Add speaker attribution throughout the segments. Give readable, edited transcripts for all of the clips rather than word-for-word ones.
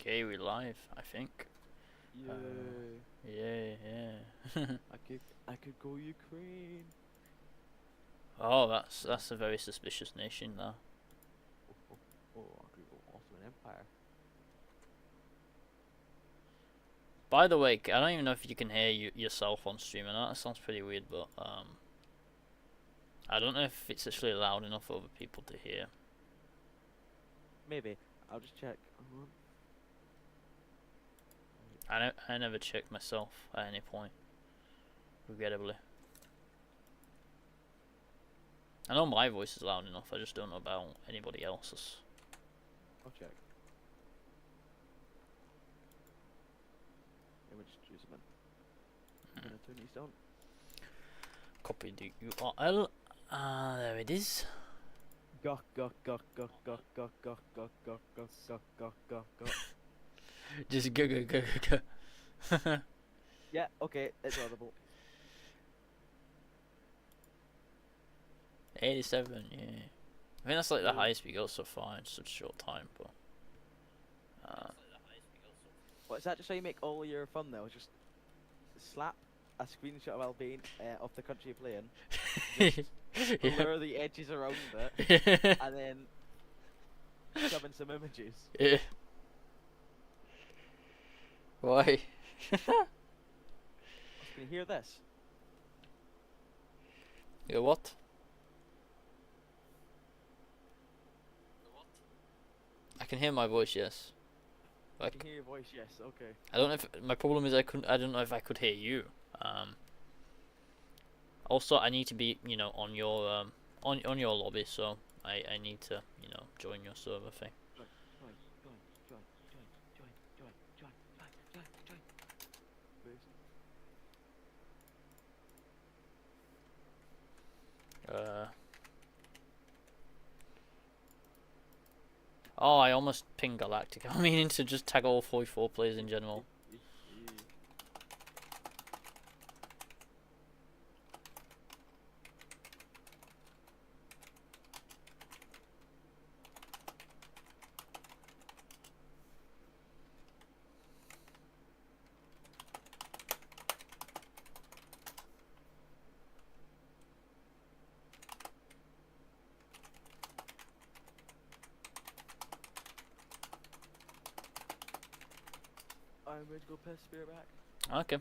Speaker 1: Okay, we live, I think.
Speaker 2: Yay.
Speaker 1: Yeah.
Speaker 2: I could go Ukraine.
Speaker 1: Oh, that's a very suspicious nation, though.
Speaker 2: I could go Ottoman Empire.
Speaker 1: By the way, I don't even know if you can hear yourself on stream or not. That sounds pretty weird, but I don't know if it's actually loud enough for other people to hear.
Speaker 2: Maybe. I'll just check.
Speaker 1: I never checked myself at any point, regrettably. I know my voice is loud enough. I just don't know about anybody else's.
Speaker 2: I'll check. Image choose them in. I'm gonna turn these down.
Speaker 1: Copy the URL. There it is.
Speaker 2: Go.
Speaker 1: Just go.
Speaker 2: Yeah, okay, it's audible.
Speaker 1: 87, yeah. I think that's like the highest we got so far in such a short time, but
Speaker 2: What is that? Just how you make all your fun though? Just slap a screenshot of Albane of the country you're playing. Just blur the edges around it, and then shove in some images.
Speaker 1: Yeah. Why?
Speaker 2: Can you hear this?
Speaker 1: Yeah, what? I can hear my voice, yes.
Speaker 2: I can hear your voice, yes. Okay.
Speaker 1: I don't know if my problem is I don't know if I could hear you. Also, I need to be, on your on your lobby, so I need to, join your server thing. Oh, I almost pinged Galactic. I'm meaning to just tag all 44 players in general.
Speaker 2: I'm ready to go piss Spear back.
Speaker 1: Okay.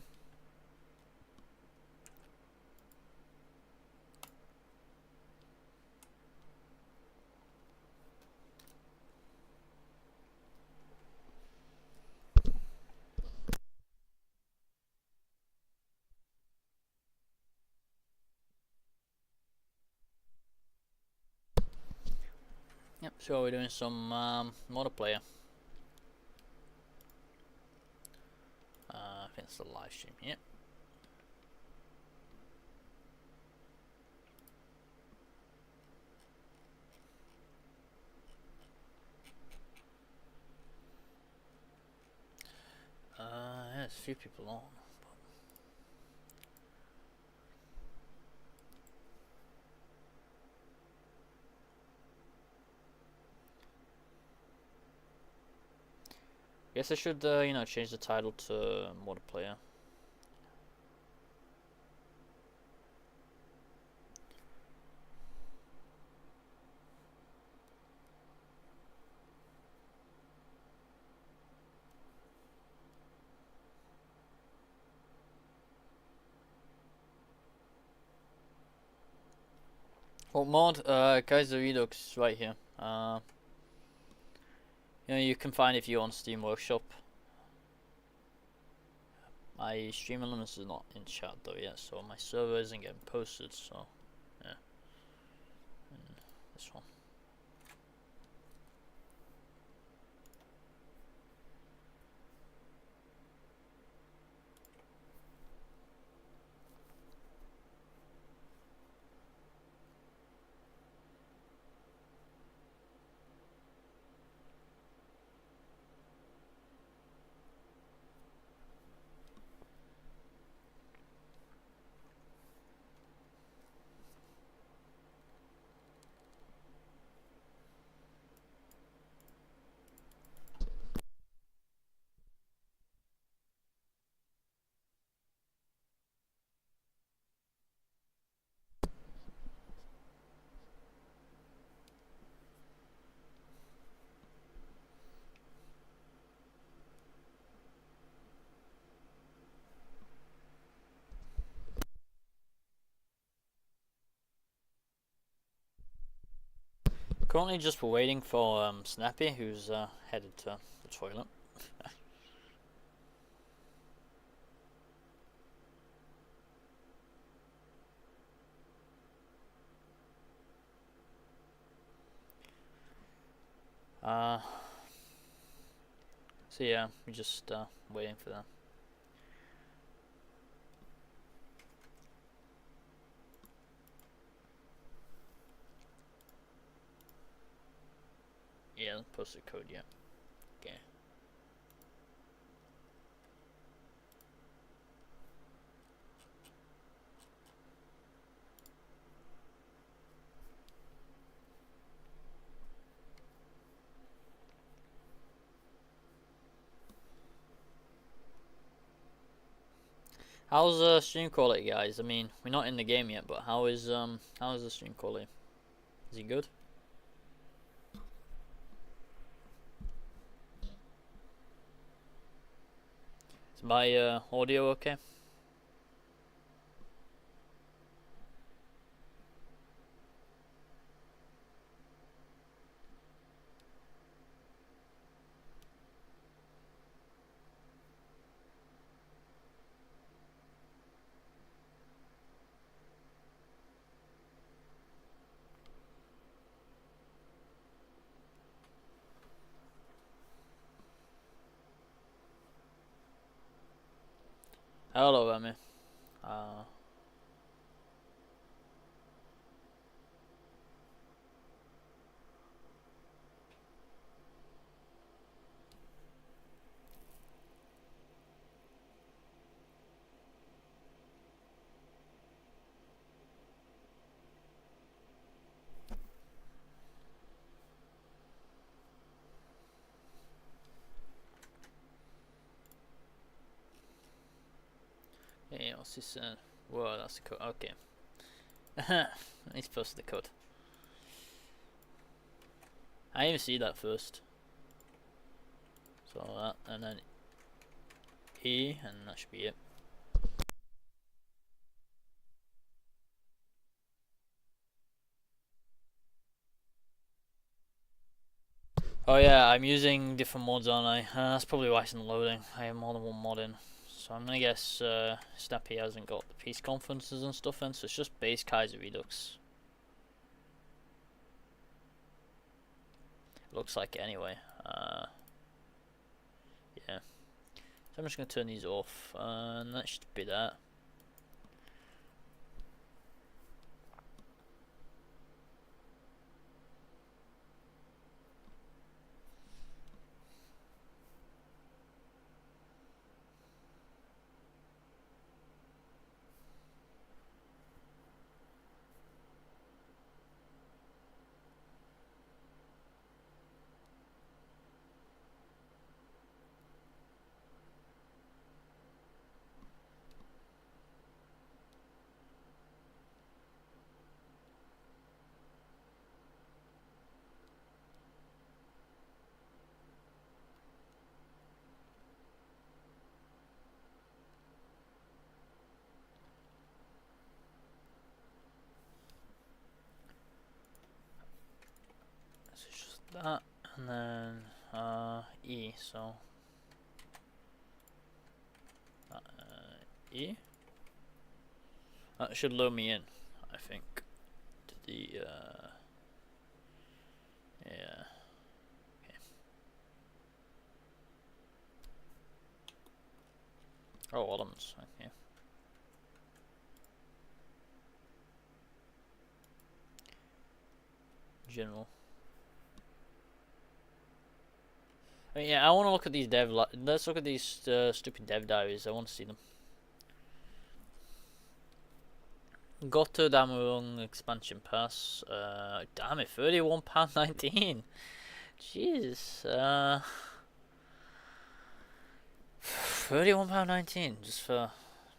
Speaker 1: Yep, so we're doing some multiplayer. I think it's the live stream, yep. Yeah, there's a few people on. Guess I should, change the title to multiplayer. Well, mod, Kaiserredux right here. You can find it if you're on Steam Workshop. My stream elements is not in chat though yet, so my server isn't getting posted, so yeah. And this one. Currently just waiting for Snappy, who's headed to the toilet. So yeah, we're just waiting for them. Yeah, posted code, yeah. Okay. How's stream quality, guys? I mean, we're not in the game yet, but how is the stream quality? Is it good? Is my audio okay? Hello, Emmy. Yeah, what's this? Whoa, that's the code. Okay. He's posted the code. I didn't even see that first. So that, and then E, and that should be it. Oh yeah, I'm using different mods, aren't I? That's probably why it's not loading. I have more than one mod in. So I'm gonna guess Snappy hasn't got the peace conferences and stuff in, so it's just base Kaiserredux. Looks like it anyway. Yeah. So I'm just gonna turn these off, and that should be that. So it's just that, and then E. So E. That should load me in, I think, to the yeah. Okay. Oh, elements. Okay. General. I mean, yeah, I want to look at these let's look at these stupid dev diaries. I want to see them. Gotterdammerung expansion pass. Damn it, £31.19. Jeez. £31.19 just for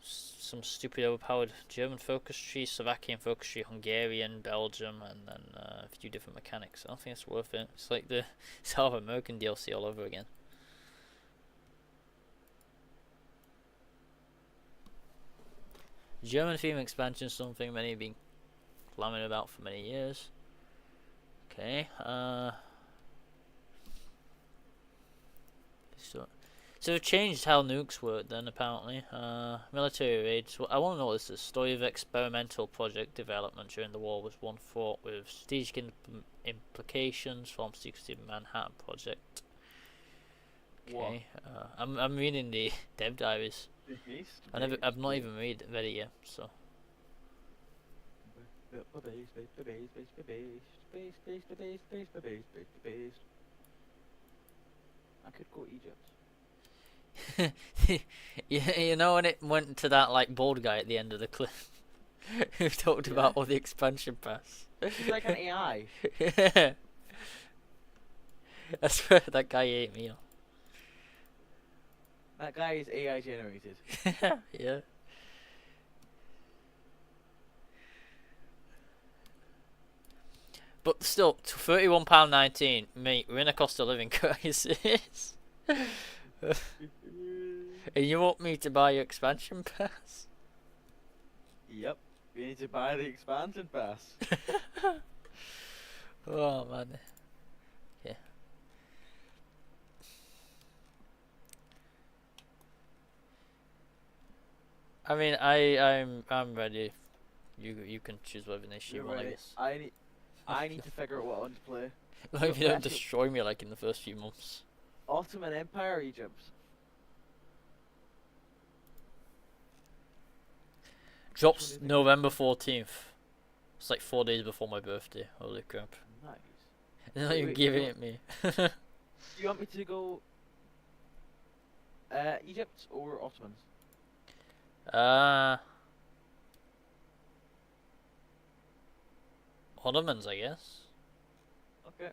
Speaker 1: some stupid overpowered German focus tree, Slovakian focus tree, Hungarian, Belgium, and then a few different mechanics. I don't think it's worth it. It's like the South American DLC all over again. German theme expansion, something many have been clamoring about for many years. Okay. So they've changed how nukes work then, apparently. Military raids. Well, I want to know what this is. Story of experimental project development during the war was one fraught with strategic implications from secretive Manhattan Project. Okay. I'm reading the dev diaries. I've not even read it yet, so.
Speaker 2: I could go Egypt.
Speaker 1: You know when it went to that like bald guy at the end of the clip who talked about all the expansion pass.
Speaker 2: He's like an AI.
Speaker 1: Yeah. I swear that guy ate me up.
Speaker 2: That guy is AI generated.
Speaker 1: Yeah. But still, £31.19, mate, we're in a cost of living crisis. And you want me to buy your expansion pass?
Speaker 2: Yep. We need to buy the expansion pass.
Speaker 1: Oh man. Yeah. I mean, I'm ready. You can choose whatever nation you want, I guess.
Speaker 2: I need to figure out what I want to play.
Speaker 1: Like if you don't destroy me like in the first few months.
Speaker 2: Ottoman Empire, Egypt.
Speaker 1: Drops November 14th. It's like 4 days before my birthday. Holy crap.
Speaker 2: Nice.
Speaker 1: They're not even giving it me.
Speaker 2: Do you want me to go Egypt or Ottomans?
Speaker 1: Ottomans, I guess.
Speaker 2: Okay.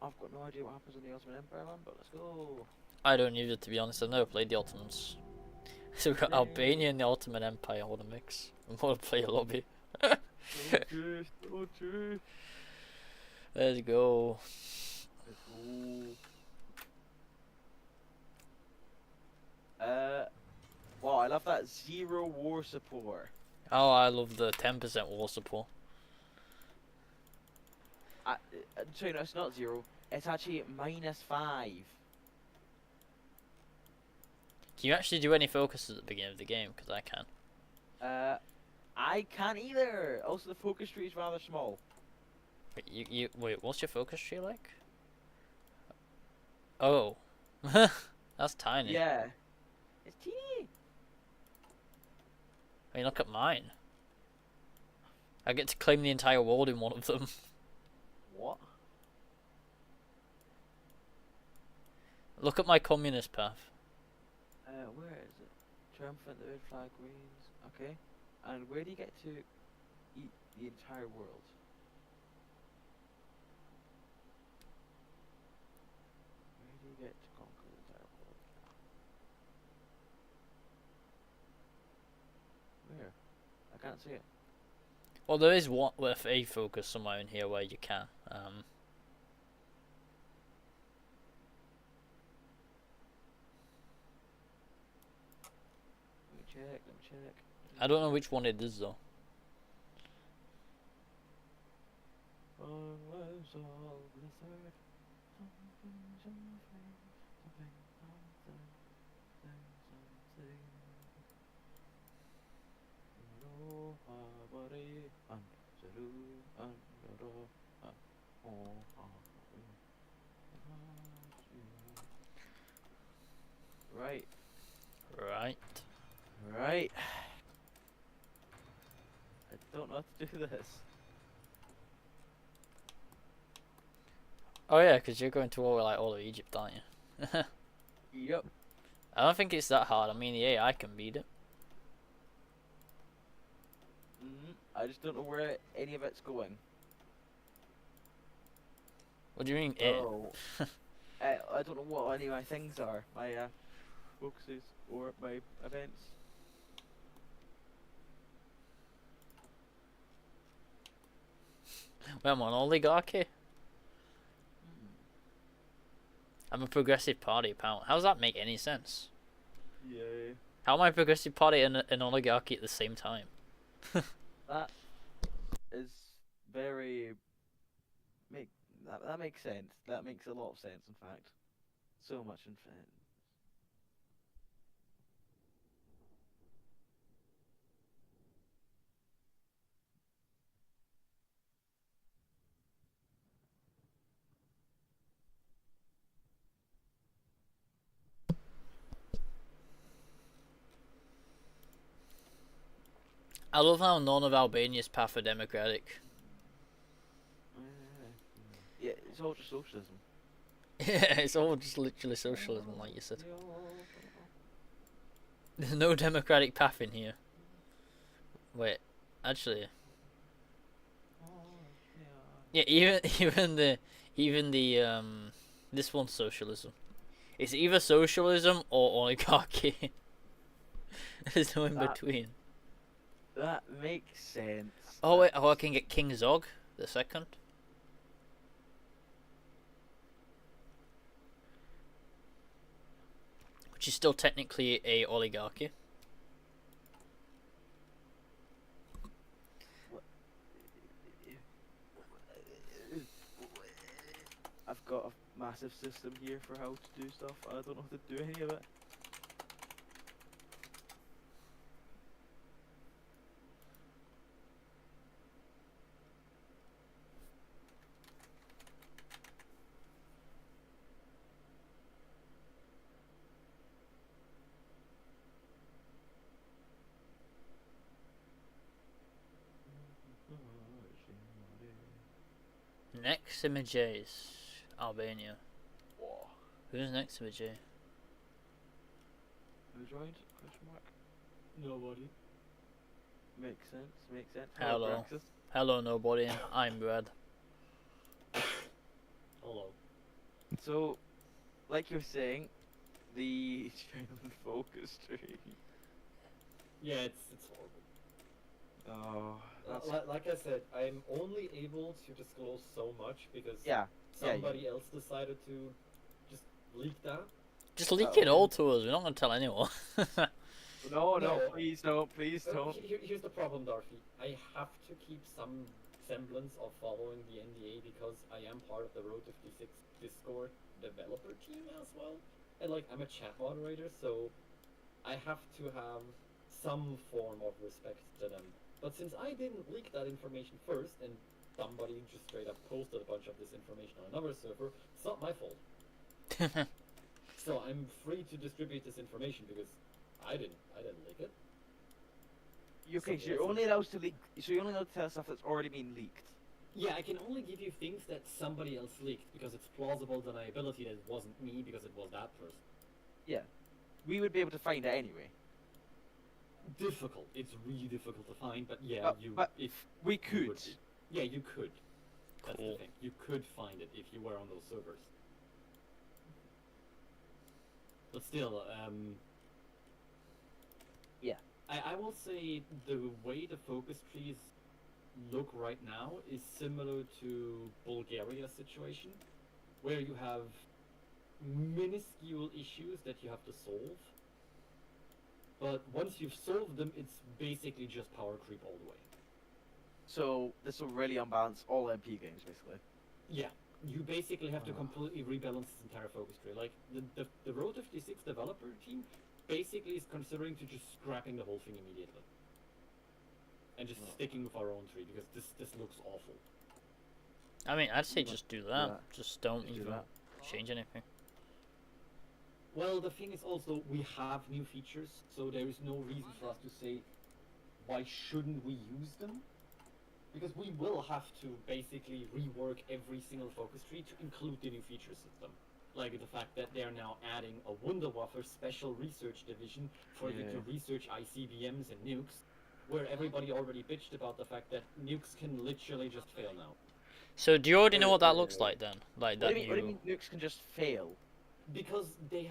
Speaker 2: I've got no idea what happens in the Ottoman Empire, man, but let's go.
Speaker 1: I don't either, to be honest. I've never played the Ottomans. So we've got Albania and the Ottoman Empire. I want to mix. I want to play a lobby.
Speaker 2: Okay.
Speaker 1: Let's go.
Speaker 2: Wow, I love that 0 war support.
Speaker 1: Oh, I love the 10% war support.
Speaker 2: Sorry, no, it's not 0. It's actually -5.
Speaker 1: Can you actually do any focuses at the beginning of the game? Because I can.
Speaker 2: I can't either. Also, the focus tree is rather small.
Speaker 1: Wait, what's your focus tree like? Oh. That's tiny.
Speaker 2: Yeah. It's teeny.
Speaker 1: I mean, look at mine. I get to claim the entire world in one of them.
Speaker 2: What?
Speaker 1: Look at my communist path.
Speaker 2: Where is it? Triumphant, the red flag wings. Okay. And where do you get to eat the entire world? Where do you get to conquer the entire world? Where? I can't see it.
Speaker 1: Well, there is one with a focus somewhere in here where you can.
Speaker 2: Let me check.
Speaker 1: I don't know which one it is though.
Speaker 2: Right.
Speaker 1: Right.
Speaker 2: I don't know how to do this.
Speaker 1: Oh yeah, because you're going to war with like all of Egypt, aren't you?
Speaker 2: Yep.
Speaker 1: I don't think it's that hard. I mean, the AI can beat it.
Speaker 2: I just don't know where any of it's going.
Speaker 1: What do you mean it?
Speaker 2: Oh. I don't know what any of my things are. My focuses or my events.
Speaker 1: Well, I'm on oligarchy. I'm a progressive party, apparently. How does that make any sense?
Speaker 2: Yeah.
Speaker 1: How am I a progressive party and an oligarchy at the same time?
Speaker 2: That is very that makes sense. That makes a lot of sense, in fact. So much in fact.
Speaker 1: I love how none of Albania's path are democratic.
Speaker 2: Yeah, it's all just socialism.
Speaker 1: Yeah, it's all just literally socialism, like you said. There's no democratic path in here. Wait, actually, yeah, even the this one's socialism. It's either socialism or oligarchy. There's no in between.
Speaker 2: That makes sense.
Speaker 1: Oh wait, I can get King Zog the second. Which is still technically a oligarchy.
Speaker 2: I've got a massive system here for how to do stuff. I don't know how to do any of it.
Speaker 1: Next image is Albania.
Speaker 2: Whoa.
Speaker 1: Who's next image?
Speaker 2: Who joined? Question mark.
Speaker 3: Nobody.
Speaker 2: Makes sense. Makes sense.
Speaker 1: Hello.
Speaker 2: Brexit.
Speaker 1: Hello, nobody. I'm Brad.
Speaker 3: Hello.
Speaker 2: So, like you're saying, the German focus tree.
Speaker 3: Yeah, it's horrible.
Speaker 2: Oh, that's
Speaker 3: Like I said, I'm only able to disclose so much because
Speaker 2: yeah.
Speaker 3: somebody else decided to just leak that.
Speaker 1: Just leak it all to us. We're not gonna tell anyone.
Speaker 2: No,
Speaker 3: No.
Speaker 2: please don't, please don't.
Speaker 3: Here's the problem, Darcy. I have to keep some semblance of following the NDA because I am part of the Road 56 Discord developer team as well. And like, I'm a chat moderator, so I have to have some form of respect to them. But since I didn't leak that information first, and somebody just straight up posted a bunch of this information on another server, it's not my fault. So I'm free to distribute this information because I didn't leak it.
Speaker 2: Okay, so
Speaker 3: Somebody
Speaker 2: you're
Speaker 3: else
Speaker 2: only allowed to leak. So you're only allowed to tell stuff that's already been leaked.
Speaker 3: Yeah, I can only give you things that somebody else leaked because it's plausible deniability that it wasn't me because it was that person.
Speaker 2: Yeah, we would be able to find it anyway.
Speaker 3: Difficult. It's really difficult to find, but yeah,
Speaker 2: but
Speaker 3: if
Speaker 2: we
Speaker 3: you
Speaker 2: could.
Speaker 3: would- yeah, you could. That's
Speaker 1: Cool.
Speaker 3: the thing. You could find it if you were on those servers. But still,
Speaker 2: Yeah.
Speaker 3: I will say the way the focus trees look right now is similar to Bulgaria's situation, where you have minuscule issues that you have to solve. But once you've solved them, it's basically just power creep all the way.
Speaker 2: So this will really unbalance all MP games, basically.
Speaker 3: Yeah, you basically have to completely rebalance this entire focus tree. Like, the Road 56 developer team basically is considering to just scrapping the whole thing immediately. And just sticking with our own tree, because this looks awful.
Speaker 1: I mean, I'd say just do that.
Speaker 2: Yeah.
Speaker 1: Just don't
Speaker 2: Just do
Speaker 1: even
Speaker 2: that.
Speaker 1: change anything.
Speaker 3: Well, the thing is also, we have new features, so there is no reason for us to say, why shouldn't we use them? Because we will have to basically rework every single focus tree to include the new feature system. Like the fact that they are now adding a Wunderwaffe special research division for you to research ICBMs and nukes, where everybody already bitched about the fact that nukes can literally just fail now.
Speaker 1: So do you already know what that looks like then? Like
Speaker 2: What
Speaker 1: that
Speaker 2: do you mean nukes can just fail?
Speaker 3: Because they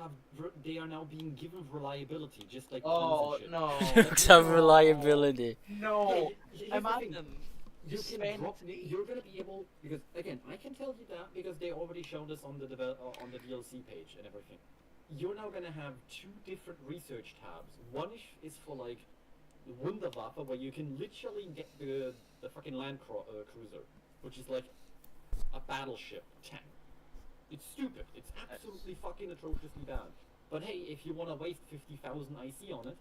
Speaker 3: are now being given reliability, just like
Speaker 2: Oh,
Speaker 3: guns and shit.
Speaker 2: no.
Speaker 1: Nukes have reliability.
Speaker 2: No.
Speaker 3: Here's the thing.
Speaker 2: Imagine.
Speaker 3: You can
Speaker 2: Spend-
Speaker 3: drop. You're gonna be able, because again, I can tell you that because they already showed us on the on the DLC page and everything. You're now gonna have two different research tabs. One is for like the Wunderwaffe, where you can literally get the fucking land cruiser, which is like a battle battleship tank. It's stupid. It's absolutely fucking atrociously bad. But hey, if you want to waste 50,000 IC on it,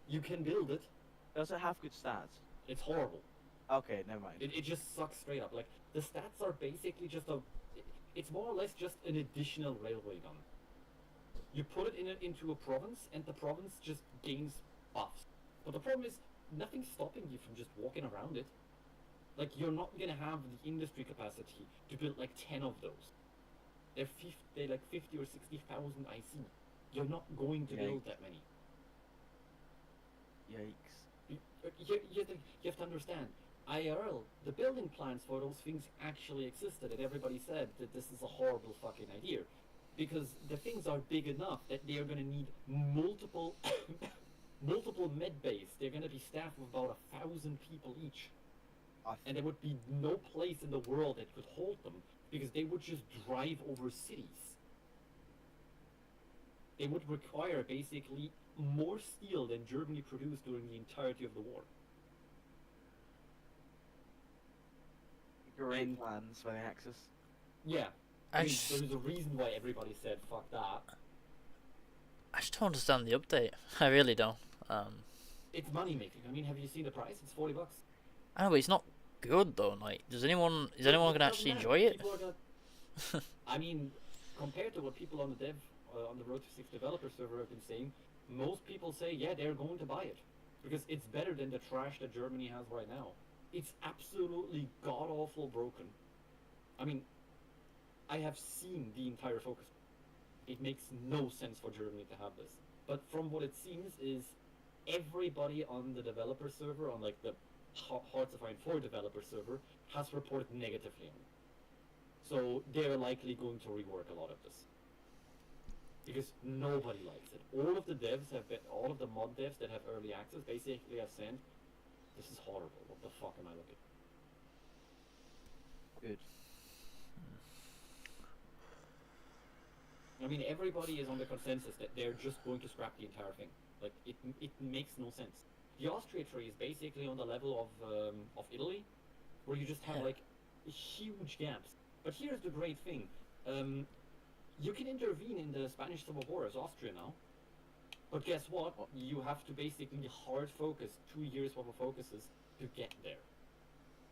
Speaker 3: you can build it.
Speaker 2: Does it have good stats?
Speaker 3: It's horrible.
Speaker 2: Okay, never mind.
Speaker 3: It just sucks straight up. Like, the stats are basically just it's more or less just an additional railway gun. You put it into a province, and the province just gains buffs. But the problem is, nothing's stopping you from just walking around it. Like, you're not gonna have the industry capacity to build like 10 of those. They're like 50 or 60,000 IC. You're not going to build that many.
Speaker 2: Yikes.
Speaker 3: You have to understand, IRL, the building plans for those things actually existed, and everybody said that this is a horrible fucking idea. Because the things are big enough that they are going to need multiple multiple med bays. They're going to be staffed with about 1,000 people each. And there would be no place in the world that could hold them, because they would just drive over cities. They would require basically more steel than Germany produced during the entirety of the war.
Speaker 2: Great plans for the Axis.
Speaker 3: Yeah. I mean, there's a reason why everybody said fuck that.
Speaker 1: I just don't understand the update. I really don't.
Speaker 3: It's money making. I mean, have you seen the price? It's $40.
Speaker 1: I know, but it's not good though. Like, is anyone gonna actually enjoy it?
Speaker 3: I mean, compared to what people on the on the Road to 6 developer server have been saying, most people say, yeah, they're going to buy it because it's better than the trash that Germany has right now. It's absolutely god awful broken. I mean, I have seen the entire focus. It makes no sense for Germany to have this. But from what it seems is everybody on the developer server, on like the Hearts of Iron 4 developer server, has reported negatively on it. So they're likely going to rework a lot of this. Because nobody likes it. All of the devs all of the mod devs that have early access basically have said, this is horrible, what the fuck am I looking at?
Speaker 2: Good.
Speaker 3: I mean, everybody is on the consensus that they're just going to scrap the entire thing. Like, it makes no sense. The Austria tree is basically on the level of Italy, where you just have, like, huge gaps. But here's the great thing. You can intervene in the Spanish Civil War as Austria now. But guess what? You have to basically hard focus, 2 years worth of focuses, to get there.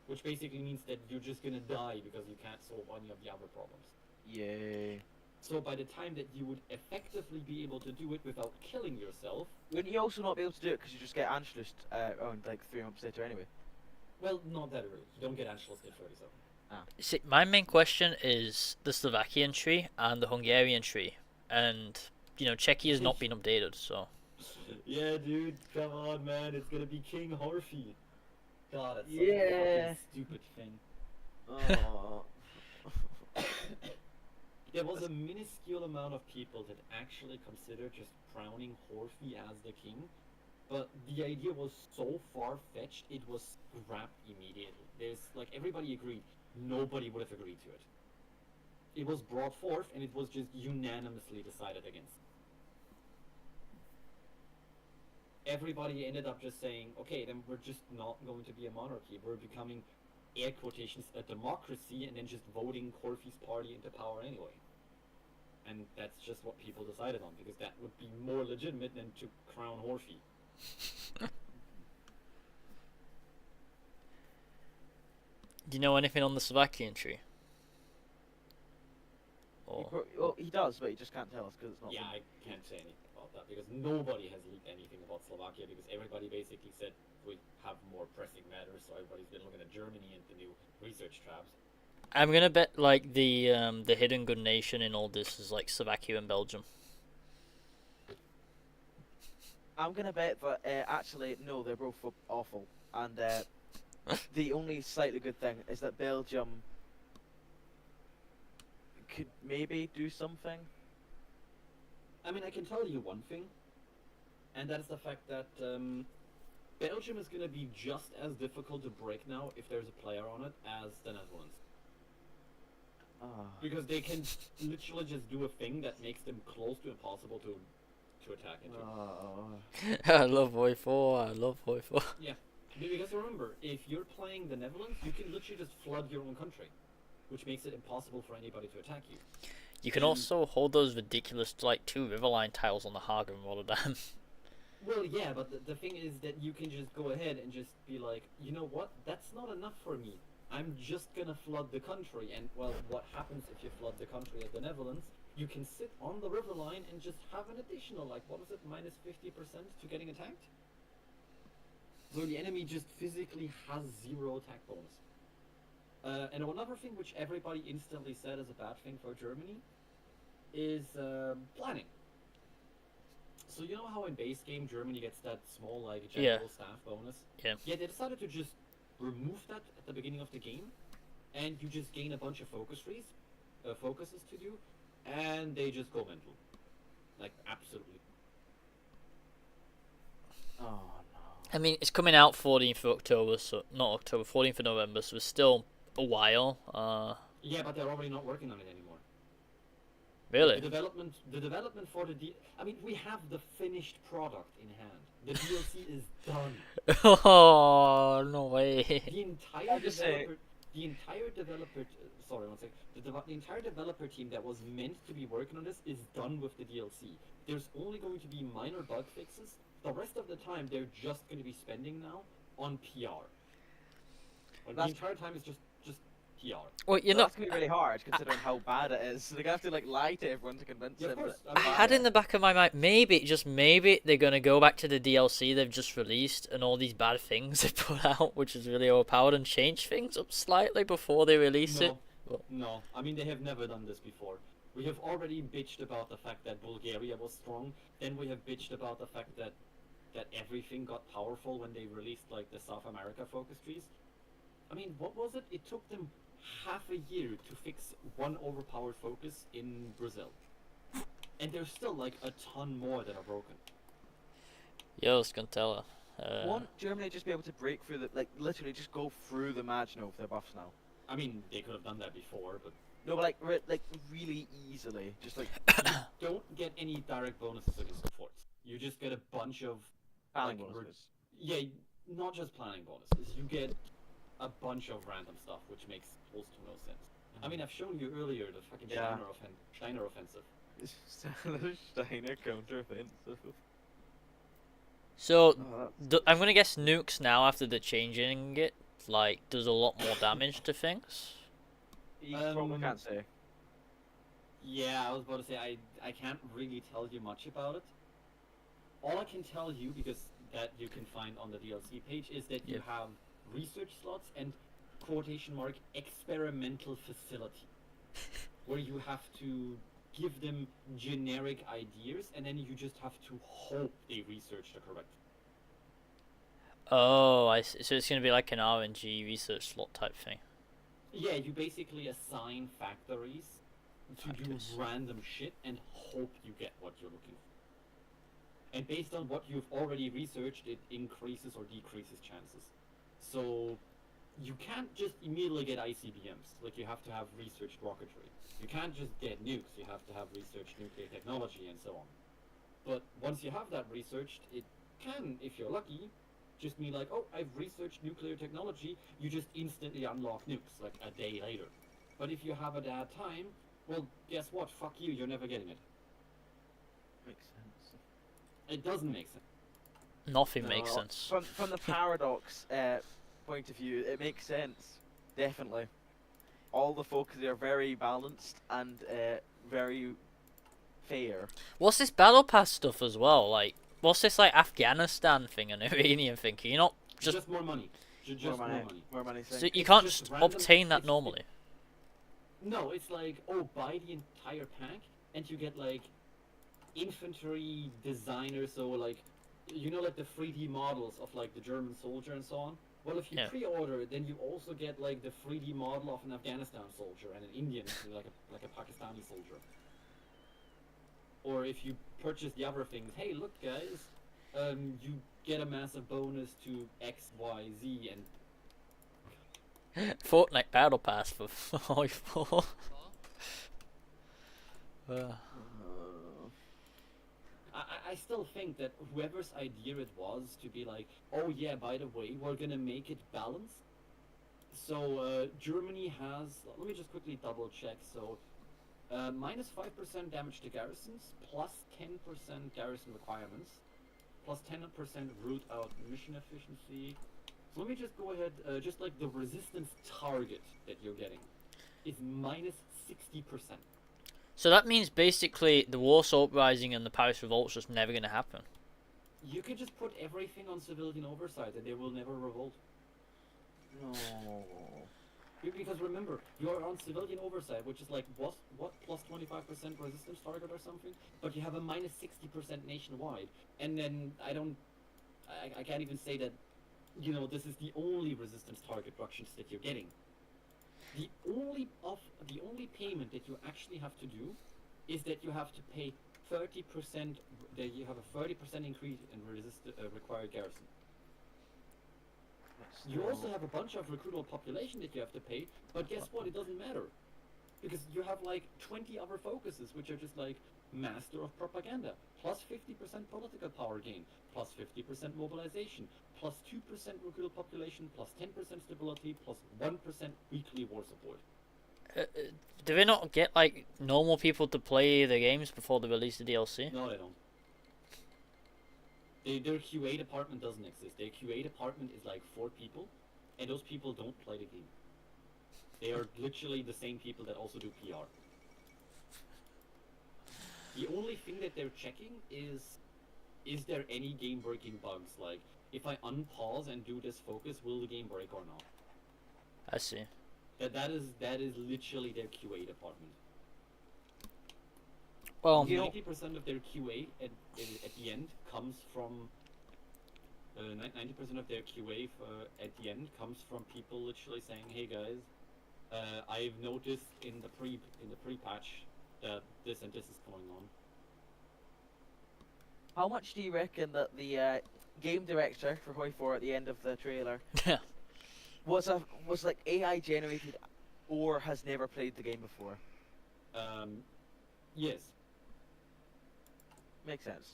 Speaker 3: Which basically means that you're just gonna die because you can't solve any of the other problems.
Speaker 2: Yay.
Speaker 3: So by the time that you would effectively be able to do it without killing yourself...
Speaker 2: Wouldn't you also not be able to do it because you just get Anschluss around like 3 months later anyway?
Speaker 3: Well, not that early. You don't get Anschluss till 37.
Speaker 1: See, my main question is the Slovakian tree and the Hungarian tree, and you know, Czechia has not been updated, so.
Speaker 3: Yeah, dude, come on, man, it's gonna be King Horfy. God, that's such a fucking stupid thing.
Speaker 2: Oh.
Speaker 3: There was a minuscule amount of people that actually considered just crowning Horfy as the king, but the idea was so far-fetched, it was scrapped immediately. Like, everybody agreed. Nobody would have agreed to it. It was brought forth, and it was just unanimously decided against. Everybody ended up just saying, okay, then we're just not going to be a monarchy. We're becoming, air quotations, a democracy, and then just voting Horthy's party into power anyway. And that's just what people decided on, because that would be more legitimate than to crown Horthy.
Speaker 1: Do you know anything on the Slovakian tree?
Speaker 2: He does, but he just can't tell us because it's not.
Speaker 3: Yeah, I can't say anything about that because nobody has leaked anything about Slovakia because everybody basically said we have more pressing matters, so everybody's been looking at Germany and the new research tabs.
Speaker 1: I'm gonna bet like the hidden good nation in all this is like Slovakia and Belgium.
Speaker 2: I'm gonna bet, but actually no, they're both awful, and the only slightly good thing is that Belgium could maybe do something.
Speaker 3: I mean, I can tell you one thing, and that is the fact that Belgium is going to be just as difficult to break now if there's a player on it as the Netherlands. Because they can literally just do a thing that makes them close to impossible to attack into.
Speaker 1: I love Void 4, I love Void 4.
Speaker 3: Yeah. Because remember, if you're playing the Netherlands, you can literally just flood your own country, which makes it impossible for anybody to attack you.
Speaker 1: You can
Speaker 3: And-
Speaker 1: also hold those ridiculous, like, 2 Riverline tiles on the Hague in Rotterdam.
Speaker 3: Well, yeah, but the thing is that you can just go ahead and just be like, you know what? That's not enough for me. I'm just gonna flood the country. And, well, what happens if you flood the country of the Netherlands? You can sit on the river line and just have an additional, like, what is it, minus 50% to getting attacked? So the enemy just physically has 0 attack bonus. And another thing which everybody instantly said is a bad thing for Germany is planning. So you know how in base game Germany gets that small like general staff bonus?
Speaker 1: Yeah.
Speaker 3: Yeah, they decided to just remove that at the beginning of the game, and you just gain a bunch of focuses to do, and they just go mental. Like absolutely.
Speaker 2: Oh no.
Speaker 1: I mean, it's coming out 14th of October, so not October, 14th of November, so it's still a while.
Speaker 3: Yeah, but they're already not working on it anymore.
Speaker 1: Really?
Speaker 3: The development for the I mean, we have the finished product in hand. The DLC is done.
Speaker 1: Oh, no way.
Speaker 3: The entire
Speaker 2: just say-
Speaker 3: developer. Sorry, one sec. The entire developer team that was meant to be working on this is done with the DLC. There's only going to be minor bug fixes. The rest of the time, they're just going to be spending now on PR. Like, the entire time is just PR.
Speaker 1: Well, you
Speaker 2: Well,
Speaker 1: know,
Speaker 2: that's gonna be really hard considering how bad it is. So they're gonna have to like lie to everyone to convince
Speaker 3: Yeah, of
Speaker 2: them.
Speaker 3: course.
Speaker 2: that-
Speaker 1: I had in the back of my mind, maybe, just maybe, they're going to go back to the DLC they've just released and all these bad things they put out, which is really overpowered, and change things up slightly before they release it.
Speaker 3: No, I mean they have never done this before. We have already bitched about the fact that Bulgaria was strong. Then we have bitched about the fact that everything got powerful when they released like the South America focus trees. I mean, what was it? It took them half a year to fix one overpowered focus in Brazil, and there's still like a ton more that are broken.
Speaker 1: Yeah, I was going to tell her.
Speaker 2: Won't Germany just be able to break through the like literally just go through the margin with their buffs now?
Speaker 3: I mean, they could have done that before, but
Speaker 2: No, but like really easily, just like
Speaker 3: you don't get any direct bonuses against the forts. You just get a bunch of
Speaker 2: planning
Speaker 3: like,
Speaker 2: bonuses.
Speaker 3: yeah, not just planning bonuses. You get a bunch of random stuff, which makes close to no sense. I mean, I've shown you earlier the fucking
Speaker 2: Yeah.
Speaker 3: Steiner offensive.
Speaker 2: Steiner counter offensive.
Speaker 1: So,
Speaker 2: Oh,
Speaker 1: I'm going to guess nukes now, after the changing it, like, does a lot more damage to things.
Speaker 2: you probably can't say.
Speaker 3: Yeah, I was about to say I can't really tell you much about it. All I can tell you, because that you can find on the DLC page, is that you
Speaker 1: Yep.
Speaker 3: have research slots and quotation mark experimental facility, where you have to give them generic ideas, and then you just have to hope they research the correct.
Speaker 1: Oh, I see. So it's going to be like an RNG research slot type thing.
Speaker 3: Yeah, you basically assign factories to
Speaker 1: Factors.
Speaker 3: do random shit and hope you get what you're looking for. And based on what you've already researched, it increases or decreases chances. So you can't just immediately get ICBMs. Like, you have to have researched rocketry. You can't just get nukes. You have to have researched nuclear technology and so on. But once you have that researched, it can, if you're lucky, just mean like, oh, I've researched nuclear technology. You just instantly unlock nukes like a day later. But if you have it at a time, well, guess what? Fuck you. You're never getting it.
Speaker 2: Makes sense.
Speaker 3: It doesn't make sense.
Speaker 1: Nothing makes
Speaker 2: No,
Speaker 1: sense.
Speaker 2: From the paradox point of view, it makes sense. Definitely. All the focuses are very balanced and very fair.
Speaker 1: What's this battle pass stuff as well? Like, what's this like Afghanistan thing and Iranian thing? Can you not just
Speaker 3: more money. Just more money.
Speaker 2: More money.
Speaker 1: so
Speaker 2: Thing.
Speaker 1: you
Speaker 3: it's
Speaker 1: can't
Speaker 3: just
Speaker 1: just
Speaker 3: random-
Speaker 1: obtain that
Speaker 3: it's-
Speaker 1: normally?
Speaker 3: No, it's like, oh, buy the entire pack and you get like infantry designer, so like, you know, like the 3D models of like the German soldier and so on. Well, if you
Speaker 1: Yeah.
Speaker 3: pre-order it, then you also get like the 3D model of an Afghanistan soldier and an Indian, like a Pakistani soldier. Or if you purchase the other things, hey, look, guys, you get a massive bonus to X, Y, Z, and
Speaker 1: Fortnite battle pass for 4.
Speaker 3: I still think that whoever's idea it was to be like, oh yeah, by the way, we're gonna make it balanced. So Germany has. Let me just quickly double check. So minus 5% damage to garrisons, plus 10% garrison requirements, plus 10% root out mission efficiency. So let me just go ahead. Just like the resistance target that you're getting is minus 60%.
Speaker 1: So that means basically the Warsaw Uprising and the Paris Revolt's just never going to happen.
Speaker 3: You could just put everything on civilian oversight and they will never revolt.
Speaker 2: No.
Speaker 3: Because remember, you're on civilian oversight, which is like what plus 25% resistance target or something, but you have a minus 60% nationwide, and then I can't even say that, you know, this is the only resistance target reductions that you're getting. The only payment that you actually have to do is that you have to pay 30%. That you have a 30% increase in required garrison. You also have a bunch of recruitable population that you have to pay, but guess what? It doesn't matter. Because you have like 20 other focuses, which are just like Master of Propaganda, plus 50% political power gain, plus 50% mobilization, plus 2% recruitable population, plus 10% stability, plus 1% weekly war support.
Speaker 1: Do they not get like normal people to play the games before they release the DLC?
Speaker 3: No, they don't. Their QA department doesn't exist. Their QA department is like 4 people, and those people don't play the game. They are literally the same people that also do PR. The only thing that they're checking is there any game-breaking bugs? Like, if I unpause and do this focus, will the game break or not?
Speaker 1: I see.
Speaker 3: That is literally their QA department.
Speaker 1: Well,
Speaker 3: 90% of their QA at the end comes from 90% of their QA at the end comes from people literally saying, "Hey guys, I've noticed in the pre-patch that this and this is going on."
Speaker 2: How much do you reckon that the game director for Hoi 4 at the end of the trailer was like AI generated or has never played the game before?
Speaker 3: Yes.
Speaker 2: Makes sense.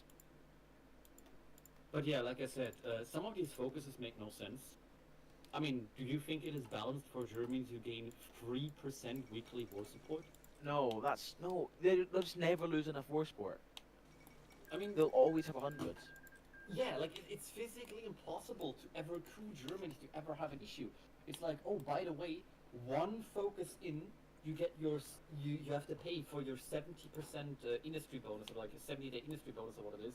Speaker 3: But yeah, like I said, some of these focuses make no sense. I mean, do you think it is balanced for Germans who gain 3% weekly war support?
Speaker 2: No, they'll just never lose enough war support.
Speaker 3: I mean,
Speaker 2: They'll always have 100.
Speaker 3: yeah, like it's physically impossible to ever coup Germany to ever have an issue. It's like, oh, by the way, one focus in, you get you have to pay for your 70% industry bonus, or like a 70-day industry bonus, or what it is.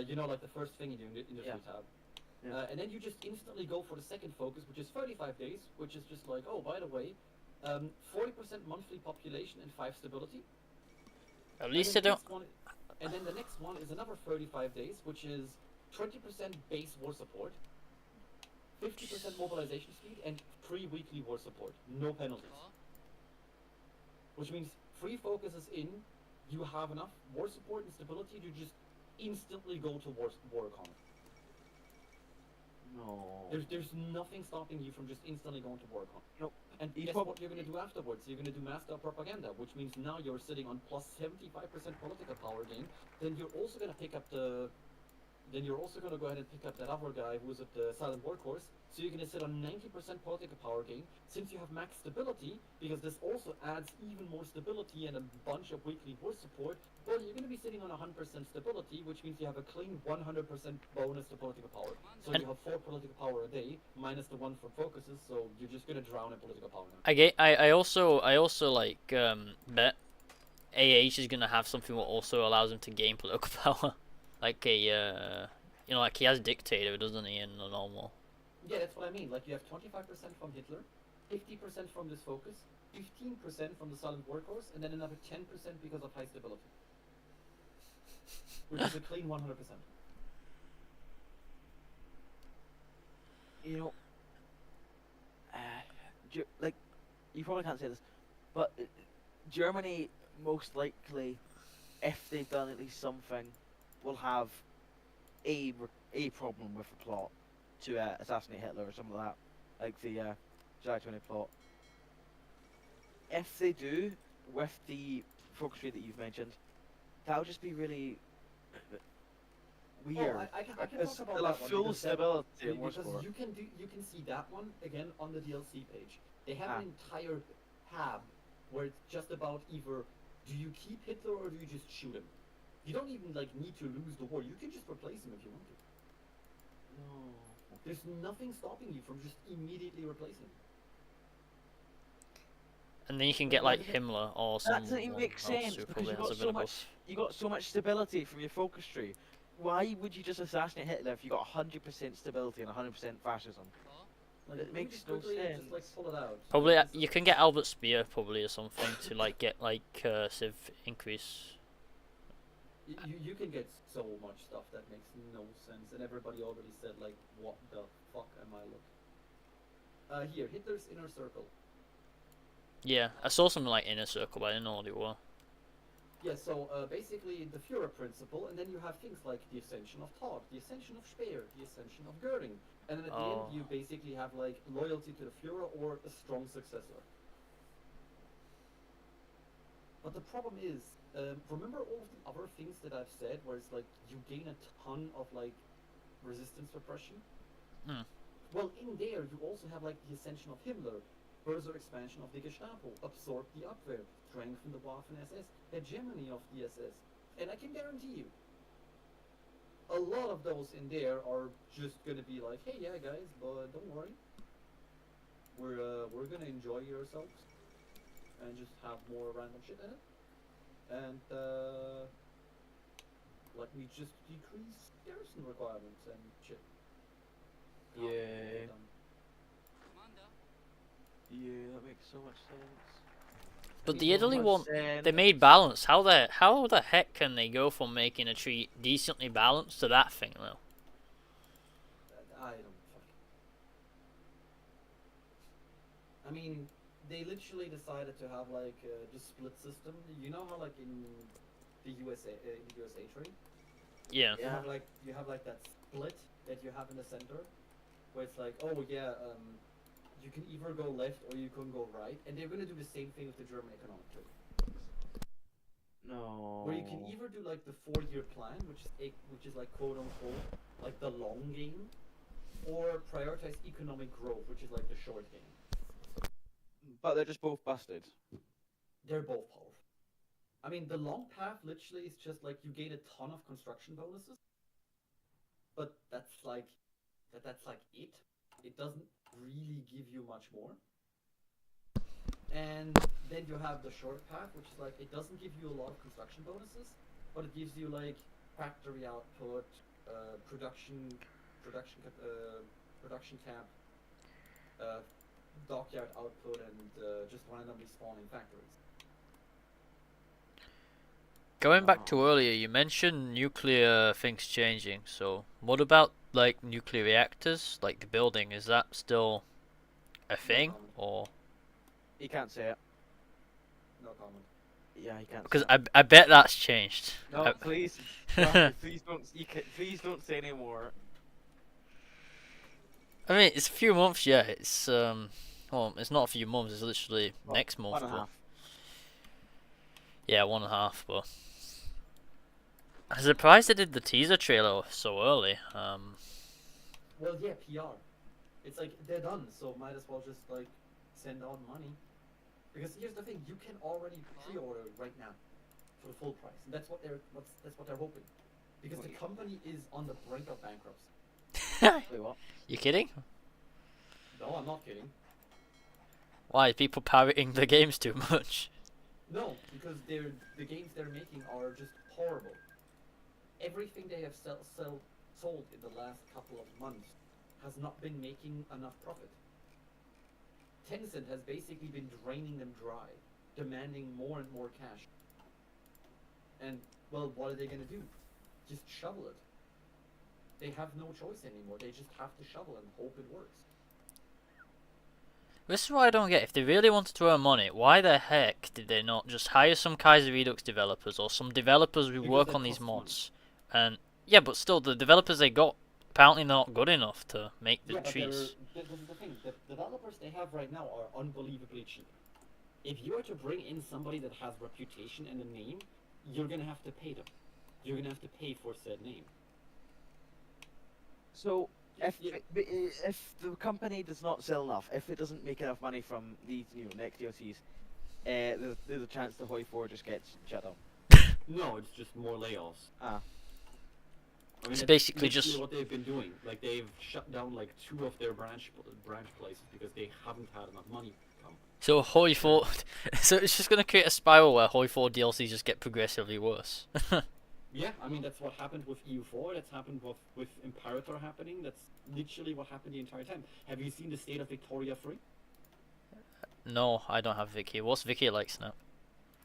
Speaker 3: You know, like the first thing you do in the industry tab.
Speaker 2: Yeah.
Speaker 3: And then you just instantly go for the second focus, which is 35 days, which is just like, oh, by the way, 40% monthly population and 5 stability.
Speaker 1: at least they don't.
Speaker 3: And then the next one is another 35 days, which is 20% base war support, 50% mobilization speed, and 3 weekly war support. No penalties. Which means 3 focuses in, you have enough war support and stability to just instantly go to war economy.
Speaker 2: No.
Speaker 3: There's nothing stopping you from just instantly going to war economy.
Speaker 2: Nope.
Speaker 3: And guess what you're going to do afterwards? You're going to do master of propaganda, which means now you're sitting on plus 75% political power gain. Then you're also going to pick up Then you're also going to go ahead and pick up that other guy who's at the silent workhorse. So you're going to sit on 90% political power gain. Since you have max stability, because this also adds even more stability and a bunch of weekly war support, well, you're going to be sitting on 100% stability, which means you have a clean 100% bonus to political power. So you have 4 political power a day, minus the 1 from focuses, so you're just going to drown in political power now.
Speaker 1: I also like bet AH is gonna have something that also allows him to gain political power, like a you know, like he has dictator, doesn't he, in the normal?
Speaker 3: Yeah, that's what I mean. Like you have 25% from Hitler, 50% from this focus, 15% from the silent workhorse, and then another 10% because of high stability, which is a clean 100%.
Speaker 2: You know, like, you probably can't say this, but Germany most likely, if they've done at least something, will have a problem with the plot to assassinate Hitler or something like that, like the July 20 plot. If they do, with the focus rate that you've mentioned, that'll just be really Weird.
Speaker 3: Oh, I can
Speaker 2: It's
Speaker 3: talk about
Speaker 2: still a
Speaker 3: that one
Speaker 2: full
Speaker 3: because
Speaker 2: stability in
Speaker 3: because
Speaker 2: Warsport.
Speaker 3: you can see that one again on the DLC page. They have
Speaker 2: Ah.
Speaker 3: an entire tab where it's just about either do you keep Hitler or do you just shoot him. You don't even like need to lose the war. You can just replace him if you want to.
Speaker 2: No.
Speaker 3: There's nothing stopping you from just immediately replacing him.
Speaker 1: And then you can get like Himmler or
Speaker 2: That
Speaker 1: someone
Speaker 2: doesn't even make
Speaker 1: else
Speaker 2: sense
Speaker 1: who
Speaker 2: because
Speaker 1: probably has a bit of buff.
Speaker 2: you got so much stability from your focus tree. Why would you just assassinate Hitler if you got 100% stability and 100% fascism?
Speaker 3: Like,
Speaker 2: It
Speaker 3: let me
Speaker 2: makes
Speaker 3: just
Speaker 2: no
Speaker 3: quickly
Speaker 2: sense.
Speaker 3: just like pull it out.
Speaker 1: Probably
Speaker 3: Because,
Speaker 1: you can get Albert Speer probably or something to like get like cursive increase.
Speaker 3: you can get so much stuff that makes no sense, and everybody already said like, what the fuck am I looking? Here, Hitler's inner circle.
Speaker 1: Yeah, I saw something like Inner Circle, but I didn't know what it was.
Speaker 3: Yeah, so basically the Führer principle, and then you have things like the ascension of Todd, the ascension of Speer, the ascension of Göring, and then at the end you basically have like loyalty to the Führer or a strong successor. But the problem is, remember all of the other things that I've said, where it's like you gain a ton of like resistance repression?
Speaker 1: Hmm.
Speaker 3: Well, in there you also have like the ascension of Himmler, further expansion of the Gestapo, absorb the Abwehr, strengthen the Waffen SS, hegemony of the SS. And I can guarantee you, a lot of those in there are just gonna be like, hey, yeah, guys, but don't worry, we're gonna enjoy yourselves and just have more random shit in it. And let me just decrease garrison requirements and shit.
Speaker 2: Yeah. Yeah, that makes so much sense.
Speaker 1: But
Speaker 2: Makes
Speaker 1: the
Speaker 2: so
Speaker 1: Italy
Speaker 2: much
Speaker 1: one, they
Speaker 2: sense.
Speaker 1: made balance. How the heck can they go from making a tree decently balanced to that thing though?
Speaker 3: I don't fucking. I mean, they literally decided to have like the split system. You know how like in the USA trade,
Speaker 1: Yeah.
Speaker 3: you have like that split that you have in the center, where it's like, oh yeah, you can either go left or you can go right, and they're gonna do the same thing with the German economic trade.
Speaker 2: No.
Speaker 3: Where you can either do like the 4-year plan, which is like quote unquote like the long game, or prioritize economic growth, which is like the short game.
Speaker 2: But they're just both busted.
Speaker 3: They're both powerful. I mean, the long path literally is just like you gain a ton of construction bonuses, but that's like it. It doesn't really give you much more. And then you have the short path, which is like it doesn't give you a lot of construction bonuses, but it gives you like factory output, production cap, dockyard output, and just randomly spawning factories.
Speaker 1: Going back to earlier, you mentioned nuclear things changing. So what about like nuclear reactors, like the building? Is that still a thing, or?
Speaker 2: He can't say it.
Speaker 3: No comment.
Speaker 2: Yeah, he can't.
Speaker 1: Because
Speaker 2: say it.
Speaker 1: I bet that's changed.
Speaker 2: No, please, no, please don't. Please don't say any more.
Speaker 1: I mean, it's a few months, yeah. It's well, it's not a few months. It's literally next month.
Speaker 2: 1.5.
Speaker 1: Yeah, 1.5. But I'm surprised they did the teaser trailer so early.
Speaker 3: Well, yeah, PR. It's like they're done, so might as well just like send out money. Because here's the thing: you can already pre-order right now for the full price, and that's what they're hoping. Because the company is on the brink of bankruptcy.
Speaker 2: Wait, what?
Speaker 1: You kidding?
Speaker 3: No, I'm not kidding.
Speaker 1: Why are people pirating the games too much?
Speaker 3: No, because the games they're making are just horrible. Everything they have sold in the last couple of months has not been making enough profit. Tencent has basically been draining them dry, demanding more and more cash. And, well, what are they going to do? Just shovel it. They have no choice anymore. They just have to shovel and hope it works.
Speaker 1: This is what I don't get. If they really wanted to earn money, why the heck did they not just hire some Kaiserredux developers or some developers who
Speaker 3: Because
Speaker 1: work
Speaker 3: that
Speaker 1: on these
Speaker 3: costs money.
Speaker 1: mods? And yeah, but still, the developers they got apparently not good enough to make the
Speaker 3: Yeah, but
Speaker 1: trees.
Speaker 3: this is the thing. The developers they have right now are unbelievably cheap. If you are to bring in somebody that has reputation and a name, you're gonna have to pay them. you're gonna have to pay for said name.
Speaker 2: So if
Speaker 3: Yeah.
Speaker 2: if the company does not sell enough, if it doesn't make enough money from these next DLCs, there's a chance the Hoi 4 just gets shut down.
Speaker 3: No, it's just more layoffs.
Speaker 2: Ah,
Speaker 3: I mean,
Speaker 1: It's
Speaker 3: that's
Speaker 1: basically
Speaker 3: literally
Speaker 1: just-
Speaker 3: what they've been doing. Like they've shut down like 2 of their branch places because they haven't had enough money come.
Speaker 1: So Hoi 4, so it's just gonna create a spiral where Hoi 4 DLCs just get progressively worse.
Speaker 3: Yeah, I mean that's what happened with EU4. That's happened with Imperator happening. That's literally what happened the entire time. Have you seen the state of Victoria 3?
Speaker 1: No, I don't have Vicky. What's Vicky like now?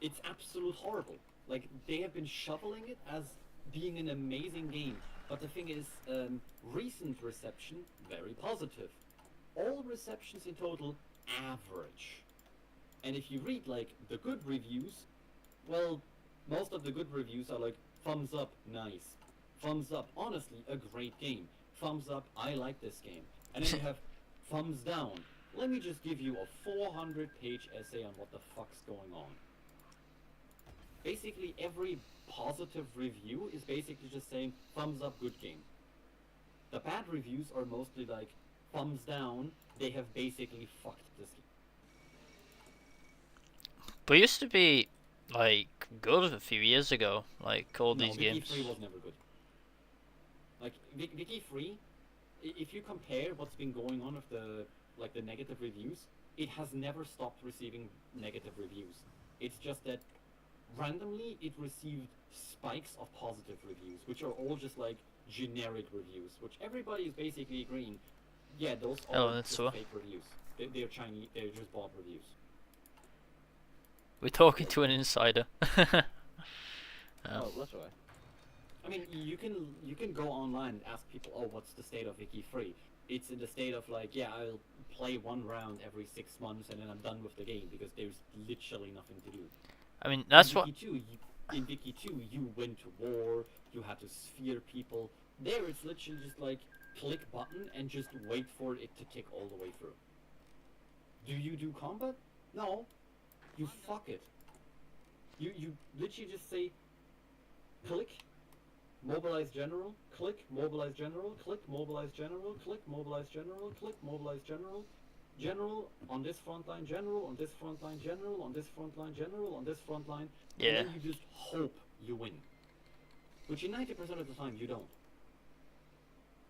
Speaker 3: It's absolute horrible. Like they have been shoveling it as being an amazing game, but the thing is, recent reception very positive. All receptions in total average. And if you read like the good reviews, well, most of the good reviews are like thumbs up, nice. Thumbs up, honestly, a great game. Thumbs up, I like this game. And then you have thumbs down. Let me just give you a 400-page essay on what the fuck's going on. Basically, every positive review is basically just saying, thumbs up, good game. The bad reviews are mostly like, thumbs down, they have basically fucked this game.
Speaker 1: But it used to be like good a few years ago, like all
Speaker 3: No,
Speaker 1: these
Speaker 3: Vicky
Speaker 1: games.
Speaker 3: 3 was never good. Like, Vicky 3, if you compare what's been going on with the negative reviews, it has never stopped receiving negative reviews. It's just that randomly it received spikes of positive reviews, which are all just like generic reviews, which everybody is basically agreeing, yeah, those
Speaker 1: Oh,
Speaker 3: are
Speaker 1: that's
Speaker 3: just
Speaker 1: so.
Speaker 3: fake reviews. They're Chinese, they're just bot reviews.
Speaker 1: We're talking to an insider.
Speaker 2: oh, literally.
Speaker 3: I mean, you can go online and ask people, oh, what's the state of Wiki 3? It's in the state of like, yeah, I'll play one round every 6 months and then I'm done with the game because there's literally nothing to do.
Speaker 1: I mean, that's
Speaker 3: in
Speaker 1: what.
Speaker 3: Wiki 2, in Wiki 2, you went to war, you had to sphere people. There, it's literally just like click button and just wait for it to tick all the way through. Do you do combat? No. You fuck it. You literally just say, click, mobilize general, click, mobilize general, click, mobilize general, click, mobilize general, click, mobilize general, general on this front line, general on this front line, general on this front line, general on this front line,
Speaker 1: Yeah.
Speaker 3: and then you just hope you win. Which in 90% of the time you don't.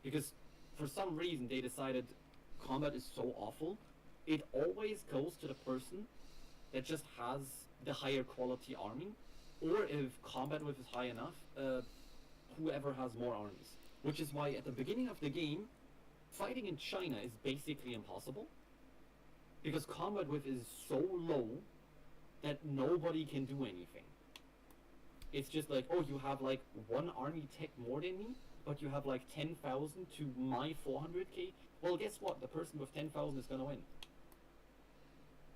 Speaker 3: Because for some reason they decided combat is so awful, it always goes to the person that just has the higher quality army, or if combat width is high enough, whoever has more armies. Which is why at the beginning of the game, fighting in China is basically impossible, because combat width is so low that nobody can do anything. It's just like, oh, you have like one army tech more than me, but you have like 10,000 to my 400k. Well, guess what? The person with 10,000 is gonna win.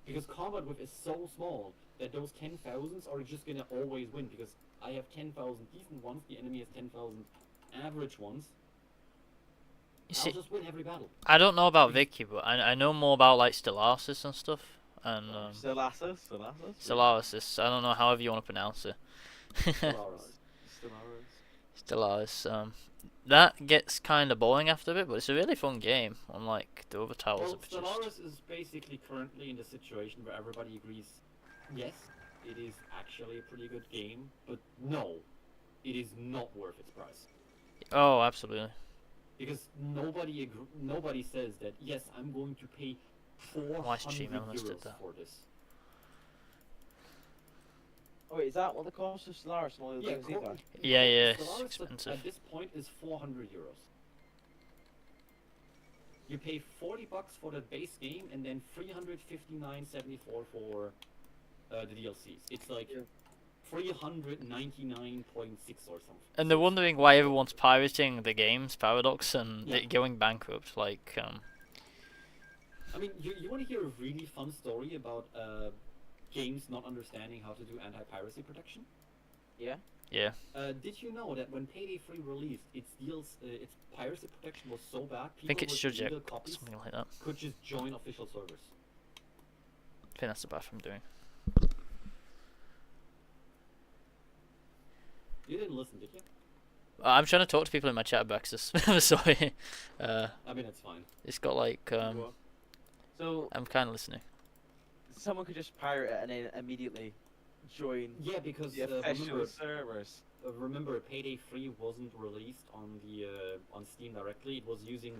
Speaker 3: Because combat width is so small that those 10,000s are just gonna always win, because I have 10,000 decent ones, the enemy has 10,000 average ones.
Speaker 1: You
Speaker 3: I'll
Speaker 1: see,
Speaker 3: just win every battle.
Speaker 1: I don't know about Vicky, but I know more about like Stellaris and stuff, and
Speaker 2: Stellaris.
Speaker 1: Stellaris. I don't know however you want to pronounce it.
Speaker 3: Stellaris.
Speaker 1: Stellaris. That gets kind of boring after a bit, but it's a really fun game. Unlike the other titles
Speaker 3: Well,
Speaker 1: that produced.
Speaker 3: Stellaris is basically currently in the situation where everybody agrees, yes, it is actually a pretty good game, but no, it is not worth its price.
Speaker 1: Oh, absolutely.
Speaker 3: Because nobody says that, yes, I'm going to pay 400
Speaker 1: Stream Elements did
Speaker 3: euros
Speaker 1: that.
Speaker 3: for this.
Speaker 2: Oh wait, is that what the cost of Stellaris and all the
Speaker 3: Yeah,
Speaker 2: things are?
Speaker 1: Yeah, it's
Speaker 3: Stellaris
Speaker 1: expensive.
Speaker 3: at this point is 400 euros. You pay 40 bucks for the base game and then 359.74 for the DLCs. It's like
Speaker 2: Yeah.
Speaker 3: 399.6 or something.
Speaker 1: And they're wondering why everyone's pirating the games, Paradox, and
Speaker 3: Yeah.
Speaker 1: it going bankrupt. Like,
Speaker 3: I mean, you want to hear a really fun story about games not understanding how to do anti-piracy protection?
Speaker 2: Yeah.
Speaker 1: yeah.
Speaker 3: Did you know that when Payday 3 released, its piracy protection was so bad,
Speaker 1: I think
Speaker 3: people
Speaker 1: it's
Speaker 3: with
Speaker 1: Shujek,
Speaker 3: illegal copies
Speaker 1: something like that.
Speaker 3: could just join official servers?
Speaker 1: I think that's the bathroom doing.
Speaker 3: You didn't listen, did you?
Speaker 1: I'm trying to talk to people in my chat box. I'm sorry.
Speaker 3: I mean, it's fine.
Speaker 1: It's got like
Speaker 3: Go
Speaker 2: So
Speaker 1: I'm kind of listening.
Speaker 2: someone could just pirate it and then immediately join
Speaker 3: Yeah, because
Speaker 2: the official servers.
Speaker 3: remember, Payday 3 wasn't released on the on Steam directly. It was using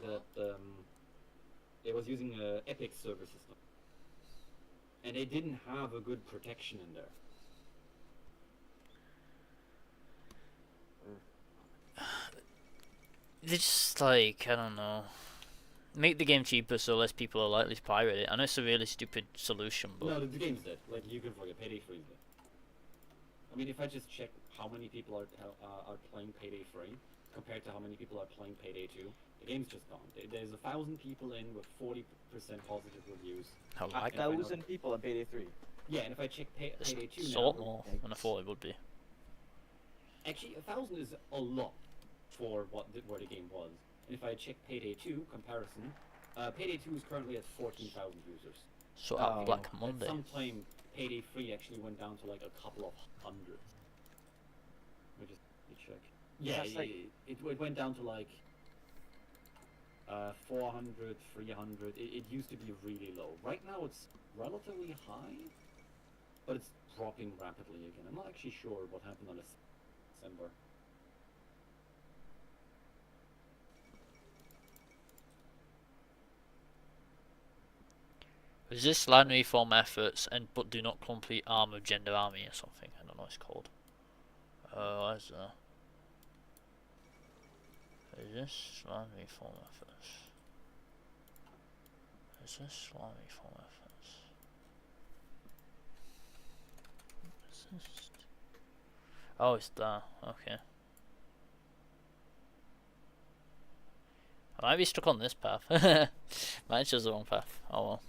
Speaker 3: Epic server system, and they didn't have a good protection in there.
Speaker 1: They just like, I don't know, make the game cheaper so less people are likely to pirate it. I know it's a really stupid solution, but
Speaker 3: No, the game's dead. Like, you can forget, Payday 3 is dead. I mean, if I just check how many people are playing Payday 3 compared to how many people are playing Payday 2, the game's just gone. There's 1,000 people in with 40% positive reviews.
Speaker 1: I like it.
Speaker 2: 1,000 people in Payday 3.
Speaker 3: Yeah, and if I check Payday 2
Speaker 1: It's a
Speaker 3: now,
Speaker 1: lot more than I thought it would be.
Speaker 3: actually 1,000 is a lot for where the game was. And if I check Payday 2 comparison, Payday 2 is currently at 14,000 users.
Speaker 1: So
Speaker 2: Oh.
Speaker 1: at Black
Speaker 3: At
Speaker 1: Monday.
Speaker 3: some time, Payday 3 actually went down to like a couple of hundreds. Let me just check. Yeah,
Speaker 2: That's like-
Speaker 3: it went down to like 400, 300. It used to be really low. Right now it's relatively high, but it's dropping rapidly again. I'm not actually sure what happened on December.
Speaker 1: Resist land reform efforts and but do not complete arm of gender army or something. I don't know what it's called. Where's that? Resist land reform efforts. Resist land reform efforts. Resist. Oh, it's there. Okay. I might be stuck on this path. Might choose the wrong path. Oh well.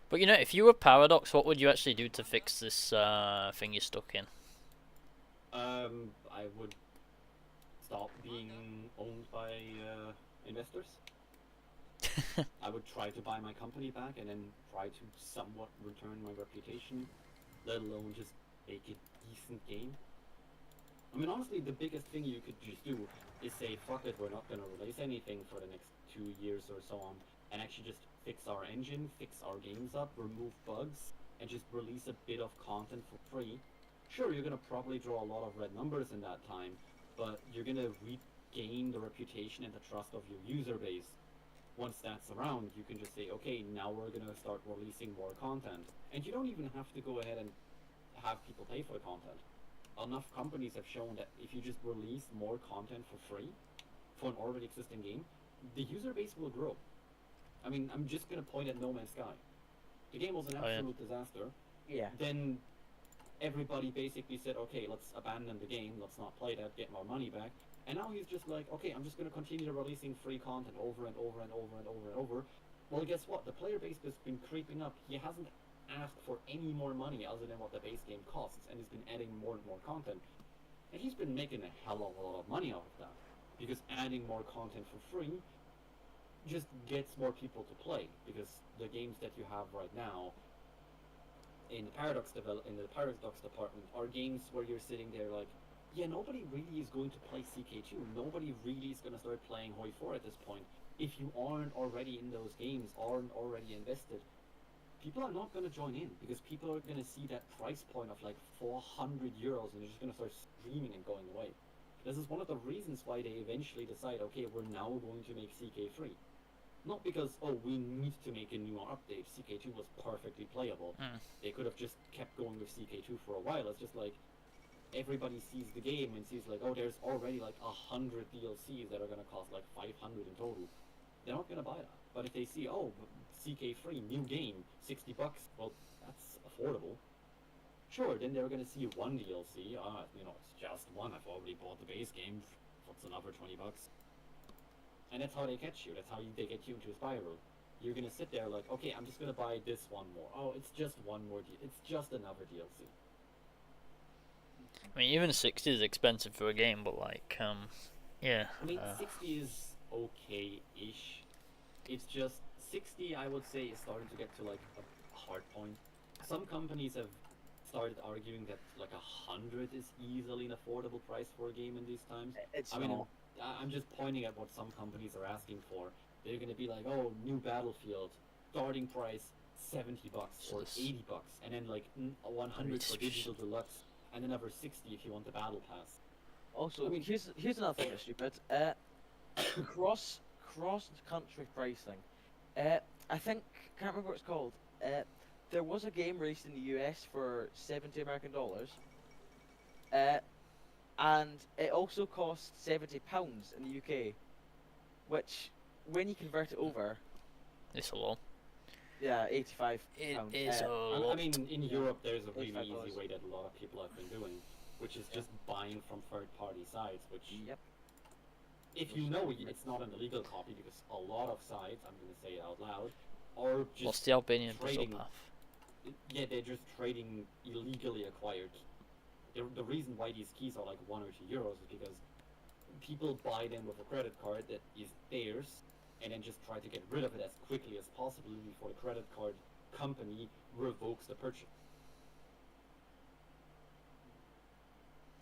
Speaker 1: But you know, if you were Paradox, what would you actually do to fix this thing you're stuck in?
Speaker 3: I would stop being owned by investors. I would try to buy my company back and then try to somewhat return my reputation, let alone just make a decent game. I mean, honestly, the biggest thing you could just do is say, fuck it, we're not gonna release anything for the next 2 years or so on, and actually just fix our engine, fix our games up, remove bugs, and just release a bit of content for free. Sure, you're gonna probably draw a lot of red numbers in that time, but you're gonna regain the reputation and the trust of your user base. Once that's around, you can just say, okay, now we're gonna start releasing more content. And you don't even have to go ahead and have people pay for the content. Enough companies have shown that if you just release more content for free for an already existing game, the user base will grow. I mean, I'm just gonna point at No Man's Sky. The game was an absolute disaster.
Speaker 2: Yeah.
Speaker 3: Then everybody basically said, okay, let's abandon the game, let's not play that, get our money back. And now he's just like, okay, I'm just gonna continue releasing free content over and over and over and over and over. Well, guess what? The player base has been creeping up. He hasn't asked for any more money other than what the base game costs, and he's been adding more and more content. And he's been making a hell of a lot of money out of that, because adding more content for free just gets more people to play, because the games that you have right now in the Paradox department are games where you're sitting there like, yeah, nobody really is going to play CK2. Nobody really is going to start playing Hoi 4 at this point. If you aren't already in those games, aren't already invested, people are not going to join in, because people are going to see that price point of like 400 euros and they're just going to start screaming and going away. This is one of the reasons why they eventually decide, okay, we're now going to make CK3. Not because, oh, we need to make a new update. CK2 was perfectly playable. They could have just kept going with CK2 for a while. It's just like, everybody sees the game and sees like, oh, there's already like 100 DLCs that are going to cost like 500 in total. They're not going to buy that. But if they see, oh, CK3, new game, $60, well, that's affordable. Sure, then they're going to see one DLC. You know, it's just one. I've already bought the base game. What's another $20? And that's how they catch you. That's how they get you into a spiral. you're gonna sit there like, okay, I'm just gonna buy this one more. Oh, it's just one more. It's just another DLC.
Speaker 1: I mean, even 60 is expensive for a game, but like, yeah.
Speaker 3: I mean, 60 is okay-ish. It's just 60, I would say, is starting to get to like a hard point. Some companies have started arguing that like 100 is easily an affordable price for a game in these times.
Speaker 2: It's
Speaker 3: I mean,
Speaker 2: not.
Speaker 3: I'm just pointing at what some companies are asking for. They're gonna be like, oh, new Battlefield, starting price $70 or $80, and then like 100 for digital deluxe, and another 60 if you want the battle pass.
Speaker 2: Also,
Speaker 3: I mean-
Speaker 2: here's another thing that's stupid. Cross country pricing. I think can't remember what it's called. There was a game released in the US for $70 American, and it also cost £70 in the UK, which when you convert it over,
Speaker 1: It's a lot.
Speaker 2: yeah, £85.
Speaker 1: It is a
Speaker 3: I
Speaker 1: lot.
Speaker 3: mean, in Europe, there's a really
Speaker 2: $85.
Speaker 3: easy way that a lot of people have been doing, which is just buying from third-party sites. Which,
Speaker 2: Yep.
Speaker 3: if you know it's not an illegal copy, because a lot of sites, I'm gonna say it out loud, are just
Speaker 1: What's the Albanian Brazil
Speaker 3: trading.
Speaker 1: path?
Speaker 3: Yeah, they're just trading illegally acquired. The reason why these keys are like €1 or €2 is because people buy them with a credit card that is theirs, and then just try to get rid of it as quickly as possible before the credit card company revokes the purchase.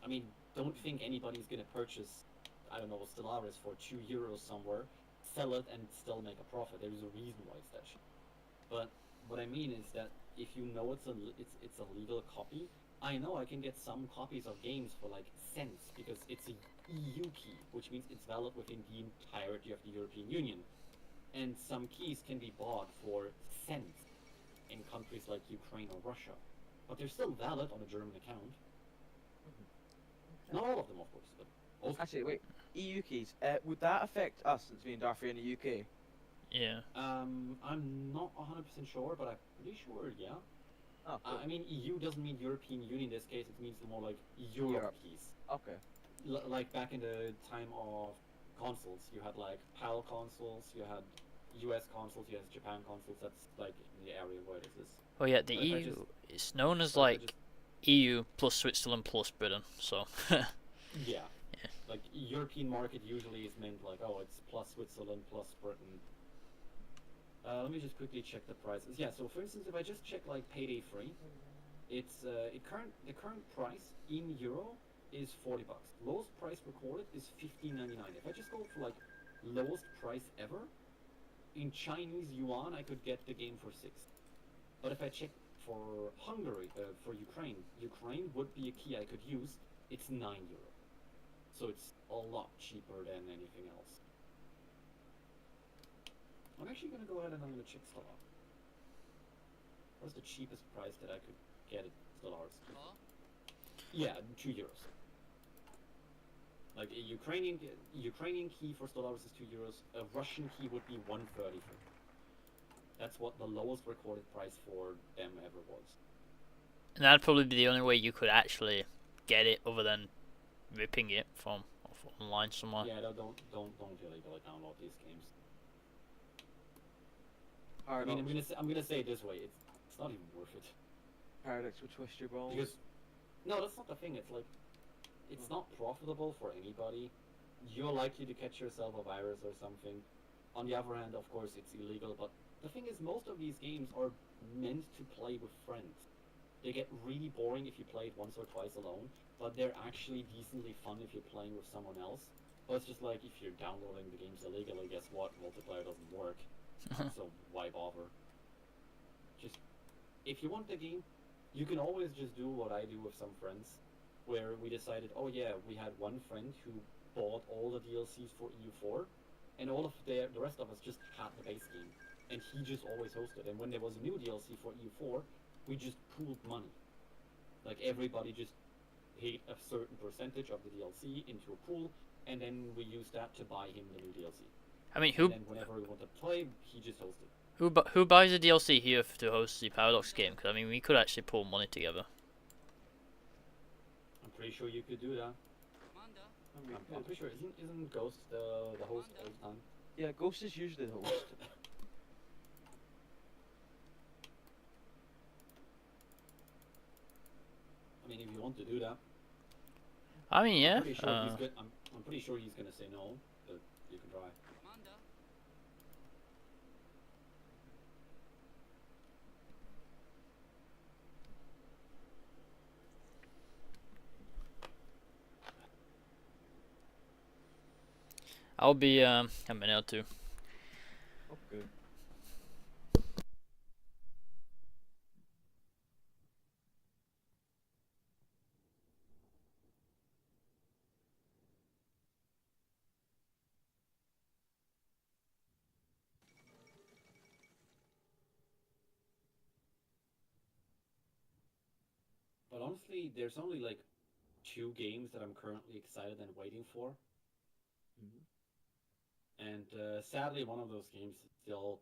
Speaker 3: I mean, don't think anybody's gonna purchase, I don't know, Stellaris for €2 somewhere, sell it and still make a profit. There's a reason why it's that shit. But what I mean is that if you know it's a legal copy, I know I can get some copies of games for like cents because it's a EU key, which means it's valid within the entirety of the European Union. And some keys can be bought for cents in countries like Ukraine or Russia, but they're still valid on a German account. Not all of them, of course, but most.
Speaker 2: Actually, wait. EU keys. Would that affect us since being Darfur in the UK?
Speaker 1: Yeah.
Speaker 3: I'm not 100% sure, but I'm pretty sure, yeah.
Speaker 2: Oh, cool.
Speaker 3: I mean, EU doesn't mean European Union in this case, it means more like Europe
Speaker 2: Europe.
Speaker 3: keys.
Speaker 2: Okay.
Speaker 3: Like back in the time of consoles, you had like PAL consoles, you had US consoles, you had Japan consoles, that's like in the area where this is.
Speaker 1: Oh yeah, the
Speaker 3: But if I
Speaker 1: EU.
Speaker 3: just-
Speaker 1: It's known as
Speaker 3: but if I
Speaker 1: like
Speaker 3: just-
Speaker 1: EU plus Switzerland plus Britain. So.
Speaker 3: Yeah. Like European market usually is meant like, oh, it's plus Switzerland plus Britain. Let me just quickly check the prices. Yeah, so for instance, if I just check like Payday 3, it's the current price in euro is $40. Lowest price recorded is $15.99. If I just go for like lowest price ever, in Chinese yuan I could get the game for 6. But if I check for Hungary, for Ukraine would be a key I could use. It's €9. So it's a lot cheaper than anything else. I'm actually gonna go ahead and I'm gonna check Stellaris. What's the cheapest price that I could get at Stellaris? Yeah, €2. Like a Ukrainian key for Stellaris is €2. A Russian key would be $1.33. That's what the lowest recorded price for them ever was.
Speaker 1: And that'd probably be the only way you could actually get it, other than ripping it from off online somewhere.
Speaker 3: Yeah, don't illegally download these games. I
Speaker 2: Paradox.
Speaker 3: mean, I'm gonna say it this way: it's not even worth it.
Speaker 2: Paradox will twist your balls.
Speaker 3: Because no, that's not the thing. It's like it's not profitable for anybody. You're likely to catch yourself a virus or something. On the other hand, of course, it's illegal. But the thing is, most of these games are meant to play with friends. They get really boring if you play it once or twice alone, but they're actually decently fun if you're playing with someone else. But it's just like if you're downloading the games illegally, guess what? Multiplayer doesn't work. So why bother? Just if you want the game, you can always just do what I do with some friends, where we decided, oh yeah, we had one friend who bought all the DLCs for EU4, and all of the rest of us just had the base game, and he just always hosted. And when there was a new DLC for EU4, we just pooled money. Like everybody just paid a certain percentage of the DLC into a pool, and then we used that to buy him the new DLC.
Speaker 1: I mean,
Speaker 3: And then whenever we wanted to play, he just hosted.
Speaker 1: who buys a DLC here to host the Paradox game? Because I mean, we could actually pull money together.
Speaker 3: I'm pretty sure you could do that. I'm pretty sure isn't Ghost the host all the time?
Speaker 2: Yeah, Ghost is usually the host.
Speaker 3: mean, if you want to do that.
Speaker 1: I mean, yeah.
Speaker 3: I'm pretty sure he's good. I'm pretty sure he's gonna say no, but you can try.
Speaker 1: I'll be a minute or two.
Speaker 2: Okay.
Speaker 3: But honestly, there's only like 2 games that I'm currently excited and waiting for. And sadly, one of those games is still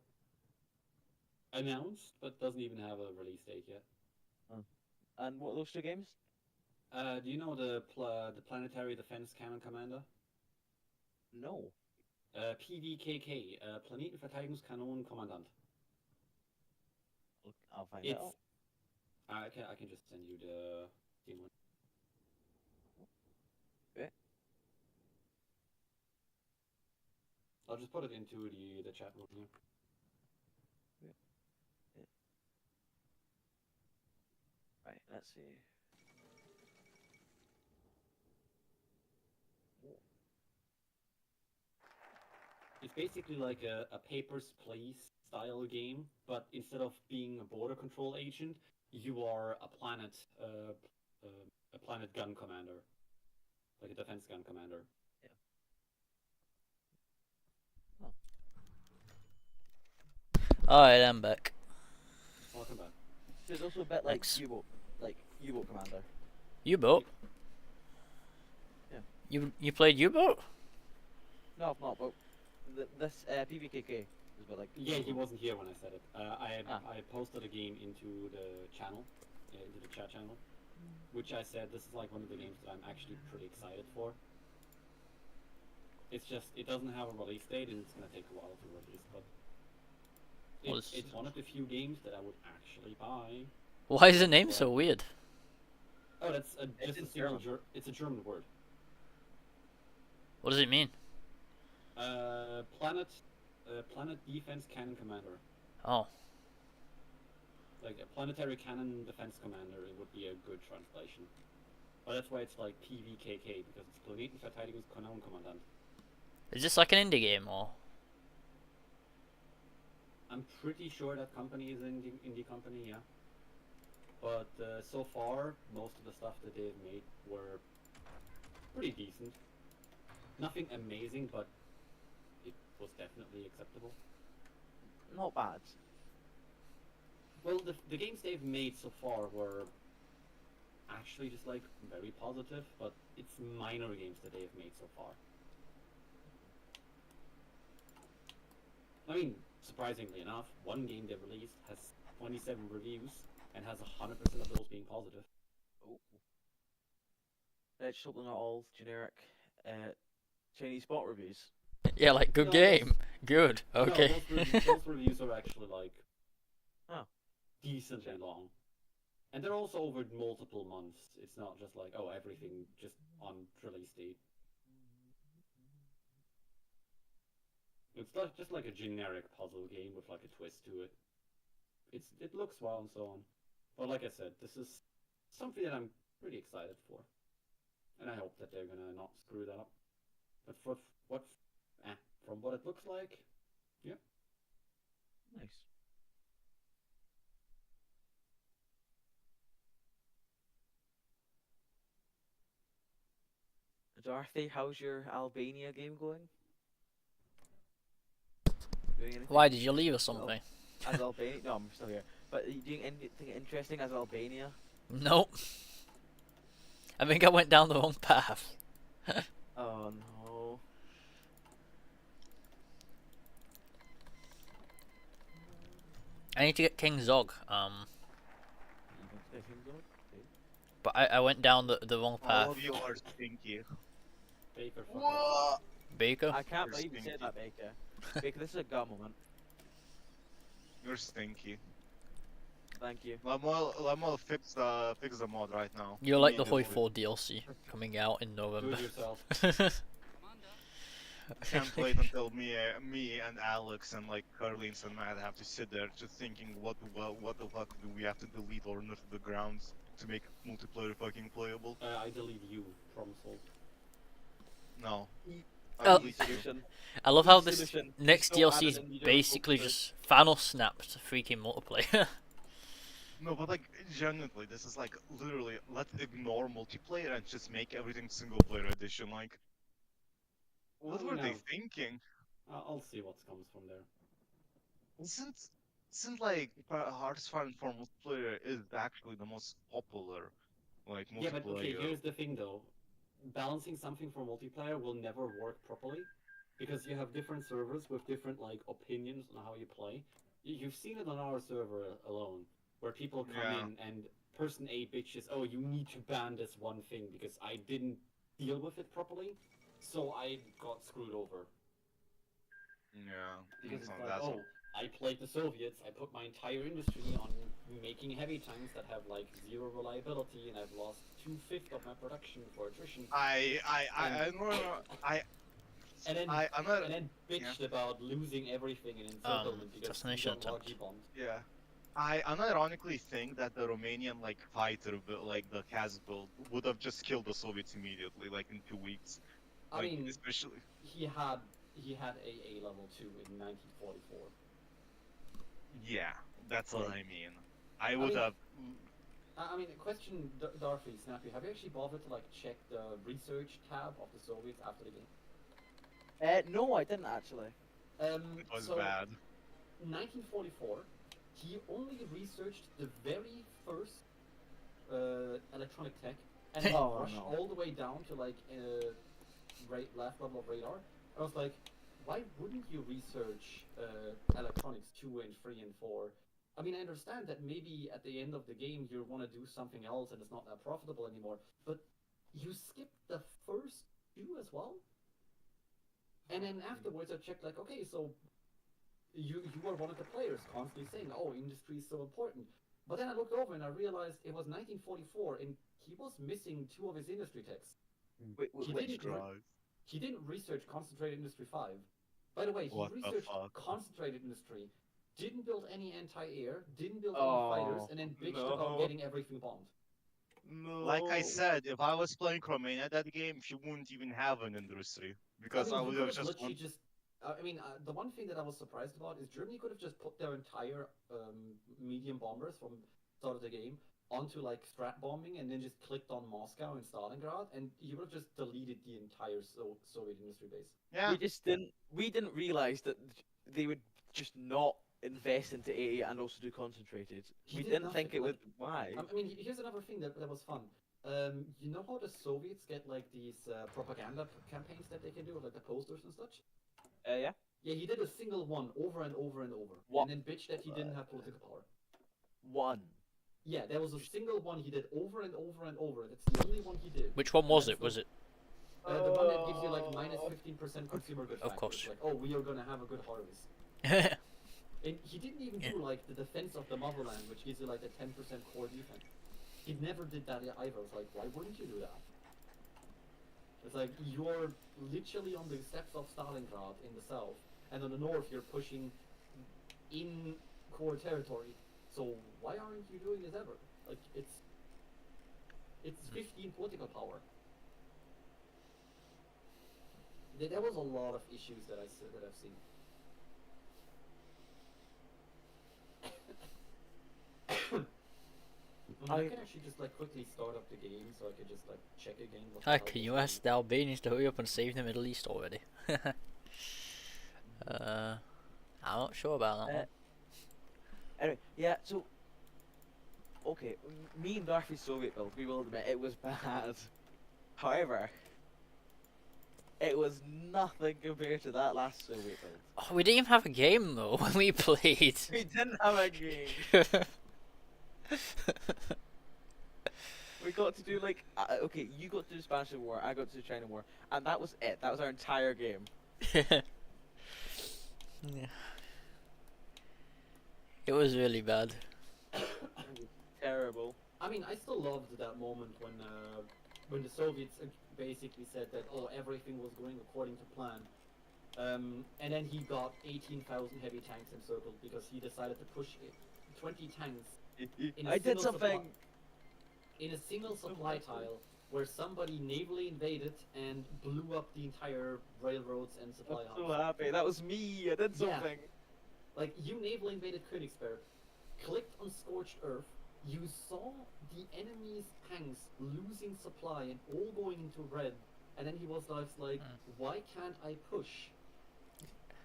Speaker 3: announced, but doesn't even have a release date yet.
Speaker 2: And what are those 2 games?
Speaker 3: Do you know the Planetary Defense Cannon Commander?
Speaker 2: No.
Speaker 3: PVKK, Planetenverteidigungskanonen-Kommandant.
Speaker 2: I'll find
Speaker 3: It's
Speaker 2: out.
Speaker 3: I can just send you the Steam one.
Speaker 2: Okay.
Speaker 3: I'll just put it into the chat room here.
Speaker 2: Right, let's see.
Speaker 3: It's basically like a Papers, Please style game, but instead of being a border control agent, you are a planet gun commander, like a defense gun commander.
Speaker 1: Alright, I'm back.
Speaker 3: Welcome back.
Speaker 2: There's also a bit like
Speaker 1: Thanks.
Speaker 2: U-boat commander.
Speaker 1: U-boat?
Speaker 2: Yeah.
Speaker 1: You played U-boat?
Speaker 2: No, I've not. But this PVKK is a bit like.
Speaker 3: Yeah, he wasn't here when I said it.
Speaker 2: Ah.
Speaker 3: I posted a game into the channel, into the chat channel, which I said this is like one of the games that I'm actually pretty excited for. It's just it doesn't have a release date and it's gonna take a while to release, but it's one of the few games that I would actually buy.
Speaker 1: Why is the name so weird?
Speaker 3: Oh, that's just a
Speaker 2: German.
Speaker 3: it's a German word.
Speaker 1: What does it mean?
Speaker 3: Planet Defense Cannon Commander.
Speaker 1: Oh.
Speaker 3: Like a planetary cannon defense commander, it would be a good translation. But that's why it's like PVKK, because it's Planetenverteidigungskanonen-Kommandant.
Speaker 1: Is this like an indie game or?
Speaker 3: I'm pretty sure that company is an indie company, yeah. But so far, most of the stuff that they've made were pretty decent. Nothing amazing, but it was definitely acceptable.
Speaker 2: Not bad.
Speaker 3: Well, the games they've made so far were actually just like very positive, but it's minor games that they've made so far. I mean, surprisingly enough, one game they released has 27 reviews and has 100% of those being positive.
Speaker 2: Oh. Let's hope they're not all generic Chinese spot reviews.
Speaker 1: Yeah, like good
Speaker 3: No,
Speaker 1: game. Good. Okay.
Speaker 3: No, those reviews are actually like decently long. And they're also over multiple months. It's not just like, oh, everything just on release date. It's not just like a generic puzzle game with like a twist to it. It looks well and so on. But like I said, this is something that I'm pretty excited for. And I hope that they're gonna not screw that up. But from what it looks like, yeah.
Speaker 2: Nice. Dorothy, how's your Albania game going? Doing anything?
Speaker 1: Why did you leave or something?
Speaker 2: As Albania? No, I'm still here. But are you doing anything interesting as Albania?
Speaker 1: Nope. I think I went down the wrong path.
Speaker 2: Oh no.
Speaker 1: I need to get King Zog.
Speaker 2: You want to take him, dog?
Speaker 1: But I went down the wrong path.
Speaker 4: All of you are stinky.
Speaker 3: Baker, fuck off.
Speaker 4: What?
Speaker 1: Baker?
Speaker 2: I can't
Speaker 4: You're
Speaker 2: believe you said
Speaker 4: stinky.
Speaker 2: that, Baker. Baker, this is a gut moment.
Speaker 4: You're stinky.
Speaker 2: Thank you.
Speaker 4: Lemuel, fix the mod right now.
Speaker 1: You're like the Hoi
Speaker 4: Immediately.
Speaker 1: 4 DLC coming out in
Speaker 3: Do
Speaker 1: November.
Speaker 3: it yourself.
Speaker 4: Can't wait until me and Alex and like Carlins and Matt have to sit there just thinking what the fuck do we have to delete or nerf the grounds to make multiplayer fucking playable?
Speaker 3: I delete you, problem solved.
Speaker 4: No.
Speaker 1: Oh.
Speaker 4: Delete you.
Speaker 2: Solution.
Speaker 1: I love how
Speaker 2: Easy
Speaker 1: this
Speaker 2: solution.
Speaker 1: next
Speaker 2: Just don't add
Speaker 1: DLC is
Speaker 2: it in, you don't
Speaker 1: basically
Speaker 2: focus
Speaker 1: just Thanos snapped freaking multiplayer.
Speaker 4: No, but like genuinely, this is like literally let's ignore multiplayer and just make everything single player edition. Like, what were they thinking?
Speaker 3: I'll see what comes from there.
Speaker 4: Isn't like Hearthstone for multiplayer is actually the most popular like multiplayer.
Speaker 3: Yeah, but okay, here's the thing though. Balancing something for multiplayer will never work properly because you have different servers with different like opinions on how you play. You've seen it on our server alone, where people come
Speaker 4: Yeah.
Speaker 3: in and person A bitches, oh, you need to ban this one thing because I didn't deal with it properly, so I got screwed over.
Speaker 4: Yeah.
Speaker 3: Because it's
Speaker 4: so
Speaker 3: like,
Speaker 4: that's
Speaker 3: oh, I played the Soviets, I put my entire industry on making heavy tanks that have like zero reliability, and I've lost 2/5 of my production for attrition.
Speaker 4: I'm not.
Speaker 3: And then bitched about losing everything in encirclement because
Speaker 1: assassination
Speaker 3: you got
Speaker 1: attempt.
Speaker 3: RG bombed.
Speaker 4: Yeah. I unironically think that the Romanian like fighter like the Kaz build would have just killed the Soviets immediately, like in 2 weeks.
Speaker 3: I
Speaker 4: Like,
Speaker 3: mean,
Speaker 4: especially.
Speaker 3: he had AA level 2 in 1944.
Speaker 4: Yeah, that's what I mean. I
Speaker 3: mean-
Speaker 4: would have.
Speaker 3: I mean, question, Darfy, Snappy, have you actually bothered to like check the research tab of the Soviets after the game?
Speaker 2: No, I didn't actually.
Speaker 4: It was
Speaker 3: so,
Speaker 4: bad.
Speaker 3: 1944, he only researched the very first electronic tech, and he
Speaker 2: Oh,
Speaker 3: rushed
Speaker 2: no.
Speaker 3: all the way down to like last level of radar. I was like, why wouldn't you research electronics 2 and 3 and 4? I mean, I understand that maybe at the end of the game you want to do something else and it's not that profitable anymore, but you skipped the first 2 as well? And then afterwards I checked like, okay, so you are one of the players constantly saying, oh, industry is so important. But then I looked over and I realized it was 1944 and he was missing 2 of his industry texts.
Speaker 2: Wait,
Speaker 3: He
Speaker 2: which
Speaker 3: didn't
Speaker 2: drive?
Speaker 3: He didn't research Concentrated Industry 5. By the way, he
Speaker 4: What the
Speaker 3: researched
Speaker 4: fuck?
Speaker 3: Concentrated Industry, didn't build any anti-air, didn't build
Speaker 2: Oh,
Speaker 3: any fighters, and then bitched about
Speaker 4: no.
Speaker 3: getting everything bombed.
Speaker 2: No.
Speaker 4: Like I said, if I was playing Romania that game, she wouldn't even have an industry because I
Speaker 3: you
Speaker 4: would
Speaker 3: could
Speaker 4: have just.
Speaker 3: literally just. The one thing that I was surprised about is Germany could have just put their entire medium bombers from start of the game onto like strat bombing and then just clicked on Moscow and Stalingrad, and you would have just deleted the entire Soviet industry base.
Speaker 4: Yeah.
Speaker 2: We didn't realize that they would just not invest into AA and also do concentrated.
Speaker 3: He
Speaker 2: We
Speaker 3: did
Speaker 2: didn't think
Speaker 3: nothing,
Speaker 2: it would.
Speaker 3: like-
Speaker 2: Why?
Speaker 3: I mean, here's another thing that was fun. You know how the Soviets get like these propaganda campaigns that they can do, like the posters and such?
Speaker 2: Yeah.
Speaker 3: Yeah, he did a single one over and over and over,
Speaker 2: What?
Speaker 3: and then bitched that he didn't have political power.
Speaker 2: One.
Speaker 3: Yeah, there was a single one he did over and over and over. That's the only one he did.
Speaker 1: Which one was
Speaker 3: And
Speaker 1: it? Was it?
Speaker 3: the one that gives you like minus 15% consumer good
Speaker 1: Of
Speaker 3: factor.
Speaker 1: course.
Speaker 3: It's like, oh, we are gonna have a good harvest. And he didn't even do like the defense of the motherland, which gives you like a 10% core defense. He never did that either. It's like, why wouldn't you do that? It's like, you're literally on the steps of Stalingrad in the south, and on the north you're pushing in core territory. So why aren't you doing this ever? Like, it's 15 political power. There was a lot of issues that I've seen. I can actually just like quickly start up the game so I could just like check again. What the hell
Speaker 1: Can
Speaker 3: was
Speaker 1: you
Speaker 3: going
Speaker 1: ask the Albanians to hurry up and save the Middle East already? I'm not sure about that one.
Speaker 2: Anyway, yeah. So, okay, me and Darcy's Soviet build, we will admit it was bad. However, it was nothing compared to that last Soviet build.
Speaker 1: Oh, we didn't even have a game though when we played.
Speaker 2: We didn't have a game. We got to do like, okay, you got to do the Spanish War, I got to do the China War, and that was it. That was our entire game.
Speaker 1: Yeah. It was really bad.
Speaker 2: terrible.
Speaker 3: I mean, I still loved that moment when the Soviets basically said that everything was going according to plan, and then he got 18,000 heavy tanks encircled because he decided to push 20 tanks in a
Speaker 2: I did
Speaker 3: single
Speaker 2: something.
Speaker 3: in a single supply tile where somebody navally invaded and blew up the entire railroads and supply
Speaker 2: I'm so
Speaker 3: hubs.
Speaker 2: happy. That was me. I did
Speaker 3: Yeah.
Speaker 2: something.
Speaker 3: Like, you naval invaded Königsberg, clicked on Scorched Earth, you saw the enemy's tanks losing supply and all going into red, and then he was like, why can't I push?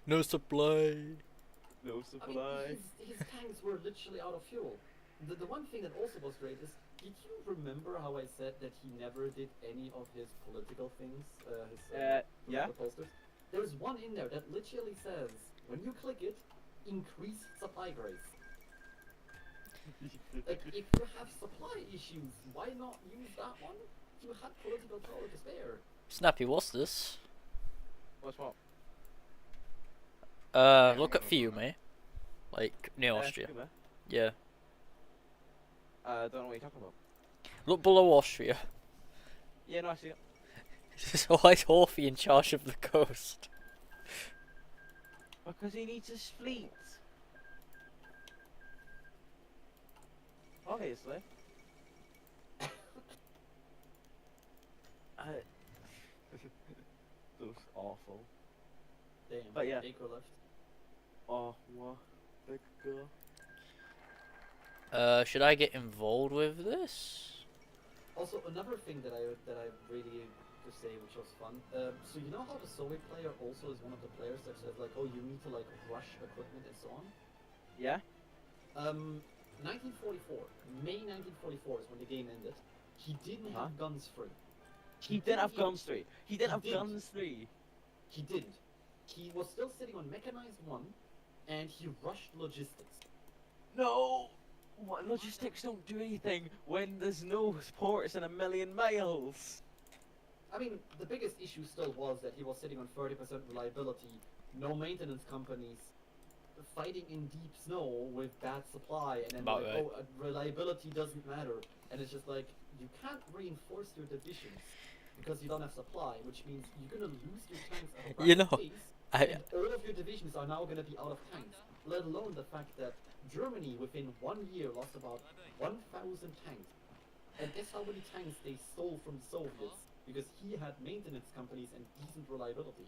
Speaker 1: No supply.
Speaker 2: No
Speaker 3: I mean,
Speaker 2: supply.
Speaker 3: his tanks were literally out of fuel. The one thing that also was great is, did you remember how I said that he never did any of his political things?
Speaker 2: Yeah.
Speaker 3: Political posters? There's one in there that literally says, when you click it, increase supply grace. Like, if you have supply issues, why not use that one? You had political power to spare.
Speaker 1: Snappy, what's this?
Speaker 2: What's what?
Speaker 1: Look at Fiume. Like, near Austria.
Speaker 2: Cuba?
Speaker 1: Yeah.
Speaker 2: I don't know what you're talking about.
Speaker 1: Look below Austria.
Speaker 2: Yeah, no, I see it.
Speaker 1: There's a white Orphy in charge of the coast.
Speaker 2: Because he needs his fleet. Obviously. Those awful.
Speaker 3: Damn,
Speaker 2: But yeah.
Speaker 3: Baker left.
Speaker 2: Oh, what? Big girl.
Speaker 1: Should I get involved with this?
Speaker 3: Also, another thing that I really to say, which was fun. So you know how the Soviet player also is one of the players that says like, oh, you need to like rush equipment and so on.
Speaker 2: Yeah?
Speaker 3: 1944, May 1944 is when the game ended. He didn't have guns free.
Speaker 2: He didn't have guns 3. He didn't have
Speaker 3: didn't.
Speaker 2: guns 3.
Speaker 3: He didn't. He was still sitting on mechanized 1, and he rushed logistics.
Speaker 2: No! What, logistics don't do anything when there's no ports in a million miles.
Speaker 3: I mean, the biggest issue still was that he was sitting on 30% reliability, no maintenance companies, fighting in deep snow with bad supply, and then
Speaker 1: About
Speaker 3: like,
Speaker 1: right.
Speaker 3: reliability doesn't matter. And it's just like, you can't reinforce your divisions because you don't have supply, which means you're gonna lose your tanks out of
Speaker 1: You know,
Speaker 3: space,
Speaker 1: I-
Speaker 3: and all of your divisions are now gonna be out of tanks. Let alone the fact that Germany within 1 year lost about 1,000 tanks. And guess how many tanks they stole from the Soviets? Because he had maintenance companies and decent reliability.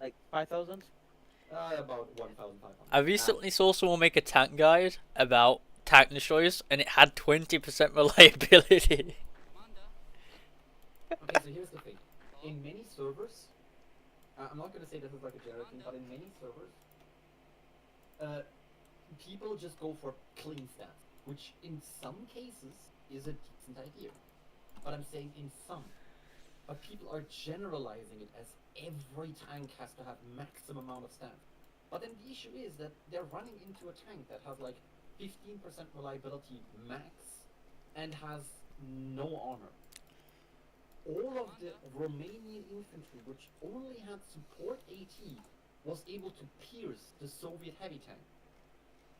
Speaker 2: Like 5,000?
Speaker 3: About 1,500.
Speaker 1: I recently saw someone make a tank guide about tank destroyers, and it had 20% reliability.
Speaker 3: Okay, so here's the thing. In many servers, I'm not going to say this is like a generic thing, but in many servers, people just go for clean stats, which in some cases is a decent idea. But I'm saying in some. But people are generalizing it as every tank has to have maximum amount of stats. But then the issue is that they're running into a tank that has like 15% reliability max and has no armor. All of the Romanian infantry, which only had support AT, was able to pierce the Soviet heavy tank.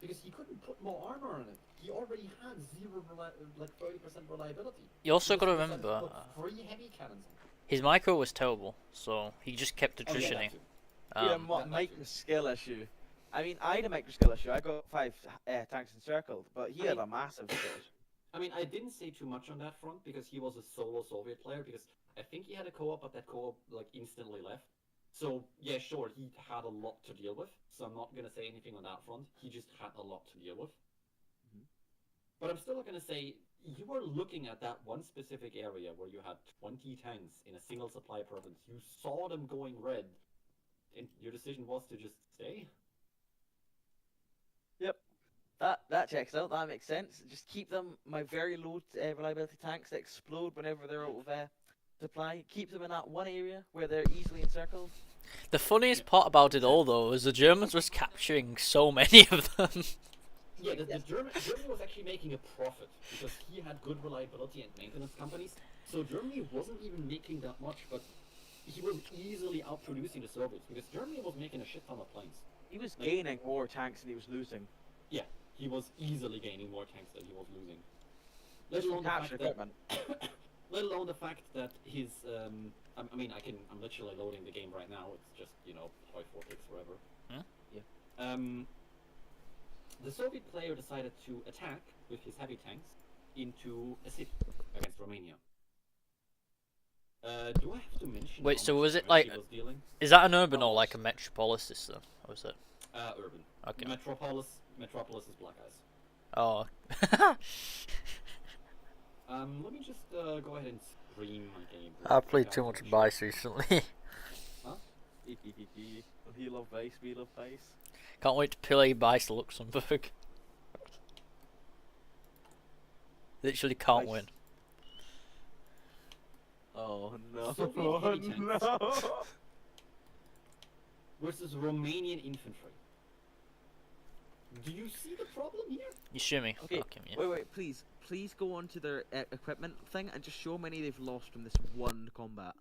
Speaker 3: Because he couldn't put more armor on it. He already had 30% reliability.
Speaker 1: You also
Speaker 3: Because
Speaker 1: gotta
Speaker 3: he decided to
Speaker 1: remember,
Speaker 3: put 3 heavy cannons on.
Speaker 1: his micro was terrible, so he just kept attritioning.
Speaker 3: Oh,
Speaker 2: Yeah,
Speaker 1: Um,
Speaker 2: micro skill issue. I mean, I had a micro skill issue. I got 5 tanks encircled, but he had a massive skill.
Speaker 3: I mean, I didn't say too much on that front because he was a solo Soviet player. Because I think he had a co-op, but that co-op like instantly left. So yeah, sure, he had a lot to deal with. So I'm not gonna say anything on that front. He just had a lot to deal with. But I'm still gonna say you were looking at that one specific area where you had 20 tanks in a single supply province. You saw them going red, and your decision was to just stay.
Speaker 2: Yep. That checks out. That makes sense. Just keep them, my very low reliability tanks that explode whenever they're out of supply. Keep them in that one area where they're easily encircled.
Speaker 1: the funniest part about it all, though, is the Germans was capturing so many of them.
Speaker 3: Yeah, Germany was actually making a profit because he had good reliability and maintenance companies. So Germany wasn't even making that much, but he was easily outproducing the Soviets because Germany was making a shit ton of planes.
Speaker 2: He was gaining more tanks than he was losing.
Speaker 3: Yeah, he was easily gaining more tanks than he was losing. Let
Speaker 2: Just
Speaker 3: alone the
Speaker 2: capture
Speaker 3: fact that,
Speaker 2: equipment.
Speaker 3: let alone the fact that his I mean, I'm literally loading the game right now. It's just, you know, Hoi 4 takes forever.
Speaker 1: Hmm?
Speaker 2: Yeah.
Speaker 3: The Soviet player decided to attack with his heavy tanks into a city against Romania. Do I have to mention?
Speaker 1: Wait,
Speaker 3: how
Speaker 1: so
Speaker 3: much
Speaker 1: was it
Speaker 3: damage he
Speaker 1: like-
Speaker 3: was dealing?
Speaker 1: Is that an urban
Speaker 3: How
Speaker 1: or like a
Speaker 3: much?
Speaker 1: metropolis though? Or was it?
Speaker 3: Urban.
Speaker 1: Okay.
Speaker 3: Metropolis is Black Eyes.
Speaker 1: Oh.
Speaker 3: Let me just go ahead and screen my game.
Speaker 1: I played too much Vice recently.
Speaker 2: You love Vice, we love Vice.
Speaker 1: Can't wait to play Vice Luxembourg. Literally can't
Speaker 2: Vice.
Speaker 1: win.
Speaker 2: Oh no.
Speaker 3: Soviet heavy tanks.
Speaker 2: no.
Speaker 3: Versus Romanian infantry. Do you see the problem here?
Speaker 1: You shoot me.
Speaker 2: Okay,
Speaker 1: Fuck him, yeah.
Speaker 2: wait, please go on to their equipment thing and just show how many they've lost from this one combat.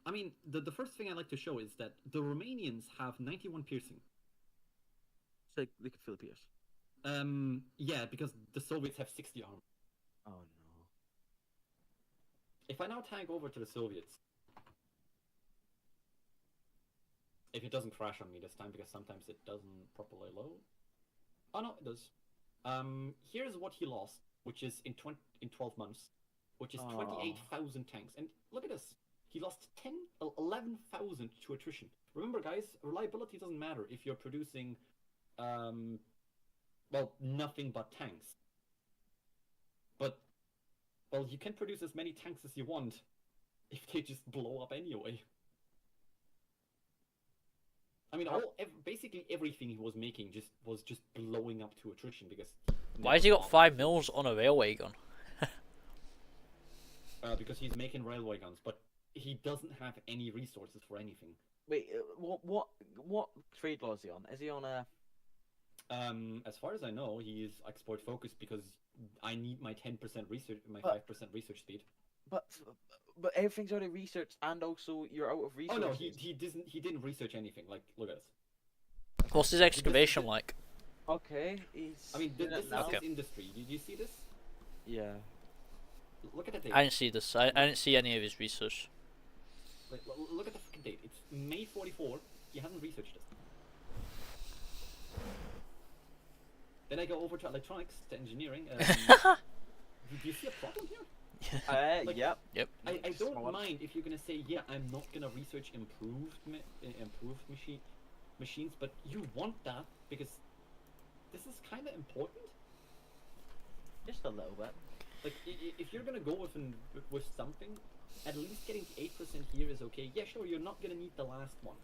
Speaker 3: I mean, the first thing I like to show is that the Romanians have 91 piercing.
Speaker 2: So they could feel the pierce.
Speaker 3: Yeah, because the Soviets have 60 armor.
Speaker 2: Oh no.
Speaker 3: If I now tag over to the Soviets, if it doesn't crash on me this time, because sometimes it doesn't properly load. Oh no, it does. Here's what he lost, which is in 12 months, which is 28,000 tanks. And look at this. He lost 11,000 to attrition. Remember, guys, reliability doesn't matter if you're producing, well, nothing but tanks. But, well, you can produce as many tanks as you want if they just blow up anyway. I mean, basically everything he was making was just blowing up to attrition because.
Speaker 1: Why has he got 5 mils on a railway gun?
Speaker 3: Because he's making railway guns, but he doesn't have any resources for anything.
Speaker 2: Wait, what trade law is he on? Is he on a?
Speaker 3: As far as I know, he is export focused because I need my 10% research, my
Speaker 2: But-
Speaker 3: 5% research speed.
Speaker 2: But everything's already researched, and also you're out of
Speaker 3: Oh
Speaker 2: resources.
Speaker 3: no, he didn't research anything. Like, look at this.
Speaker 1: What's his excavation like?
Speaker 2: Okay, he's.
Speaker 3: I mean, this
Speaker 2: doing
Speaker 3: is
Speaker 2: it now.
Speaker 3: his industry. Did you see this?
Speaker 2: Yeah.
Speaker 3: Look at the date.
Speaker 1: I didn't see this. I didn't see any of his research.
Speaker 3: Like, look at the fucking date. It's May 44. He hasn't researched it. Then I go over to electronics, to engineering. Do you see a problem here? Like,
Speaker 2: Yep.
Speaker 1: Yep.
Speaker 3: I
Speaker 2: Small
Speaker 3: don't
Speaker 2: one.
Speaker 3: mind if you're gonna say, yeah, I'm not gonna research improved machines, but you want that because this is kind of important.
Speaker 2: Just a little bit.
Speaker 3: Like, if you're gonna go with something, at least getting 8% here is okay. Yeah, sure, you're not gonna need the last one.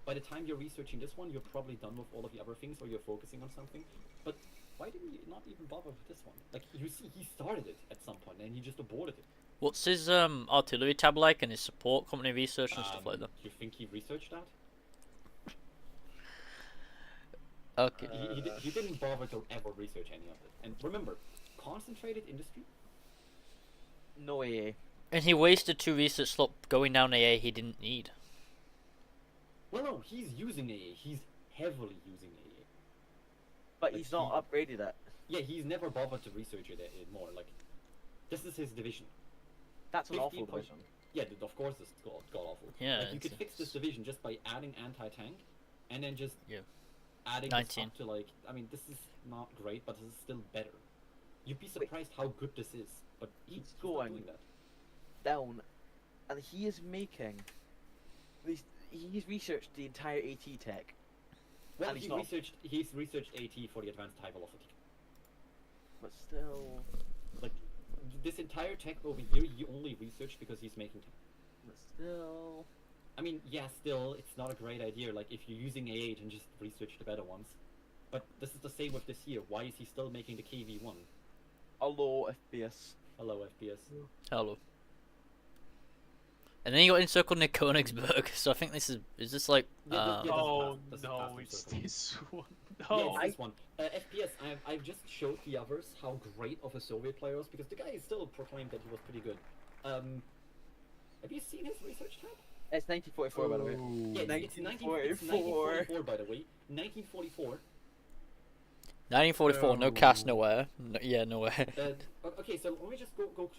Speaker 3: By the time you're researching this one, you're probably done with all of the other things, or you're focusing on something. But why didn't you not even bother with this one? Like, you see, he started it at some point, and he just aborted it.
Speaker 1: What's his artillery tab like and his support company research and stuff like that?
Speaker 3: You think he researched that?
Speaker 1: Okay.
Speaker 3: He didn't bother to ever research any of it. And remember, concentrated industry.
Speaker 2: No AA.
Speaker 1: And he wasted 2 research slots going down AA he didn't need.
Speaker 3: Well, no, he's using AA. He's heavily using AA.
Speaker 2: But
Speaker 3: Like,
Speaker 2: he's not upgraded it.
Speaker 3: Yeah, he's never bothered to research it more. Like, this is his division.
Speaker 2: That's an
Speaker 3: 15
Speaker 2: awful
Speaker 3: point-
Speaker 2: division.
Speaker 3: Yeah, of course it's god awful.
Speaker 1: Yeah,
Speaker 3: Like, you could
Speaker 1: it's-
Speaker 3: fix this division just by adding anti-tank, and then just
Speaker 1: Yeah.
Speaker 3: adding
Speaker 1: 19.
Speaker 3: this up to, like, I mean, this is not great, but this is still better. You'd be surprised how good this is, but he's not
Speaker 2: going-
Speaker 3: doing that.
Speaker 2: Down, and he is making. He's researched the entire AT tech.
Speaker 3: Well,
Speaker 2: And he's not-
Speaker 3: he's researched AT for the advanced high velocity.
Speaker 2: But still.
Speaker 3: Like, this entire tech over here, he only researched because he's making tech.
Speaker 2: But still.
Speaker 3: I mean, yeah, still, it's not a great idea. Like, if you're using A8 and just research the better ones. But this is the same with this here. Why is he still making the KV1?
Speaker 2: A low FPS.
Speaker 3: Hello, FPS.
Speaker 1: Hello. And then he got encircled near Königsberg, so I think this is this like
Speaker 3: Yeah, this
Speaker 4: Oh
Speaker 3: is
Speaker 4: no,
Speaker 3: fast
Speaker 4: it's
Speaker 3: circle.
Speaker 4: this one.
Speaker 3: Yeah,
Speaker 4: No.
Speaker 3: it's this one. FPS, I've just showed the others how great of a Soviet player was, because the guy still proclaimed that he was pretty good. Have you seen his research tab?
Speaker 2: It's 1944, by the way.
Speaker 3: Yeah, it's
Speaker 2: 1944.
Speaker 3: 1944, by the way. 1944.
Speaker 1: 1944, no cast, nowhere. No, yeah, nowhere.
Speaker 3: Okay, so let me just go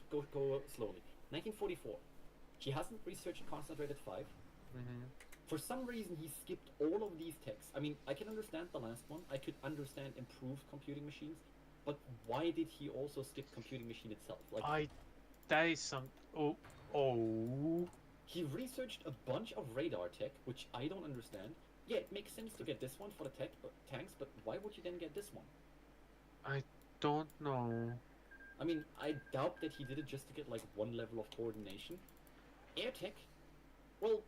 Speaker 3: slowly. 1944. He hasn't researched concentrated 5. For some reason, he skipped all of these texts. I mean, I can understand the last one. I could understand improved computing machines, but why did he also skip computing machine itself? Like,
Speaker 5: that is some. Oh.
Speaker 3: he researched a bunch of radar tech, which I don't understand. Yeah, it makes sense to get this one for the tanks, but why would you then get this one?
Speaker 5: I don't know.
Speaker 3: I mean, I doubt that he did it just to get like one level of coordination. Air tech, well,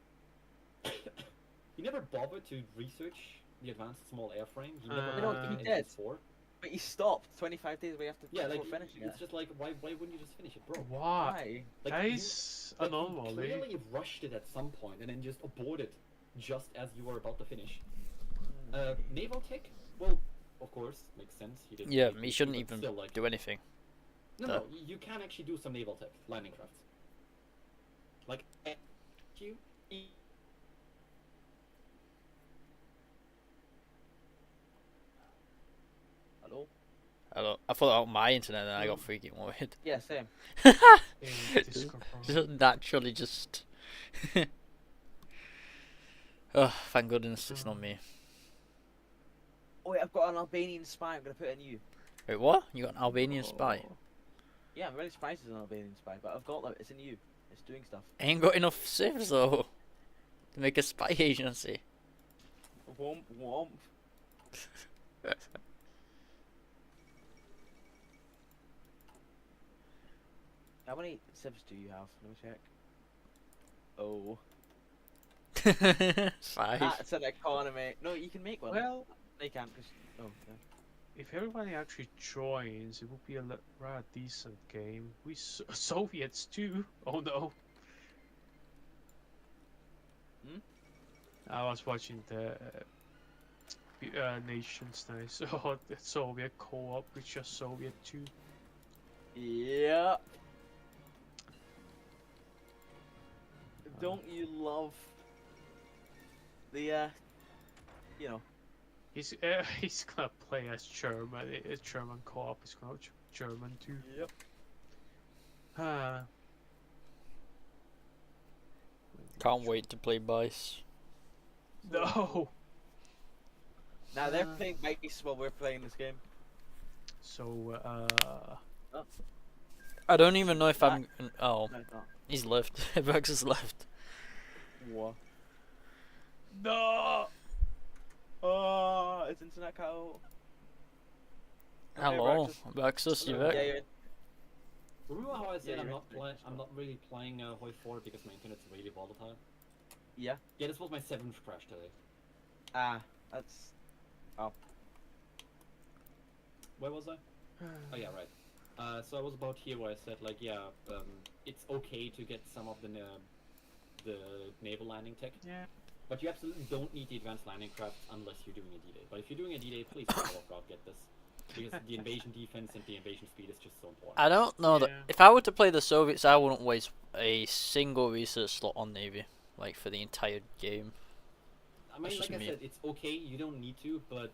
Speaker 3: he never bothered to research the advanced small airframe. He never
Speaker 2: You know,
Speaker 3: had
Speaker 2: he
Speaker 3: an
Speaker 2: did.
Speaker 3: engine 4.
Speaker 2: But he stopped 25 days away after
Speaker 3: Yeah, like
Speaker 2: before finishing
Speaker 3: it's
Speaker 2: it.
Speaker 3: just like why wouldn't you just finish it, bro?
Speaker 5: Why?
Speaker 3: Like,
Speaker 5: That
Speaker 3: you-
Speaker 5: is
Speaker 3: Like, you
Speaker 5: anomaly.
Speaker 3: clearly rushed it at some point and then just aborted just as you were about to finish. Naval tech, well, of course, makes sense. He didn't.
Speaker 1: Yeah,
Speaker 3: need
Speaker 1: he
Speaker 3: to,
Speaker 1: shouldn't
Speaker 3: but
Speaker 1: even
Speaker 3: still, like,
Speaker 1: do anything.
Speaker 3: No, you can actually do some naval tech, landing crafts. Like, you.
Speaker 2: Hello?
Speaker 1: I thought out my internet and I got freaking worried.
Speaker 2: Yeah, same.
Speaker 1: Just naturally just. Oh, thank goodness it's not me.
Speaker 2: Oh wait, I've got an Albanian spy. I'm gonna put it in you.
Speaker 1: Wait, what? You got an Albanian spy?
Speaker 2: Yeah, I'm really surprised it's an Albanian spy, but I've got that. It's in you. It's doing stuff.
Speaker 1: I ain't got enough civs though to make a spy agency.
Speaker 2: Womp womp. How many civs do you have? Let me check. Oh.
Speaker 1: 5.
Speaker 2: That's an economy. No, you can make one.
Speaker 5: Well,
Speaker 2: They can't, because... Oh, yeah.
Speaker 5: if everybody actually joins, it would be a rather decent game. We Soviets too. Oh no. I was watching the nations now. So the Soviet co-op with just Soviet too.
Speaker 2: Yeah. Don't you love the, you know,
Speaker 5: He's gonna play as German. It's German co-op. He's gonna German too.
Speaker 2: Yep.
Speaker 1: Can't wait to play Bice.
Speaker 5: No.
Speaker 2: Now they're playing base while we're playing this game.
Speaker 5: So
Speaker 1: I don't even know if I'm. Oh,
Speaker 2: No, it's not.
Speaker 1: he's left. Bugs has left.
Speaker 2: What?
Speaker 5: no.
Speaker 2: Oh, it's internet cut out. Okay,
Speaker 1: Hello,
Speaker 2: Braxis.
Speaker 1: Buxus, you
Speaker 3: Hello.
Speaker 1: back?
Speaker 2: Yeah, you're in.
Speaker 3: Remember how I said
Speaker 2: Yeah,
Speaker 3: I'm
Speaker 2: you're
Speaker 3: not
Speaker 2: right.
Speaker 3: I'm not really playing Hoi 4 because my internet's really volatile?
Speaker 2: Yeah.
Speaker 3: Yeah, this was my 7th crash today.
Speaker 2: Ah, that's...
Speaker 3: Where was I? Oh yeah, right. So I was about here where I said like, yeah, it's okay to get some of the naval landing tech,
Speaker 5: Yeah.
Speaker 3: but you absolutely don't need the advanced landing crafts unless you're doing a D-Day. But if you're doing a D-Day, please for the love of God get this, because the invasion defense and the invasion speed is just so important.
Speaker 1: I don't know that
Speaker 5: Yeah.
Speaker 1: if I were to play the Soviets, I wouldn't waste a single research slot on Navy, like for the entire game.
Speaker 3: I mean,
Speaker 1: That's
Speaker 3: like
Speaker 1: just
Speaker 3: I
Speaker 1: me.
Speaker 3: said, it's okay. You don't need to, but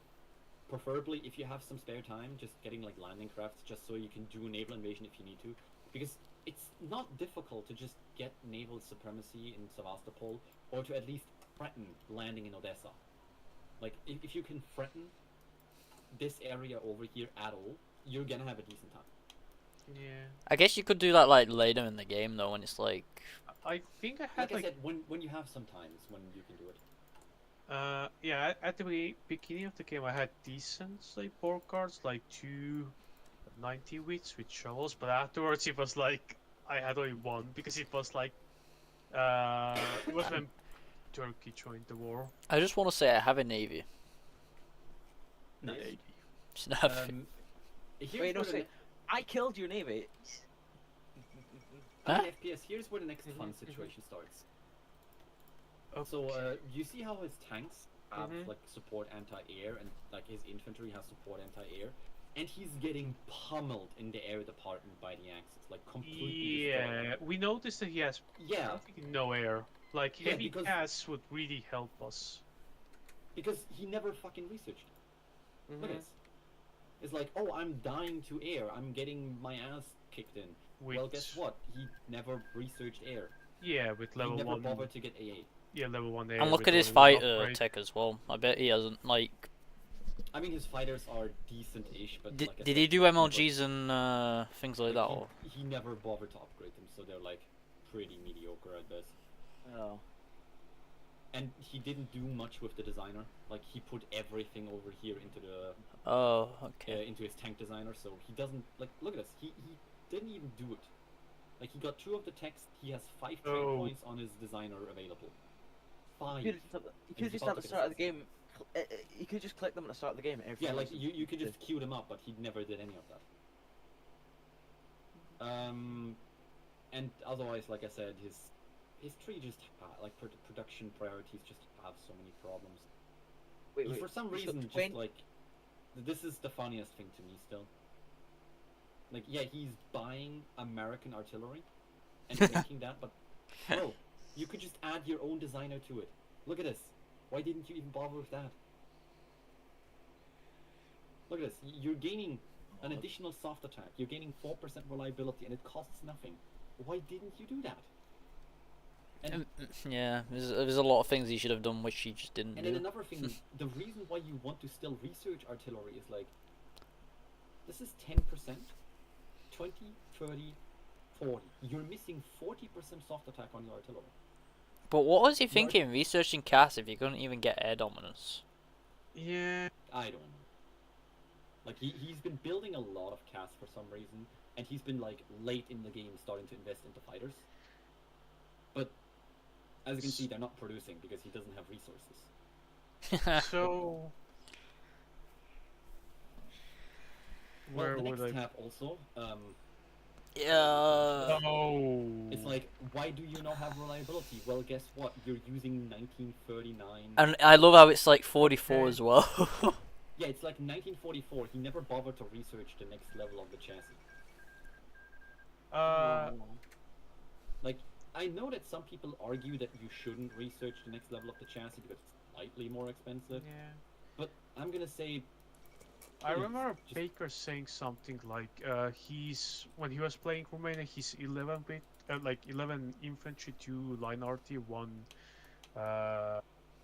Speaker 3: preferably if you have some spare time, just getting like landing crafts, just so you can do a naval invasion if you need to, because it's not difficult to just get naval supremacy in Sevastopol, or to at least threaten landing in Odessa. Like if you can threaten this area over here at all, you're gonna have a decent time.
Speaker 5: Yeah.
Speaker 1: I guess you could do that like later in the game though, when it's like.
Speaker 5: I think I had
Speaker 3: Like I said, when you have some times when you can do it.
Speaker 5: yeah, at the beginning of the game I had decent like board cards, like 2 90 wits with shovels, but afterwards it was like I had only one because it was like it was when Turkey joined the war.
Speaker 1: I just want to say I have a Navy.
Speaker 3: Nice.
Speaker 1: It's not-
Speaker 3: Here's
Speaker 2: Wait, no,
Speaker 3: where the
Speaker 2: say, I killed your navy.
Speaker 1: Huh?
Speaker 3: FPS, here's where the next fun situation starts. So, you see how his tanks have like support anti-air, and like his infantry has support anti-air, and he's getting pummeled in the air department by the Axis, like completely destroyed.
Speaker 5: Yeah, we noticed that he has
Speaker 3: Yeah,
Speaker 5: practically no air. Like
Speaker 3: Yeah,
Speaker 5: heavy
Speaker 3: because-
Speaker 5: gas would really help us.
Speaker 3: because he never fucking researched. Look at this. It's like, oh, I'm dying to air. I'm getting my ass kicked in. Well, guess what? He never researched air.
Speaker 5: Yeah, with
Speaker 3: He
Speaker 5: level
Speaker 3: never
Speaker 5: 1.
Speaker 3: bothered to get AA.
Speaker 5: Yeah, level 1
Speaker 1: And
Speaker 5: air
Speaker 1: look
Speaker 5: with
Speaker 1: at his
Speaker 5: only one
Speaker 1: fighter
Speaker 5: upgrade.
Speaker 1: tech as well. I bet he hasn't like.
Speaker 3: I mean, his fighters are decent-ish, but
Speaker 1: Did,
Speaker 3: like I
Speaker 1: did
Speaker 3: said,
Speaker 1: he do
Speaker 3: never-
Speaker 1: MLGs and things like that? Or
Speaker 3: he never bothered to upgrade them, so they're like pretty mediocre at best.
Speaker 2: Oh.
Speaker 3: And he didn't do much with the designer. Like he put everything over here into the
Speaker 1: oh, okay.
Speaker 3: into his tank designer, so he doesn't like. Look at this. He didn't even do it. Like he got 2 of the text. He has 5 trade
Speaker 5: Oh.
Speaker 3: points on his designer available. 5.
Speaker 2: You could just at the start of the game. You could just click them at the start of the game.
Speaker 3: Yeah, like you could just queue them up, but he never did any of that. And otherwise, like I said, his tree just like production priorities just have so many problems.
Speaker 2: Wait,
Speaker 3: For some
Speaker 2: he's got
Speaker 3: reason, just
Speaker 2: 20
Speaker 3: like this is the funniest thing to me still. Like, yeah, he's buying American artillery and making that, but bro, you could just add your own designer to it. Look at this. Why didn't you even bother with that? Look at this. You're gaining an additional soft attack. You're gaining 4% reliability, and it costs nothing. Why didn't you do that? And
Speaker 1: Yeah, there's a lot of things he should have done which he just didn't
Speaker 3: And
Speaker 1: do.
Speaker 3: then another thing, the reason why you want to still research artillery is like, this is 10%, 20, 30, 40. You're missing 40% soft attack on your artillery.
Speaker 1: But what was he thinking researching CAS if you couldn't even get air dominance?
Speaker 5: Yeah.
Speaker 3: I don't know. Like, he's been building a lot of CAS for some reason, and he's been like late in the game starting to invest into fighters. But, as you can see, they're not producing because he doesn't have resources.
Speaker 5: So.
Speaker 3: Well,
Speaker 5: Where
Speaker 3: the
Speaker 5: would
Speaker 3: next
Speaker 5: I?
Speaker 3: tab also,
Speaker 1: Yeah.
Speaker 5: Oh.
Speaker 3: it's like, why do you not have reliability? Well, guess what? You're using 1939.
Speaker 1: And I love how it's like 44
Speaker 5: Okay.
Speaker 1: as well.
Speaker 3: Yeah, it's like 1944. He never bothered to research the next level of the chassis. Like, I know that some people argue that you shouldn't research the next level of the chassis because it's slightly more expensive.
Speaker 5: Yeah.
Speaker 3: But I'm gonna say,
Speaker 5: I
Speaker 3: please,
Speaker 5: remember
Speaker 3: just-
Speaker 5: Baker saying something like, he's when he was playing Romania, he's 11 bit, like 11 infantry, 2 line RT, 1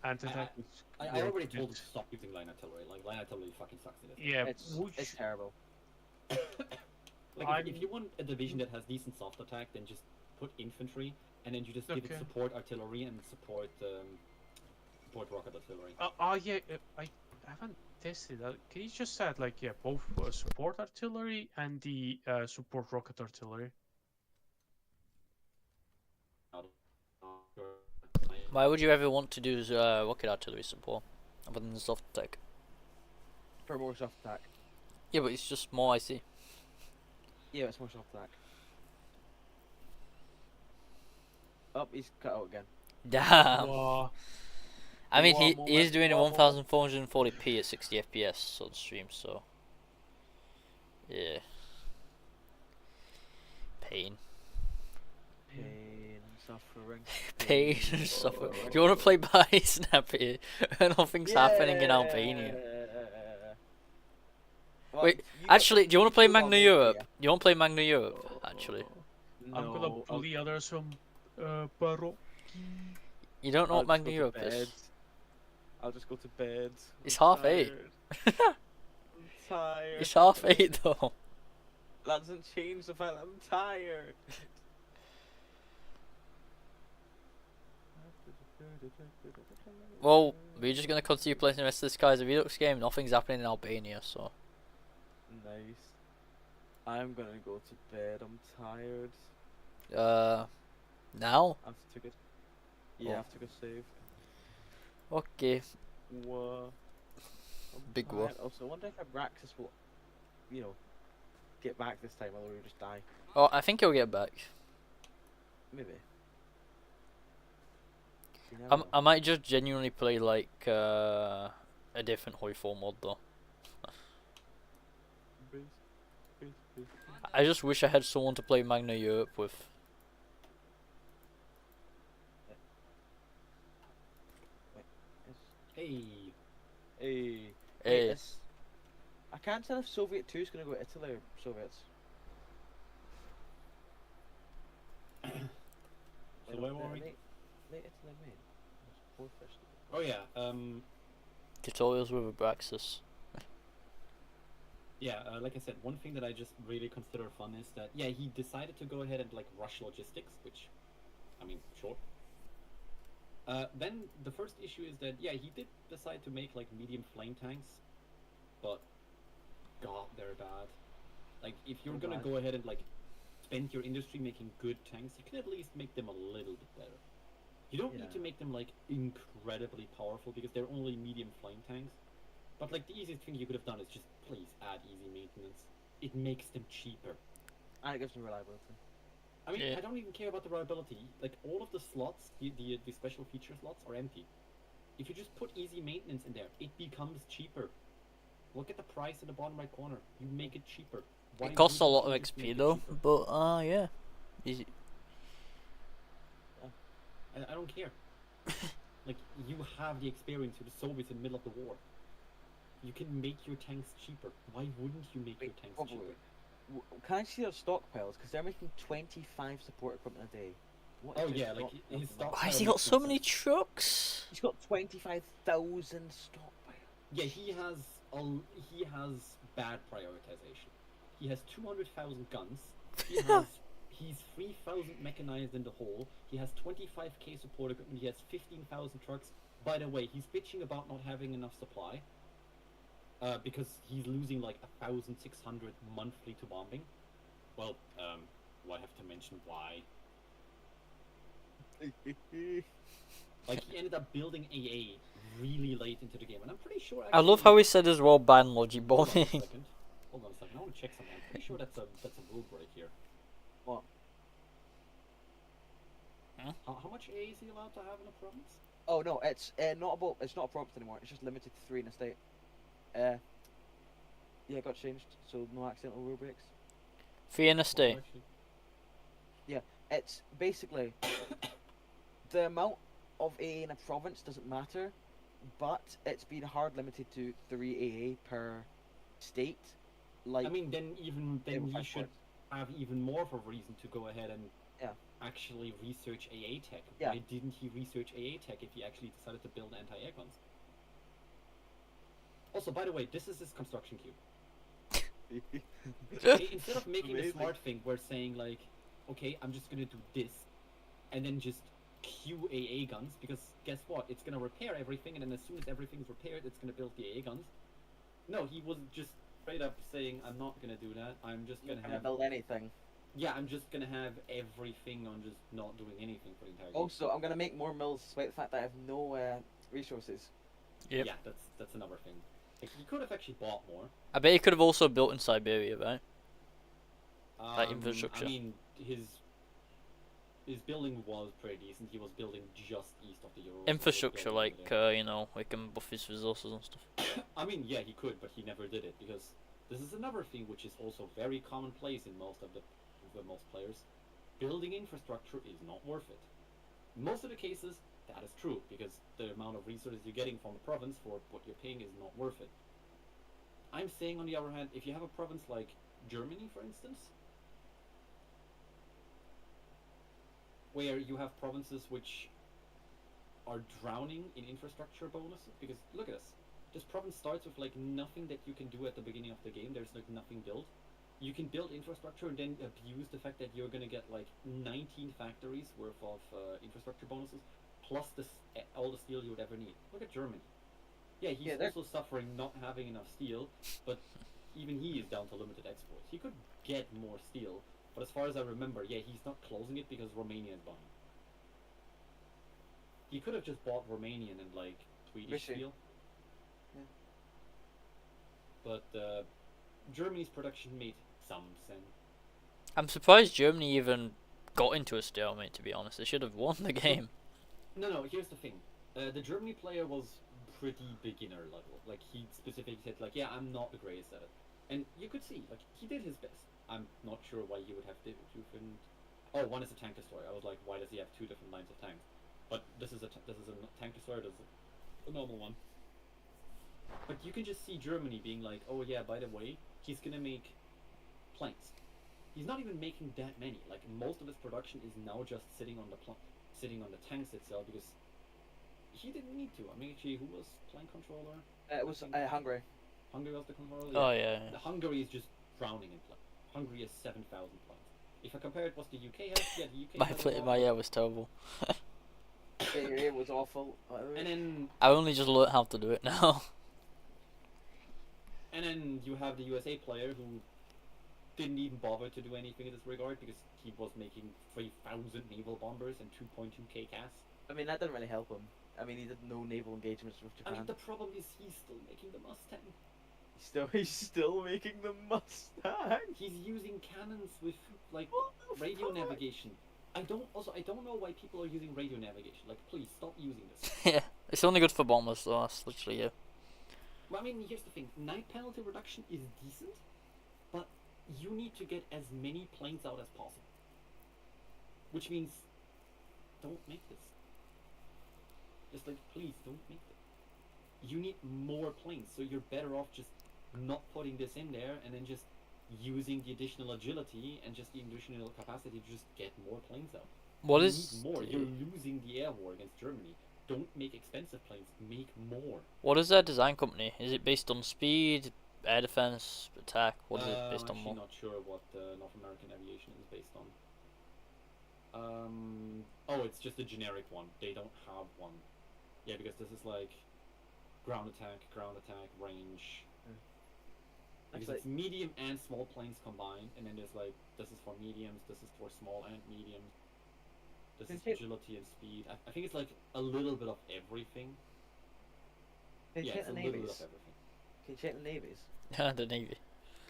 Speaker 5: anti-tank.
Speaker 3: I already told him to stop using line artillery. Like, line artillery fucking sucks in this.
Speaker 5: Yeah,
Speaker 2: It's terrible.
Speaker 3: Like, if you want a division that has decent soft attack, then just put infantry, and then you just give it
Speaker 5: Okay.
Speaker 3: support artillery and support rocket artillery.
Speaker 5: Yeah, I haven't tested that. Can you just add like both support artillery and the support rocket artillery?
Speaker 1: Why would you ever want to do rocket artillery support other than soft attack?
Speaker 2: For more soft attack.
Speaker 1: Yeah, but it's just more IC.
Speaker 2: Yeah, it's more soft attack. Oh, he's cut out again.
Speaker 1: Damn.
Speaker 5: Wow.
Speaker 1: I mean,
Speaker 2: One
Speaker 1: he
Speaker 2: moment,
Speaker 1: is doing it
Speaker 2: one moment.
Speaker 1: 1440p at 60 FPS on stream, so yeah. Pain.
Speaker 2: Pain and suffering.
Speaker 1: Pain and suffering. Do you want to play by Snappy? Nothing's happening in Albania.
Speaker 2: Well,
Speaker 1: Wait,
Speaker 2: you got
Speaker 1: actually, do you want to play
Speaker 2: two
Speaker 1: Magna
Speaker 2: levels
Speaker 1: Europe?
Speaker 2: here.
Speaker 1: Do you want to play Magna Europe? Actually,
Speaker 5: I'm gonna
Speaker 2: No,
Speaker 5: bully others from Baro.
Speaker 1: you don't know
Speaker 2: I'll
Speaker 1: what
Speaker 2: just
Speaker 1: Magna
Speaker 2: go to
Speaker 1: Europe
Speaker 2: bed.
Speaker 1: is.
Speaker 2: I'll just go to bed.
Speaker 1: It's
Speaker 2: I'm
Speaker 1: 8:30.
Speaker 2: tired. I'm tired.
Speaker 1: It's 8:30 though.
Speaker 2: That doesn't change the fact that I'm tired.
Speaker 1: Well, we're just gonna continue playing the rest of this Kaiserredux game. Nothing's happening in Albania, so.
Speaker 2: Nice. I'm gonna go to bed. I'm tired.
Speaker 1: Now?
Speaker 2: I have to take a. Yeah, I
Speaker 1: Oh.
Speaker 2: have to go save.
Speaker 1: Okay.
Speaker 2: Whoa. I'm
Speaker 1: Big whoa.
Speaker 2: tired. Also, I wonder if Abraxas will, get back this time, or will he just die?
Speaker 1: Oh, I think he'll get back.
Speaker 2: Maybe. You never know.
Speaker 1: I might just genuinely play like a different Hoi 4 mod though.
Speaker 2: Please, please, please.
Speaker 1: I just wish I had someone to play Magna Europe with.
Speaker 3: Hey,
Speaker 2: Hey.
Speaker 1: Hey.
Speaker 2: This I can't tell if Soviet 2 is going to go to Italy or Soviets.
Speaker 6: So where were we?
Speaker 2: Late Italy, mate. It's fourth first.
Speaker 6: Oh yeah.
Speaker 1: Tutorials with Abraxas.
Speaker 6: Yeah, like I said, one thing that I just really consider fun is that, yeah, he decided to go ahead and, like, rush logistics, which, I mean, sure. Then the first issue is that, yeah, he did decide to make, like, medium flame tanks, but, god, they're bad. Like, if you're
Speaker 2: They're
Speaker 6: gonna
Speaker 2: bad.
Speaker 6: go ahead and, like, spend your industry making good tanks, you can at least make them a little bit better. You don't need to
Speaker 2: Yeah.
Speaker 6: make them, like, incredibly powerful, because they're only medium flame tanks. But, like, the easiest thing you could have done is just, please, add easy maintenance. It makes them cheaper.
Speaker 2: And it gives them reliability.
Speaker 6: I mean,
Speaker 1: Yeah.
Speaker 6: I don't even care about the reliability. Like, all of the slots, the special feature slots, are empty. If you just put easy maintenance in there, it becomes cheaper. Look at the price in the bottom right corner. You make it cheaper. Why
Speaker 1: It costs a
Speaker 6: wouldn't
Speaker 1: lot of
Speaker 6: you just make
Speaker 1: XP
Speaker 6: it
Speaker 1: though,
Speaker 6: cheaper?
Speaker 1: but yeah. Easy.
Speaker 6: I don't care. Like, you have the experience with the Soviets in the middle of the war. You can make your tanks cheaper. Why wouldn't you make your
Speaker 2: Wait,
Speaker 6: tanks
Speaker 2: wait,
Speaker 6: cheaper?
Speaker 2: wait. Can I see their stockpiles? Because they're making 25 support equipment a day. What is
Speaker 6: Oh
Speaker 2: their
Speaker 6: yeah, like
Speaker 2: stockpile
Speaker 6: his
Speaker 2: for that?
Speaker 6: stock.
Speaker 1: Why has he got so many trucks?
Speaker 2: He's got 25,000 stockpile.
Speaker 6: Yeah, he has bad prioritization. He has 200,000 guns. He's 3,000 mechanized in the whole. He has 25k support equipment. He has 15,000 trucks. By the way, he's bitching about not having enough supply. Because he's losing like 1,600 monthly to bombing. Well, I have to mention why. Like, he ended up building AA really late into the game, and I'm pretty sure.
Speaker 1: I love how he said as well ban logic
Speaker 6: Hold on a
Speaker 1: bombing.
Speaker 6: second. Hold on a second. I want to check something. I'm pretty sure that's a rule break here.
Speaker 2: What?
Speaker 6: How much AA is he allowed to have in a province?
Speaker 2: Oh no, it's not a province anymore. It's just limited to 3 in a state. Yeah, it got changed, so no accidental rule breaks.
Speaker 1: Free in a
Speaker 6: Oh,
Speaker 1: state.
Speaker 6: actually,
Speaker 2: It's basically the amount of AA in a province doesn't matter, but it's been hard limited to 3 AA per state. Like,
Speaker 6: I mean, then
Speaker 2: over
Speaker 6: you
Speaker 2: 5
Speaker 6: should
Speaker 2: points.
Speaker 6: have even more of a reason to go ahead and
Speaker 2: Yeah.
Speaker 6: actually research AA tech.
Speaker 2: Yeah.
Speaker 6: Why didn't he research AA tech if he actually decided to build anti-air guns? Also, by the way, this is his construction cube. Instead of making the
Speaker 4: Amazing.
Speaker 6: smart thing where saying like, okay, I'm just gonna do this, and then just queue AA guns, because guess what? It's gonna repair everything, and then as soon as everything's repaired, it's gonna build the AA guns. No, he was just straight up saying, I'm not gonna do that. I'm just
Speaker 2: You're
Speaker 6: gonna
Speaker 2: gonna
Speaker 6: have
Speaker 2: build anything.
Speaker 6: yeah, I'm just gonna have everything on just not doing anything for the entire game.
Speaker 2: Also, I'm gonna make more mills despite the fact that I have no resources.
Speaker 1: Yep.
Speaker 6: Yeah, that's another thing. Like, he could have actually bought more.
Speaker 1: I bet he could have also built in Siberia, right? Like
Speaker 6: Um,
Speaker 1: infrastructure.
Speaker 6: I mean, his building was pretty decent. He was building just east of the Urals.
Speaker 1: Infrastructure, like you know, we can buff his resources and stuff.
Speaker 6: I mean, yeah, he could, but he never did it, because this is another thing which is also very commonplace in most of the most players. Building infrastructure is not worth it. In most of the cases, that is true, because the amount of resources you're getting from the province for what you're paying is not worth it. I'm saying, on the other hand, if you have a province like Germany, for instance, where you have provinces which are drowning in infrastructure bonuses, because look at this. This province starts with like nothing that you can do at the beginning of the game. There's like nothing built. You can build infrastructure and then abuse the fact that you're gonna get like 19 factories worth of infrastructure bonuses, plus all the steel you would ever need. Look at Germany. Yeah, he's
Speaker 2: Yeah, they're-
Speaker 6: also suffering not having enough steel, but even he is down to limited exports. He could get more steel, but as far as I remember, yeah, he's not closing it because Romania is buying. He could have just bought Romanian and like Swedish
Speaker 2: Rishi.
Speaker 6: steel.
Speaker 2: Yeah.
Speaker 6: But Germany's production made some sense.
Speaker 1: I'm surprised Germany even got into a stalemate, to be honest. They should have won the game.
Speaker 6: No, here's the thing. The Germany player was pretty beginner level. Like, he specifically said, like, yeah, I'm not the greatest at it. And you could see, like, he did his best. I'm not sure why he would have different... Oh, one is a tank destroyer. I was like, why does he have 2 different lines of tanks? But this is a tank destroyer, this is a normal one. But you can just see Germany being like, oh yeah, by the way, he's gonna make planes. He's not even making that many. Like most of his production is now just sitting on the tanks itself because he didn't need to. I mean, actually, who was plane controller?
Speaker 2: It was Hungary.
Speaker 6: Hungary was the controller.
Speaker 1: Oh yeah.
Speaker 6: Hungary is just drowning in planes. Hungary has 7,000 planes. If I compare it, what the UK has, yeah, the UK has
Speaker 1: My year was terrible.
Speaker 2: It was awful.
Speaker 6: And then
Speaker 1: I only just learned how to do it now.
Speaker 6: And then you have the USA player who didn't even bother to do anything in this regard because he was making 3,000 naval bombers and 2.2k CAS.
Speaker 2: I mean, that didn't really help him. I mean, he did no naval engagements with
Speaker 6: I
Speaker 2: Japan.
Speaker 6: mean, the problem is he's still making the Mustang.
Speaker 2: He's still making the Mustang.
Speaker 6: He's using cannons with like radio navigation. I don't know why people are using radio navigation. Like, please stop using this.
Speaker 1: Yeah, it's only good for bombers, so that's literally it.
Speaker 6: Well, I mean, here's the thing: night penalty reduction is decent, but you need to get as many planes out as possible. Which means, don't make this. Just like, please don't make this. You need more planes, so you're better off just not putting this in there and then just using the additional agility and just the additional capacity to just get more planes out.
Speaker 1: What
Speaker 6: you
Speaker 1: is
Speaker 6: need more? You're losing the air war against Germany. Don't make expensive planes. Make more.
Speaker 1: what is their design company? Is it based on speed, air defense, attack? What is it based on?
Speaker 6: I'm actually not sure what North American aviation is based on. Oh, it's just a generic one. They don't have one. Yeah, because this is like ground attack, range. Because it's medium and small planes combined, and then there's like, this is for mediums, this is for small and medium. This is agility and speed. I think it's like a little bit of everything.
Speaker 2: Can you
Speaker 6: Yeah,
Speaker 2: check
Speaker 6: it's a
Speaker 2: the
Speaker 6: little bit
Speaker 2: navies?
Speaker 6: of everything.
Speaker 2: Can you check the navies?
Speaker 1: The Navy.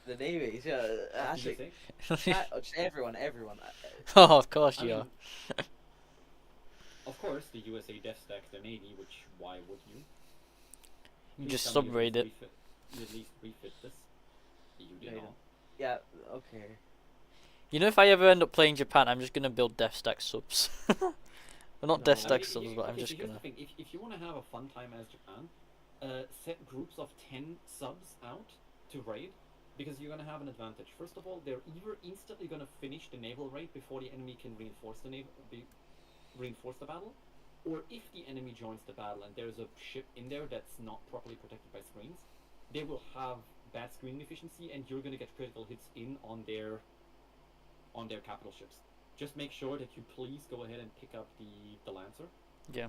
Speaker 2: The navies, yeah.
Speaker 6: What did you
Speaker 2: Actually,
Speaker 6: say?
Speaker 2: just everyone.
Speaker 1: Oh, of course
Speaker 6: I
Speaker 1: you
Speaker 6: mean,
Speaker 1: are.
Speaker 6: Of course, the USA def stack their navy, which why would you?
Speaker 1: You
Speaker 6: Please
Speaker 1: just
Speaker 6: tell me you
Speaker 1: subraid
Speaker 6: at
Speaker 1: it.
Speaker 6: least you at least refit this. You
Speaker 2: Yeah,
Speaker 6: did
Speaker 2: you
Speaker 6: not.
Speaker 2: don't. Yeah. Okay.
Speaker 1: You know, if I ever end up playing Japan, I'm just gonna build Death Stack subs. Well, not
Speaker 2: No.
Speaker 1: Death
Speaker 2: I
Speaker 1: Stack
Speaker 6: mean,
Speaker 1: subs, but I'm
Speaker 6: okay,
Speaker 1: just
Speaker 6: so here's
Speaker 1: gonna.
Speaker 6: the thing. If you want to have a fun time as Japan, set groups of 10 subs out to raid, because you're gonna have an advantage. First of all, they're either instantly gonna finish the naval raid before the enemy can reinforce the battle, or if the enemy joins the battle and there's a ship in there that's not properly protected by screens, they will have bad screening efficiency, and you're gonna get critical hits in on their capital ships. Just make sure that you please go ahead and pick up the Lancer.
Speaker 1: Yeah.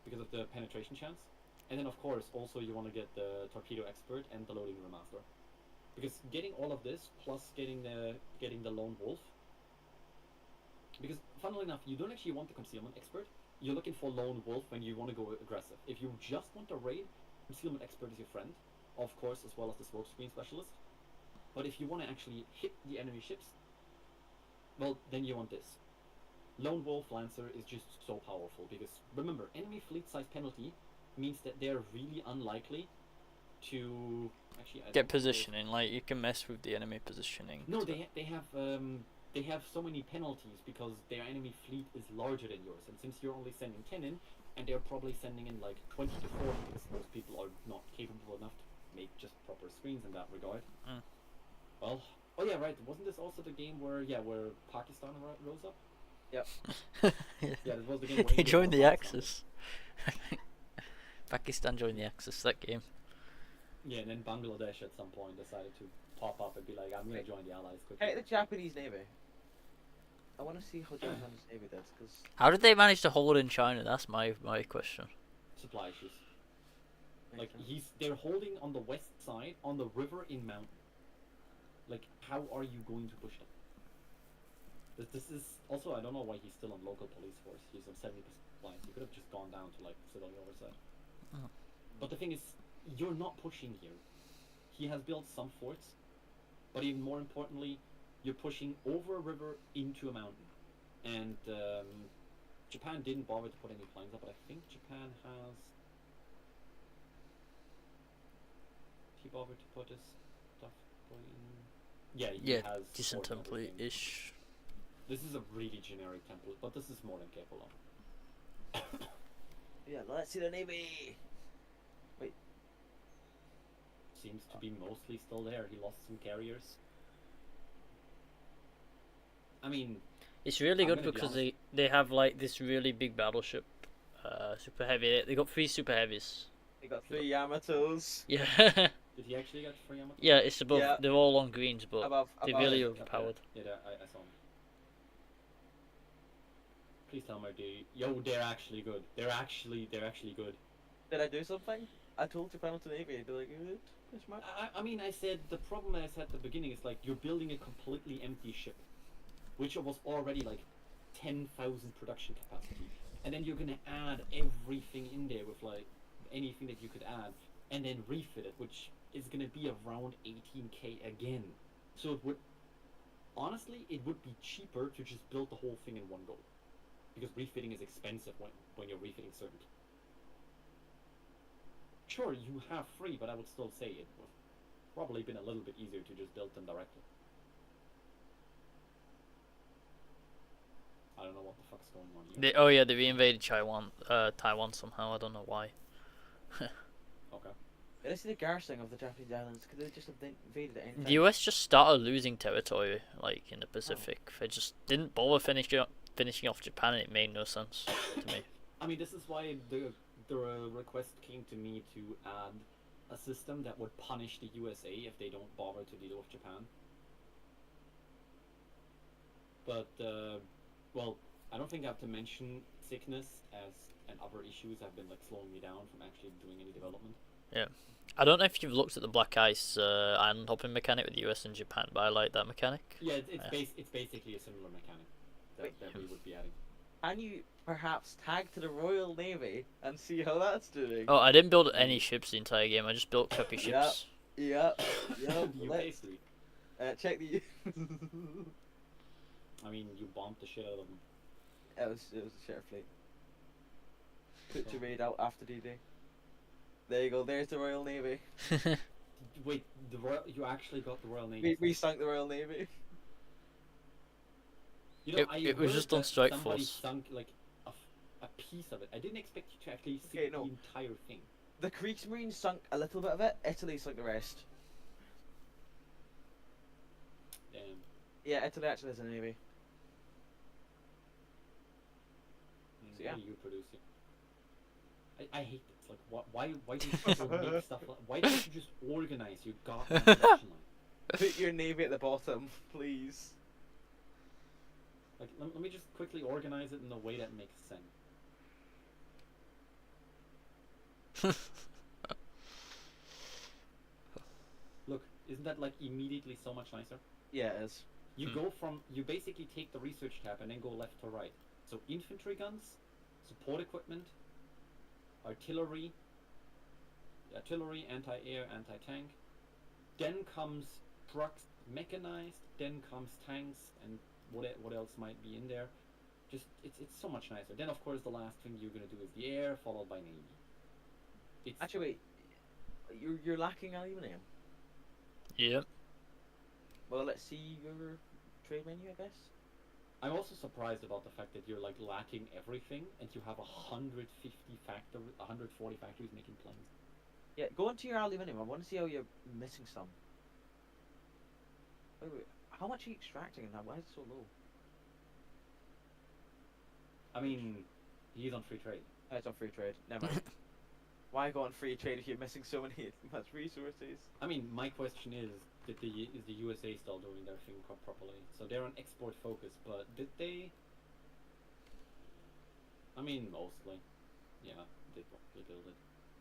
Speaker 6: Because of the penetration chance. And then of course also you want to get the Torpedo Expert and the Loading Remaster. Because getting all of this plus getting the Lone Wolf. Because funnily enough, you don't actually want the Concealment Expert. You're looking for Lone Wolf when you want to go aggressive. If you just want a raid, Concealment Expert is your friend. Of course, as well as the Smokescreen Specialist. But if you want to actually hit the enemy ships, well, then you want this. Lone Wolf Lancer is just so powerful because remember, enemy fleet size penalty means that they're really unlikely to actually
Speaker 1: Get positioning, like you can mess with the enemy positioning.
Speaker 6: No, they have so many penalties because their enemy fleet is larger than yours, and since you're only sending 10 in, and they're probably sending in like 20 to 40 because most people are not capable enough to make just proper screens in that regard.
Speaker 1: Mm.
Speaker 6: Well, oh yeah, right. Wasn't this also the game where Pakistan rose up?
Speaker 2: Yep.
Speaker 6: Yeah, this was the game where
Speaker 1: They
Speaker 6: India
Speaker 1: joined the
Speaker 6: rose up.
Speaker 1: Axis. Pakistan joined the Axis, that game.
Speaker 6: Yeah, and then Bangladesh at some point decided to pop up and be like, I'm gonna join the Allies quickly.
Speaker 2: Hey, the Japanese Navy. I want to see how Japan's Navy does, because
Speaker 1: How did they manage to hold in China? That's my question.
Speaker 6: Supply issues. Like they're holding on the west side on the river in mountain. Like, how are you going to push them? This is also, I don't know why he's still on local police force. He's on 70% compliance. He could have just gone down to like civilian oversight.
Speaker 1: Oh.
Speaker 6: But the thing is, you're not pushing here. He has built some forts, but even more importantly, you're pushing over a river into a mountain. And Japan didn't bother to put any planes up, but I think Japan has. He bothered to put his stuff going in. Yeah, he
Speaker 1: Yeah,
Speaker 6: has
Speaker 1: decent
Speaker 6: forts and everything.
Speaker 1: template-ish.
Speaker 6: This is a really generic template, but this is more than capable of.
Speaker 2: yeah, let's see the Navy. Wait,
Speaker 6: seems to be mostly still there. He lost some carriers. I mean,
Speaker 1: It's really
Speaker 6: I'm
Speaker 1: good
Speaker 6: gonna be
Speaker 1: because
Speaker 6: honest.
Speaker 1: they have like this really big battleship, super heavy. They got 3 super heavies.
Speaker 2: They got 3 Yamatos
Speaker 1: Yeah,
Speaker 6: Did he actually get free Yamato?
Speaker 1: yeah. It's above.
Speaker 2: Yeah.
Speaker 1: They're all on greens, but
Speaker 2: above
Speaker 1: they're
Speaker 2: above.
Speaker 1: really
Speaker 6: Up there.
Speaker 1: overpowered.
Speaker 6: Yeah, I saw him. Please tell me they're actually good. They're actually good.
Speaker 2: Did I do something? I told you Final to Navy. I'd be like, good. Question mark?
Speaker 6: I mean, I said the problem I said at the beginning is like you're building a completely empty ship, which was already like 10,000 production capacity, and then you're gonna add everything in there with like anything that you could add, and then refit it, which is gonna be around 18k again. So it would honestly it would be cheaper to just build the whole thing in one go, because refitting is expensive when you're refitting certain. Sure, you have 3, but I would still say it would probably been a little bit easier to just build them directly. I don't know what the fuck's going on here.
Speaker 1: Oh yeah, they reinvaded Taiwan somehow. I don't know why.
Speaker 6: Okay.
Speaker 2: Did I see the garrisoning of the Japanese islands? Could they just have invaded at any time?
Speaker 1: The US just started losing territory, like in the Pacific. They just didn't bother finishing off Japan, and it made no sense to me.
Speaker 6: I mean, this is why the request came to me to add a system that would punish the USA if they don't bother to deal with Japan. But well, I don't think I have to mention sickness and other issues have been like slowing me down from actually doing any development.
Speaker 1: Yeah, I don't know if you've looked at the Black Ice island hopping mechanic with the US and Japan, but I like that mechanic.
Speaker 6: Yeah, it's basically a similar mechanic that we would be adding.
Speaker 2: Can you perhaps tag to the Royal Navy and see how that's doing?
Speaker 1: Oh, I didn't build any ships the entire game. I just built crappy ships.
Speaker 2: Yep.
Speaker 6: The UK
Speaker 2: Let's
Speaker 6: fleet.
Speaker 2: check the.
Speaker 6: I mean, you bombed the shit out of them.
Speaker 2: It was a share fleet. Put your raid out after D-Day. There you go. There's the Royal Navy.
Speaker 6: Wait, you actually got the Royal Navy?
Speaker 2: We sunk the Royal Navy.
Speaker 6: You know,
Speaker 1: It
Speaker 6: I
Speaker 1: was
Speaker 6: heard
Speaker 1: just on
Speaker 6: that
Speaker 1: strike
Speaker 6: somebody
Speaker 1: force.
Speaker 6: sunk like a piece of it. I didn't expect you to actually sink
Speaker 2: Okay, no.
Speaker 6: the entire thing.
Speaker 2: The Kriegsmarine sunk a little bit of it. Italy sunk the rest.
Speaker 6: Damn.
Speaker 2: Yeah, Italy actually has a navy. So, yeah.
Speaker 6: What are you producing? I hate this. Like, why do people make stuff like? Why don't you just organize your goddamn production line?
Speaker 2: Put your navy at the bottom, please.
Speaker 6: Like, let me just quickly organize it in a way that makes sense. Look, isn't that like immediately so much nicer?
Speaker 2: Yeah, it is.
Speaker 6: You basically take the research tab and then go left to right. So infantry guns, support equipment, artillery, anti-air, anti-tank. Then comes trucks, mechanized. Then comes tanks and what else might be in there. Just it's so much nicer. Then of course the last thing you're gonna do is the air, followed by navy. It's
Speaker 2: Actually, wait. You're lacking aluminium.
Speaker 1: Yeah.
Speaker 2: Well, let's see your trade menu, I guess.
Speaker 6: I'm also surprised about the fact that you're like lacking everything and you have 140 factories making planes.
Speaker 2: Yeah, go into your aluminium. I want to see how you're missing some. Wait. How much are you extracting now? Why is it so low?
Speaker 6: I mean, he's on free trade.
Speaker 2: Oh, it's on free trade. Never mind. Why go on free trade if you're missing so much resources?
Speaker 6: I mean, my question is the USA still doing their thing properly? So they're on export focus, but did they? I mean, mostly. Yeah, they probably build it.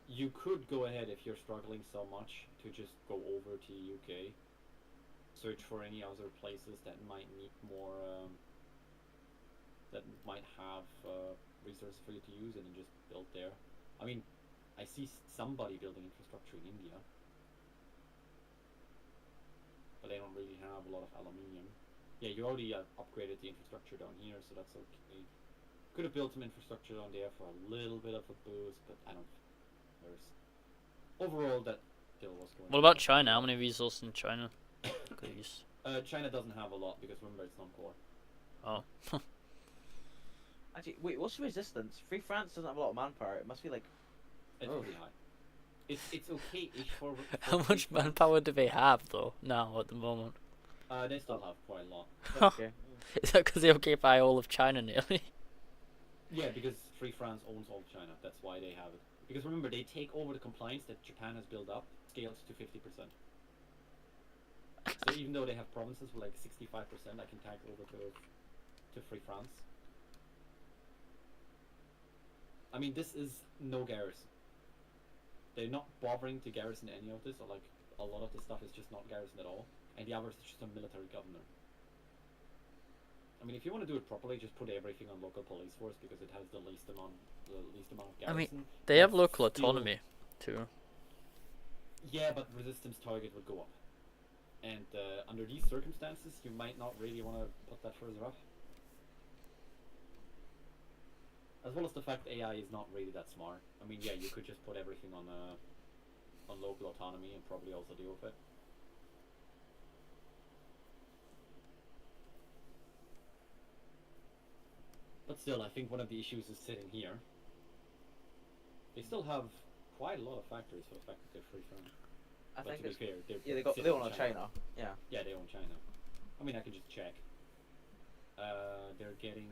Speaker 6: You could go ahead if you're struggling so much to just go over to UK, search for any other places that might need more, that might have resources for you to use, and then just build there. I mean, I see somebody building infrastructure in India, but they don't really have a lot of aluminium. Yeah, you already upgraded the infrastructure down here, so that's okay. Could have built some infrastructure down there for a little bit of a boost, but I don't. There's overall that still was going.
Speaker 1: What about China? How many resources in China could use?
Speaker 6: China doesn't have a lot because remember it's non-core.
Speaker 1: Oh.
Speaker 2: Actually, wait, what's the resistance? Free France doesn't have a lot of manpower. It must be like.
Speaker 6: It's
Speaker 2: Oh.
Speaker 6: really high. It's okay-ish for
Speaker 1: How
Speaker 6: free
Speaker 1: much
Speaker 6: France.
Speaker 1: manpower do they have though now at the moment?
Speaker 6: They still have quite a lot.
Speaker 2: Okay.
Speaker 1: Is that because they occupy all of China nearly?
Speaker 6: Yeah, because Free France owns all of China. That's why they have it. Because remember, they take over the compliance that Japan has built up, scales to 50%. So even though they have provinces with like 65%, I can tag over to Free France. I mean, this is no garrison. They're not bothering to garrison any of this, or like a lot of the stuff is just not garrison at all, and the others is just a military governor. I mean, if you want to do it properly, just put everything on local police force because it has the least amount of garrison.
Speaker 1: I mean, they have
Speaker 6: but
Speaker 1: local
Speaker 6: still-
Speaker 1: autonomy too.
Speaker 6: Yeah, but resistance target would go up. And under these circumstances, you might not really want to put that further up. As well as the fact AI is not really that smart. I mean, yeah, you could just put everything on local autonomy and probably also deal with it. But still, I think one of the issues is sitting here. They still have quite a lot of factories for the fact that they're free from.
Speaker 2: I
Speaker 6: But
Speaker 2: think
Speaker 6: to be
Speaker 2: it's
Speaker 6: fair,
Speaker 2: yeah. They
Speaker 6: sitting
Speaker 2: own
Speaker 6: in
Speaker 2: China. Yeah.
Speaker 6: Yeah, they own China. I mean, I can just check. They're getting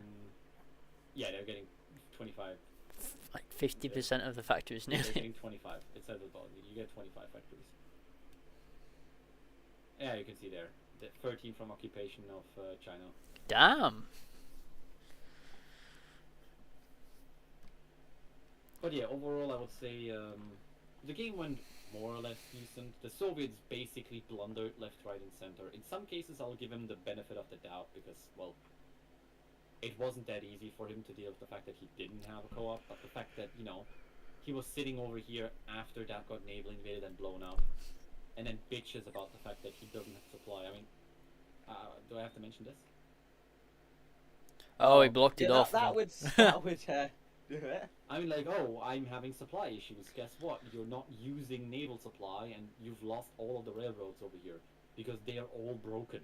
Speaker 6: 25.
Speaker 1: Like 50% of the factories
Speaker 6: They're
Speaker 1: nearly.
Speaker 6: getting 25. It says at the bottom. You get 25 factories. Yeah, you can see there. The 13 from occupation of China.
Speaker 1: Damn.
Speaker 6: But yeah, overall, I would say the game went more or less decent. The Soviets basically blundered left, right, and center. In some cases, I'll give him the benefit of the doubt because, well, it wasn't that easy for him to deal with the fact that he didn't have a co-op, but the fact that, you know, he was sitting over here after that got naval invaded and blown up, and then bitches about the fact that he doesn't have supply. I mean, do I have to mention this?
Speaker 1: Oh, he blocked it
Speaker 2: Yeah,
Speaker 1: off.
Speaker 2: that would do it.
Speaker 6: I mean, like, oh, I'm having supply issues. Guess what? You're not using naval supply, and you've lost all of the railroads over here because they are all broken.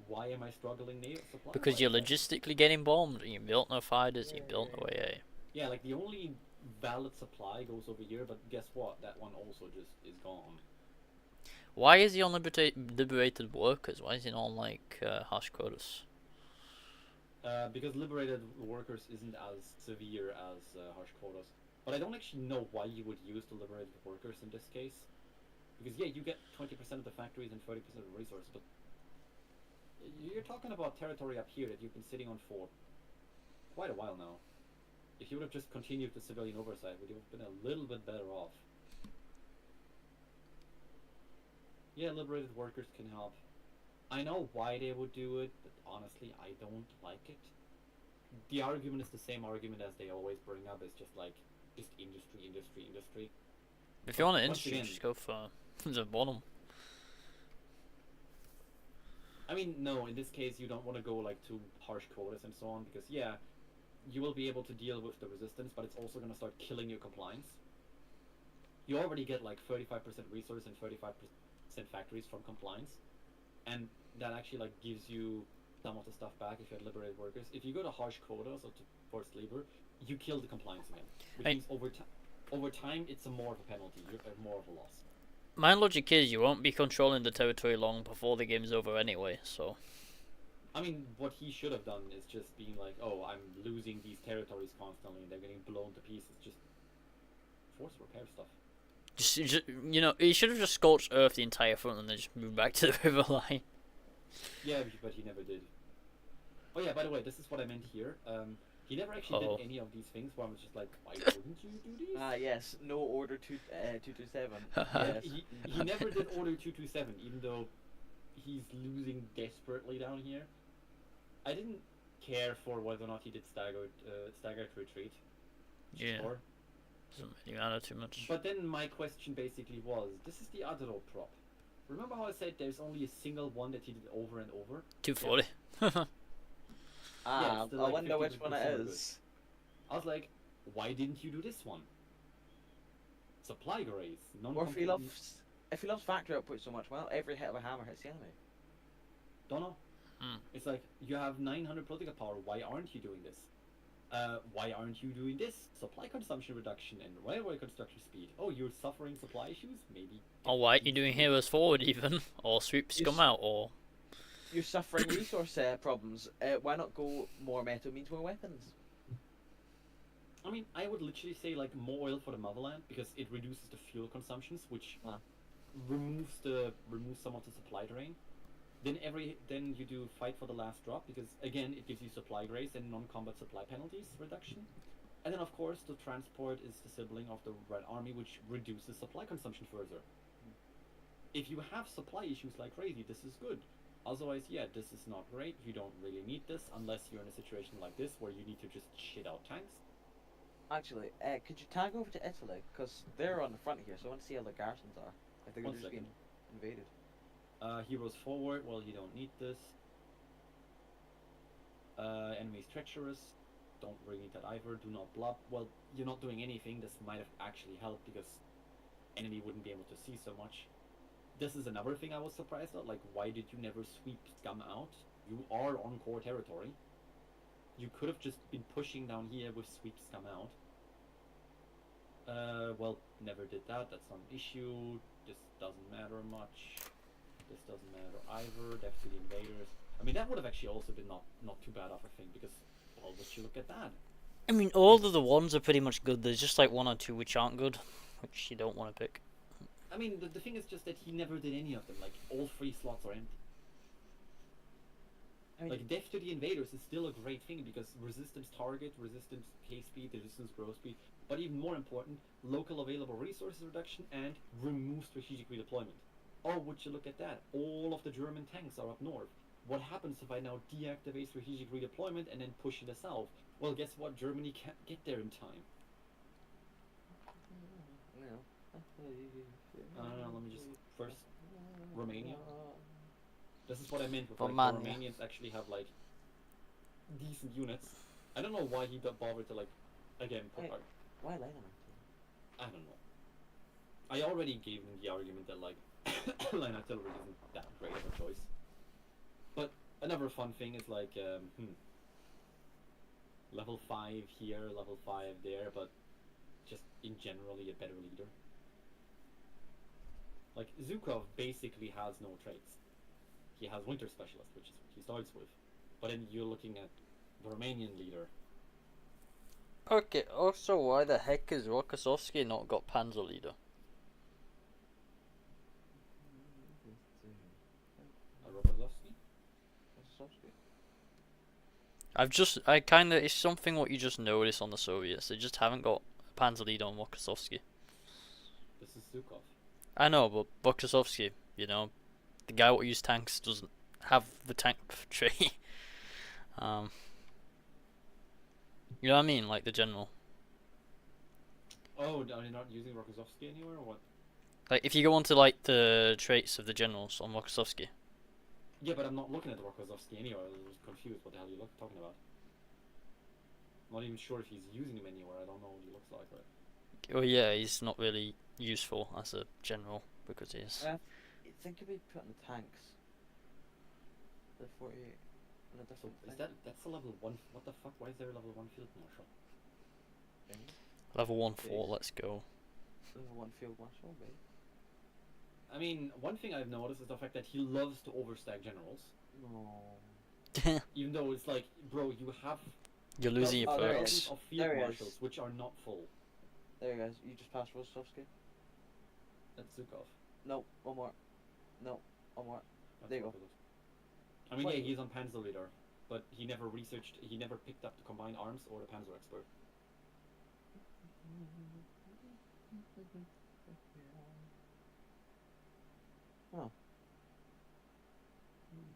Speaker 6: Why am I struggling naval supply?
Speaker 1: Because you're logistically getting bombed. You built no fighters. You built no AA.
Speaker 6: Yeah, like the only valid supply goes over here, but guess what? That one also just is gone.
Speaker 1: Why is he on liberated workers? Why is he not on like harsh quotas?
Speaker 6: Because liberated workers isn't as severe as harsh quotas. But I don't actually know why you would use the liberated workers in this case. Because yeah, you get 20% of the factories and 30% of the resources, but you're talking about territory up here that you've been sitting on for quite a while now. If you would have just continued the civilian oversight, would you have been a little bit better off? Yeah, liberated workers can help. I know why they would do it, but honestly, I don't like it. The argument is the same argument as they always bring up. It's just like, just industry.
Speaker 1: If you want an
Speaker 6: Once
Speaker 1: industry,
Speaker 6: again-
Speaker 1: just go for the bottom.
Speaker 6: I mean, no, in this case, you don't want to go like to harsh quotas and so on, because yeah, you will be able to deal with the resistance, but it's also going to start killing your compliance. You already get like 35% resource and 35% factories from compliance, and that actually like gives you some of the stuff back if you had liberated workers. If you go to harsh quotas or to forced labor, you kill the compliance again, which
Speaker 1: Hey.
Speaker 6: means over time it's a more of a penalty, you have more of a loss.
Speaker 1: My logic is you won't be controlling the territory long before the game's over anyway, so...
Speaker 6: I mean, what he should have done is just being like, oh, I'm losing these territories constantly and they're getting blown to pieces. Just force repair stuff.
Speaker 1: Just, you know, he should have just scorched earth the entire front and then just moved back to the river line.
Speaker 6: Yeah, but he never did. Oh yeah, by the way, this is what I meant here. He never actually
Speaker 1: Uh-oh.
Speaker 6: did any of these things where I was just like, why wouldn't you do these?
Speaker 2: Yes, no order 227.
Speaker 6: Yeah,
Speaker 2: Yes.
Speaker 6: he never did Order 227, even though he's losing desperately down here. I didn't care for whether or not he did staggered retreat.
Speaker 1: Yeah.
Speaker 6: Sure.
Speaker 1: Doesn't really matter too much.
Speaker 6: But then my question basically was, this is the Adaro prop. Remember how I said there's only a single one that he did over and over?
Speaker 1: 240.
Speaker 6: Yeah, it's still
Speaker 2: I
Speaker 6: like
Speaker 2: wonder which one
Speaker 6: 50%
Speaker 2: it
Speaker 6: good.
Speaker 2: is.
Speaker 6: I was like, why didn't you do this one? Supply grace.
Speaker 2: Or if he loves factory output so much, well, every hit of a hammer hits the enemy.
Speaker 6: Don't know.
Speaker 1: Hmm.
Speaker 6: It's like, you have 900 political power, why aren't you doing this? Why aren't you doing this? Supply consumption reduction and railway construction speed. Oh, you're suffering supply issues? Maybe.
Speaker 1: Or why aren't you doing heroes forward even? Or sweep scum out, or...
Speaker 2: You're suffering resource problems. Why not go more metal means more weapons?
Speaker 6: I mean, I would literally say like more oil for the motherland because it reduces the fuel consumptions, which removes some of the supply drain. Then you do fight for the last drop because again it gives you supply grace and non-combat supply penalties reduction. And then of course the transport is the sibling of the Red Army, which reduces supply consumption further. If you have supply issues like crazy, this is good. Otherwise, yeah, this is not great. You don't really need this unless you're in a situation like this where you need to just shit out tanks.
Speaker 2: Actually, could you tag over to Italy? Because they're on the front here, so I want to see how the garrisons are. If they're
Speaker 6: One
Speaker 2: just being
Speaker 6: second.
Speaker 2: invaded.
Speaker 6: Heroes forward, well, you don't need this. Enemies treacherous, don't really need that either. Do not blob. Well, you're not doing anything. This might have actually helped because enemy wouldn't be able to see so much. This is another thing I was surprised at. Like, why did you never sweep scum out? You are on core territory. You could have just been pushing down here with sweep scum out. Well, never did that. That's not an issue. This doesn't matter much. This doesn't matter either. Death to the invaders. I mean, that would have actually also been not too bad of a thing because, well, would you look at that?
Speaker 1: I mean, all of the ones are pretty much good. There's just like one or two which aren't good, which you don't want to pick.
Speaker 6: I mean, the thing is just that he never did any of them. Like, all 3 slots are empty.
Speaker 2: I mean,
Speaker 6: Like, Death to the Invaders is still a great thing because resistance target, resistance K speed, resistance growth speed, but even more important, local available resources reduction and remove strategic redeployment. Oh, would you look at that? All of the German tanks are up north. What happens if I now deactivate strategic redeployment and then push it south? Well, guess what? Germany can't get there in time. Let me just first Romania. This is what I meant with like, the
Speaker 1: Romania.
Speaker 6: Romanians actually have like decent units. I don't know why he bothered to like again put
Speaker 2: Wait.
Speaker 6: like,
Speaker 2: why line them?
Speaker 6: I don't know. I already gave him the argument that like line artillery isn't that great of a choice. But another fun thing is like level 5 here, level 5 there, but just in generally a better leader. Like Zhukov basically has no traits. He has Winter Specialist, which is what he starts with. But then you're looking at the Romanian leader.
Speaker 1: Okay, also, why the heck is Rokossovsky not got Panzer Leader?
Speaker 6: Rokozovsky?
Speaker 1: It's something what you just notice on the Soviets. They just haven't got a Panzer Leader on Rokossovsky.
Speaker 6: This is Zhukov.
Speaker 1: I know, but Rokossovsky, you know, the guy who uses tanks doesn't have the tank trait. You know what I mean? Like the general.
Speaker 6: Oh, are they not using Rokozovsky anywhere or what?
Speaker 1: Like if you go onto like the traits of the generals on Rokossovsky.
Speaker 6: Yeah, but I'm not looking at Rokozovsky anywhere. I was confused. What the hell are you talking about? I'm not even sure if he's using him anywhere. I don't know what he looks like, right?
Speaker 1: Oh yeah, he's not really useful as a general because he's.
Speaker 2: You think you'd be putting the tanks? The 48 on a
Speaker 6: So
Speaker 2: different
Speaker 6: is that's a level 1? What the fuck? Why is there a level 1 field marshal?
Speaker 2: thing?
Speaker 1: Level 1-4,
Speaker 2: Please.
Speaker 1: let's go.
Speaker 2: There's one field marshal, mate.
Speaker 6: I mean, one thing I've noticed is the fact that he loves to overstack generals.
Speaker 2: No.
Speaker 6: Even though it's like, bro, you have
Speaker 1: You're losing your
Speaker 2: Oh, there he
Speaker 1: perks.
Speaker 2: is.
Speaker 6: of
Speaker 2: There
Speaker 6: field
Speaker 2: he is.
Speaker 6: marshals which are not full.
Speaker 2: There you guys. You just passed Rostovsky.
Speaker 6: That's Zhukov.
Speaker 2: No, one more. No, one more.
Speaker 6: That's
Speaker 2: There you go.
Speaker 6: Rokozov. I mean, yeah, he's on Panzer Leader, but he never picked up the combined arms or the Panzer Expert.
Speaker 2: Oh.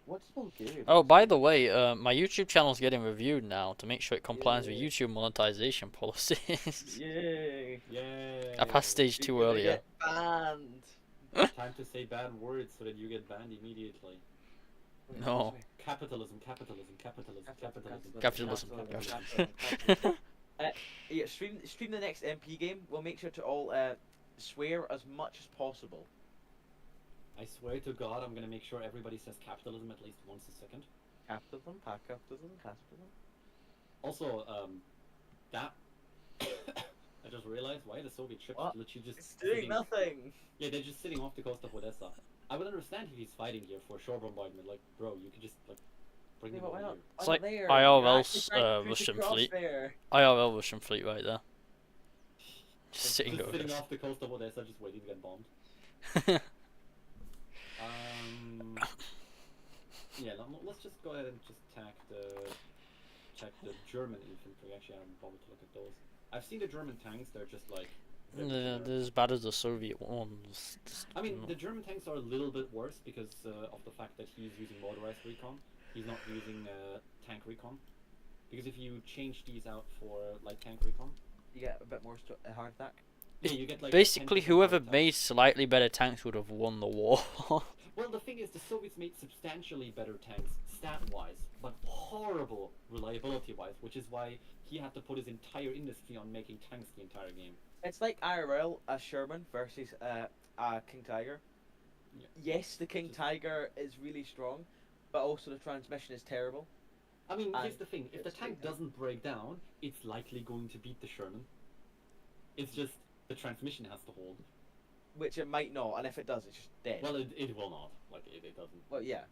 Speaker 2: What's Bulgaria?
Speaker 1: Oh, by the way, my YouTube channel's getting reviewed now to make sure it complies with
Speaker 2: Yay.
Speaker 1: YouTube monetization policies.
Speaker 2: Yay!
Speaker 6: Yay!
Speaker 1: I passed stage 2
Speaker 2: You're gonna
Speaker 1: earlier.
Speaker 2: get banned.
Speaker 6: Time to say bad words so that you get banned immediately.
Speaker 2: Wait,
Speaker 1: No.
Speaker 2: wait.
Speaker 6: Capitalism, capitalism, capitalism, capitalism.
Speaker 1: Capitalism.
Speaker 2: Capitalism. Yeah, stream the next MP game. We'll make sure to all swear as much as possible.
Speaker 6: I swear to God, I'm gonna make sure everybody says capitalism at least once a second.
Speaker 2: Capitalism, capitalism, capitalism.
Speaker 6: Also, That I just realized why the Soviet ships
Speaker 2: What?
Speaker 6: literally just
Speaker 2: It's doing
Speaker 6: sitting-
Speaker 2: nothing.
Speaker 6: Yeah, they're just sitting off the coast of Odessa. I would understand if he's fighting here for shore bombardment. Like, bro, you could just like bring
Speaker 2: Yeah,
Speaker 6: them
Speaker 2: but
Speaker 6: over
Speaker 2: why not?
Speaker 6: here.
Speaker 1: It's
Speaker 2: Why
Speaker 1: like
Speaker 2: not there?
Speaker 1: IRL
Speaker 2: You're actually trying to push
Speaker 1: Russian
Speaker 2: across
Speaker 1: fleet.
Speaker 2: there.
Speaker 1: IRL Russian fleet right there. Just sitting
Speaker 6: Just
Speaker 1: over
Speaker 6: sitting
Speaker 1: this.
Speaker 6: off the coast of Odessa, just waiting to get bombed. Yeah, let's just go ahead and just check the German infantry. Actually, I haven't bothered to look at those. I've seen the German tanks. They're just like. very generic.
Speaker 1: They're as bad as the Soviet ones.
Speaker 6: I mean, the German tanks are a little bit worse because of the fact that he's using motorized recon. He's not using tank recon. Because if you change these out for light tank recon,
Speaker 2: You get a bit more hard attack.
Speaker 6: yeah, you get like.
Speaker 1: Basically,
Speaker 6: 10%
Speaker 1: whoever
Speaker 6: hard attack.
Speaker 1: made slightly better tanks would have won the war.
Speaker 6: Well, the thing is, the Soviets made substantially better tanks stat-wise, but horrible reliability-wise, which is why he had to put his entire industry on making tanks the entire game.
Speaker 2: It's like IRL Sherman versus King Tiger.
Speaker 6: Yeah.
Speaker 2: Yes, the King Tiger is really strong, but also the transmission is terrible.
Speaker 6: I mean, here's
Speaker 2: And
Speaker 6: the thing: if the
Speaker 2: it's
Speaker 6: tank
Speaker 2: like-
Speaker 6: doesn't break down, it's likely going to beat the Sherman. It's just the transmission has to hold.
Speaker 2: Which it might not, and if it does, it's just dead.
Speaker 6: Well, it will not. Like it doesn't.
Speaker 2: Well, yeah.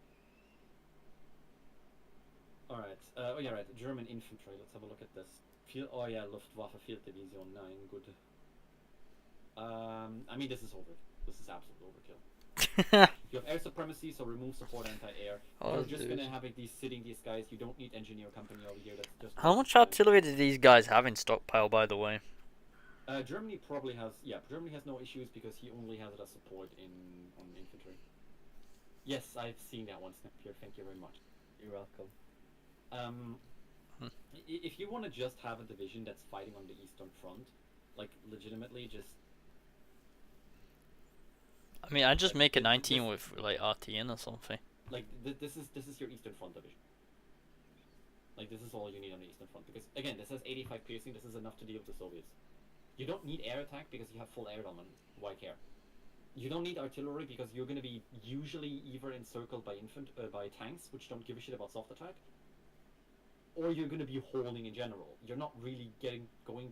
Speaker 6: All right. Oh yeah, right. German infantry. Let's have a look at this. Oh yeah, Luftwaffe Field Division 9. Good. I mean, this is over. This is absolute overkill. You have air supremacy, so remove support anti-air.
Speaker 1: Oh,
Speaker 6: You're just
Speaker 1: dude.
Speaker 6: gonna have these guys. You don't need engineer company over here. That's just.
Speaker 1: How much artillery do these guys have in stockpile, by the way?
Speaker 6: Germany probably has. Yeah, Germany has no issues because he only has it as support on infantry. Yes, I've seen that one, Snappier. Thank you very much.
Speaker 2: You're welcome.
Speaker 6: If you want to just have a division that's fighting on the Eastern Front, like legitimately, just
Speaker 1: I mean, I'd just
Speaker 6: Like,
Speaker 1: make a
Speaker 6: this-
Speaker 1: 19
Speaker 6: this-
Speaker 1: with like RTN or something.
Speaker 6: like this is your Eastern Front division. Like this is all you need on the Eastern Front because again, this has 85 piercing. This is enough to deal with the Soviets. You don't need air attack because you have full air dominance. Why care? You don't need artillery because you're going to be usually either encircled by by tanks, which don't give a shit about soft attack, or you're going to be holding in general. You're not really going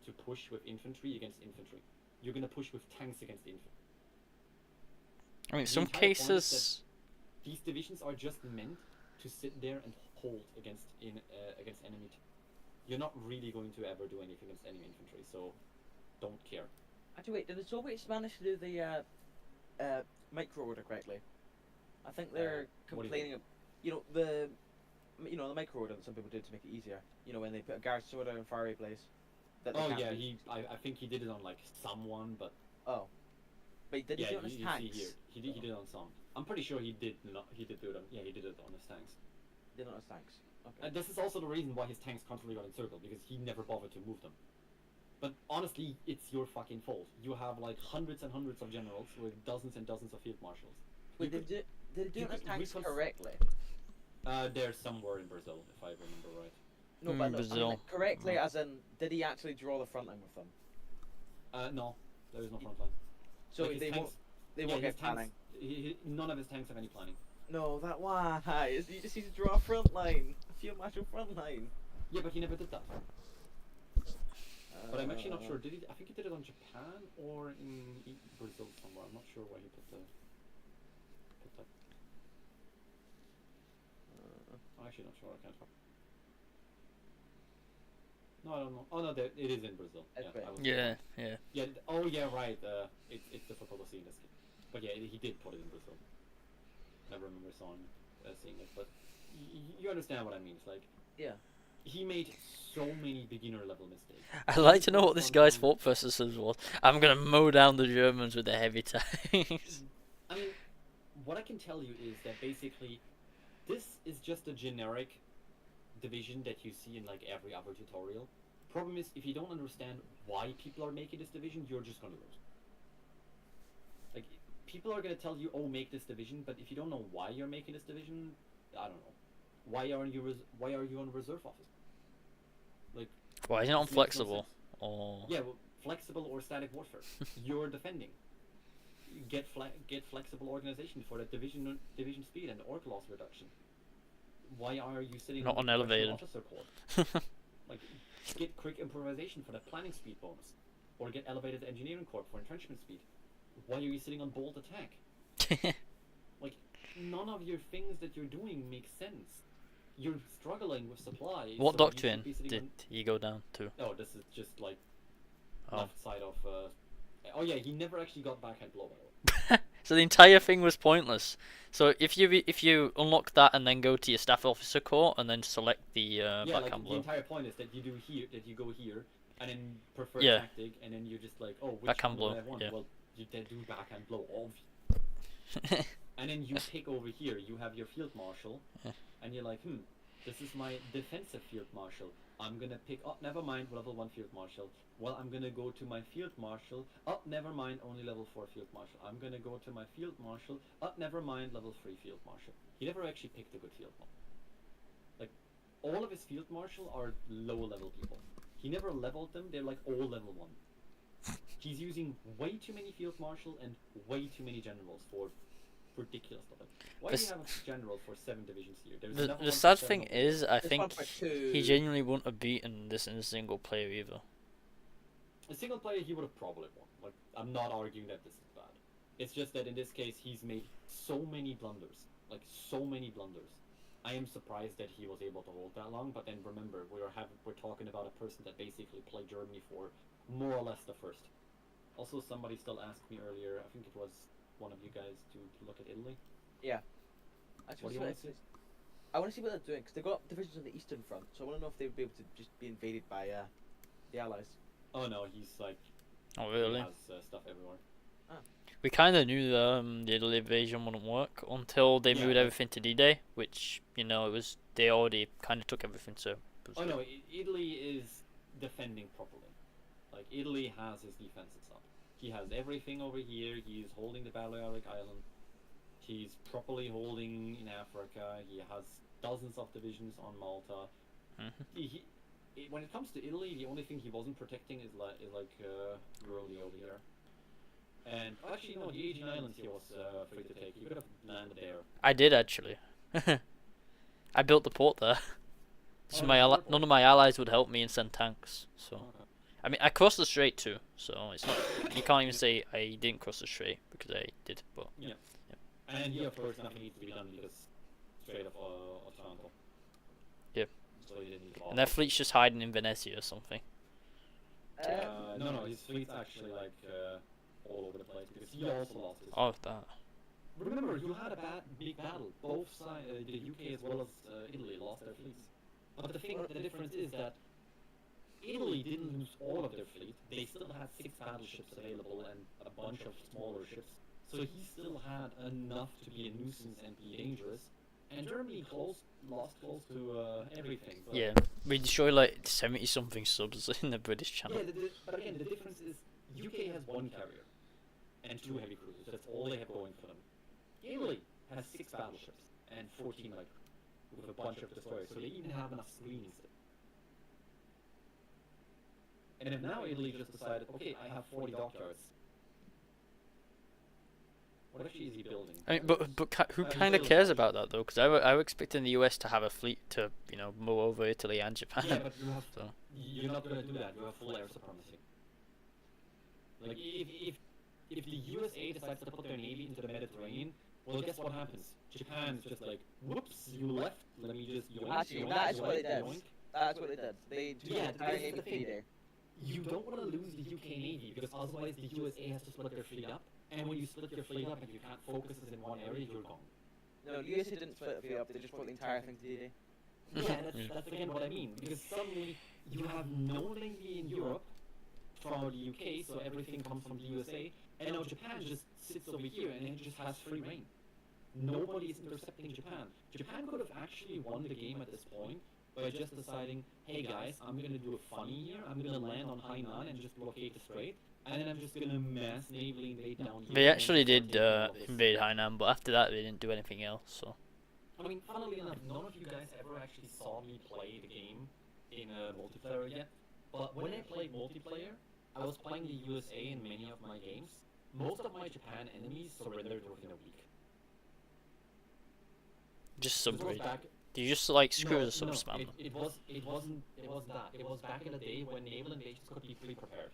Speaker 6: to push with infantry against infantry. You're going to push with tanks against infantry.
Speaker 1: I mean,
Speaker 6: The
Speaker 1: some
Speaker 6: entire point is
Speaker 1: cases.
Speaker 6: These divisions are just meant to sit there and hold against enemy. You're not really going to ever do anything against enemy infantry, so don't care.
Speaker 2: Actually, wait, did the Soviets manage to do the micro order correctly? I think they're
Speaker 6: what do you
Speaker 2: complaining. The micro order that some people did to make it easier. You know, when they put a guard order in faraway place. That they
Speaker 6: Oh
Speaker 2: can't
Speaker 6: yeah,
Speaker 2: use.
Speaker 6: I think he did it on like someone, but
Speaker 2: Oh, but did he
Speaker 6: yeah,
Speaker 2: do it on his
Speaker 6: you
Speaker 2: tanks?
Speaker 6: see here, he did it on some. I'm pretty sure he did not. He did do it on. Yeah, he did it on his tanks.
Speaker 2: Did it on his tanks. Okay.
Speaker 6: And this is also the reason why his tanks constantly got encircled because he never bothered to move them. But honestly, it's your fucking fault. You have like hundreds and hundreds of generals with dozens and dozens of field marshals.
Speaker 2: Wait,
Speaker 6: You
Speaker 2: did they do
Speaker 6: you
Speaker 2: it on his
Speaker 6: could
Speaker 2: tanks
Speaker 6: recon-
Speaker 2: correctly?
Speaker 6: they're somewhere in Brazil, if I remember right.
Speaker 2: No, but look, I mean,
Speaker 1: Brazil.
Speaker 2: like, correctly as in, did he actually draw the front line with them?
Speaker 6: No, there is no front line.
Speaker 2: So
Speaker 6: Like, his
Speaker 2: they
Speaker 6: tanks-
Speaker 2: won't. They
Speaker 6: yeah,
Speaker 2: won't
Speaker 6: his
Speaker 2: get planning.
Speaker 6: tanks- none of his tanks have any planning.
Speaker 2: No, that why? You just need to draw a front line, a field marshal front line.
Speaker 6: Yeah, but he never did that. But I'm actually not sure. Did he? I think he did it on Japan or in Brazil somewhere. I'm not sure where he put that. I'm actually not sure. I can't. No, I don't know. Oh no, it is in Brazil.
Speaker 2: It's
Speaker 6: Yeah,
Speaker 2: right.
Speaker 6: I was
Speaker 1: Yeah,
Speaker 6: wrong.
Speaker 1: yeah.
Speaker 6: Yeah. Oh yeah, right. It's difficult to see in this game. But yeah, he did put it in Brazil. I remember seeing it, but you understand what I mean. It's like
Speaker 2: Yeah.
Speaker 6: he made so many beginner level mistakes.
Speaker 1: I'd like to know what this guy's thought process was. I'm gonna mow down the Germans with the heavy tanks.
Speaker 6: I mean, what I can tell you is that basically, this is just a generic division that you see in like every other tutorial. Problem is, if you don't understand why people are making this division, you're just gonna lose. Like, people are gonna tell you, oh, make this division, but if you don't know why you're making this division, I don't know. Why are you on reserve office? Like,
Speaker 1: Why is it
Speaker 6: this
Speaker 1: not
Speaker 6: makes no
Speaker 1: flexible?
Speaker 6: sense.
Speaker 1: Or
Speaker 6: Yeah, well, flexible or static warfare. You're defending. Get flexible organization for that division speed and orc loss reduction. Why are you sitting
Speaker 1: Not
Speaker 6: on
Speaker 1: on
Speaker 6: the Special
Speaker 1: elevated.
Speaker 6: officer corps? Like, get quick improvisation for that planning speed bonus, or get elevated engineering corp for entrenchment speed. Why are you sitting on bold attack? Like, none of your things that you're doing make sense. You're struggling with supplies.
Speaker 1: What
Speaker 6: so
Speaker 1: doctrine
Speaker 6: you should be
Speaker 1: did
Speaker 6: sitting
Speaker 1: he go down to?
Speaker 6: Oh, this is just like
Speaker 1: Oh.
Speaker 6: left side of. Oh yeah, he never actually got backhand blow.
Speaker 1: So the entire thing was pointless. So if you unlock that and then go to your staff officer corps and then select the
Speaker 6: Yeah, like
Speaker 1: backhand
Speaker 6: the
Speaker 1: blow.
Speaker 6: entire point is that you do here, that you go here, and then prefer
Speaker 1: Yeah.
Speaker 6: tactic, and then you're just like, oh, which
Speaker 1: Backhand
Speaker 6: one do
Speaker 1: blow,
Speaker 6: I want?
Speaker 1: yeah.
Speaker 6: Well, you then do backhand blow, and then you pick over here. You have your field marshal,
Speaker 1: Yeah.
Speaker 6: and you're like, this is my defensive field marshal. I'm gonna pick. Oh, never mind, level 1 field marshal. Well, I'm gonna go to my field marshal. Oh, never mind, only level 4 field marshal. I'm gonna go to my field marshal. Oh, never mind, level 3 field marshal. He never actually picked a good field marshal. Like, all of his field marshal are low level people. He never leveled them. They're like all level 1. He's using way too many field marshal and way too many generals for ridiculous stuff. Like, why do you have a general for 7 divisions here? There's enough
Speaker 1: The
Speaker 6: ones for
Speaker 1: sad
Speaker 6: 7
Speaker 1: thing
Speaker 6: of them.
Speaker 1: is, I
Speaker 2: There's one
Speaker 1: think
Speaker 2: for
Speaker 1: he
Speaker 2: two.
Speaker 1: genuinely wouldn't have beaten this in a single player either.
Speaker 6: A single player, he would have probably won. Like, I'm not arguing that this is bad. It's just that in this case, he's made so many blunders. Like, so many blunders. I am surprised that he was able to hold that long, but then remember, we're talking about a person that basically played Germany for more or less the first. Also, somebody still asked me earlier, I think it was one of you guys, to look at Italy.
Speaker 2: Yeah.
Speaker 6: What do you want to see?
Speaker 2: I want to see what they're doing because they've got divisions on the eastern front, so I want to know if they would be able to just be invaded by the Allies.
Speaker 6: Oh no, he's like,
Speaker 1: Oh
Speaker 6: he
Speaker 1: really?
Speaker 6: has stuff everywhere.
Speaker 1: We kind of knew the Italy invasion wouldn't work until they
Speaker 6: Yeah,
Speaker 1: moved
Speaker 6: but-
Speaker 1: everything to D-Day, which it was they already kind of took everything. So. It was
Speaker 6: Oh
Speaker 1: good.
Speaker 6: no, Italy is defending properly. Like, Italy has his defenses up. He has everything over here. He's holding the Balearic Island. He's properly holding in Africa. He has dozens of divisions on Malta.
Speaker 1: Mhm.
Speaker 6: When it comes to Italy, the only thing he wasn't protecting is Rodi over here. And actually, no, the Aegean Islands he was free to take. He could have landed there.
Speaker 1: I did actually. I built the port there. So
Speaker 6: Oh,
Speaker 1: my
Speaker 6: you built
Speaker 1: none of my allies would help me and send tanks. So
Speaker 6: Okay.
Speaker 1: I mean, I crossed the strait too. So it's not. You can't even say I didn't cross the strait because I did. But
Speaker 6: Yeah. And here, of course, nothing needs to be done because straight of Otranto.
Speaker 1: Yep.
Speaker 6: So you didn't need to
Speaker 1: and their fleet's just hiding in Venezia or something.
Speaker 6: no, his fleet's actually like all over the place because he also lost his.
Speaker 1: Oh, that.
Speaker 6: Remember, you had a big battle. Both sides, the UK as well as Italy, lost their fleets. But the difference is that Italy didn't lose all of their fleet. They still had 6 battleships available and a bunch of smaller ships. So he still had enough to be a nuisance and be dangerous. And Germany lost close to everything. But
Speaker 1: Yeah, we destroyed like 70 something subs in the British Channel.
Speaker 6: Yeah, but again, the difference is UK has 1 carrier and 2 heavy cruisers. That's all they have going for them. Italy has 6 battleships and 14 like with a bunch of destroyers, so they even have enough screens. And if now Italy just decided, okay, I have 40 dockyards. What actually is he building?
Speaker 1: I mean, but who
Speaker 6: He
Speaker 1: kind of
Speaker 6: built
Speaker 1: cares
Speaker 6: a
Speaker 1: about that though? Because I was expecting the US to have a fleet to mow over Italy and Japan.
Speaker 6: Yeah, but you have,
Speaker 1: So.
Speaker 6: you're not going to do that. You have full air supremacy. Like, if the USA decides to put their navy into the Mediterranean, well, guess what happens? Japan's just like, whoops, you left. Let me just yoink,
Speaker 2: Actually,
Speaker 6: yoink,
Speaker 2: that is what
Speaker 6: yoink,
Speaker 2: it did.
Speaker 6: yoink.
Speaker 2: That's what they did. They just
Speaker 6: Yeah,
Speaker 2: entire
Speaker 6: this is
Speaker 2: navy
Speaker 6: the thing.
Speaker 2: there.
Speaker 6: You don't want to lose the UK navy because otherwise the USA has to split their fleet up. And when you split your fleet up and you can't focus it in one area, you're gone.
Speaker 2: No, the USA didn't split the fleet up. They just brought the entire thing to D-Day.
Speaker 6: Yeah, that's again what I mean. Because suddenly you have no navy in Europe from the UK, so everything comes from the USA, and now Japan just sits over here and it just has free reign. Nobody is intercepting Japan. Japan could have actually won the game at this point by just deciding, hey guys, I'm gonna do a funny here. I'm gonna land on Hainan and just blockade the strait, and then I'm just gonna mass navally invade down here.
Speaker 1: They
Speaker 6: and
Speaker 1: actually
Speaker 6: start
Speaker 1: did
Speaker 6: taking all this.
Speaker 1: invade Hainan, but after that they didn't do anything else. So.
Speaker 6: I mean, funnily enough, none of you guys ever actually saw me play the game in multiplayer yet. But when I played multiplayer, I was playing the USA in many of my games. Most of my Japan enemies surrendered within a week.
Speaker 1: Just
Speaker 6: This was
Speaker 1: submarine.
Speaker 6: back.
Speaker 1: You just like screw
Speaker 6: No,
Speaker 1: the sub
Speaker 6: no,
Speaker 1: spam.
Speaker 6: it wasn't that. It was back in the day when naval invasions could be pre-prepared,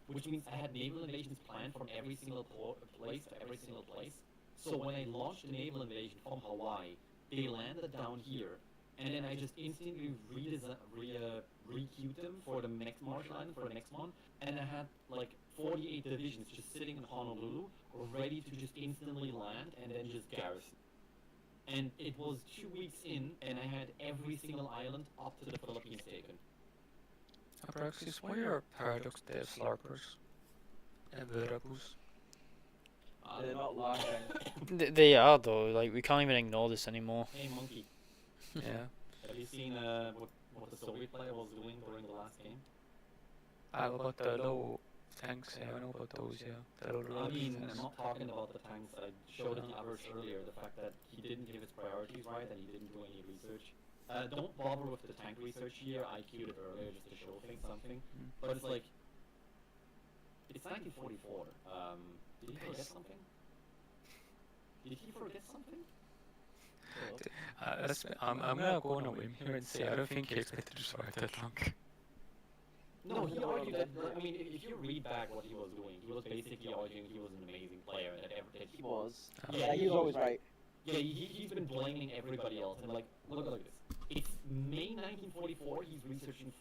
Speaker 6: which means I had naval invasions planned from every single place to every single place. So when I launched a naval invasion from Hawaii, they landed down here, and then I just instantly re-queued them for the next Marshall Island for the next one, and I had like 48 divisions just sitting in Honolulu, ready to just instantly land and then just garrison. And it was 2 weeks in, and I had every single island up to the Philippines taken.
Speaker 7: Apraxis, why are Paradox devs LARPers? And Veracruz?
Speaker 2: They're not laughing.
Speaker 1: They are though. Like we can't even ignore this anymore.
Speaker 6: Hey monkey,
Speaker 7: Yeah.
Speaker 6: have you seen what the Soviet player was doing during the last game?
Speaker 7: About the low tanks, yeah, I know about those, yeah. The low
Speaker 6: I
Speaker 7: road
Speaker 6: mean,
Speaker 7: tanks.
Speaker 6: I'm not talking about the tanks. I showed the others earlier the fact that he didn't give his priorities right and he didn't do any research. Don't bother with the tank research here. I queued it earlier just to show something. But it's like, it's 1944. Did he forget something? Did he forget something?
Speaker 7: I'm gonna go on a whim here and say I don't think he expected to survive that long.
Speaker 6: No, he argued that. I mean, if you read back what he was doing, he was basically arguing he was an amazing player and that
Speaker 2: He was.
Speaker 6: Yeah,
Speaker 2: Yeah, he was always right.
Speaker 6: Yeah, he's been blaming everybody else, and like, look at this. It's May 1944. He's researching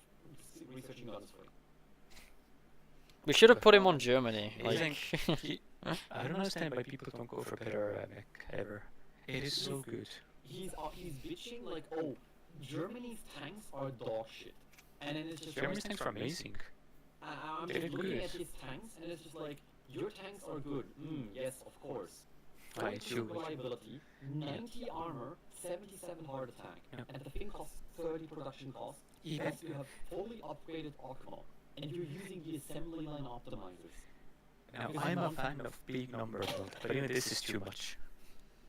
Speaker 6: guns free.
Speaker 1: We should have put him on Germany.
Speaker 7: I
Speaker 1: Like,
Speaker 7: think I don't understand why people don't go for better mech ever. It is so good.
Speaker 6: He's bitching like, oh, Germany's tanks are dog shit, and then it's just
Speaker 7: Germany's
Speaker 6: like,
Speaker 7: tanks are amazing.
Speaker 6: I'm
Speaker 7: They're
Speaker 6: just looking
Speaker 7: good.
Speaker 6: at his tanks, and it's just like, your tanks are good. Yes, of course.
Speaker 7: Right,
Speaker 6: 42
Speaker 7: you-
Speaker 6: reliability, 90 armor, 77 hard attack,
Speaker 7: Yeah.
Speaker 6: and the thing costs 30 production costs.
Speaker 7: Even
Speaker 6: Plus you have fully upgraded Ocmo, and you're using the assembly line optimizers.
Speaker 7: now, I'm a fan of big number build, but even this is too much.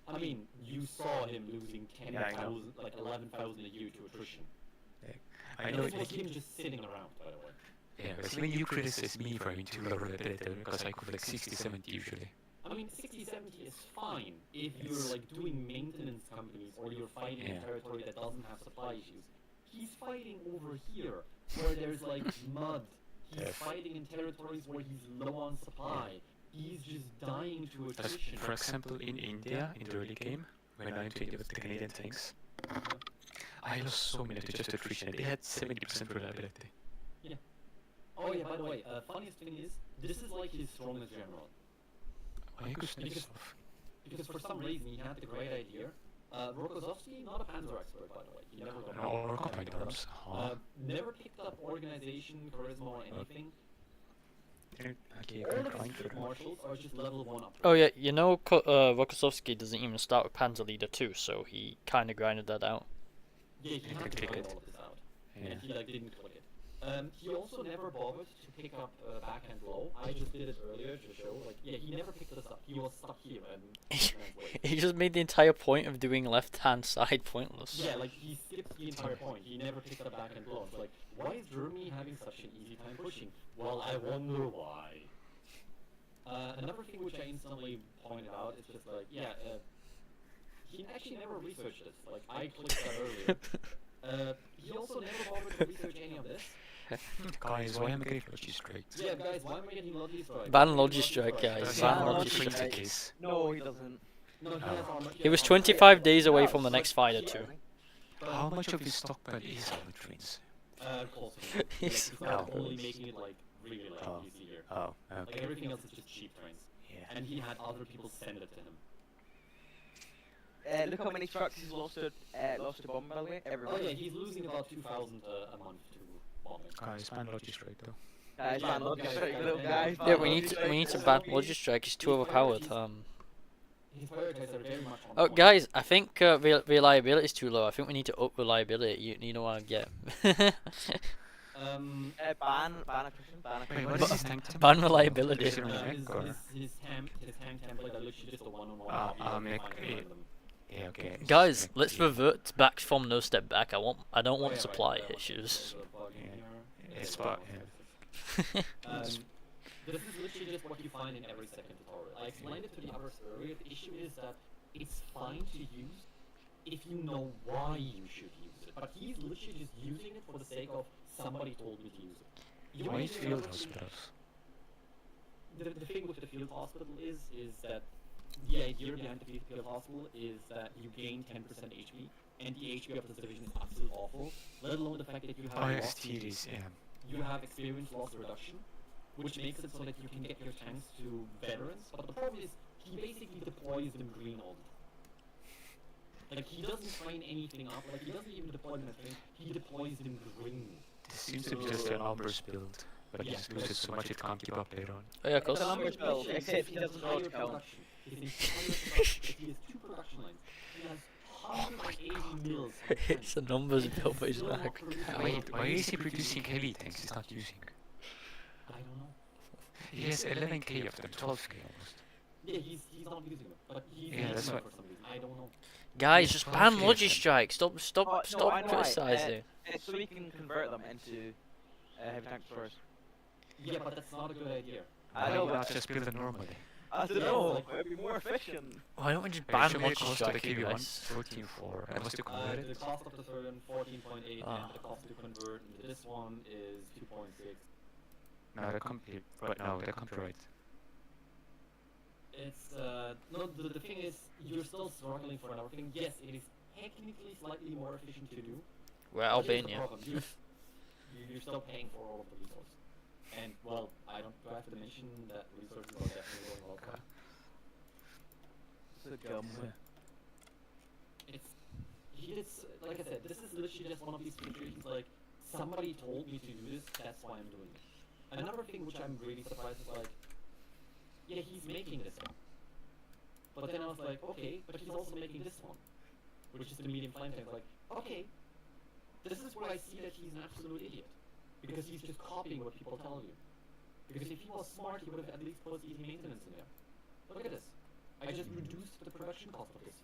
Speaker 6: I mean, you saw him losing
Speaker 7: Yeah, I know.
Speaker 6: 10,000, like 11,000 a year to attrition.
Speaker 7: I
Speaker 6: And
Speaker 7: know
Speaker 6: this
Speaker 7: it,
Speaker 6: was him just sitting around, by the way.
Speaker 7: yeah, because when you criticize me for having too low reliability, because I could like 60-70 usually.
Speaker 6: I mean, 60-70 is fine if you're
Speaker 7: It's-
Speaker 6: like doing maintenance companies or you're fighting in
Speaker 7: Yeah.
Speaker 6: territory that doesn't have supply issues. He's fighting over here where there's like mud. He's
Speaker 7: Yeah.
Speaker 6: fighting in territories where he's low on supply. He's just dying to
Speaker 7: As,
Speaker 6: attrition.
Speaker 7: for example, in India, in the early game, when I went to India with the Canadian tanks, I lost so many to just attrition. They had 70% reliability.
Speaker 6: Oh yeah, by the way, funniest thing is, this is like his strongest general.
Speaker 7: Why you snip
Speaker 6: Because-
Speaker 7: stuff?
Speaker 6: Because for some reason he had the great idea. Rokozovsky, not a panzer expert by the way. He never got
Speaker 7: No, or combined arms.
Speaker 6: never picked up organization, charisma, or anything.
Speaker 7: Okay,
Speaker 6: All
Speaker 7: I'm
Speaker 6: of his
Speaker 7: trying for
Speaker 6: field
Speaker 7: them.
Speaker 6: marshals are just level 1 up.
Speaker 1: oh yeah, you know, Rokossovsky doesn't even start with Panzer Leader 2, so he kind of grinded that out.
Speaker 6: Yeah, he had to
Speaker 7: click
Speaker 6: find
Speaker 7: it.
Speaker 6: all of this out.
Speaker 7: Yeah.
Speaker 6: And he like didn't click it. He also never bothered to pick up backhand low. I just did it earlier to show, like, yeah, he never picked this up. He was stuck here and
Speaker 1: He just made the entire point of doing left-hand side pointless.
Speaker 6: yeah, like he skipped the entire point. He never picked up backhand low. It's like, why is Germany having such an easy time pushing? Well, I wonder why. Another thing which I instantly pointed out is just like, yeah, he actually never researched this. Like, I clicked that earlier. He also never bothered to research any of this.
Speaker 7: Guys, why am I getting Logi straight?
Speaker 6: Yeah, guys, why am I getting Logi Strike?
Speaker 1: Ban
Speaker 6: Why am I
Speaker 1: Logi
Speaker 6: getting
Speaker 1: Strike, guys.
Speaker 7: Does
Speaker 1: Ban
Speaker 7: he
Speaker 1: Logi
Speaker 7: have
Speaker 1: Strike.
Speaker 7: 20 case?
Speaker 2: No, he doesn't.
Speaker 6: No, he
Speaker 7: Oh.
Speaker 6: has armor.
Speaker 1: He was
Speaker 6: has
Speaker 1: 25 days away
Speaker 2: Yeah,
Speaker 1: from the
Speaker 2: but
Speaker 1: next fighter
Speaker 2: he-
Speaker 1: too.
Speaker 7: How much of his stockpile is armor trains?
Speaker 6: Close enough. Like, he's
Speaker 1: He's
Speaker 6: not
Speaker 7: Oh.
Speaker 6: only making it like really like
Speaker 7: Oh.
Speaker 6: you see here.
Speaker 7: Oh,
Speaker 6: Like
Speaker 7: okay.
Speaker 6: everything else is just cheap trains.
Speaker 7: Yeah.
Speaker 6: And he had other people send it to him.
Speaker 2: Look how many trucks he's lost to bomb, by the way.
Speaker 6: Oh
Speaker 2: Everyone.
Speaker 6: yeah, he's losing about 2,000 a month to bombing.
Speaker 7: Guys, ban Logi straight though.
Speaker 2: Guys,
Speaker 6: Yeah,
Speaker 2: ban Logi
Speaker 6: guys,
Speaker 2: Strike,
Speaker 6: guys,
Speaker 2: little
Speaker 6: guys,
Speaker 2: guys.
Speaker 6: guys.
Speaker 1: Yeah,
Speaker 2: ban
Speaker 1: we
Speaker 2: Logi
Speaker 1: need to
Speaker 2: Strike.
Speaker 1: ban Logi Strike. He's too overpowered.
Speaker 6: His priorities are very much on
Speaker 1: Oh,
Speaker 6: point.
Speaker 1: guys, I think reliability is too low. I think we need to up reliability. You know what I get.
Speaker 2: Ban attrition, ban
Speaker 7: Wait,
Speaker 2: attrition.
Speaker 7: what is his tank template?
Speaker 1: Ban reliability.
Speaker 7: Is it on the mech,
Speaker 6: his,
Speaker 7: or?
Speaker 6: his tank template are literally just a one-on-one
Speaker 7: Ah,
Speaker 6: copy of
Speaker 7: mech,
Speaker 6: Final
Speaker 7: yeah.
Speaker 6: Random.
Speaker 7: Yeah, okay.
Speaker 1: Guys,
Speaker 7: Mech,
Speaker 1: let's
Speaker 7: yeah.
Speaker 1: revert back from no step back. I don't
Speaker 6: Oh,
Speaker 1: want
Speaker 6: yeah,
Speaker 1: supply
Speaker 6: right,
Speaker 1: issues.
Speaker 6: there's a bug in
Speaker 7: Yeah.
Speaker 6: here.
Speaker 7: It's
Speaker 6: Yeah,
Speaker 7: bug,
Speaker 6: yeah. This is literally just what you find in every second tutorial. I explained it to the others earlier. The issue is that it's fine to use if you know why you should use it. But he's literally just using it for the sake of somebody told me to use it. You
Speaker 7: Why
Speaker 6: only
Speaker 7: is
Speaker 6: do
Speaker 7: field
Speaker 6: another thing-
Speaker 7: hospitals?
Speaker 6: The thing with the field hospital is that the idea behind the field hospital is that you gain 10% HP, and the HP of this division is absolutely awful. Let alone the fact that you have
Speaker 7: Oh, yes,
Speaker 6: lost
Speaker 7: TDs, yeah.
Speaker 6: you have experience loss reduction, which makes it so that you can get your tanks to veterans. But the problem is, he basically deploys them green all the time. Like, he doesn't train anything up, like, he doesn't even deploy them as train, he deploys them green.
Speaker 7: This seems to be just a numbers build, but he just loses so much it can't keep up later on.
Speaker 1: Oh yeah, of course.
Speaker 2: It's a numbers build,
Speaker 6: His
Speaker 2: except he doesn't
Speaker 6: entire
Speaker 2: dodge count.
Speaker 6: production, his entire production, he has 2 production lines. He has 180 mils on tanks.
Speaker 1: It's a numbers
Speaker 6: He can
Speaker 1: build, but he's
Speaker 6: still
Speaker 1: not.
Speaker 6: not produce a
Speaker 7: Wait,
Speaker 6: lot.
Speaker 7: why is he producing heavy tanks he's not using?
Speaker 6: I don't know.
Speaker 7: He has 11k of them, 12k almost.
Speaker 6: Yeah, he's not using them, but he's
Speaker 7: Yeah,
Speaker 6: using
Speaker 7: that's
Speaker 6: them
Speaker 7: what-
Speaker 6: for some reason. I don't know.
Speaker 1: Guys,
Speaker 7: He's
Speaker 1: just
Speaker 7: 12
Speaker 1: ban
Speaker 7: years
Speaker 1: Logi
Speaker 7: then.
Speaker 1: Strike. Stop
Speaker 2: Oh, no,
Speaker 1: stop
Speaker 2: I know why.
Speaker 1: criticizing.
Speaker 2: It's so we can convert them into heavy tank destroyers.
Speaker 6: Yeah, but that's not a good idea.
Speaker 2: I
Speaker 7: Why
Speaker 2: know,
Speaker 7: not
Speaker 2: but
Speaker 7: just build it normally?
Speaker 2: I don't
Speaker 6: Yeah,
Speaker 2: know.
Speaker 6: like-
Speaker 2: It'd be more efficient.
Speaker 1: Why don't we just
Speaker 7: Wait,
Speaker 1: ban
Speaker 7: should we
Speaker 1: Logi
Speaker 7: cost of the
Speaker 1: Strike, you
Speaker 7: KV1?
Speaker 1: guys?
Speaker 7: 14.4. And what's the
Speaker 6: The
Speaker 7: converted?
Speaker 6: cost of the turn 14.8,
Speaker 1: Ah.
Speaker 6: and the cost to convert into this one is 2.6.
Speaker 7: No, that can't be right. No, that can't be right.
Speaker 6: It's no. The thing is, you're still struggling for another thing. Yes, it is technically slightly more efficient to do.
Speaker 1: We're
Speaker 6: but here's the
Speaker 1: Albania.
Speaker 6: problem. You're still paying for all of the resources. And well, I don't. Do I have to mention that resources are definitely going well.
Speaker 7: Okay.
Speaker 2: It's a gum.
Speaker 6: It's like I said, this is literally just one of these situations like somebody told me to do this, that's why I'm doing it. Another thing which I'm really surprised is like, yeah, he's making this one. But then I was like, okay, but he's also making this one, which is the medium flame tank. Like, okay, this is where I see that he's an absolute idiot. Because he's just copying what people tell you. Because if he was smart, he would have at least put easy maintenance in there. Look at this. I just reduced the production cost of this.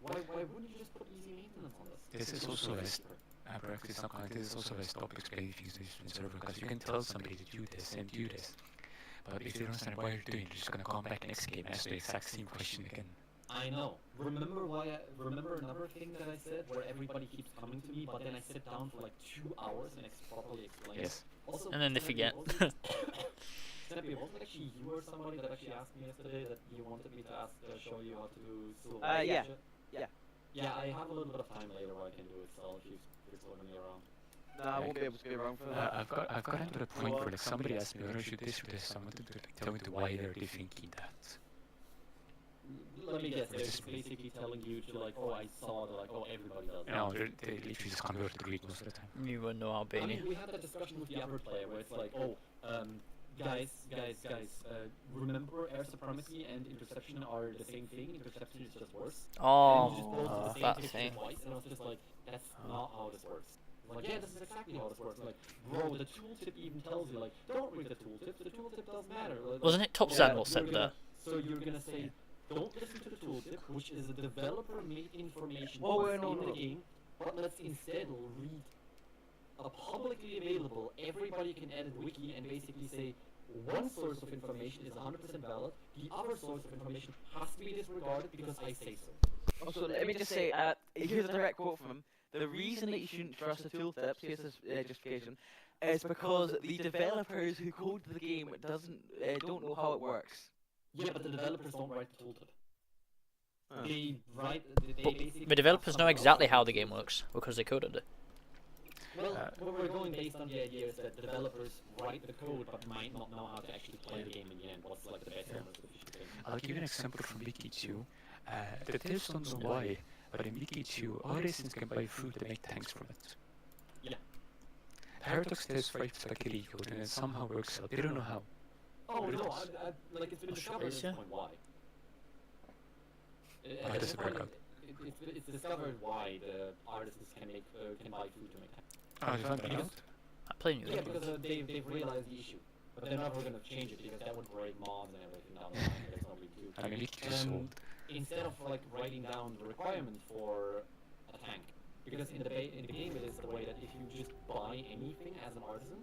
Speaker 6: Why wouldn't you just put easy maintenance on this?
Speaker 7: This is also a practice not kind. This is also a stop explaining things to the server because you can tell somebody to do this and do this, but if they don't understand why you're doing, they're just gonna come back next game and ask the exact same question again.
Speaker 6: I know. Remember remember another thing that I said where everybody keeps coming to me, but then I sit down for like 2 hours and properly explain.
Speaker 7: Yes.
Speaker 6: Also,
Speaker 1: And then they
Speaker 6: Snappy,
Speaker 1: forget.
Speaker 6: Snappy, wasn't actually you or somebody that actually asked me yesterday that you wanted me to show you how to do silver?
Speaker 2: Yeah.
Speaker 6: shit?
Speaker 2: Yeah.
Speaker 6: Yeah, I have a little bit of time later where I can do it, so if you're slowing me around.
Speaker 2: No, I won't be able to be around for that.
Speaker 7: I've gotten to the point where like somebody asked me whether I should this or this. I wanted to like, tell me why they're thinking that.
Speaker 6: Let me guess, they're
Speaker 7: It's
Speaker 6: just basically telling you to like, oh, I saw that, like, oh, everybody does
Speaker 7: No, they literally just convert to Greek most of the time.
Speaker 1: You wouldn't know
Speaker 6: I
Speaker 1: Albania.
Speaker 6: mean, we had that discussion with the other player where it's like, oh, guys, remember air supremacy and interception are the same thing, interception is just worse. And you just
Speaker 1: Oh,
Speaker 6: posted the same
Speaker 1: that
Speaker 6: picture
Speaker 1: thing.
Speaker 6: twice, and I was just like, that's not how this works. I'm like, yeah, this is exactly how this works. I'm like, bro, the tooltip even tells you, like, don't read the tooltip doesn't matter. Like,
Speaker 1: Wasn't it Top
Speaker 6: yeah,
Speaker 1: Zen what said
Speaker 6: you're gonna-
Speaker 1: that?
Speaker 6: So you're gonna say, don't listen to the tooltip, which is a developer-made information
Speaker 2: Oh, wait,
Speaker 6: in
Speaker 2: no,
Speaker 6: the
Speaker 2: no.
Speaker 6: game, but let's instead read a publicly available, everybody can edit wiki and basically say, one source of information is 100% valid, the other source of information has to be disregarded because I say so.
Speaker 2: Also, let me just say, here's a direct quote from him. The reason that you shouldn't trust the tooltips, here's his justification, is because the developers who code the game don't know how it works.
Speaker 6: Yeah, but the developers don't write the tooltip.
Speaker 2: Huh.
Speaker 6: They
Speaker 1: But
Speaker 6: basically
Speaker 1: the developers know exactly how the game works because they coded it.
Speaker 6: Well, what we're going based on the idea is that the developers write the code but might not know how to actually play the game in the end. What's like the best and most efficient thing.
Speaker 7: I'll give you an example from Wiki 2. The tips don't know why, but in Wiki 2, all races can buy food to make tanks from it.
Speaker 6: Yeah.
Speaker 7: Paradox tests right like illegal, and it somehow works out. They don't know how.
Speaker 6: Oh no, like it's been discovered at this
Speaker 1: Australasia?
Speaker 6: point why.
Speaker 7: Why does it work out?
Speaker 6: It's discovered why the artisans can buy food to make tanks.
Speaker 7: Oh, you found that out?
Speaker 1: I play New
Speaker 6: Yeah,
Speaker 1: England.
Speaker 6: because they've realized the issue, but they're never going to change it because that would break mobs and everything down the line. There's nobody to do.
Speaker 7: I mean, Wiki 2 sold.
Speaker 6: Instead of like writing down the requirement for a tank, because in the game it is the way that if you just buy anything as an artisan,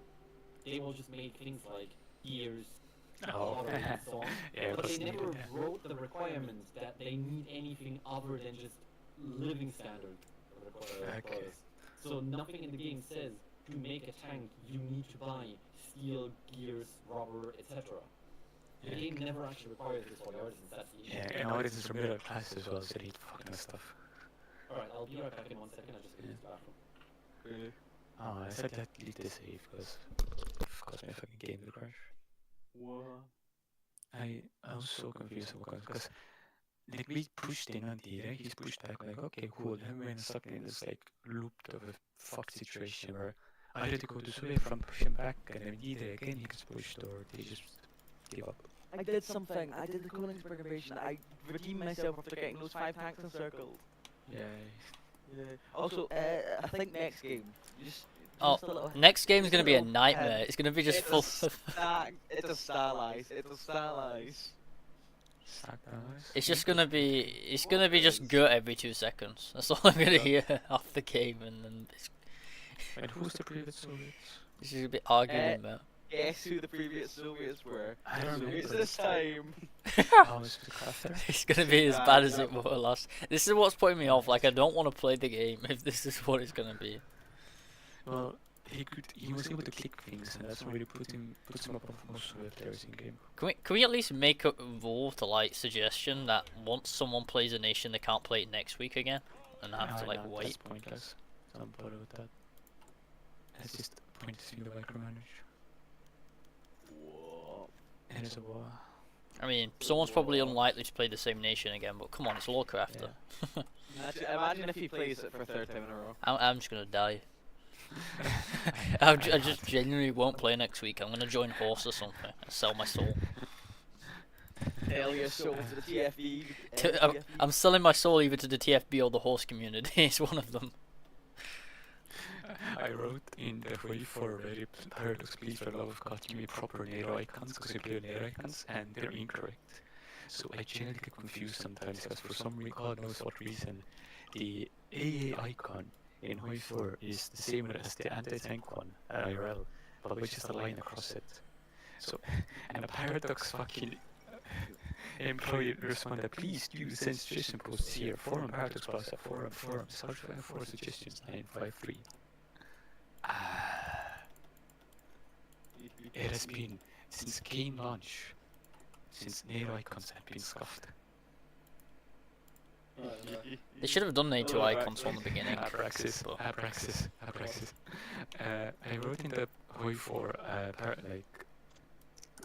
Speaker 6: they will just make things like gears,
Speaker 7: Oh,
Speaker 6: already and so on.
Speaker 7: yeah,
Speaker 6: But
Speaker 7: that's
Speaker 6: they never
Speaker 7: needed, yeah.
Speaker 6: wrote the requirement that they need anything other than just living standard
Speaker 7: Okay.
Speaker 6: quotas. So nothing in the game says to make a tank you need to buy steel, gears, rubber, etc. The
Speaker 7: Yeah.
Speaker 6: game never actually requires this for the artisans, that's the issue.
Speaker 7: Yeah, and nowadays it's a middle class as well, so they eat fucking stuff.
Speaker 6: Alright, I'll be right back in 1 second, I just go to the bathroom.
Speaker 2: Really?
Speaker 7: Oh, I said that delete the save because my fucking game will crash.
Speaker 2: What?
Speaker 7: I was so confused because like we pushed in on D, right? He's pushed back like okay cool, then we're stuck in this like loop of a fucked situation where I had to go to away from push him back and then either again he gets pushed or they just give up.
Speaker 2: I did something. I did the Königsberg invasion. I redeemed myself after getting those 5 tanks encircled.
Speaker 7: Yeah.
Speaker 2: Yeah. Also, I think next game. Just
Speaker 1: Oh,
Speaker 2: a little,
Speaker 1: next game's
Speaker 2: just
Speaker 1: gonna be a
Speaker 2: little
Speaker 1: nightmare.
Speaker 2: hint.
Speaker 1: It's gonna be just
Speaker 2: It's a
Speaker 1: full of.
Speaker 2: It's a stylize. It's a stylize.
Speaker 1: It's just gonna be. It's gonna be just gut every 2 seconds. That's all I'm gonna hear off the game, and then
Speaker 7: And who's the previous Soviets?
Speaker 1: it's just a bit arguing about.
Speaker 2: Guess who the previous Soviets were?
Speaker 7: I don't
Speaker 2: Soviets
Speaker 7: remember.
Speaker 2: this time.
Speaker 7: Oh, is it the crafter?
Speaker 1: It's gonna be as bad as it was last. This is what's putting me off. Like I don't want to play the game if this is what it's gonna be.
Speaker 7: Well, he was able to click things, and that's why they puts him up on most of the players in game.
Speaker 1: Can we at least make a rule to like suggestion that once someone plays a nation, they can't play it next week again, and have to like
Speaker 7: That's
Speaker 1: wait?
Speaker 7: pointless. Don't bother with that. That's just pointless in the micromanage.
Speaker 2: Whoa.
Speaker 7: And it's a war.
Speaker 1: I mean, someone's probably unlikely to play the same nation again, but come on, it's Lawcrafter.
Speaker 2: Imagine if he plays it for a 3rd time in a row.
Speaker 1: I'm just gonna die. I just genuinely won't play next week. I'm gonna join Horse or something and sell my soul.
Speaker 2: Sell your soul to the TFB.
Speaker 1: I'm selling my soul either to the TFB or the horse community. It's one of them.
Speaker 7: I wrote in the way for Reddit, Paradox, please for the love of God, give me proper NATO icons, because I play NATO icons, and they're incorrect. So I generally get confused sometimes, because for some God knows what reason, the AA icon in Hoi 4 is the same as the anti-tank one at IRL, but with just a line across it. So, and a Paradox fucking employee responded, please do send suggestion posts here, forum Paradox Plaza, forum, search for suggestions 953. It has been since game launch, since NATO icons have been scuffed.
Speaker 1: They should have done NATO icons from the beginning.
Speaker 7: Abraxas.
Speaker 1: but-
Speaker 7: I wrote in the Hoi 4,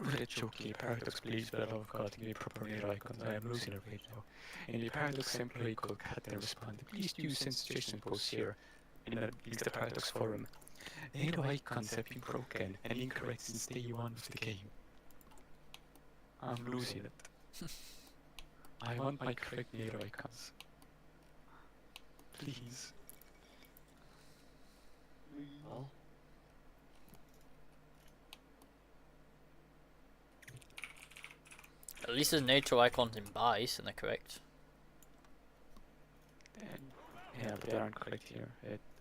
Speaker 7: Reddit jokey, Paradox please, for the love of God, give me proper NATO icons, I am losing a rate now. And the Paradox employee called Cat then responded, please do send suggestion posts here, in the Paradox forum. NATO icons have been broken and incorrect since day 1 of the game. I'm losing it. I want my correct NATO icons. Please.
Speaker 6: Well,
Speaker 1: At least there's NATO icons in buys, and they're correct.
Speaker 7: Yeah, but they aren't correct here.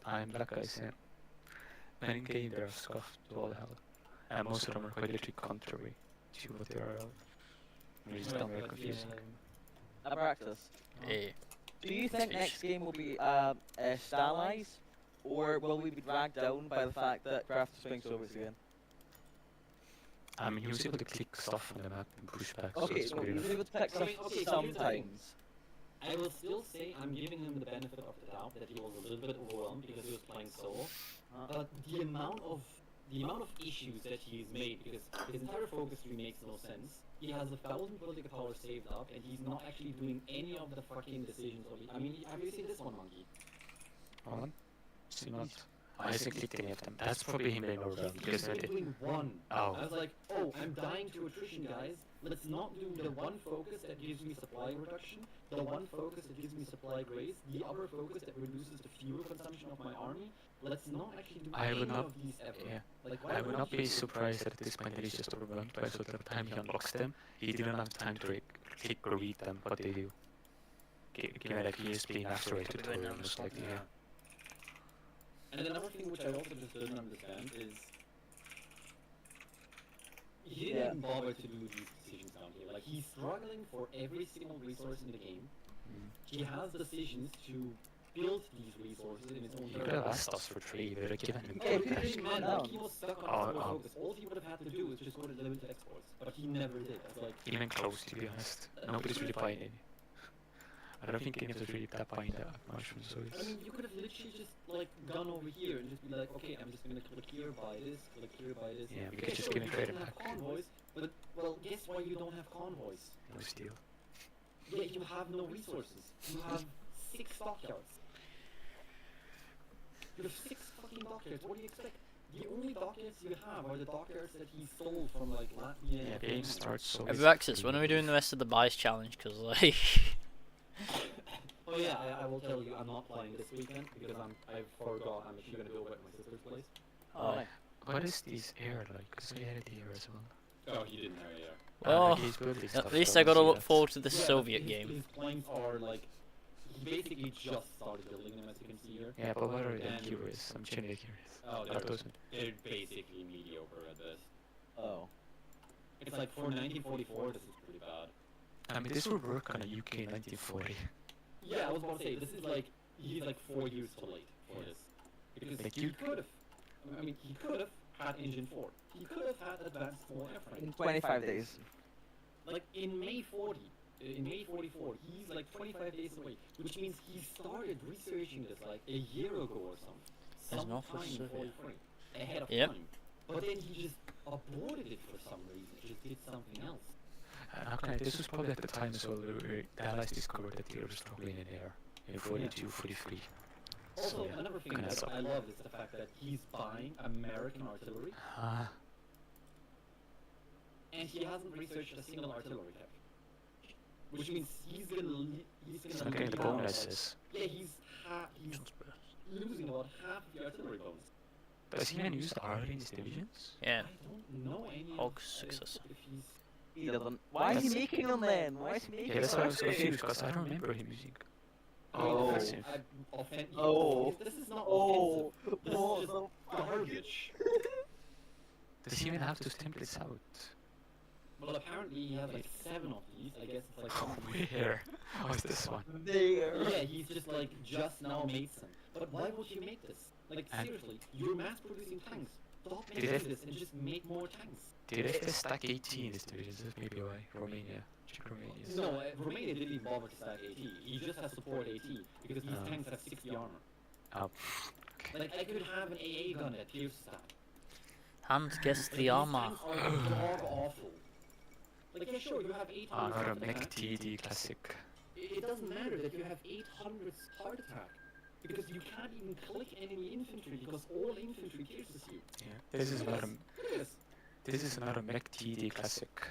Speaker 7: I'm black guys, yeah. And in game they're scuffed to all hell. And most of them are quite literally contrary to what they are. It's
Speaker 6: well,
Speaker 7: very
Speaker 6: but
Speaker 7: confusing.
Speaker 2: Abraxas.
Speaker 1: Eh.
Speaker 2: Do you think next game will be stylize, or will we be dragged down by the fact that Craft is playing Soviets again?
Speaker 7: I mean, he was able to click stuff on the map and push back,
Speaker 2: Okay,
Speaker 7: so
Speaker 2: so
Speaker 7: it's
Speaker 2: he
Speaker 7: good
Speaker 2: was
Speaker 7: enough.
Speaker 2: able to pick
Speaker 6: I mean,
Speaker 2: stuff
Speaker 6: okay, so here's the thing.
Speaker 2: sometimes.
Speaker 6: I will still say I'm giving him the benefit of the doubt that he was a little bit overwhelmed because he was playing solo. But the amount of issues that he's made, because his entire focus tree makes no sense. He has 1,000 political power saved up, and he's not actually doing any of the fucking decisions. I mean, have you seen this one, Monkey?
Speaker 7: Hold on. See not. I hasn't clicked any of them. That's probably him being overwhelmed because
Speaker 6: He's
Speaker 7: I
Speaker 6: only
Speaker 7: did.
Speaker 6: doing one.
Speaker 7: Oh.
Speaker 6: I was like, oh, I'm dying to attrition, guys. Let's not do the one focus that gives me supply reduction, the one focus that gives me supply grace, the other focus that reduces the fuel consumption of my army. Let's not actually do
Speaker 7: I
Speaker 6: any
Speaker 7: would not.
Speaker 6: of these ever.
Speaker 7: Yeah.
Speaker 6: Like, why
Speaker 7: I would
Speaker 6: would
Speaker 7: not
Speaker 6: you
Speaker 7: be
Speaker 6: do it?
Speaker 7: surprised that at this point that he's just overwhelmed by so the time he unlocks them, he didn't have time to click or read them, what they do. Given that he is being after a tutorial, most likely, yeah.
Speaker 6: And another thing which I also just didn't understand is he didn't even bother to do these decisions down here. Like, he's struggling for every single resource in the game. He has decisions to build these resources in his own
Speaker 7: You could have asked us for free, we would have given him
Speaker 6: Yeah,
Speaker 7: cash.
Speaker 6: he didn't matter. Like, he was stuck on
Speaker 7: Oh,
Speaker 6: export
Speaker 7: oh.
Speaker 6: focus. All he would have had to do is just go to limited exports, but he never did. It's like,
Speaker 7: Even close, to be honest. Nobody's really buying any. I don't think any of us really that buying that mushroom, so
Speaker 6: I
Speaker 7: it's...
Speaker 6: mean, you could have literally just like gone over here and just be like, okay, I'm just gonna click here, buy this, click here, buy this.
Speaker 7: Yeah, we
Speaker 6: Yeah,
Speaker 7: could just
Speaker 6: sure,
Speaker 7: give him
Speaker 6: you
Speaker 7: trade
Speaker 6: don't have
Speaker 7: back.
Speaker 6: convoys, but well, guess why you don't have convoys?
Speaker 7: No steal.
Speaker 6: Yeah, you have no resources. You have 6 dockyards. You have 6 fucking dockyards. What do you expect? The only dockyards you have are the dockyards that he stole from like Latvia.
Speaker 7: Yeah,
Speaker 6: and
Speaker 7: game
Speaker 6: Finland.
Speaker 7: starts so...
Speaker 1: Abraxas, when are we doing the rest of the buys challenge? Because like,
Speaker 6: Oh yeah, I will tell you, I'm not playing this weekend because I forgot I'm actually gonna go back to my sister's place.
Speaker 1: oh,
Speaker 7: What is this air like? Because we had it here as well.
Speaker 6: Oh, he didn't have it yet.
Speaker 1: well,
Speaker 7: he's building
Speaker 1: at
Speaker 7: stuff,
Speaker 1: least
Speaker 7: so
Speaker 1: I gotta
Speaker 7: see
Speaker 1: look
Speaker 7: that.
Speaker 1: forward to the
Speaker 6: Yeah, but
Speaker 1: Soviet
Speaker 6: his,
Speaker 1: game.
Speaker 6: His points are like, he basically just started building them, as you can see here.
Speaker 7: Yeah, but what are they
Speaker 6: And-
Speaker 7: curious? I'm genuinely curious.
Speaker 6: Oh,
Speaker 7: That doesn't...
Speaker 6: they're basically mediocre at best.
Speaker 2: Oh.
Speaker 6: It's like for 1944, this is pretty bad.
Speaker 7: I mean, this would work on a UK 1940.
Speaker 6: Yeah, I was about to say, this is like, he's like 4 years too late for this. Because
Speaker 7: Like
Speaker 6: he
Speaker 7: you-
Speaker 6: could have, I mean, he could have had Engine 4. He could have had Advanced 4 airframe.
Speaker 2: In 25 days.
Speaker 6: Like in May 40, in May 44, he's like 25 days away, which means he started researching this like a year ago or something.
Speaker 1: There's no
Speaker 6: Sometime in
Speaker 1: Soviet.
Speaker 6: 43, ahead of
Speaker 1: Yep.
Speaker 6: time. But then he just aborted it for some reason, just did something else.
Speaker 7: Okay, this was probably at the time as well where the Allies discovered that they were struggling in air in 42, 43.
Speaker 6: Also,
Speaker 7: So, yeah,
Speaker 6: another thing
Speaker 7: kinda
Speaker 6: that
Speaker 7: suck.
Speaker 6: I love is the fact that he's buying American artillery,
Speaker 7: Ah,
Speaker 6: and he hasn't researched a single artillery tech. Which means he's gonna
Speaker 7: he's not getting the
Speaker 6: leave out, like-
Speaker 7: bonuses.
Speaker 6: Yeah, he's losing about half of the artillery bonus.
Speaker 7: Does he even use the artillery in his divisions?
Speaker 1: Yeah,
Speaker 6: I don't know any.
Speaker 1: Hog's
Speaker 6: of his-
Speaker 1: successor.
Speaker 6: If he's
Speaker 2: He doesn't. Why is he making them then? Why is he making
Speaker 7: Yeah, that's why I was
Speaker 2: them?
Speaker 7: confused because I don't remember him using.
Speaker 6: I mean,
Speaker 2: Oh.
Speaker 7: offensive.
Speaker 2: Oh.
Speaker 6: This is not
Speaker 2: Oh.
Speaker 6: offensive. This
Speaker 2: Oh,
Speaker 6: is
Speaker 2: so
Speaker 6: just garbage.
Speaker 7: Does he even have those templates out?
Speaker 6: Well, apparently he has like 7 of these. I guess it's like.
Speaker 7: Where? Oh, it's this one.
Speaker 2: there.
Speaker 6: Yeah, he's just like just now made some. But why would you make this? Like
Speaker 7: And-
Speaker 6: seriously, you're mass producing tanks. Stop
Speaker 7: Did
Speaker 6: making
Speaker 7: it-
Speaker 6: this and just make more tanks.
Speaker 7: Did they stack 18 in this division? That's maybe why. Romania. Czech Romania.
Speaker 6: No, Romania didn't even bother to stack AT. He just has support AT because these
Speaker 7: Oh.
Speaker 6: tanks have 60 armor.
Speaker 7: Oh. Okay.
Speaker 6: Like I could have an AA gun that pierce stack.
Speaker 1: Hand gets
Speaker 6: Like,
Speaker 1: the armor.
Speaker 6: These tanks are dog awful. Like yeah, sure, you have 800
Speaker 7: Another
Speaker 6: heart
Speaker 7: Mech
Speaker 6: attack.
Speaker 7: TD classic.
Speaker 6: It doesn't matter that you have 800 heart attack. Because you can't even click enemy infantry because all infantry pierces you.
Speaker 7: Yeah. This is another.
Speaker 6: Look at this.
Speaker 7: This is another Mech TD classic.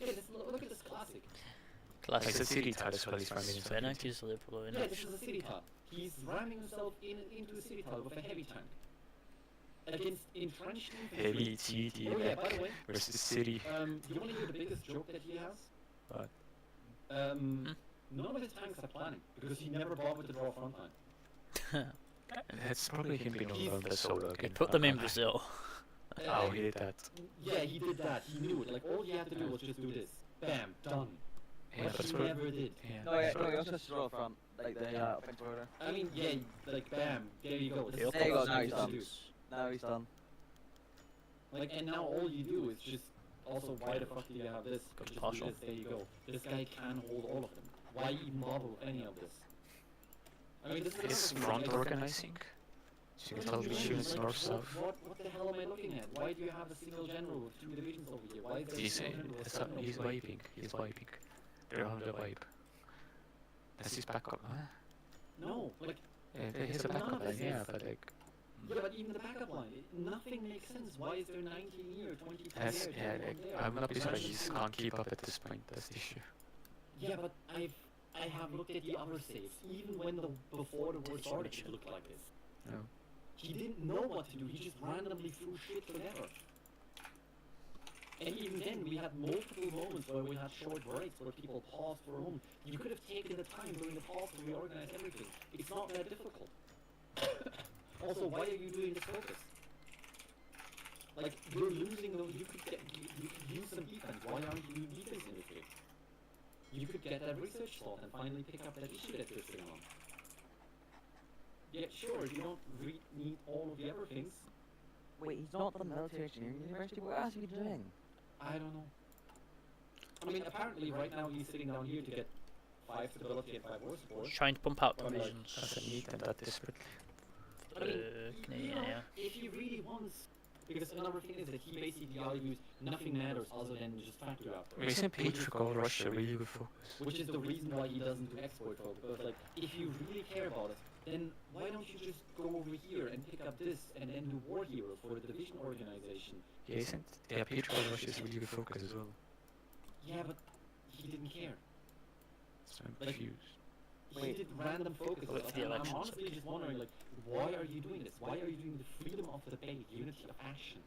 Speaker 6: Yeah, look at this classic.
Speaker 7: Like it's a
Speaker 1: Classic.
Speaker 7: city tile as well. He's running into.
Speaker 1: Svenak is liberal
Speaker 6: Yeah,
Speaker 1: enough.
Speaker 6: this is a city tile. He's ramming himself into a city tile with a heavy tank. Against entrenched infantry.
Speaker 7: Heavy TD
Speaker 6: Oh yeah, by
Speaker 7: Mech
Speaker 6: the way,
Speaker 7: versus city.
Speaker 6: you wanna hear the biggest joke that he has?
Speaker 7: What?
Speaker 6: None of his tanks are planning, because he never bothered to draw front line.
Speaker 7: That's probably him being on the solo again.
Speaker 1: Put them in Brazil.
Speaker 7: Oh, he did that.
Speaker 6: Yeah, he did that, he knew it. Like, all he had to do was just do this. Bam, done.
Speaker 7: Yeah,
Speaker 6: But
Speaker 7: but it's
Speaker 6: he
Speaker 7: probably.
Speaker 6: never did.
Speaker 7: Yeah.
Speaker 2: No, yeah, no, he also has to draw front, like the offensive order.
Speaker 6: I mean, yeah, like, bam, there you go. This is
Speaker 2: There you
Speaker 6: all
Speaker 2: go, now he's
Speaker 6: have to
Speaker 2: done.
Speaker 6: do.
Speaker 2: Now he's done.
Speaker 6: Like, and now all you do is just, also, why the fuck do you have this? Just do
Speaker 1: Partial.
Speaker 6: this, there you go. This guy can hold all of them. Why even bother with any of this? I mean, this is
Speaker 7: Is
Speaker 6: another thing,
Speaker 7: front
Speaker 6: like,
Speaker 7: organizing? So you
Speaker 6: what
Speaker 7: can tell
Speaker 6: do you
Speaker 7: which
Speaker 6: mean?
Speaker 7: units
Speaker 6: Like,
Speaker 7: north south.
Speaker 6: what the hell am I looking at? Why do you have a single general with 2 divisions over here? Why is there a
Speaker 7: He's
Speaker 6: single general with 7
Speaker 7: he's
Speaker 6: over here?
Speaker 7: wiping. He's wiping. They're on the wipe. That's his backup. Huh?
Speaker 6: No, like,
Speaker 7: Yeah, he's a
Speaker 6: None of
Speaker 7: backup line.
Speaker 6: this
Speaker 7: Yeah,
Speaker 6: is-
Speaker 7: but like.
Speaker 6: yeah, but even the backup line, nothing makes sense. Why is there 19 here, 22
Speaker 7: That's,
Speaker 6: there,
Speaker 7: yeah,
Speaker 6: 21
Speaker 7: like,
Speaker 6: there?
Speaker 7: I'm not
Speaker 6: Why
Speaker 7: surprised
Speaker 6: should
Speaker 7: he
Speaker 6: you-
Speaker 7: can't keep up at this point. That's the issue.
Speaker 6: Yeah, but I have looked at the other saves. Even when before the war started, it looked like this.
Speaker 7: No.
Speaker 6: He didn't know what to do. He just randomly threw shit together. And even then, we had multiple moments where we had short breaks where people paused for a moment. You could have taken the time during the pause to reorganize everything. It's not that difficult. Also, why are you doing this focus? Like, you're losing those. You could use some defense. Why aren't you defense industry? You could get that research slot and finally pick up that issue that you're sitting on. Yeah, sure, you don't need all of the other things.
Speaker 2: Wait, he's not done military engineering university. What else are you doing?
Speaker 6: I don't know. I mean, apparently right now he's sitting down here to get 5 stability and 5 war support.
Speaker 1: Trying to pump out
Speaker 6: But, like,
Speaker 1: divisions.
Speaker 7: Doesn't need them that desperately.
Speaker 6: I mean,
Speaker 1: Canadian, yeah.
Speaker 6: if he really wants... Because another thing is that he basically argues nothing matters other than just factory output.
Speaker 7: Isn't Patriot Russia really good focus?
Speaker 6: Which is the reason why he doesn't do export focus. But like, if you really care about it, then why don't you just go over here and pick up this and then do war heroes for the division organization?
Speaker 7: Yeah, isn't Patriot Russia is really good focus as well?
Speaker 6: Yeah, but he didn't care.
Speaker 7: So I'm
Speaker 6: Like,
Speaker 7: confused.
Speaker 6: He did random focus.
Speaker 1: With the
Speaker 6: I'm
Speaker 1: elections,
Speaker 6: honestly just wondering, like, why are you doing this? Why are you doing the freedom of debate, unity of action?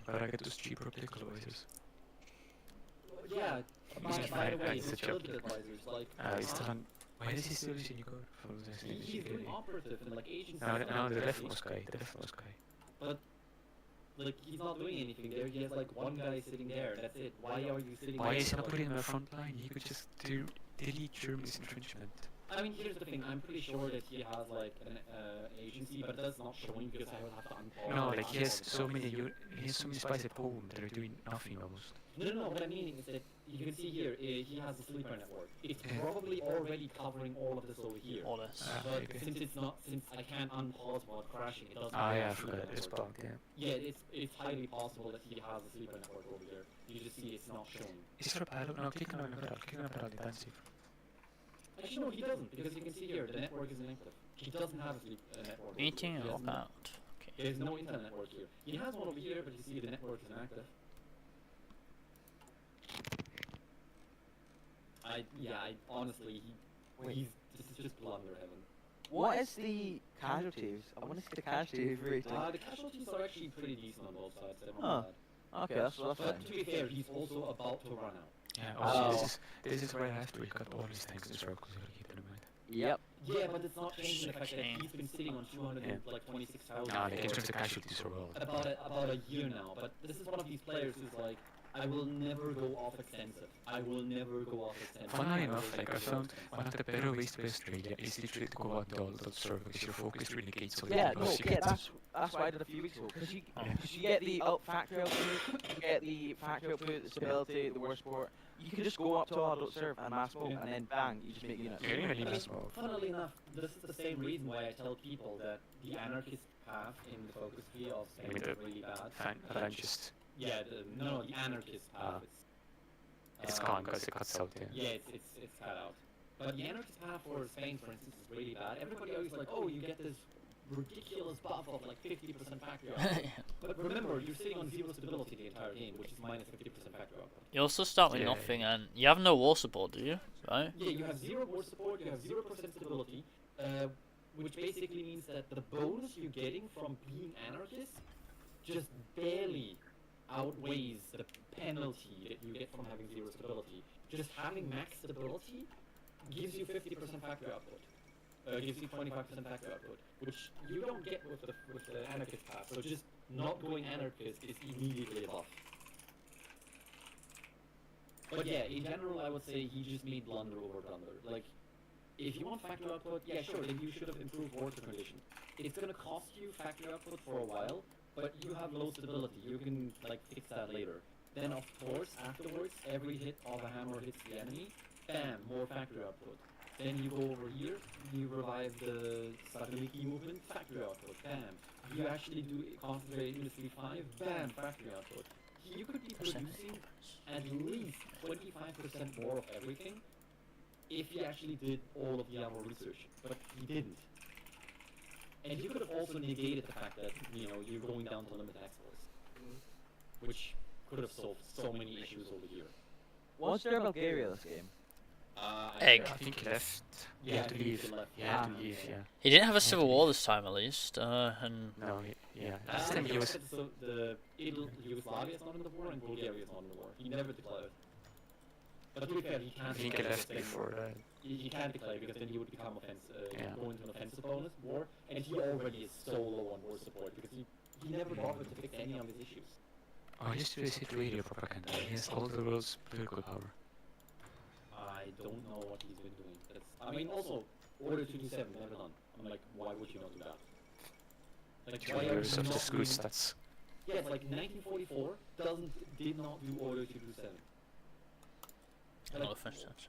Speaker 7: But I get those cheaper optical advisors.
Speaker 6: Yeah,
Speaker 7: Using
Speaker 6: by the way,
Speaker 7: it's
Speaker 6: his
Speaker 7: a joke.
Speaker 6: intelligence advisors, like,
Speaker 7: He's still on. Why does he still use Unicore? For the next name
Speaker 6: he's doing operative and like agency.
Speaker 7: No, the leftmost guy. The leftmost guy.
Speaker 6: But like, he's not doing anything there. He has like one guy sitting there. That's it. Why are you sitting?
Speaker 7: Why
Speaker 6: there?
Speaker 7: is he not putting him on the front line? He could just delete Germany's entrenchment.
Speaker 6: I mean, here's the thing. I'm pretty sure that he has like an agency, but that's not showing because I will have to unpause.
Speaker 7: No, like he has so many spies at home that are doing nothing almost.
Speaker 6: No. What I'm meaning is that you can see here, he has a sleeper network. It's probably already covering all of this over here.
Speaker 1: All this.
Speaker 6: But
Speaker 7: Okay.
Speaker 6: since I can't unpause while crashing, it doesn't.
Speaker 7: Yeah, I
Speaker 6: actually
Speaker 7: forgot.
Speaker 6: work.
Speaker 7: It's bugged, yeah.
Speaker 6: Yeah, it's highly possible that he has a sleeper network over there. You just see it's not showing.
Speaker 7: Is there a pedal? No, click on a pedal. Click on a pedal defensive.
Speaker 6: Actually, no, he doesn't, because you can see here the network is inactive. He doesn't have a sleep network. over
Speaker 1: Meeting
Speaker 6: here. He
Speaker 1: or
Speaker 6: has no-
Speaker 1: out? Okay.
Speaker 6: There's no internet network here. He has one over here, but you see the network is inactive. I honestly, this is just blunder heaven.
Speaker 2: What is the casualties? I want to see the casualties rating.
Speaker 6: The casualties are actually pretty decent on both sides. They're
Speaker 2: Huh.
Speaker 6: not bad.
Speaker 2: Okay, that's fine.
Speaker 6: But to be fair, he's also about to run out.
Speaker 7: Yeah,
Speaker 2: Oh.
Speaker 7: also, this is where after we got all these tanks in circles, you gotta keep it in mind.
Speaker 2: Yep.
Speaker 6: Yeah, but it's not changing the fact that he's been sitting on 226,000.
Speaker 7: Nah, like in terms of casualties are well.
Speaker 6: About a year now. But this is one of these players who's like, I will never go off extensive. I will never go off extensive.
Speaker 7: Funnily enough, like I found one of the better ways to play Australia is literally to go out into all the server because you're focused really negates all the
Speaker 2: Yeah, no,
Speaker 7: buffs you
Speaker 2: yeah,
Speaker 7: get.
Speaker 2: that's what I did a few weeks ago. Because you,
Speaker 1: Oh.
Speaker 2: you get the factory output, you get the factory output, the stability, the war support. You can just go up to all adult serve and mass smoke, and then bang, you just make units.
Speaker 7: Yeah, you
Speaker 6: I
Speaker 7: need
Speaker 6: mean,
Speaker 7: mass mob.
Speaker 6: funnily enough, this is the same reason why I tell people that the anarchist path in the focus tree of Spain
Speaker 7: mean,
Speaker 6: is really bad.
Speaker 7: Fan just
Speaker 6: Yeah, no, the anarchist path.
Speaker 7: it's gone because it cuts out. Yeah.
Speaker 6: Yeah, it's cut out. But the anarchist path for Spain, for instance, is really bad. Everybody always like, oh, you get this ridiculous buff of like 50% factory output. But remember, you're sitting on 0 stability the entire game, which is minus 50% factory output.
Speaker 1: You also start with
Speaker 7: Yeah.
Speaker 1: nothing, and you have no war support, do you? Right?
Speaker 6: Yeah, you have 0 war support, you have 0% stability, which basically means that the bonus you're getting from being anarchist just barely outweighs the penalty that you get from having 0 stability. Just having max stability gives you 50% factory output. Gives you 25% factory output, which you don't get with the anarchist path. So just not going anarchist is immediately a buff. But yeah, in general, I would say he just made blunder over blunder. Like, if you want factory output, yeah, sure, then you should have improved water condition. It's gonna cost you factory output for a while, but you have low stability. You can like fix that later. Then of course, afterwards, every hit of a hammer hits the enemy. Bam, more factory output. Then you go over here, you revive the Sakaliki movement, factory output, bam. You actually do concentrate industry 5, bam, factory output. You could be producing at least 25% more of everything if you actually did all of the other research, but he didn't. And you could have also negated the fact that, you know, you're going down to limited exports, which could have solved so many issues over here.
Speaker 2: What's their Bulgaria this game?
Speaker 1: Egg.
Speaker 7: I think he left. You
Speaker 6: Yeah,
Speaker 7: have to leave.
Speaker 6: left.
Speaker 7: You have to
Speaker 2: Ah.
Speaker 7: leave. Yeah.
Speaker 1: He didn't have a civil war this time, at least, and
Speaker 7: No. Yeah. Last time he was.
Speaker 6: So the Yugoslavia is not in the war and Bulgaria is not in the war. He never declared. But to be fair, he
Speaker 7: I
Speaker 6: can't
Speaker 7: think he
Speaker 6: declare
Speaker 7: left
Speaker 6: because then-
Speaker 7: before that.
Speaker 6: He can't declare because then he would become
Speaker 7: Yeah.
Speaker 6: go into an offensive bonus war, and he already is so low on war support because he never bothered to fix any of his issues.
Speaker 7: Oh, he used to visit radio propaganda. He has all the world's political power.
Speaker 6: I don't know what he's been doing. I mean, also, Order 227, never done. I'm like, why would you not do that? Like,
Speaker 7: 2
Speaker 6: why are
Speaker 7: years
Speaker 6: you
Speaker 7: of
Speaker 6: not
Speaker 7: just
Speaker 6: doing...
Speaker 7: good stats.
Speaker 6: Yeah, it's like 1944 did not do Order 227.
Speaker 1: Another
Speaker 6: Like,
Speaker 1: French sentence.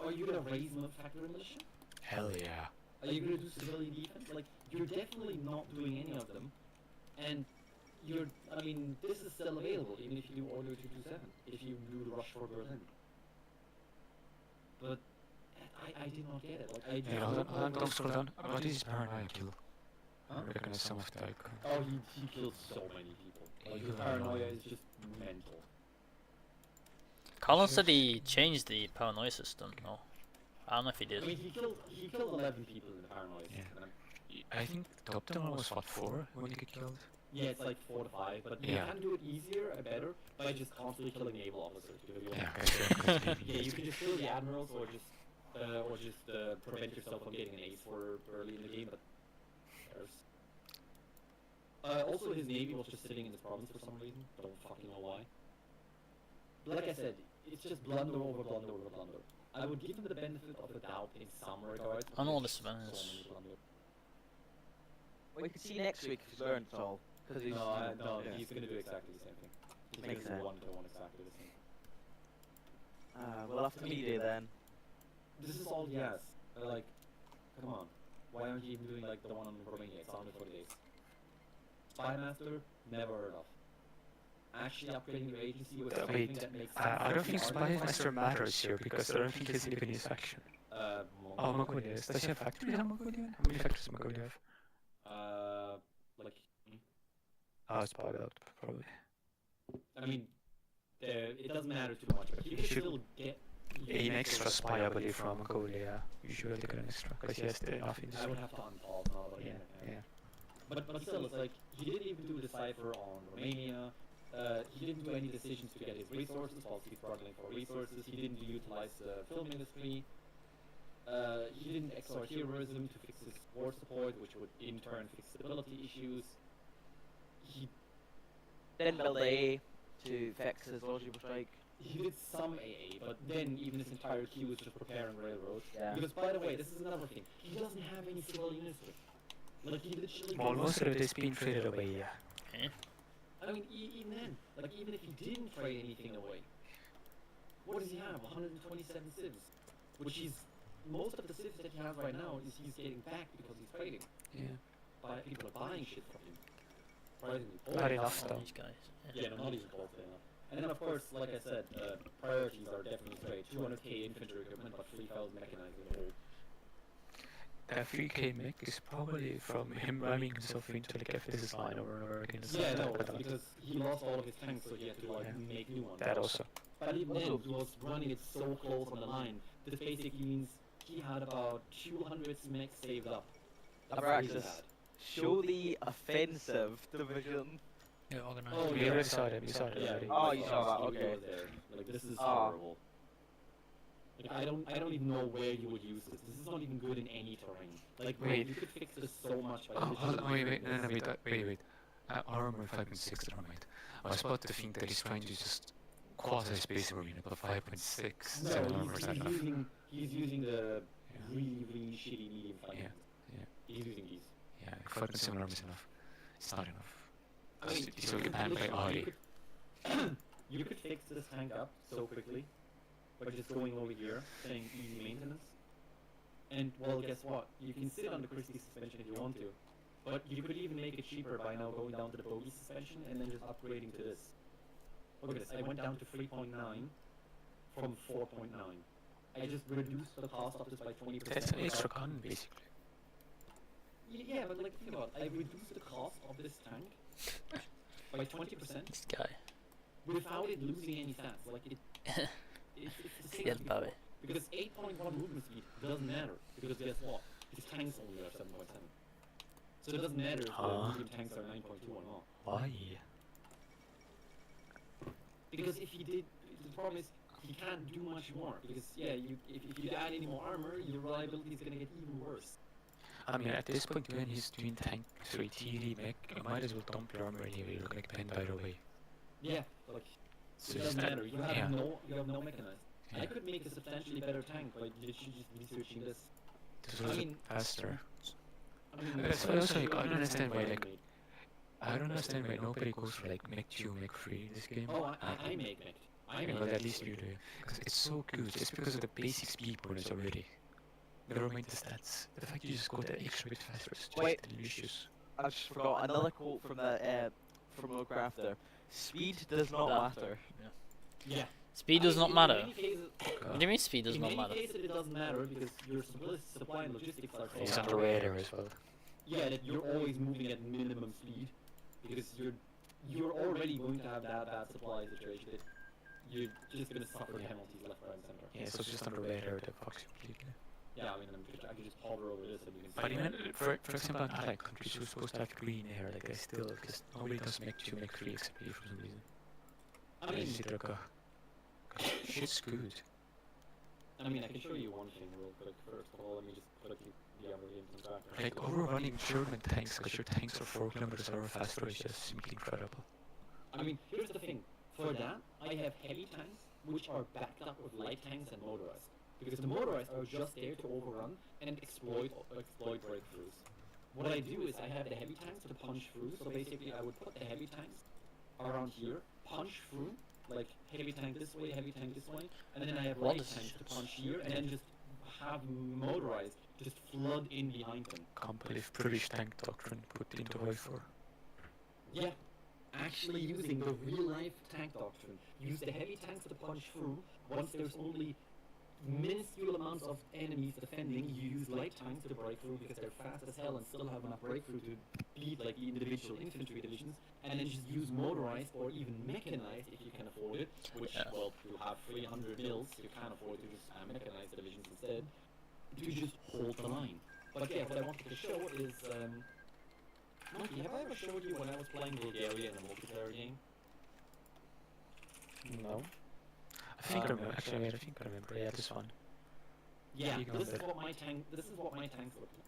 Speaker 6: are you gonna raise factory militia?
Speaker 7: Hell yeah.
Speaker 6: Are you gonna do civilian defense? Like, you're definitely not doing any of them. And I mean, this is still available, even if you do Order 227, if you do the rush for Berlin. But I did not get it. Like, I
Speaker 7: Yeah, hold on, don't scroll down. What is paranoia kill?
Speaker 6: Huh?
Speaker 7: I recognize some of the icon.
Speaker 6: Oh, he killed so many people. Like, his paranoia is just mental.
Speaker 1: Colin said he changed the paranoia system. No, I don't know if he
Speaker 6: I
Speaker 1: did.
Speaker 6: mean, he killed 11 people in the paranoia
Speaker 7: Yeah.
Speaker 6: system.
Speaker 7: I think the optimal was what, 4 when you get killed?
Speaker 6: Yeah, it's like 4 to 5, but
Speaker 7: Yeah.
Speaker 6: you can do it easier and better by just constantly killing naval officers. Because you
Speaker 7: Yeah,
Speaker 6: want-
Speaker 7: okay,
Speaker 6: yeah, you can just kill the admirals or just prevent yourself from getting an ace for early in the game. But there's also his navy was just sitting in this province for some reason. Don't fucking know why. But like I said, it's just blunder over blunder over blunder. I would give him the benefit of the doubt in some regards.
Speaker 1: I know
Speaker 6: but
Speaker 1: the
Speaker 6: it's just
Speaker 1: Savannahs.
Speaker 6: so many blunder.
Speaker 2: Well, you can see next week if he's learned it all. Because he's,
Speaker 6: No,
Speaker 2: yeah.
Speaker 6: he's gonna do exactly the same thing. He's
Speaker 2: Makes
Speaker 6: gonna do
Speaker 2: sense.
Speaker 6: 1-to-1 exactly the same.
Speaker 2: We'll have to meet you then.
Speaker 6: This is all he has. Like, come on. Why aren't you even doing like the one on Romania? It's 140 days. Spymaster, never heard of. Actually upgrading your agency with something
Speaker 7: Wait,
Speaker 6: that makes sense.
Speaker 7: I don't think
Speaker 6: for the
Speaker 7: Spymaster matters here because I don't think he's in his faction. Oh, Mongolia. Does he have factories in Mongolia? How many factories does Mongolia have?
Speaker 6: Like,
Speaker 7: Oh, it's bought out, probably.
Speaker 6: I mean, it doesn't matter too much, but you can
Speaker 7: should
Speaker 6: still get
Speaker 7: An extra spy, I believe, from Mongolia. You should really get an extra, because he has the enough
Speaker 6: I
Speaker 7: industry.
Speaker 6: would have to unpause now, but
Speaker 7: Yeah, yeah.
Speaker 6: But still, it's like, he didn't even do the cipher on Romania. He didn't do any decisions to get his resources whilst he's struggling for resources. He didn't utilize the film industry. He didn't exort terrorism to fix his war support, which would in turn fix stability issues. He
Speaker 2: Then build A to fix his logical strike.
Speaker 6: he did some AA, but then even his entire queue was just preparing railroads.
Speaker 2: Yeah.
Speaker 6: Because by the way, this is another thing. He doesn't have any civilian industry. Like he literally.
Speaker 7: Well, most of it is being traded away, yeah.
Speaker 1: Eh?
Speaker 6: I mean, even then, like even if he didn't trade anything away, what does he have? 127 civs, which is most of the civs that he has right now is he's getting back because he's trading.
Speaker 7: Yeah.
Speaker 6: People are buying shit from him. Surprisingly.
Speaker 7: Not enough,
Speaker 1: All
Speaker 7: though.
Speaker 1: these guys.
Speaker 6: Yeah, no, not even close to enough. And then of course, like I said, priorities are definitely straight. 200k infantry equipment, but 3,000 mechanized in the whole.
Speaker 7: That 3k mech is probably from him ramming himself into the FSS line over and over again.
Speaker 6: Yeah, no, it's because he lost all of his tanks, so he had to like
Speaker 7: Yeah.
Speaker 6: make new ones.
Speaker 7: That also.
Speaker 6: But even then, he was running it so close on the line. This basically means he had about 200 mechs saved up. That's really
Speaker 2: Abraxas,
Speaker 6: bad.
Speaker 2: show the offensive division.
Speaker 1: Yeah, organized.
Speaker 6: Oh,
Speaker 7: We
Speaker 6: yeah.
Speaker 7: already saw it, we saw it
Speaker 6: Yeah.
Speaker 7: already.
Speaker 2: Oh, you saw that,
Speaker 6: He
Speaker 2: okay.
Speaker 6: was there. Like this is
Speaker 2: Ah.
Speaker 6: horrible. Like, I don't even know where you would use this. This is not even good in any terrain. Like
Speaker 7: Wait.
Speaker 6: you could fix this so much by
Speaker 7: Oh, hold on,
Speaker 6: literally
Speaker 7: wait,
Speaker 6: doing
Speaker 7: no,
Speaker 6: this.
Speaker 7: wait. Armor 5.6 dynamite. I was about to think that he's trying to just quasi-space marine, but 5.6,
Speaker 6: No,
Speaker 7: 700% enough.
Speaker 6: he's using the
Speaker 7: Yeah.
Speaker 6: really shitty medium fighting.
Speaker 7: Yeah, yeah.
Speaker 6: He's using these.
Speaker 7: Yeah, 5.7 armor is enough. It's not enough.
Speaker 6: I mean,
Speaker 7: He's only banned by
Speaker 6: listen,
Speaker 7: Ari.
Speaker 6: you could fix this tank up so quickly by just going over here, saying easy maintenance. And well, guess what? You can sit on the Christie suspension if you want to, but you could even make it cheaper by now going down to the bogey suspension and then just upgrading to this. Look at this. I went down to 3.9 from 4.9. I just reduced the cost of this by 20%.
Speaker 7: That's an extra gun, basically.
Speaker 6: Yeah, but like, think about it. I reduced the cost of this tank by 20%
Speaker 1: This guy.
Speaker 6: without it losing any stats. Like, it's the same
Speaker 1: Yeah,
Speaker 6: as before.
Speaker 1: Bobby.
Speaker 6: Because 8.1 movement speed doesn't matter. Because guess what? His tanks only are 7.7. So it doesn't matter if the
Speaker 7: Huh?
Speaker 6: medium tanks are 9.2 or not.
Speaker 7: Why?
Speaker 6: Because if he did, the problem is he can't do much more. Because yeah, if you add any more armor, your reliability is gonna get even worse.
Speaker 7: I mean, at this point, when he's doing tank, sorry, TD mech, you might as well dump your armor anyway. You're gonna get pinned either way.
Speaker 6: Yeah, like
Speaker 7: So
Speaker 6: it
Speaker 7: just
Speaker 6: doesn't
Speaker 7: that,
Speaker 6: matter. You have
Speaker 7: yeah.
Speaker 6: you have no mechanized.
Speaker 7: Yeah.
Speaker 6: I could make a substantially better tank by literally just researching this.
Speaker 7: This
Speaker 6: I
Speaker 7: was
Speaker 6: mean,
Speaker 7: faster.
Speaker 6: I mean,
Speaker 7: That's why also, like, I don't understand why,
Speaker 6: I
Speaker 7: like,
Speaker 6: made.
Speaker 7: I don't understand why nobody goes for like mech 2, mech 3 in this game.
Speaker 6: Oh, I make it. I
Speaker 7: Yeah,
Speaker 6: make
Speaker 7: well,
Speaker 6: it.
Speaker 7: at least you do. Because it's so good, just because of the basic speed bonus already. Never mind the stats. The fact you just go that extra bit faster is just
Speaker 2: Wait.
Speaker 7: delicious.
Speaker 2: I just forgot another quote from the from O'Graph there. Speed does not matter.
Speaker 6: Yeah.
Speaker 1: Speed does not
Speaker 6: in
Speaker 1: matter.
Speaker 6: many cases,
Speaker 1: What do you mean speed does
Speaker 6: in
Speaker 1: not
Speaker 6: many
Speaker 1: matter?
Speaker 6: cases, it doesn't matter because your supply and logistics are
Speaker 7: He's
Speaker 6: so
Speaker 7: underway there as well.
Speaker 6: Yeah, that you're always moving at minimum speed because you're already going to have that bad supply situation that you're just gonna suffer penalties left, right, and center.
Speaker 7: Yeah, so it's just underway there that fucks you completely.
Speaker 6: Yeah, I mean, I can just hover over this and you can.
Speaker 7: But even, for example, in allied countries, you're supposed to have green air, like I still, because nobody does mech 2, mech 3 except me for some reason.
Speaker 6: I mean,
Speaker 7: just like, shit's good.
Speaker 6: I mean, I can show you one thing real quick. First of all, let me just put the other games in back.
Speaker 7: Like, overrunning German tanks, because your tanks are 4 kilometers an hour faster, is just simply incredible.
Speaker 6: I mean, here's the thing. For that, I have heavy tanks, which are backed up with light tanks and motorized. Because the motorized are just there to overrun and exploit breakthroughs. What I do is I have the heavy tanks to punch through, so basically I would put the heavy tanks around here, punch through, like heavy tank this way, heavy tank this way, and then I have light tanks to punch here, and then just have motorized just flood in behind them.
Speaker 7: Can't believe British tank doctrine put into Hoi 4.
Speaker 6: Yeah, actually using the real-life tank doctrine. Use the heavy tanks to punch through. Once there's only minuscule amounts of enemies defending, you use light tanks to break through because they're fast as hell and still have enough breakthrough to beat like the individual infantry divisions, and then just use motorized or even mechanized if you can afford it, which, well, you have 300 mils, you can't afford to just mechanize divisions instead, to just hold the line. But yeah, what I wanted to show is, Monkey, have I ever showed you when I was playing Bulgaria in a multiplayer game?
Speaker 7: No. I think I remember, actually, I think I remember, yeah, this one.
Speaker 6: Yeah,
Speaker 7: You go
Speaker 6: this is
Speaker 7: there.
Speaker 6: what my tanks look like.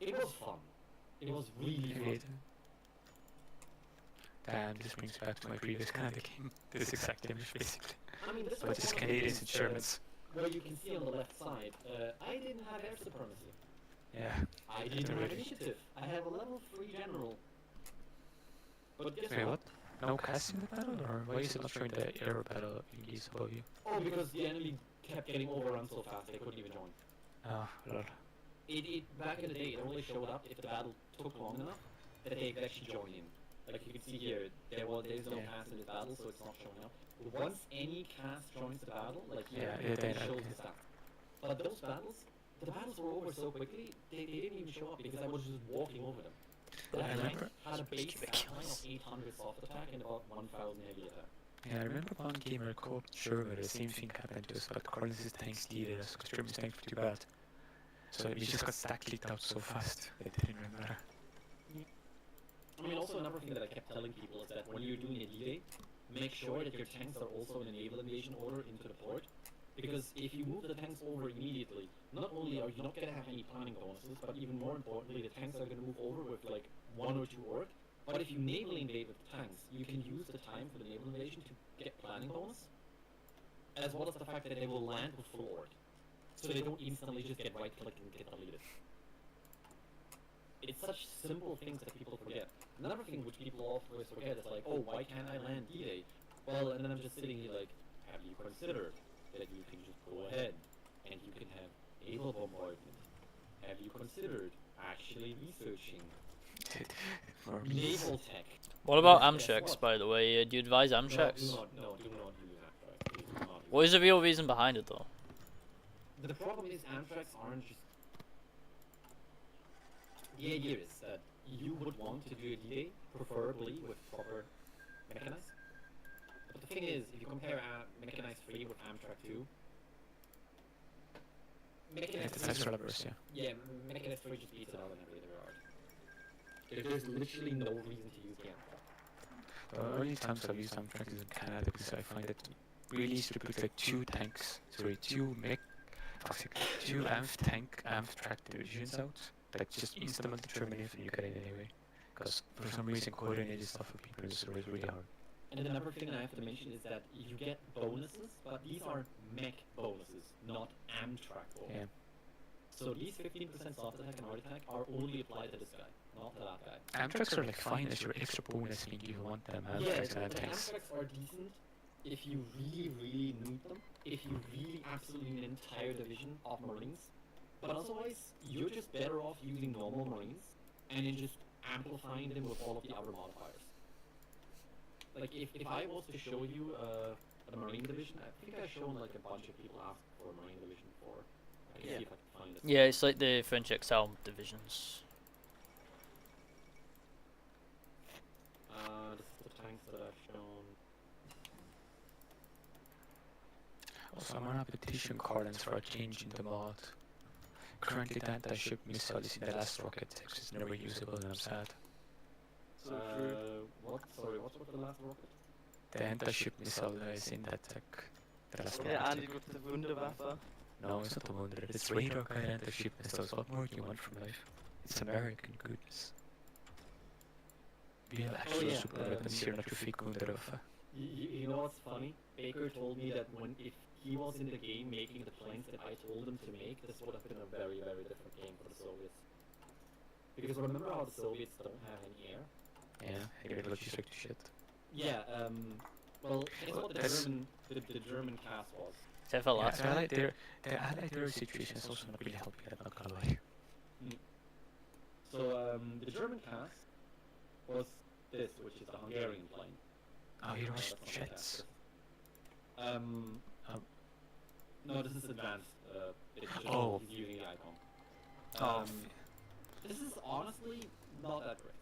Speaker 6: It was fun. It was really fun.
Speaker 7: Great. Damn, this brings me back to my previous Canada game. This exact image, basically.
Speaker 6: I mean, this
Speaker 7: But
Speaker 6: was
Speaker 7: just
Speaker 6: one of the
Speaker 7: Canadians
Speaker 6: games,
Speaker 7: and Germans.
Speaker 6: where you can see on the left side, I didn't have air supremacy.
Speaker 7: Yeah.
Speaker 6: I didn't have
Speaker 7: Really?
Speaker 6: initiative. I have a level 3 general. But guess
Speaker 7: Wait,
Speaker 6: what?
Speaker 7: what? No cast in the battle, or why is it not showing the air battle thingies above you?
Speaker 6: Oh, because the enemy kept getting overrun so fast they couldn't even join.
Speaker 7: Oh, lol.
Speaker 6: Back in the day, it only showed up if the battle took long enough that they could actually join in. Like you can see here, there's no
Speaker 7: Yeah.
Speaker 6: cast in this battle, so it's not showing up. Once any cast joins the battle, like here,
Speaker 7: Yeah,
Speaker 6: it
Speaker 7: then,
Speaker 6: shows
Speaker 7: okay.
Speaker 6: the stat. But those battles, the battles were over so quickly, they didn't even show up because I was just walking over them. That
Speaker 7: I
Speaker 6: tank
Speaker 7: remember.
Speaker 6: had a base
Speaker 1: Stupid
Speaker 6: stat line
Speaker 1: kills.
Speaker 6: of 800 soft attack and about 1000 heavy attack.
Speaker 7: Yeah, I remember one game where I co-oped German, the same thing happened to us, but Cornelius' tanks needed us, because German's tanks were too bad. So we just got stack leaked out so fast, it didn't even matter.
Speaker 6: I mean, also another thing that I kept telling people is that when you're doing a D-Day, make sure that your tanks are also in a naval invasion order into the port. Because if you move the tanks over immediately, not only are you not going to have any planning bonuses, but even more importantly, the tanks are going to move over with like 1 or 2 orc. But if you naval invade with the tanks, you can use the time for the naval invasion to get planning bonus, as well as the fact that they will land with full orc. So they don't instantly just get right-clicked and get deleted. It's such simple things that people forget. Another thing which people always forget is like, oh, why can't I land D-Day? Well, and then I'm just sitting here like, have you considered that you can just go ahead and you can have naval bombardment? Have you considered actually researching naval tech?
Speaker 1: What about
Speaker 6: Because guess
Speaker 1: Amtrex,
Speaker 6: what?
Speaker 1: by the way? Do you advise
Speaker 6: No,
Speaker 1: Amtrex?
Speaker 6: do not use Amtrex. Please do not use
Speaker 1: What is the real reason behind it, though?
Speaker 6: The problem is Amtrex aren't just... The idea is that you would want to do a D-Day, preferably with proper mechanized. But the thing is, if you compare mechanized 3 with Amtrak 2, mechanized
Speaker 7: It's
Speaker 6: 3
Speaker 7: extra levers, yeah.
Speaker 6: yeah, mechanized 3 just beats it out in every other regard. There's literally no reason to use the Amtrak.
Speaker 7: The only times I've used Amtrak is in Canada because I find it really easy to put like 2 tanks, sorry, 2 mech, toxic. 2 Amph tank, Amph track divisions out. Like just instantly terminate and you get it anyway. Because for some reason coordinated stuff for people is really hard.
Speaker 6: And another thing I have to mention is that you get bonuses, but these are mech bonuses, not Amtrak bonuses.
Speaker 7: Yeah.
Speaker 6: So these 15% soft attack and hard attack are only applied to this guy, not to that guy.
Speaker 7: Amtracks are like fine as your extra bonus and you want them.
Speaker 6: Yeah,
Speaker 7: Amtracks and
Speaker 6: like
Speaker 7: tanks.
Speaker 6: Amtracks are decent if you really need them, if you really absolutely need an entire division of Marines. But otherwise, you're just better off using normal Marines and then just amplifying them with all of the other modifiers. Like if I was to show you a Marine division, I think I've shown like a bunch of people ask for a Marine division before. I can see if I can find it.
Speaker 1: Yeah, it's like the French XL divisions.
Speaker 6: This is the tanks that I've shown.
Speaker 7: Also, I'm on a petition card and start changing the mod. Currently, the anti-ship missile is in the last rocket text. It's never usable and I'm sad.
Speaker 2: So true.
Speaker 6: What? Sorry, what was the last rocket?
Speaker 7: The anti-ship missile is in that tech. The last rocket
Speaker 2: Yeah, and
Speaker 7: tech.
Speaker 2: you got the Wunderwaffe.
Speaker 7: No, it's not a wonder. It's radar guide anti-ship missiles. What more do you want from life? It's American goodness. We have actual
Speaker 6: yeah,
Speaker 7: super weapons here, not your fake Wunderwaffe.
Speaker 6: You know what's funny? Baker told me that if he was in the game making the planes that I told him to make, this would have been a very, very different game for the Soviets. Because remember how the Soviets don't have any air?
Speaker 7: Yeah, they get logistic to shit.
Speaker 6: Yeah, well, guess
Speaker 7: Well,
Speaker 6: what
Speaker 7: that's-
Speaker 6: the German cast was?
Speaker 1: Except for
Speaker 7: Yeah,
Speaker 1: last
Speaker 7: the allied air situation is also not really helping, I'm not gonna lie.
Speaker 6: So, the German cast was this, which is the Hungarian plane.
Speaker 7: Oh, he was
Speaker 6: That's not the
Speaker 7: jets.
Speaker 6: cast. No, this is advanced. It's just
Speaker 7: Oh.
Speaker 6: he's using the icon.
Speaker 1: Oh.
Speaker 6: This is honestly not that great.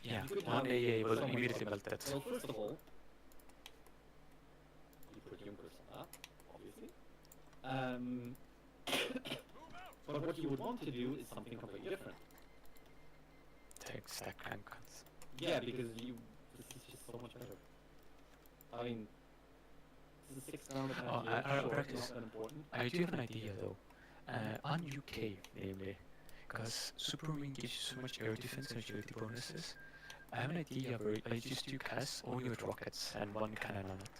Speaker 7: Yeah,
Speaker 6: You could
Speaker 7: one
Speaker 6: have
Speaker 7: AA will
Speaker 6: some
Speaker 7: immediately
Speaker 6: results.
Speaker 7: melt that.
Speaker 6: Well, first of all, you put Junkers on that, obviously. But what you would want to do is something completely different.
Speaker 7: Take stack crank guns.
Speaker 6: Yeah, because this is just so much better. I mean, this is 6 round attack.
Speaker 7: Oh,
Speaker 6: yeah,
Speaker 7: I
Speaker 6: sure,
Speaker 7: practice.
Speaker 6: not that important.
Speaker 7: I do have an idea though. On UK, namely, because Super Marine gives you so much air defense and agility bonuses. I have an idea where I just do casts only with rockets and 1 cannon on it.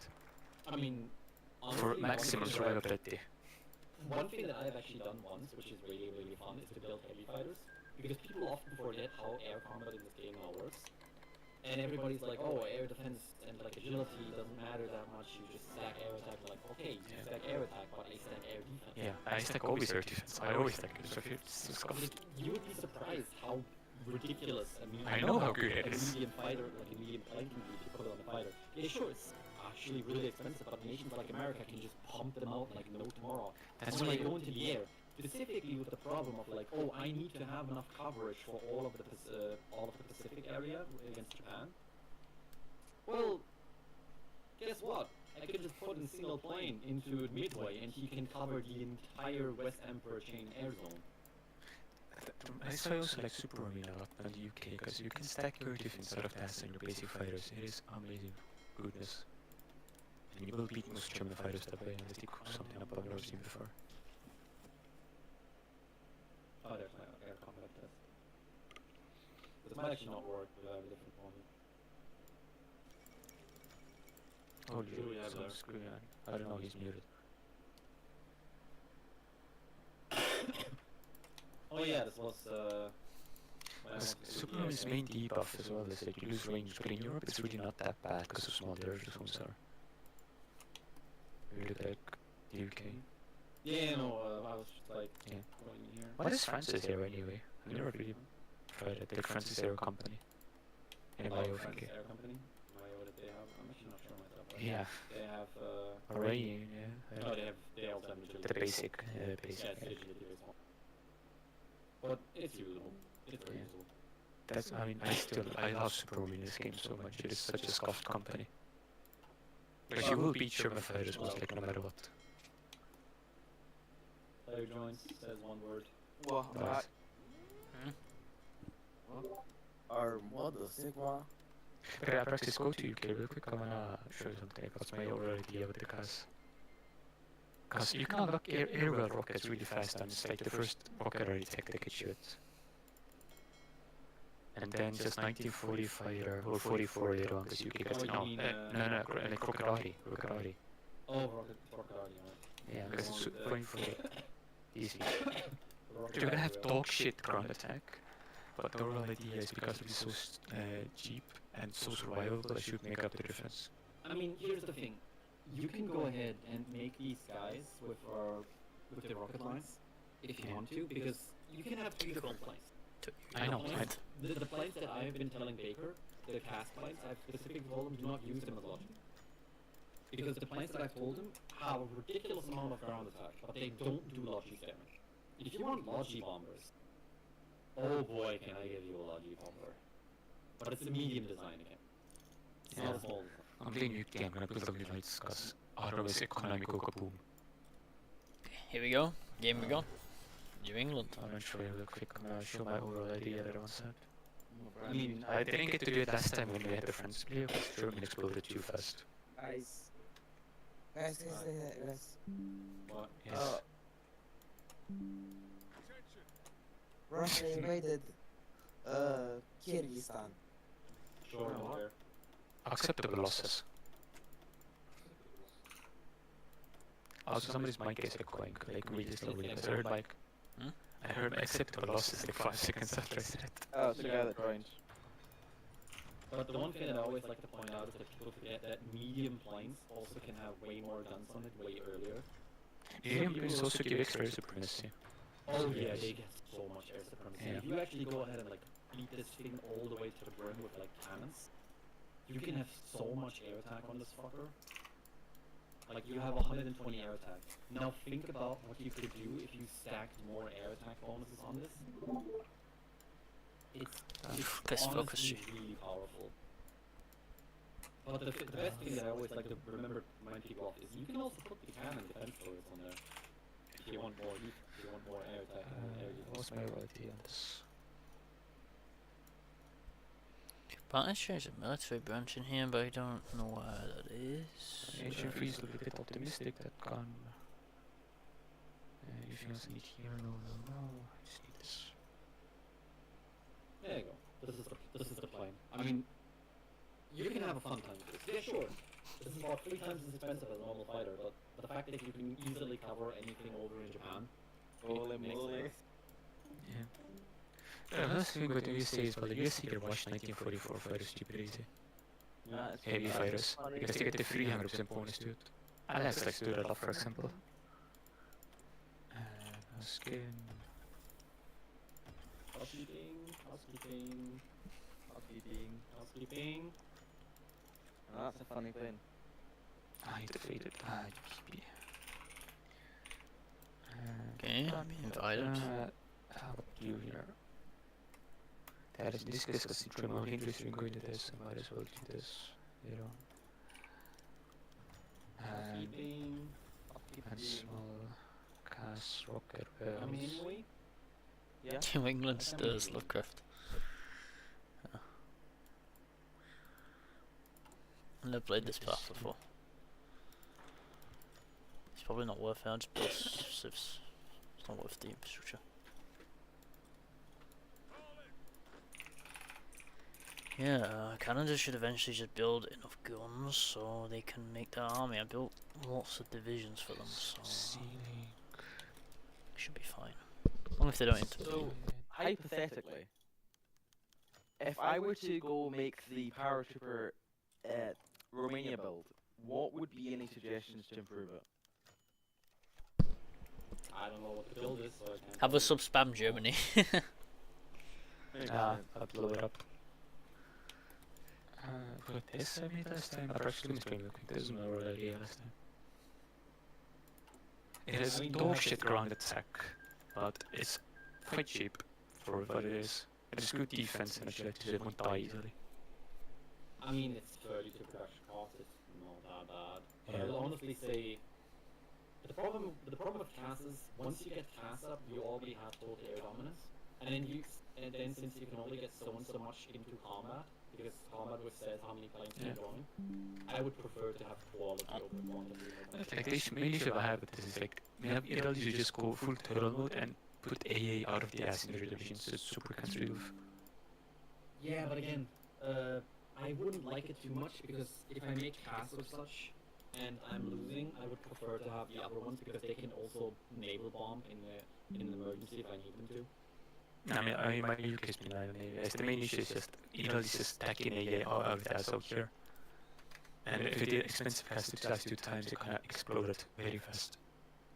Speaker 6: I mean,
Speaker 7: For
Speaker 6: honestly,
Speaker 7: maximum survivability.
Speaker 6: One thing that I've actually done once, which is really, really fun, is to build heavy fighters. Because people often forget how air combat in this game now works. And everybody's like, oh, air defense and like agility doesn't matter that much, you just stack air attack. Like, okay, you
Speaker 7: Yeah.
Speaker 6: stack air attack, but I stack air defense.
Speaker 7: Yeah, I stack always air defense. I always stack it. So it's
Speaker 6: Like, you would be surprised how ridiculous a medium,
Speaker 7: I know how good it
Speaker 6: a
Speaker 7: is.
Speaker 6: medium fighter, like a medium plane can be to put it on a fighter. Yeah, sure, it's actually really expensive, but nations like America can just pump them out like no tomorrow.
Speaker 7: That's
Speaker 6: when
Speaker 7: why
Speaker 6: they go into the air, specifically with the problem of like, oh, I need to have enough coverage for all of the Pacific area against Japan. Well, guess what? I could just put a single plane into Midway, and he can cover the entire West Emperor chain air zone.
Speaker 7: That's why I also like Super Marine a lot on the UK, because you can stack your defense out of that and your basic fighters. It is amazing goodness. And you will beat most German fighters that way unless they cook something up I've never seen before.
Speaker 6: Oh, there's my air combat test. This might actually not work without a different one.
Speaker 7: Holy
Speaker 6: Who we have
Speaker 7: some
Speaker 6: there?
Speaker 7: screw I don't know, he's muted.
Speaker 6: Oh yeah, this was
Speaker 7: Super Marine's main debuff as well is that you lose range, but in Europe it's really not that bad because of small air zones are. Really like the UK.
Speaker 6: Yeah, no, I was just like
Speaker 7: Yeah.
Speaker 6: going in here.
Speaker 7: What is France's Air anyway? I've never really tried it. Like France's Air Company. In my
Speaker 6: France
Speaker 7: thinking.
Speaker 6: Air Company. What did they have? I'm actually not sure myself. but
Speaker 7: Yeah.
Speaker 6: They have
Speaker 7: Already, yeah.
Speaker 6: no, they also have agility.
Speaker 7: The basic,
Speaker 6: Yeah,
Speaker 7: basic.
Speaker 6: it's agility based one. But it's usable. It's very
Speaker 7: Yeah.
Speaker 6: usable.
Speaker 7: That's, I mean, I love Super Marine in this game so much. It is such a scuffed company. But you will beat German fighters most likely no matter what.
Speaker 6: Player joins, says one word.
Speaker 2: What?
Speaker 7: Nice.
Speaker 8: Or what the Sigma?
Speaker 7: Okay, I practice go to UK real quick. I wanna show you something. What's my overall idea with the cast? Because you can unlock airwell rockets really fast, and it's like the first rocket already tech that can shoot. And then just 1945 or 44 later on, because you can get
Speaker 6: Oh, you mean,
Speaker 7: like Crocodile.
Speaker 6: Oh, Rocket
Speaker 7: Yeah, because it's
Speaker 6: the-
Speaker 7: going for easy.
Speaker 6: Rocket
Speaker 7: You're gonna have
Speaker 6: Army,
Speaker 7: dog shit ground attack, but the overall idea is because it is so cheap and so survivable that should make up the difference.
Speaker 6: I mean, here's the thing. You can go ahead and make these guys with the rocket lines if you want to, because you can have 3 different planes.
Speaker 7: I know,
Speaker 6: Planes-
Speaker 7: right?
Speaker 6: The planes that I've been telling Baker, the cast planes, I've specifically told him do not use them as logic. Because the planes that I've told him have a ridiculous amount of ground attack, but they don't do Logi damage. If you want Logi bombers, oh boy, can I give you a Logi bomber. But it's a medium design again. It's not a small design.
Speaker 7: I'm playing UK, I'm gonna build up lights, because otherwise economic will go boom.
Speaker 1: Here we go. Game begun. New England.
Speaker 7: I'll run through it real quick, I'm gonna show my overall idea that I once had.
Speaker 6: I mean,
Speaker 7: I didn't get to do it last time when we had the friends play, because German exploded too fast.
Speaker 8: Guys,
Speaker 6: what?
Speaker 7: Yes.
Speaker 8: Russia invaded Kyrgyzstan.
Speaker 6: Sure, don't care.
Speaker 7: Acceptable losses. Also, somebody's mic is going like really slowly, because I heard like...
Speaker 1: Hmm?
Speaker 7: I heard acceptable losses like 5 seconds after I said it.
Speaker 2: Oh, it's the guy that joined.
Speaker 6: But the one thing that I always like to point out is that people forget that medium planes also can have way more guns on it way earlier.
Speaker 7: Medium planes also give extra air supremacy.
Speaker 6: Oh yeah, they get so much air supremacy.
Speaker 7: Yeah.
Speaker 6: If you actually go ahead and like beat this thing all the way to the brim with like cannons, you can have so much air attack on this fucker. Like you have 120 air attack. Now think about what you could do if you stacked more air attack bonuses on this. It's
Speaker 1: Kaiserreich.
Speaker 6: honestly really powerful. But the best thing that I always like to remember to remind people of is you can also put the cannon defense turrets on there. If you want more heat, if you want more air attack and air defense.
Speaker 7: What's my royalty on this?
Speaker 1: Apparently there's a military branch in here, but I don't know where that is.
Speaker 7: Ancient Freeze will be a bit optimistic that can... anything else I need here? No. I just need this.
Speaker 6: There you go. This is the plan. I mean, you can have a fun time with this. Yeah, sure. This is about 3 times as expensive as a normal fighter, but the fact that you can easily cover anything over in Japan.
Speaker 2: Holy
Speaker 6: makes
Speaker 2: moly.
Speaker 6: sense.
Speaker 7: Yeah. Another thing with the USA is, well, the USA can watch 1944 fighters stupid easy.
Speaker 2: That's
Speaker 7: Heavy
Speaker 2: that's
Speaker 7: fighters.
Speaker 2: funny.
Speaker 7: Because they get the 300% bonus to it. Alex likes to do that a lot, for example. Skin.
Speaker 6: Housekeeping.
Speaker 2: Oh, that's a funny plane.
Speaker 7: I defeated. GP.
Speaker 1: Okay, be invited.
Speaker 7: How about you here? That is this because the more interesting in going to this, I might as well do this later on. And small cast rocket
Speaker 6: I mean,
Speaker 7: wells.
Speaker 6: anyway,
Speaker 2: Yeah.
Speaker 1: New England stirs Lovecraft. Yeah. I've never played this path before. It's probably not worth it, I'll just build civs. It's not worth the infrastructure. Yeah, Canada should eventually just build enough guns so they can make their army. I built lots of divisions for them, so
Speaker 7: Ceiling.
Speaker 1: should be fine. As long as they don't interfere.
Speaker 2: So, hypothetically, if I were to go make the paratrooper Romania build, what would be any suggestions to improve it?
Speaker 6: I don't know what the build is, so I can't.
Speaker 1: Have a sub spam Germany.
Speaker 7: I'll blow it up. But this I made last time. I'll actually explain real quick. This is my overall idea last time. It is dog shit ground attack, but it's quite cheap for what it is. It is good defense and actually it won't die easily.
Speaker 6: I mean, it's 30 to production cost. It's not that bad. But
Speaker 7: Yeah.
Speaker 6: I'll honestly say the problem with CAS is once you get CAS up, you already have total air dominance, and then since you can only get so and so much into combat, because combat which says how many planes
Speaker 7: Yeah.
Speaker 6: you're going. I would prefer to have quality over quantity.
Speaker 7: Like the main issue I have with this is like either you just go full turtle mode and put AA out of the ass in the reduction, so it's super conservative.
Speaker 6: Yeah, but again, I wouldn't like it too much because if I make casts of such and I'm losing, I would prefer to have the other ones because they can also naval bomb in an emergency if I need them to.
Speaker 7: I mean my UK has been as the main issue is just either is just stacking AA out of the ass out here. And if it is expensive cast to last 2 times, it kind of exploded very fast.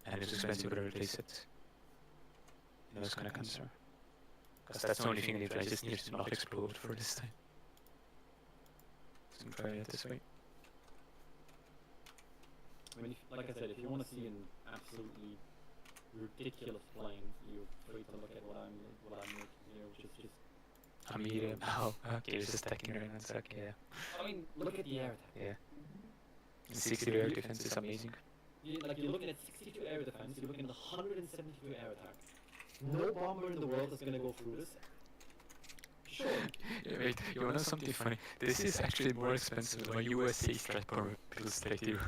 Speaker 7: And it's expensive to replace it. You know, it's kind of concern. Because that's the only thing that I just need to not explode for this time. So I'm trying it this way.
Speaker 6: I mean, like I said, if you want to see an absolutely ridiculous plane, you're free to look at what I'm making here, which is just.
Speaker 7: A medium. Oh, okay, it's just stacking right now. It's like, yeah.
Speaker 6: I mean, look at the air attack.
Speaker 7: Yeah. And 60 air defense is amazing.
Speaker 6: You're looking at 62 air defense, you're looking at 172 air attack. No bomber in the world is gonna go through this. Sure.
Speaker 7: Yeah, wait, you wanna know something funny? This is actually more expensive than my USA strat bomber builds that I do.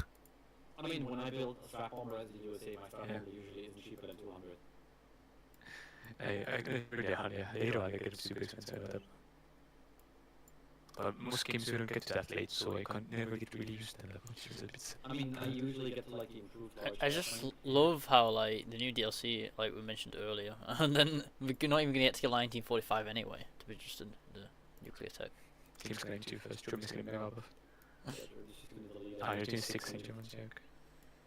Speaker 6: I mean, when I build a strap bomber as the USA, my strap bomber usually isn't cheaper than 200.
Speaker 7: Later I get it super expensive with it. But most games we don't get to that late, so I can't never get really used to that, which is a bit sad.
Speaker 6: I mean, I usually get to like the improved large
Speaker 1: I
Speaker 6: strap
Speaker 1: just
Speaker 6: plane.
Speaker 1: love how like the new DLC, like we mentioned earlier, and then we're not even gonna get to kill 1945 anyway, to be just the nuclear tech.
Speaker 7: Team's going to first, Germany's going to be up.
Speaker 6: Yeah, you're just gonna delete it.
Speaker 7: Ah, you're doing 6 in German, joke.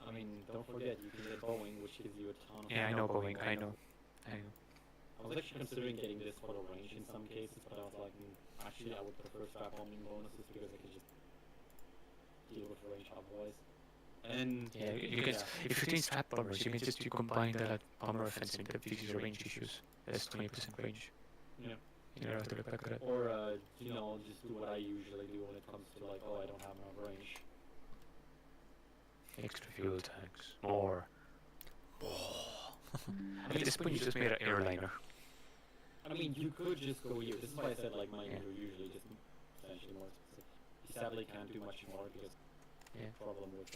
Speaker 6: I mean, don't forget, you can get Boeing, which gives you a ton of.
Speaker 7: Yeah, I know Boeing, I know.
Speaker 6: I was actually considering getting this for the range in some cases, but I was like, actually, I would prefer strap bombing bonuses because I could just deal with range otherwise. And
Speaker 7: Yeah, you can, if you're doing strap bombers, you can just combine that bomber offensive that fixes your range issues. That's 20% range.
Speaker 6: yeah.
Speaker 7: You don't have to look back at it.
Speaker 6: Or you know, just do what I usually do when it comes to like, oh, I don't have enough range.
Speaker 7: Extra fuel tanks. More. I mean, at this point you just made an airliner.
Speaker 6: I mean, you could just go here. This is why I said like my
Speaker 7: Yeah.
Speaker 6: are usually just essentially more expensive. You sadly can't do much more because
Speaker 7: Yeah.
Speaker 6: problem with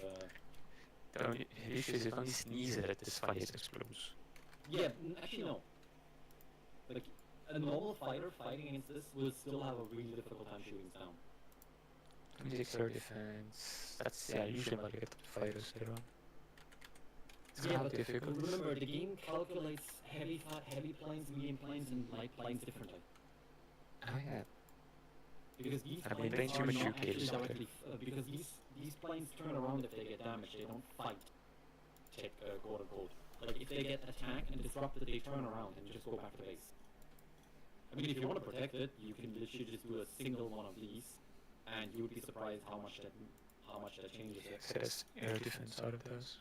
Speaker 7: The only issue is if only sneeze at it, this fire explodes.
Speaker 6: yeah, actually no. Like a normal fighter fighting against this will still have a really difficult time shooting it down.
Speaker 7: 26 air defense. That's, yeah, usually what I get fighters later on. It's
Speaker 6: Yeah,
Speaker 7: not
Speaker 6: but
Speaker 7: difficult.
Speaker 6: remember the game calculates heavy planes, medium planes, and light planes differently.
Speaker 7: Oh yeah.
Speaker 6: Because these
Speaker 7: I mean,
Speaker 6: planes
Speaker 7: too
Speaker 6: are
Speaker 7: much
Speaker 6: not
Speaker 7: UK
Speaker 6: actually
Speaker 7: is okay.
Speaker 6: directly because these planes turn around if they get damaged. They don't fight. Check quote unquote. Like if they get attacked and disrupted, they turn around and just go back to base. I mean, if you want to protect it, you can literally just do a single one of these, and you would be surprised how much that changes it.
Speaker 7: So that's air defense out of those.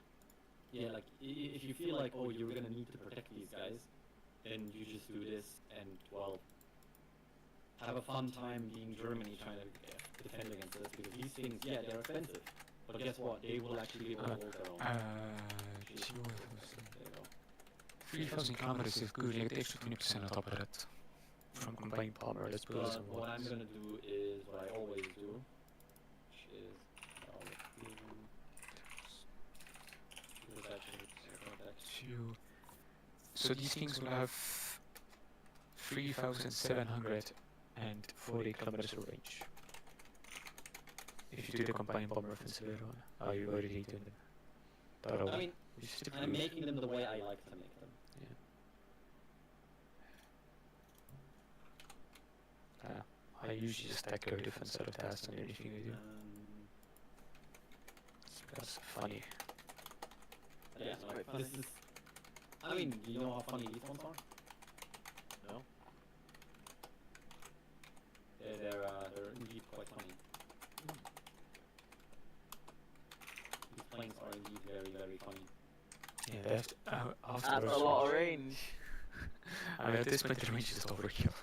Speaker 6: Yeah, like if you feel like, oh, you're gonna need to protect these guys, then you just do this and well, have a fun time being Germany trying to defend against this because these things, yeah, they're expensive, but guess what? They will actually be able to hold their own. There you go.
Speaker 7: 3,000 kilometers is good, you get extra 20% on top of that. From combining bomber, let's build
Speaker 6: But
Speaker 7: some
Speaker 6: what I'm
Speaker 7: rockets.
Speaker 6: gonna do is what I always do, which is
Speaker 7: So these things will have 3,740 kilometers of range. If you do the combined bomber offensive later on. Oh, you already doing that.
Speaker 6: I mean,
Speaker 7: Which is
Speaker 6: I'm making them the way I like to make them.
Speaker 7: I usually just stack air defense out of task on anything I do. That's funny.
Speaker 6: Yeah, like, this is. I mean, do you know how funny these ones are?
Speaker 2: No.
Speaker 6: Yeah, they're indeed quite funny. These planes are indeed very, very funny.
Speaker 7: Yeah, they have to,
Speaker 2: That's
Speaker 7: afterwards.
Speaker 2: a lot of range.
Speaker 7: I mean, at this point the range is overkill.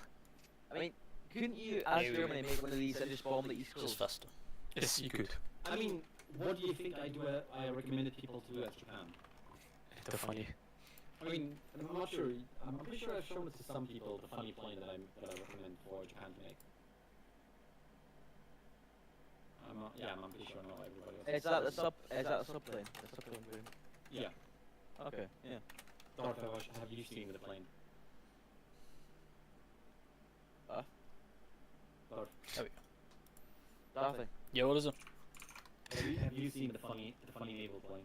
Speaker 2: I mean, couldn't you, as Germany, make one of these and just bomb the East
Speaker 1: Just
Speaker 2: Coast?
Speaker 1: faster.
Speaker 7: Yes, you could.
Speaker 6: I mean, what do you think I do? I recommended people to do as Japan.
Speaker 7: They're funny.
Speaker 6: I mean, I'm not sure. I'm pretty sure I've shown it to some people. The funny plane that I recommend for Japan to make. I'm pretty sure not everybody else.
Speaker 2: Is that the sub? Is that the subplane? The subplane boom.
Speaker 6: Yeah.
Speaker 2: Okay. Yeah.
Speaker 6: Darth, have you seen the plane? Darth,
Speaker 2: Nothing.
Speaker 1: Yeah, what is it?
Speaker 6: have you seen the funny naval plane?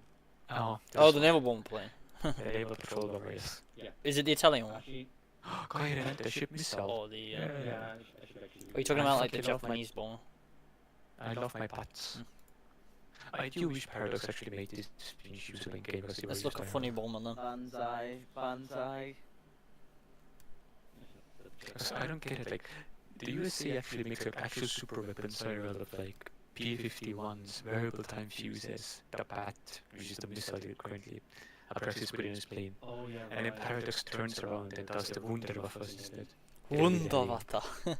Speaker 7: Oh,
Speaker 1: Oh, the naval bomb plane.
Speaker 7: the naval patrol bomber, yes.
Speaker 1: Is it the Italian one?
Speaker 6: Actually,
Speaker 7: Kaiserreich, the ship missile.
Speaker 1: Or the?
Speaker 6: yeah, I should actually.
Speaker 1: Are you talking
Speaker 7: I
Speaker 1: about like the
Speaker 7: fucking love my-
Speaker 1: Japanese bomber?
Speaker 7: I love my bats. I do wish Paradox actually made this finish usable in game because they were
Speaker 1: Let's look at funny bomber then.
Speaker 2: Banzai. Banzai.
Speaker 7: Because I don't get it, like, the USA actually makes like actual super weapons out of like P-51s, variable time fuses, the bat, which is the missile that currently Abraxas put in his plane,
Speaker 6: Oh yeah.
Speaker 7: and then
Speaker 6: right.
Speaker 7: Paradox turns around and does the Wunderwaffes instead.
Speaker 1: Wunderwater.
Speaker 7: But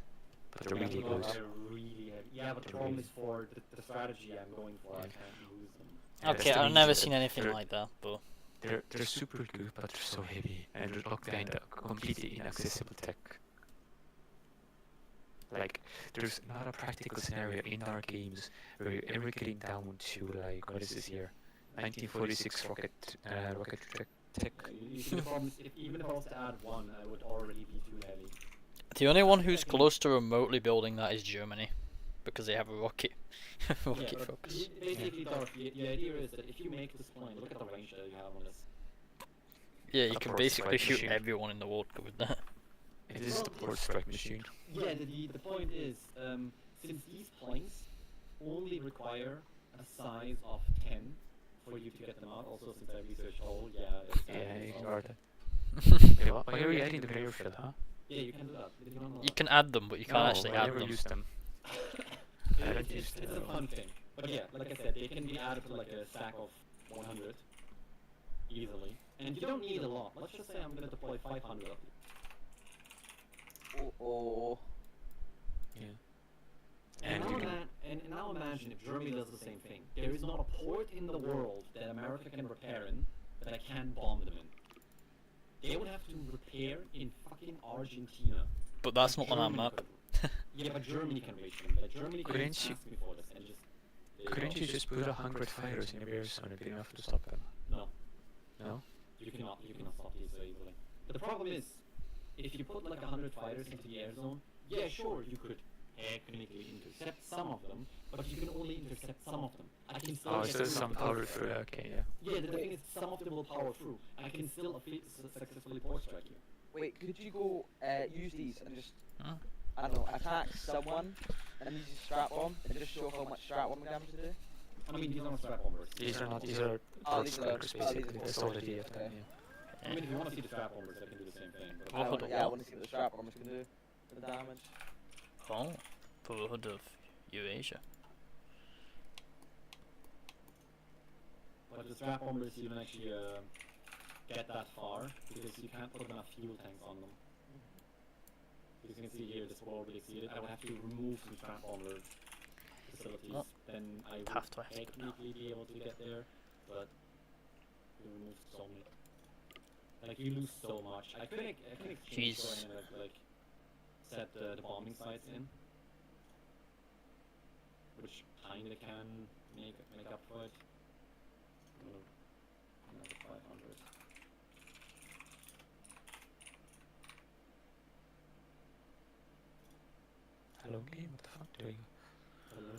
Speaker 7: they're really
Speaker 6: Yeah,
Speaker 7: good.
Speaker 6: they're really heavy. Yeah, but the problem is for the strategy I'm going for, I can't use them.
Speaker 7: Yeah, that's
Speaker 1: Okay,
Speaker 7: the
Speaker 1: I've never
Speaker 7: reason
Speaker 1: seen
Speaker 7: that
Speaker 1: anything
Speaker 7: they're-
Speaker 1: like that, but
Speaker 7: They're super good, but they're so heavy and they're locked behind a completely inaccessible tech. Like, there's not a practical scenario in our games where you're ever getting down to like, what is this here? 1946 rocket tech.
Speaker 6: You see, the problem is, even if I was to add one, I would already be too heavy.
Speaker 1: the only one who's close to remotely building that is Germany, because they have a rocket, rocket
Speaker 6: Yeah, but
Speaker 1: focus.
Speaker 6: basically, Darth, the idea is that if you make this plane, look at the range that you have on this.
Speaker 1: Yeah, you
Speaker 7: Of
Speaker 1: can
Speaker 7: course,
Speaker 1: basically
Speaker 7: like
Speaker 1: shoot
Speaker 7: machine.
Speaker 1: everyone in the world with that.
Speaker 7: It is the port strike machine.
Speaker 6: Yeah, the point is, since these planes only require a size of 10 for you to get them out, also since I researched all, it's
Speaker 7: Yeah,
Speaker 6: all-
Speaker 7: ignore that. Wait, what? Why are we adding the player field, huh?
Speaker 6: Yeah, you can do that. Did you not know
Speaker 1: You
Speaker 6: that?
Speaker 1: can add them, but you can't
Speaker 7: No,
Speaker 1: actually
Speaker 7: I
Speaker 1: add
Speaker 7: never
Speaker 1: them.
Speaker 7: use them. I don't use
Speaker 6: It's a
Speaker 7: them.
Speaker 6: fun thing. But yeah, like I said, they can be added to like a stack of 100 easily. And you don't need a lot. Let's just say I'm going to deploy 500 of them.
Speaker 2: Oh.
Speaker 7: And you can,
Speaker 6: And now imagine if Germany does the same thing. There is not a port in the world that America can repair in that I can bomb them in. They would have to repair in fucking Argentina.
Speaker 1: But that's not on our
Speaker 6: Germany
Speaker 1: map.
Speaker 6: could- Yeah, but Germany can reach them. But Germany can
Speaker 7: Couldn't
Speaker 6: ask
Speaker 7: you-
Speaker 6: me for this and just. there
Speaker 7: couldn't
Speaker 6: go.
Speaker 7: you just put 100 fighters in a bear zone and be enough to stop them?
Speaker 6: No,
Speaker 7: No?
Speaker 6: you cannot stop these so easily. But the problem is, if you put like 100 fighters into the air zone, yeah, sure, you could technically intercept some of them, but you can only intercept some of them. I can still
Speaker 7: Oh,
Speaker 6: get
Speaker 7: so there's
Speaker 6: through
Speaker 7: some
Speaker 6: the
Speaker 7: power
Speaker 6: port
Speaker 7: through,
Speaker 6: strike.
Speaker 7: okay, yeah.
Speaker 6: Yeah, the thing is, some of them will power through. I can still successfully port strike you.
Speaker 2: Wait, could you go use these and just
Speaker 1: Huh?
Speaker 2: I don't know, attack someone and use your strap bomb and just show how much strap bomb damage to do?
Speaker 6: I mean, these aren't strap bombers.
Speaker 7: These are not, these are
Speaker 2: Oh,
Speaker 7: port
Speaker 2: these are-
Speaker 7: strikers
Speaker 2: oh, these are
Speaker 7: basically, that's all the idea of them,
Speaker 2: okay.
Speaker 7: yeah.
Speaker 6: I mean, if you want to see the strap bombers, I can do the same thing. But
Speaker 1: Oh, hold on,
Speaker 2: yeah, I
Speaker 1: what?
Speaker 2: want to see what the strap bombers can do. The damage.
Speaker 1: Oh, Brotherhood of Eurasia.
Speaker 6: But the strap bombers, you don't actually get that far because you can't put enough fuel tanks on them. As you can see here, this will already exceeded. I would have to remove some strap bomber facilities.
Speaker 1: Oh,
Speaker 6: Then I would
Speaker 1: have to do that.
Speaker 6: technically be able to get there, but you remove so many. Like you lose so much. I could exchange
Speaker 1: Jeez.
Speaker 6: for and like set the bombing sites in, which kinda can make up for it. Another 500.
Speaker 7: Hello game, what the fuck do you?
Speaker 6: Hello.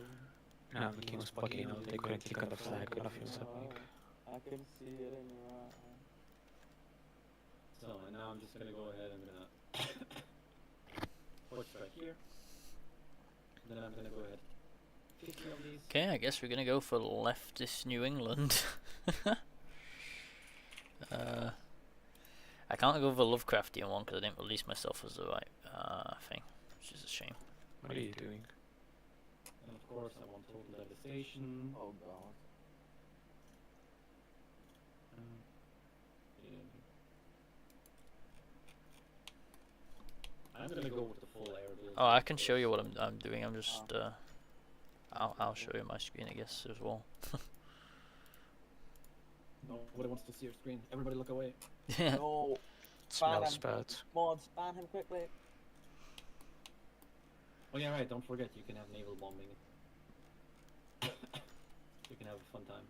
Speaker 7: No, the game was bugging out, they couldn't click on the flag or nothing was happening.
Speaker 2: I can see it in your eye.
Speaker 6: So, and now I'm just gonna go ahead and I'm gonna port strike here. Then I'm gonna go ahead 50 of these.
Speaker 1: Okay, I guess we're gonna go for leftist New England. I can't go for the Lovecraftian one because I didn't release myself as the right thing, which is a shame.
Speaker 7: What are you doing?
Speaker 6: And of course I want total devastation.
Speaker 2: Oh god.
Speaker 6: Yeah. I'm gonna go with the full air build.
Speaker 1: Oh, I can show you what I'm doing. I'm just I'll show you my screen, I guess, as well.
Speaker 6: Nobody wants to see your screen. Everybody look away.
Speaker 2: No.
Speaker 7: Smells
Speaker 2: Ban
Speaker 7: bad.
Speaker 2: Mods, ban him quickly.
Speaker 6: Oh yeah, right. Don't forget you can have naval bombing. You can have a fun time.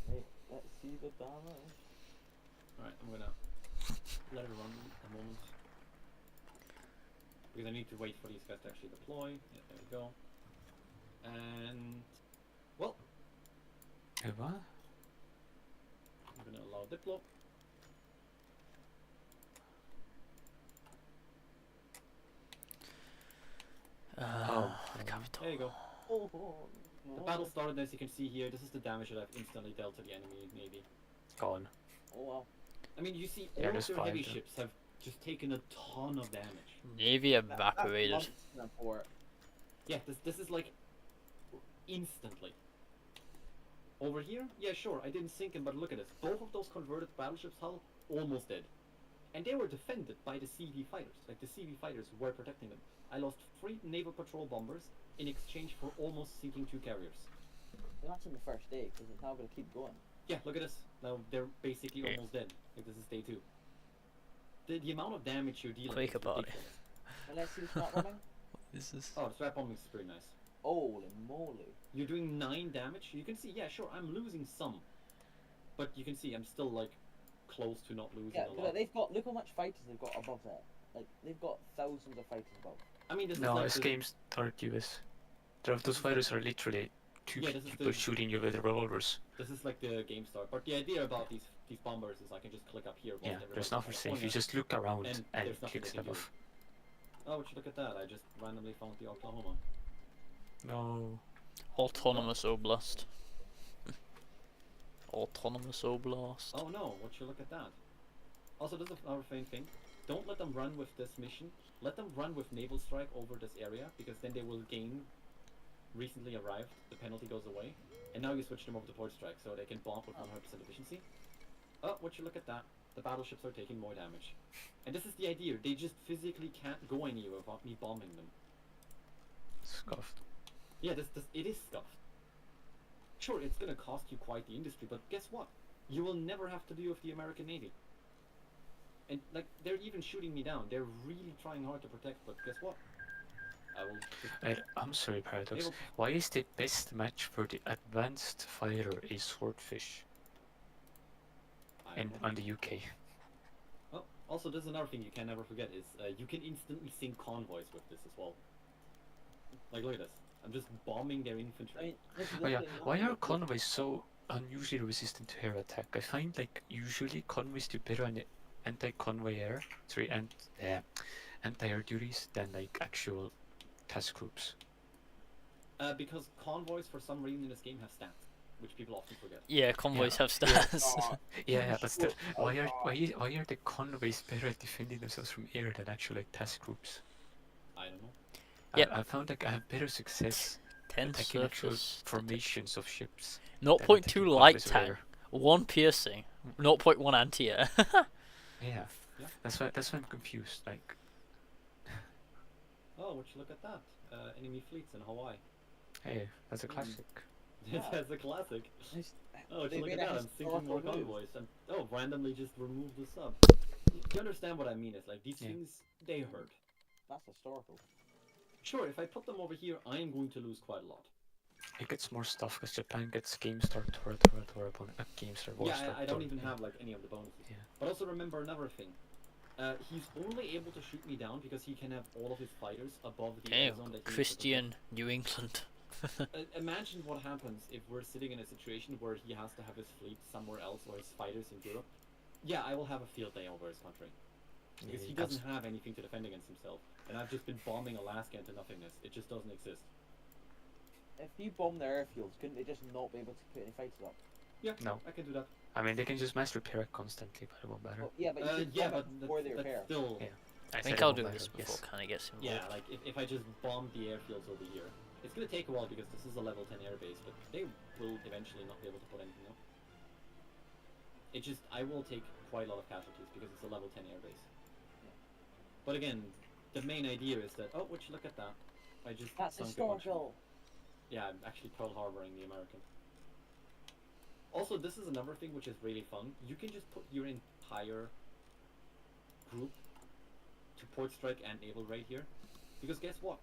Speaker 2: Hey, let's see the damage.
Speaker 6: Alright, I'm gonna let it run a moment. Because I need to wait for these guys to actually deploy. Yeah, there we go. And well,
Speaker 7: What?
Speaker 6: I'm gonna allow Diplo.
Speaker 1: The capital.
Speaker 6: There you go.
Speaker 2: Oh,
Speaker 6: The battle started, as you can see here. This is the damage that I've instantly dealt to the enemy navy.
Speaker 7: Gone.
Speaker 2: Oh wow.
Speaker 6: I mean, you see,
Speaker 7: Yeah,
Speaker 6: all of
Speaker 7: there's
Speaker 6: their
Speaker 7: five
Speaker 6: heavy
Speaker 7: there.
Speaker 6: ships have just taken a ton of damage.
Speaker 1: Navy evaporated.
Speaker 2: That's months for it.
Speaker 6: Yeah, this is like instantly. Over here, yeah, sure, I didn't sink him, but look at this. Both of those converted battleships hull almost dead, and they were defended by the CV fighters. Like the CV fighters were protecting them. I lost 3 naval patrol bombers in exchange for almost sinking 2 carriers.
Speaker 2: Well, that's on the first day, because it's now going to keep going.
Speaker 6: Yeah, look at this. Now they're basically
Speaker 1: Yeah.
Speaker 6: almost dead. Like this is day 2. The amount of damage you're dealing
Speaker 1: Quaker
Speaker 6: is
Speaker 1: party.
Speaker 6: ridiculous.
Speaker 2: Well, let's see the start running.
Speaker 7: This is.
Speaker 6: Oh, the strap bombing is pretty nice.
Speaker 2: Holy moly.
Speaker 6: You're doing 9 damage. You can see, yeah, sure, I'm losing some, but you can see I'm still like close to not losing
Speaker 2: Yeah,
Speaker 6: a
Speaker 2: because
Speaker 6: lot.
Speaker 2: they've got, look how much fighters they've got above that. Like, they've got thousands of fighters above.
Speaker 6: I mean, this
Speaker 7: No,
Speaker 6: is like
Speaker 7: this
Speaker 6: the-
Speaker 7: game's arduous. Those fighters are literally two
Speaker 6: Yeah, this is
Speaker 7: people
Speaker 6: the-
Speaker 7: shooting you with revolvers.
Speaker 6: This is like the game start, but the idea about these bombers is I can just click up here. whilst
Speaker 7: Yeah,
Speaker 6: everybody's
Speaker 7: there's nothing
Speaker 6: on
Speaker 7: safe. You
Speaker 6: point.
Speaker 7: just look around
Speaker 6: and
Speaker 7: and
Speaker 6: there's nothing
Speaker 7: click
Speaker 6: they can do.
Speaker 7: stuff.
Speaker 6: Oh, would you look at that? I just randomly found the Oklahoma.
Speaker 7: No.
Speaker 1: Autonomous Oblast. Autonomous Oblast.
Speaker 6: Oh no, would you look at that? Also, this is another fine thing. Don't let them run with this mission. Let them run with naval strike over this area, because then they will gain recently arrived. The penalty goes away, and now you switch them over to port strike, so they can bomb with 100% efficiency. Oh, would you look at that? The battleships are taking more damage, and this is the idea. They just physically can't go anywhere without me bombing them.
Speaker 7: Scuffed.
Speaker 6: Yeah, it is scuffed. Sure, it's gonna cost you quite the industry, but guess what? You will never have to deal with the American Navy. And like, they're even shooting me down. They're really trying hard to protect, but guess what? I will just...
Speaker 7: I'm sorry, Paradox.
Speaker 6: Naval-
Speaker 7: Why is the best match for the advanced fighter a swordfish
Speaker 6: I
Speaker 7: in
Speaker 6: don't know.
Speaker 7: on the UK?
Speaker 6: Oh, also, there's another thing you can never forget is you can instantly sink convoys with this as well. Like, look at this. I'm just bombing their infantry.
Speaker 2: I mean, this is
Speaker 7: Oh
Speaker 2: the
Speaker 7: yeah,
Speaker 2: thing,
Speaker 7: why are
Speaker 2: look,
Speaker 7: convoys so unusually resistant to air attack? I find like usually convoys do better on the anti-convoy air, anti-air duties than like actual task groups.
Speaker 6: Because convoys, for some reason in this game, have stats, which people often forget.
Speaker 1: Yeah, convoys have
Speaker 7: Yeah.
Speaker 1: stats.
Speaker 2: Oh,
Speaker 7: Yeah, but still,
Speaker 2: Oh,
Speaker 7: why are the convoys better at defending themselves from air than actual like task groups?
Speaker 6: I don't know.
Speaker 1: Yep.
Speaker 7: I found like I have better success
Speaker 1: 10
Speaker 7: attacking actual
Speaker 1: surface.
Speaker 7: formations of ships.
Speaker 1: 0.2 light
Speaker 7: convoys of
Speaker 1: tank.
Speaker 7: air.
Speaker 1: 1 piercing. 0.1 anti-air.
Speaker 7: Yeah,
Speaker 6: Yeah.
Speaker 7: that's why I'm confused. Like,
Speaker 6: Oh, would you look at that? Enemy fleets in Hawaii.
Speaker 7: hey, that's a classic.
Speaker 2: Yeah.
Speaker 6: That's a classic.
Speaker 2: It's-
Speaker 6: Oh,
Speaker 2: They
Speaker 6: look at
Speaker 2: made a
Speaker 6: that, I'm sinking more
Speaker 2: historical move.
Speaker 6: convoys. And, oh, randomly just remove the sub. You understand what I mean? It's like, these
Speaker 7: Yeah.
Speaker 6: things, they hurt.
Speaker 2: That's historical.
Speaker 6: Sure, if I put them over here, I am going to lose quite a lot.
Speaker 7: It gets more stuff because Japan gets Game Star, Tora, Game Star, War
Speaker 6: Yeah,
Speaker 7: Star.
Speaker 6: I don't
Speaker 7: Tora,
Speaker 6: even
Speaker 7: yeah.
Speaker 6: have, like, any of the bonuses.
Speaker 7: Yeah.
Speaker 6: But also remember another thing. He's only able to shoot me down because he can have all of his fighters above the air
Speaker 1: Damn,
Speaker 6: zone that he needs to
Speaker 1: Christian New England.
Speaker 6: Imagine what happens if we're sitting in a situation where he has to have his fleet somewhere else or his fighters in Europe. Yeah, I will have a field day over his country. Because he doesn't have anything to defend against himself. And I've just been bombing Alaska into nothingness. It just doesn't exist.
Speaker 2: If you bomb their airfields, couldn't they just not be able to put any fighters up?
Speaker 6: Yeah,
Speaker 7: No.
Speaker 6: I can do that.
Speaker 7: I mean, they can just mass repair it constantly, but it won't matter.
Speaker 2: Well, yeah, but you should
Speaker 6: Yeah,
Speaker 2: bomb
Speaker 6: but
Speaker 2: it before they
Speaker 6: that's
Speaker 2: repair.
Speaker 6: still...
Speaker 7: Yeah.
Speaker 1: I
Speaker 7: said
Speaker 1: think
Speaker 7: it
Speaker 1: I'll
Speaker 7: won't
Speaker 1: do
Speaker 7: matter,
Speaker 1: this before
Speaker 7: yes.
Speaker 1: Kenny gets involved.
Speaker 6: Yeah, like, if I just bomb the airfields over here, it's gonna take a while because this is a level 10 airbase, but they will eventually not be able to put anything up. It just, I will take quite a lot of casualties because it's a level 10 airbase. But again, the main idea is that, oh, would you look at that? I just
Speaker 2: That's
Speaker 6: sunk a bunch.
Speaker 2: historical.
Speaker 6: Yeah, I'm actually Pearl Harboring the American. Also, this is another thing which is really fun. You can just put your entire group to port strike and naval raid here. Because guess what?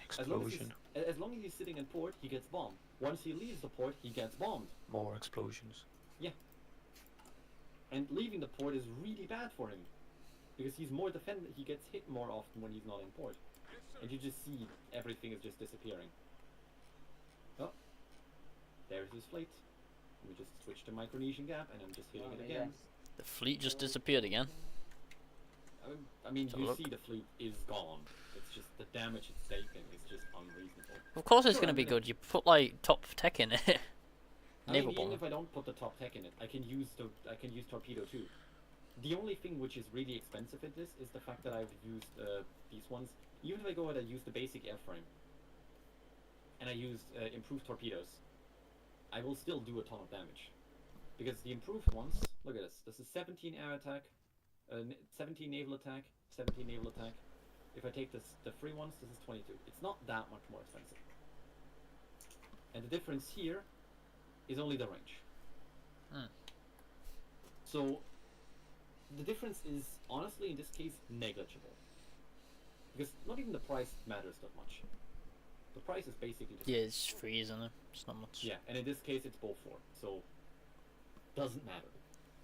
Speaker 7: Explosion.
Speaker 6: As long as he's sitting in port, he gets bombed. Once he leaves the port, he gets bombed.
Speaker 7: More explosions.
Speaker 6: And leaving the port is really bad for him. Because he's more defended, he gets hit more often when he's not in port. And you just see everything is just disappearing. Oh, there's his fleet. Let me just switch to Micronesian Gap and I'm just hitting it again.
Speaker 1: The fleet just disappeared again.
Speaker 6: I mean,
Speaker 1: So
Speaker 6: you
Speaker 1: look.
Speaker 6: see the fleet is gone. It's just the damage it's taking is just unreasonable.
Speaker 1: Of course it's
Speaker 6: Sure,
Speaker 1: gonna
Speaker 6: I'm
Speaker 1: be
Speaker 6: gonna-
Speaker 1: good. You put like top tech in it.
Speaker 6: I mean,
Speaker 1: Naval
Speaker 6: even
Speaker 1: bomber.
Speaker 6: if I don't put the top tech in it, I can use torpedo too. The only thing which is really expensive in this is the fact that I've used these ones. Even if I go ahead and use the basic airframe, and I use improved torpedoes, I will still do a ton of damage. Because the improved ones, look at this. This is 17 air attack, 17 naval attack, 17 naval attack. If I take the free ones, this is 22. It's not that much more expensive. And the difference here is only the range.
Speaker 1: Hmm.
Speaker 6: So the difference is honestly in this case negligible. Because not even the price matters that much. The price is basically just
Speaker 1: Yeah, it's free, isn't it? It's not much.
Speaker 6: yeah, and in this case it's both 4, so doesn't matter.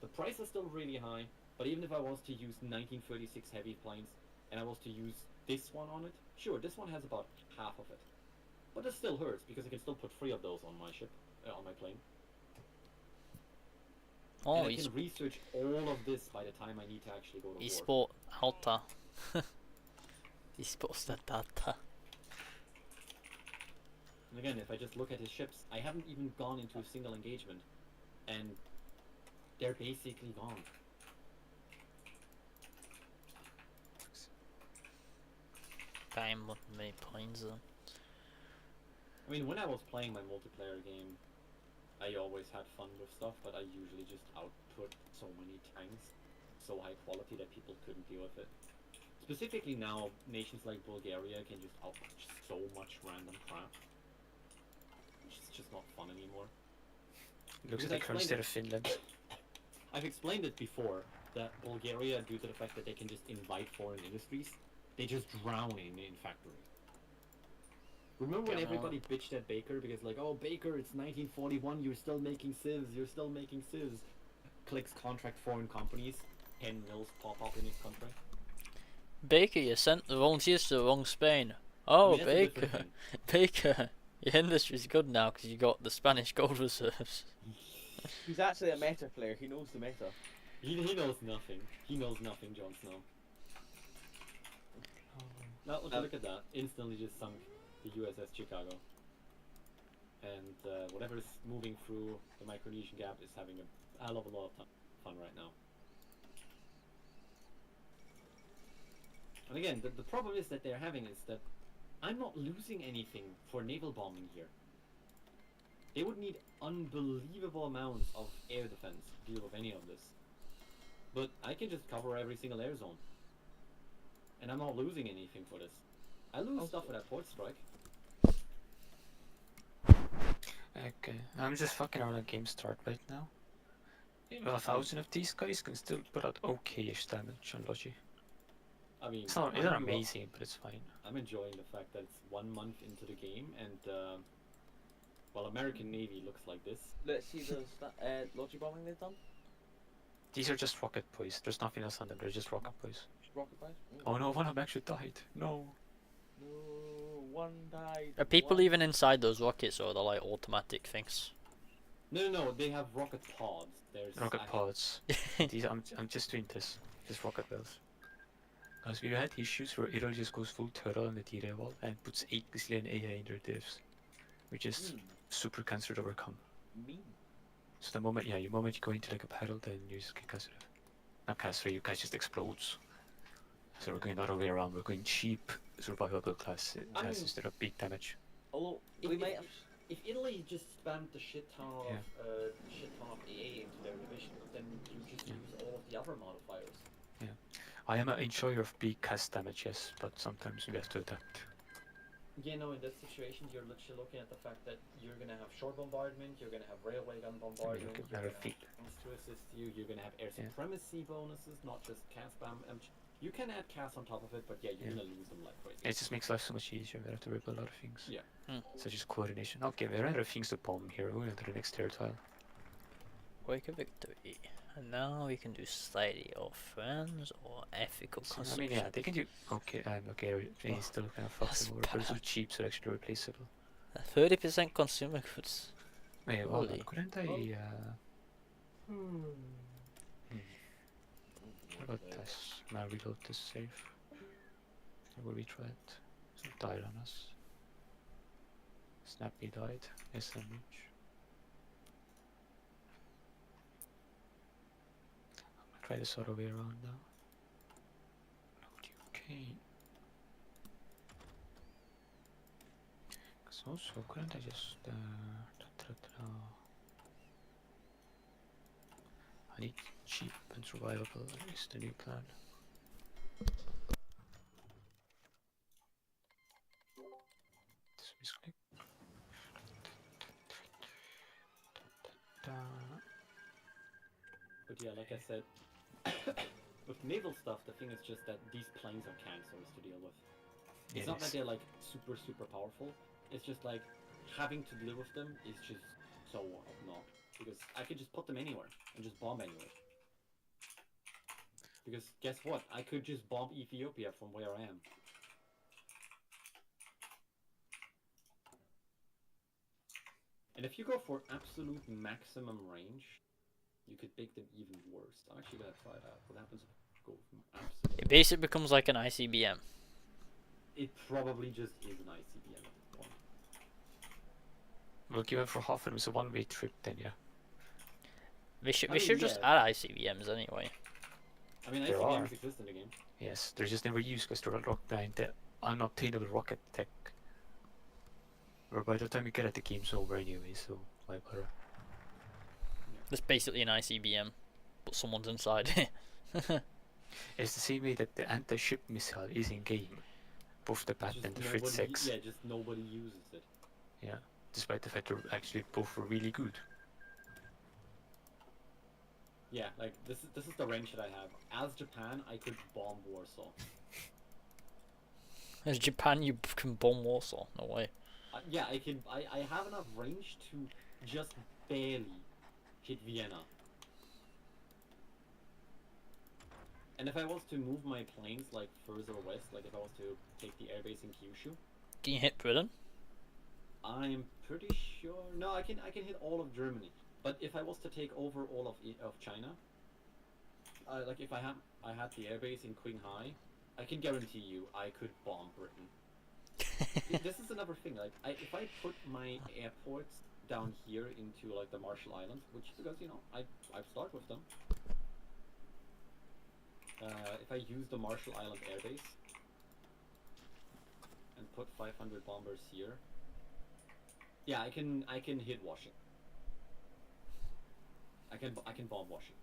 Speaker 6: The price is still really high, but even if I was to use 1936 heavy planes and I was to use this one on it, sure, this one has about half of it. But it still hurts because I can still put 3 of those on my ship, on my plane.
Speaker 1: Oh,
Speaker 6: and I
Speaker 1: he's
Speaker 6: can research all of this by the time I need to actually go to war.
Speaker 1: sport Halta. He sports the data.
Speaker 6: And again, if I just look at his ships, I haven't even gone into a single engagement, and they're basically gone.
Speaker 1: Time with many points though.
Speaker 6: I mean, when I was playing my multiplayer game, I always had fun with stuff, but I usually just output so many tanks, so high quality that people couldn't deal with it. Specifically now, nations like Bulgaria can just output so much random crap. It's just not fun anymore.
Speaker 7: Looks
Speaker 6: Because
Speaker 7: like the
Speaker 6: I
Speaker 7: current state
Speaker 6: explained
Speaker 7: of Finland.
Speaker 6: I've explained it before, that Bulgaria, due to the fact that they can just invite foreign industries, they just drown in factory. Remember when
Speaker 1: Come
Speaker 6: everybody bitched at Baker because like, oh Baker, it's 1941, you're still making civs, you're still making civs. Clicks contract foreign companies, 10 mills pop up in his country.
Speaker 1: Baker, you sent the volunteers to the wrong Spain.
Speaker 6: I
Speaker 1: Oh,
Speaker 6: mean, that's a different
Speaker 1: Baker.
Speaker 6: thing.
Speaker 1: Baker, your industry's good now because you got the Spanish gold reserves.
Speaker 2: He's actually a meta player. He knows the meta.
Speaker 6: He knows nothing. He knows nothing, Jon Snow. Now look at that. Instantly just sunk the USS Chicago. And whatever's moving through the Micronesian Gap is having a hell of a lot of fun right now. And again, the problem is that they're having is that I'm not losing anything for naval bombing here. They would need unbelievable amounts of air defense to deal with any of this. But I can just cover every single air zone. And I'm not losing anything for this. I lose stuff for that port strike.
Speaker 7: Okay, I'm just fucking around at game start right now. Well, 1,000 of these guys can still put out okay-ish damage on Logi.
Speaker 6: I mean,
Speaker 7: It's not amazing, but it's fine.
Speaker 6: I'm enjoying the fact that it's 1 month into the game and well, American Navy looks like this.
Speaker 2: Let's see the logic bombing they've done.
Speaker 7: These are just rocket boys. There's nothing else on them. They're just rocket boys.
Speaker 2: Rocket boys.
Speaker 7: Oh no, one of them actually died. No.
Speaker 2: No, one died.
Speaker 1: Are people
Speaker 2: one-
Speaker 1: even inside those rockets or are they like automatic things?
Speaker 6: No, they have rocket pods. There's
Speaker 7: Rocket
Speaker 6: actually-
Speaker 7: pods. These, I'm just doing this. Just rocket wells. Because we had issues where Irol just goes full turtle on the T-ray wall and puts 8 gazillion AI in their divs. Which is super cancer to overcome.
Speaker 2: Me.
Speaker 7: So the moment you go into like a battle, then you just get cancer. Not cancer, you guys just explodes. So we're going the other way around. We're going cheap survivable class
Speaker 6: I mean-
Speaker 7: instead of big damage.
Speaker 2: Although
Speaker 6: If,
Speaker 2: we
Speaker 6: if-
Speaker 2: might have.
Speaker 6: if Italy just spammed the shit ton of
Speaker 7: Yeah.
Speaker 6: AA into their division, then you just
Speaker 7: Yeah.
Speaker 6: use all of the other modifiers.
Speaker 7: I am an enjoyer of big cast damage, yes, but sometimes we have to adapt.
Speaker 6: Yeah, no, in that situation, you're literally looking at the fact that you're gonna have short bombardment, you're gonna have railway gun bombardment,
Speaker 7: look at
Speaker 6: you're
Speaker 7: our
Speaker 6: gonna
Speaker 7: feet.
Speaker 6: have tanks to assist you, you're gonna have air
Speaker 7: Yeah.
Speaker 6: supremacy bonuses, not just cast spam. You can add cast on top of it, but yeah, you're
Speaker 7: Yeah.
Speaker 6: gonna lose them like crazy.
Speaker 7: It just makes life so much easier. We have to rip a lot of things.
Speaker 6: Yeah.
Speaker 7: Such as coordination. Okay, we ran out of things to bomb here. We're going to the next tier tile.
Speaker 1: Wake of Victory. And now we can do Society of Friends or Ethical
Speaker 7: So, I
Speaker 1: Consumption.
Speaker 7: mean, yeah, they can do. Okay, okay, he's still kind of
Speaker 1: That's
Speaker 7: fucking over, but it's so
Speaker 1: bad.
Speaker 7: cheap, so actually replaceable.
Speaker 1: 30% consumer goods.
Speaker 7: Wait, hold on,
Speaker 1: Holy.
Speaker 7: couldn't I?
Speaker 6: Hmm.
Speaker 7: What about this? Now reload this save. Or will we try it? Some died on us. Snappy died. SMH. I'm gonna try this other way around now. Load UK. Cause also, couldn't I just I need cheap and survivable is the new plan. This misclick.
Speaker 6: But yeah, like I said, with naval stuff, the thing is just that these planes are cancers to deal with. It's not that they're like super powerful. It's just like having to deal with them is just so obnoxious. Because I could just put them anywhere and just bomb anywhere. Because guess what? I could just bomb Ethiopia from where I am. And if you go for absolute maximum range, you could make them even worse. I'm actually gonna try that. What happens if you go from absolute?
Speaker 1: It basically becomes like an ICBM.
Speaker 6: It probably just is an ICBM at this point.
Speaker 7: We'll give it for half and it was a one-way trip then, yeah.
Speaker 1: They should
Speaker 6: I mean,
Speaker 1: just
Speaker 6: yeah.
Speaker 1: add ICBMs anyway.
Speaker 6: I mean,
Speaker 7: There
Speaker 6: ICBMs
Speaker 7: are.
Speaker 6: exist in the game.
Speaker 7: Yes, they're just never used because they're locked behind the unobtainable rocket tech. Or by the time you get it, the game's over anyway, so why bother?
Speaker 1: It's basically an ICBM, but someone's inside it.
Speaker 7: It's the same way that the anti-ship missile is in game, both the Bat
Speaker 6: Just
Speaker 7: and the
Speaker 6: nobody,
Speaker 7: Fritz 6.
Speaker 6: yeah, just nobody uses it.
Speaker 7: Yeah, despite the fact they're actually both were really good.
Speaker 6: Yeah, like this is the range that I have. As Japan, I could bomb Warsaw.
Speaker 1: As Japan, you can bomb Warsaw. No way.
Speaker 6: Yeah, I can. I have enough range to just barely hit Vienna. And if I was to move my planes like further west, like if I was to take the airbase in Kyushu,
Speaker 1: Can you hit Britain?
Speaker 6: I'm pretty sure. No, I can hit all of Germany. But if I was to take over all of China, like if I had the airbase in Qinghai, I can guarantee you I could bomb Britain. This is another thing. Like if I put my airports down here into like the Marshall Islands, which because you know I've started with them. If I use the Marshall Island airbase and put 500 bombers here, yeah, I can hit Washington. I can bomb Washington.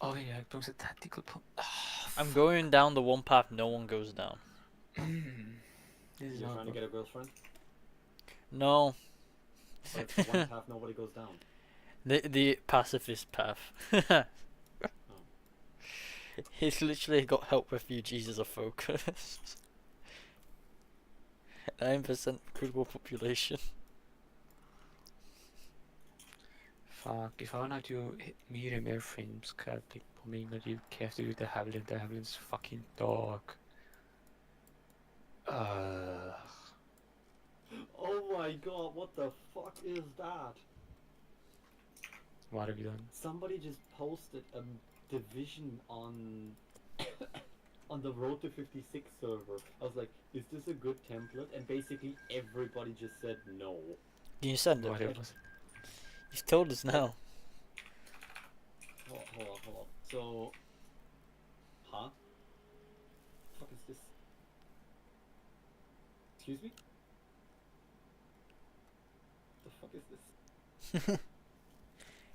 Speaker 7: Oh yeah, it becomes a tactical pump.
Speaker 1: I'm going down the one path no one goes down.
Speaker 7: This is
Speaker 6: You're
Speaker 7: not
Speaker 6: trying to get a girlfriend?
Speaker 1: No,
Speaker 6: Or it's the one path nobody goes down.
Speaker 1: the pacifist path. He's literally got help refugees as a focus. 9% global population.
Speaker 7: Fuck, if I wanna do medium airframes, Catholic bombing, that you have to do the Havilland. The Havilland's fucking dog.
Speaker 6: Oh my god, what the fuck is that?
Speaker 7: What have you done?
Speaker 6: Somebody just posted a division on on the Road to 56 server. I was like, is this a good template? And basically everybody just said no.
Speaker 1: Can you send it?
Speaker 7: What it was?
Speaker 1: He's told us now.
Speaker 6: Hold on. So, huh? The fuck is this? Excuse me? The fuck is this?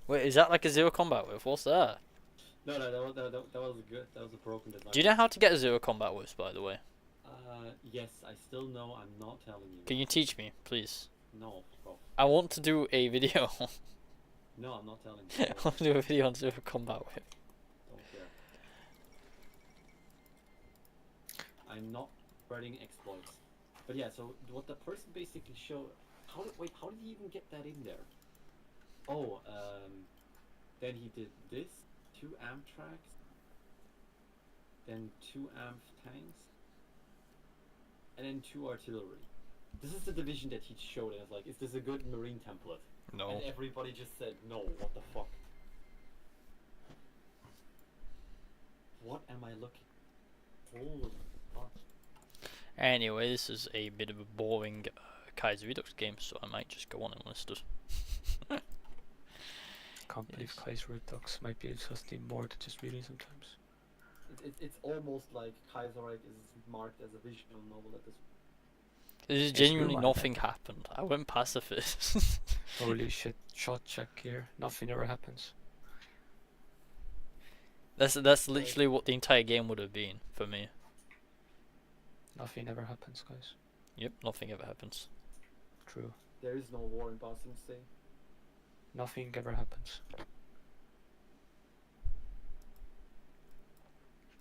Speaker 1: Wait, is that like a zero combat with? What's that?
Speaker 6: No, that was good. That was a broken design.
Speaker 1: Do you know how to get a zero combat with, by the way?
Speaker 6: Yes, I still know. I'm not telling you.
Speaker 1: Can you teach me, please?
Speaker 6: No, bro.
Speaker 1: I want to do a video.
Speaker 6: No, I'm not telling you.
Speaker 1: I want to do a video on Super Combat Whip.
Speaker 6: Don't care. I'm not spreading exploits. But yeah, so what the person basically showed. How did he even get that in there? Oh, then he did this, 2 amp tracks, then 2 amp tanks, and then 2 artillery. This is the division that he showed, and it's like, is this a good marine template?
Speaker 1: No.
Speaker 6: And everybody just said, no, what the fuck? What am I looking? Holy fuck.
Speaker 1: Anyway, this is a bit of a boring Kaiserredux game, so I might just go on and list it.
Speaker 7: Can't believe Kaiserredux might be exhausting more than just reading sometimes.
Speaker 6: It's almost like Kaiserreich is marked as a visual novel at this point.
Speaker 1: There's
Speaker 7: It's
Speaker 1: genuinely
Speaker 7: real,
Speaker 1: nothing happened. I went pacifist.
Speaker 7: Holy shit, shot check here. Nothing ever happens.
Speaker 1: That's literally what the entire game would have been for me.
Speaker 7: Nothing ever happens, guys.
Speaker 1: Yep, nothing ever happens.
Speaker 7: True.
Speaker 6: There is no war in Boston State.
Speaker 7: Nothing ever happens.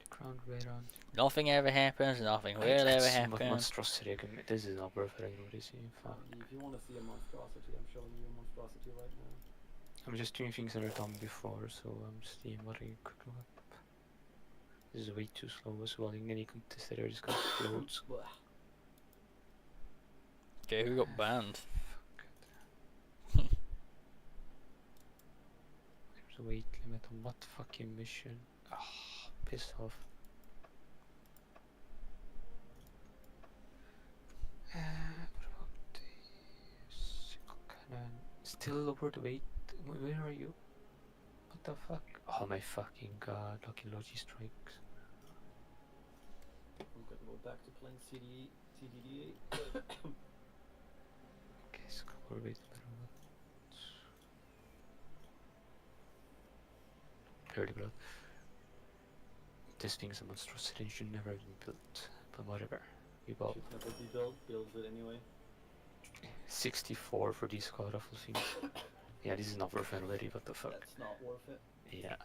Speaker 7: The ground right on.
Speaker 1: Nothing ever happens, nothing will ever happen.
Speaker 7: Monstrosity. This is not worth it anymore, is it? Fuck.
Speaker 6: If you want to see a monstrosity, I'm showing you a monstrosity right now.
Speaker 7: I'm just doing things that I've done before, so I'm seeing what I could look up. This is way too slow as well. In any contest there just got floats.
Speaker 1: Okay, who got banned?
Speaker 7: There's a weight limit on what fucking mission? Ah, pissed off. What about the single cannon? Still over the weight? Where are you? What the fuck? Oh my fucking god, lucky Logi strikes.
Speaker 6: I'm gonna go back to playing CDDA.
Speaker 7: Okay, score weight better. Dirty blood. This thing's a monstrosity, should never have been built. But whatever. We bought
Speaker 6: Should never be built, builds it anyway.
Speaker 7: 64 for these god awful things. Yeah, this is not worth it already, what the fuck.
Speaker 6: That's not worth it.
Speaker 7: Yeah.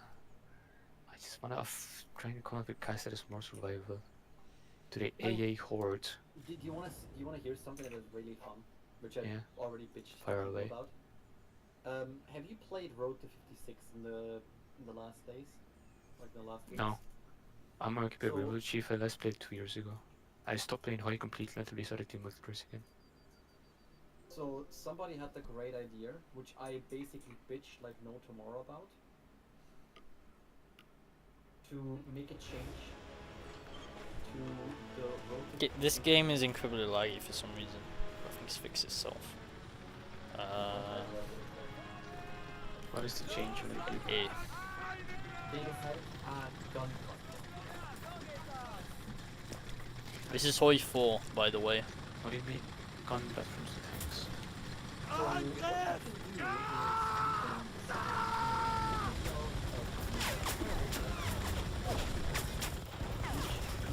Speaker 7: I just wanna try and come up with Kaiser is more survival. To the AA horde.
Speaker 6: Do you wanna hear something that is really fun, which I
Speaker 7: Yeah.
Speaker 6: already bitched
Speaker 7: Fire
Speaker 6: people
Speaker 7: away.
Speaker 6: about? Have you played Road to 56 in the last days, like the last weeks?
Speaker 7: No. I'm a keep
Speaker 6: So-
Speaker 7: real chief. I last played 2 years ago. I stopped playing high completely until we started team multiplayer again.
Speaker 6: So somebody had the great idea, which I basically bitched like no tomorrow about, to make a change to the Road to
Speaker 1: This game is incredibly laggy for some reason. I think it's fixed itself.
Speaker 7: What is the change you make?
Speaker 1: Hey,
Speaker 6: They had a gun cut.
Speaker 1: this is Hoi 4, by the way.
Speaker 7: What do you mean? Gun platforms to tanks.
Speaker 6: So what you can do is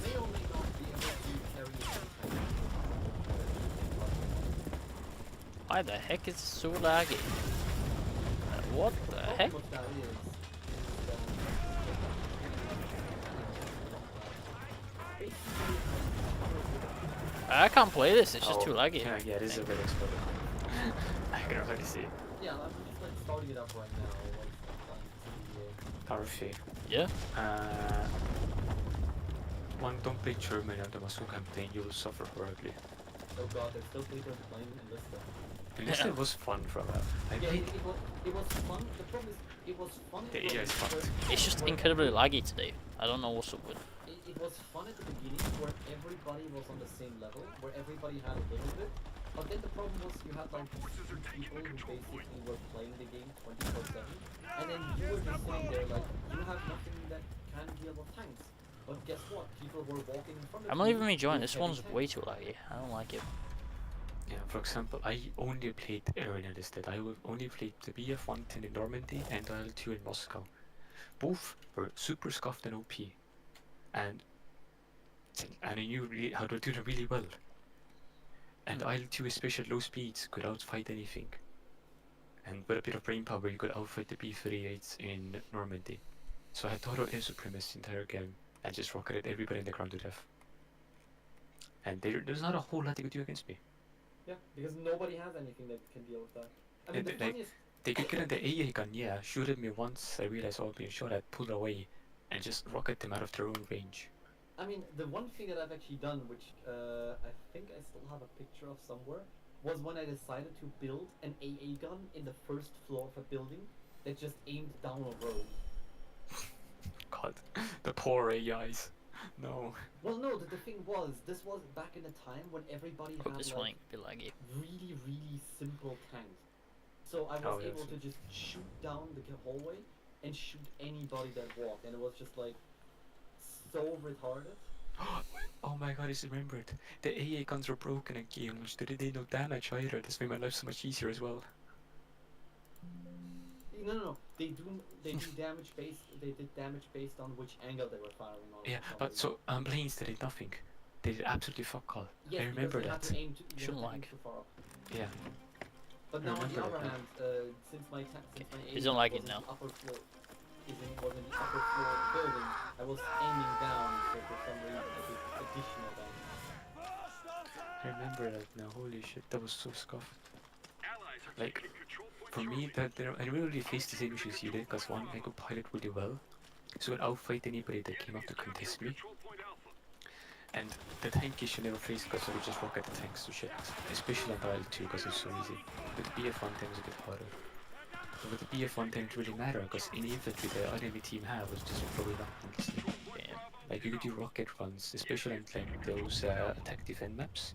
Speaker 6: may or may not be able to carry a tank.
Speaker 1: Why the heck is it so laggy? What the heck?
Speaker 6: What that is
Speaker 1: I can't play this, it's just too laggy.
Speaker 7: Yeah, this is a bit exploded. I can already see it.
Speaker 6: yeah, I'm just like starting it up right now. Like,
Speaker 7: Powerful.
Speaker 1: Yeah?
Speaker 7: One, don't play Germany on the Moscow campaign, you will suffer horribly.
Speaker 6: oh god, there's still people playing in this stuff.
Speaker 7: At least it was fun for a while. I
Speaker 6: Yeah,
Speaker 7: played
Speaker 6: it was fun. The problem is, it was fun.
Speaker 7: the AI is fucked.
Speaker 1: It's just incredibly laggy today. I don't know what's up with it.
Speaker 6: It was fun at the beginning where everybody was on the same level, where everybody had a little bit. But then the problem was you had like these two people who basically were playing the game 24/7, and then you were just sitting there like, you have nothing that can deal with tanks. But guess what? People were walking in front of
Speaker 1: I'm
Speaker 6: you
Speaker 1: not even me join,
Speaker 6: with
Speaker 1: this
Speaker 6: heavy
Speaker 1: one's
Speaker 6: tanks.
Speaker 1: way too laggy. I don't like it.
Speaker 7: Yeah, for example, I only played Arena instead. I only played the BF-110 in Normandy and IL-2 in Moscow. Both were super scuffed and OP. And And I knew really how to do them really well. And I'll do especially low speeds could outfight anything. And with a bit of brain power, you could outfight the B-38s in Normandy. So I thought of air supremacy the entire game and just rocketed everybody in the ground to death. And there's not a whole lot they could do against me.
Speaker 6: Yeah, because nobody has anything that can deal with that. I mean, the
Speaker 7: Like,
Speaker 6: funniest.
Speaker 7: they could get in the AA gun, yeah, shoot at me once, I realized I was being shot at, pull away, and just rocket them out of their own range.
Speaker 6: I mean, the one thing that I've actually done, which I think I still have a picture of somewhere, was when I decided to build an AA gun in the first floor of a building that just aimed down a road.
Speaker 7: God, the poor AIs. No.
Speaker 6: Well, no, the thing was, this was back in the time when everybody
Speaker 1: Oh,
Speaker 6: had
Speaker 1: this
Speaker 6: like
Speaker 1: might be laggy.
Speaker 6: really, really simple tanks. So I was
Speaker 7: Oh,
Speaker 6: able
Speaker 7: yes.
Speaker 6: to just shoot down the hallway and shoot anybody that walked, and it was just like so retarded.
Speaker 7: Oh my god, I just remembered. The AA guns were broken in game, which they did no damage either. This made my life so much easier as well.
Speaker 6: No. They do damage based. They did damage based on which angle they were firing on.
Speaker 7: Yeah,
Speaker 6: for some
Speaker 7: but
Speaker 6: reason.
Speaker 7: so planes they did nothing. They did absolutely fuck all.
Speaker 6: Yes,
Speaker 7: I remember
Speaker 6: because you had
Speaker 7: that.
Speaker 6: to aim you
Speaker 1: Shouldn't
Speaker 6: had to aim
Speaker 1: lag.
Speaker 6: too far up.
Speaker 7: Yeah.
Speaker 6: But
Speaker 7: I
Speaker 6: now on the
Speaker 7: remember
Speaker 6: other
Speaker 7: that
Speaker 6: hand, since my
Speaker 1: It's
Speaker 6: aim
Speaker 1: not lagging
Speaker 6: was in
Speaker 1: now.
Speaker 6: the upper floor, was in the upper floor of the building, I was aiming down, so for some reason I did additional damage.
Speaker 7: I remember that now. Holy shit, that was so scuffed. Like, for me, I didn't really face the same issues you did, because one, I could pilot really well, so I could outfight anybody that came up to contest me. And the tank issue never faced because I would just rocket the tanks to shit, especially on Battle 2 because it's so easy. With the BF1 10 was a bit harder. But with the BF1 10 it really mattered because any infantry the enemy team had was just blow it up endlessly.
Speaker 1: Yeah.
Speaker 7: Like you could do rocket runs, especially in like those attack defend maps.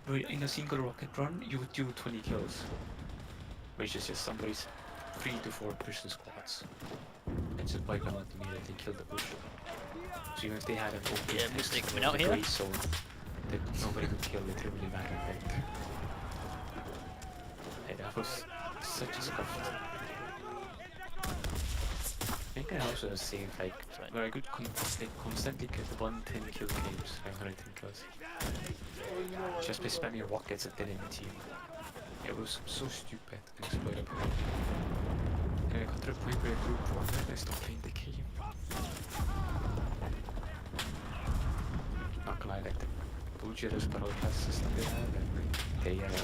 Speaker 7: Where in a single rocket run you would do 20 kills. Which is just somebody's 3 to 4 person squads. And just wipe them out immediately and kill the bush. So even if they had an open
Speaker 1: Yeah,
Speaker 7: text
Speaker 1: Mystic
Speaker 7: or
Speaker 1: coming out
Speaker 7: a
Speaker 1: here.
Speaker 7: gray zone that nobody could kill, it didn't really matter then. Hey, that was such a scuff. I think I also saved like where I could constantly get 110 kill games, 510 kills. Just by spamming rockets at the enemy team. It was so stupid and exploitable. And I got to the point where I grew bored and I stopped playing the game. Not gonna lie, like the bullshitters parole class system they have, and they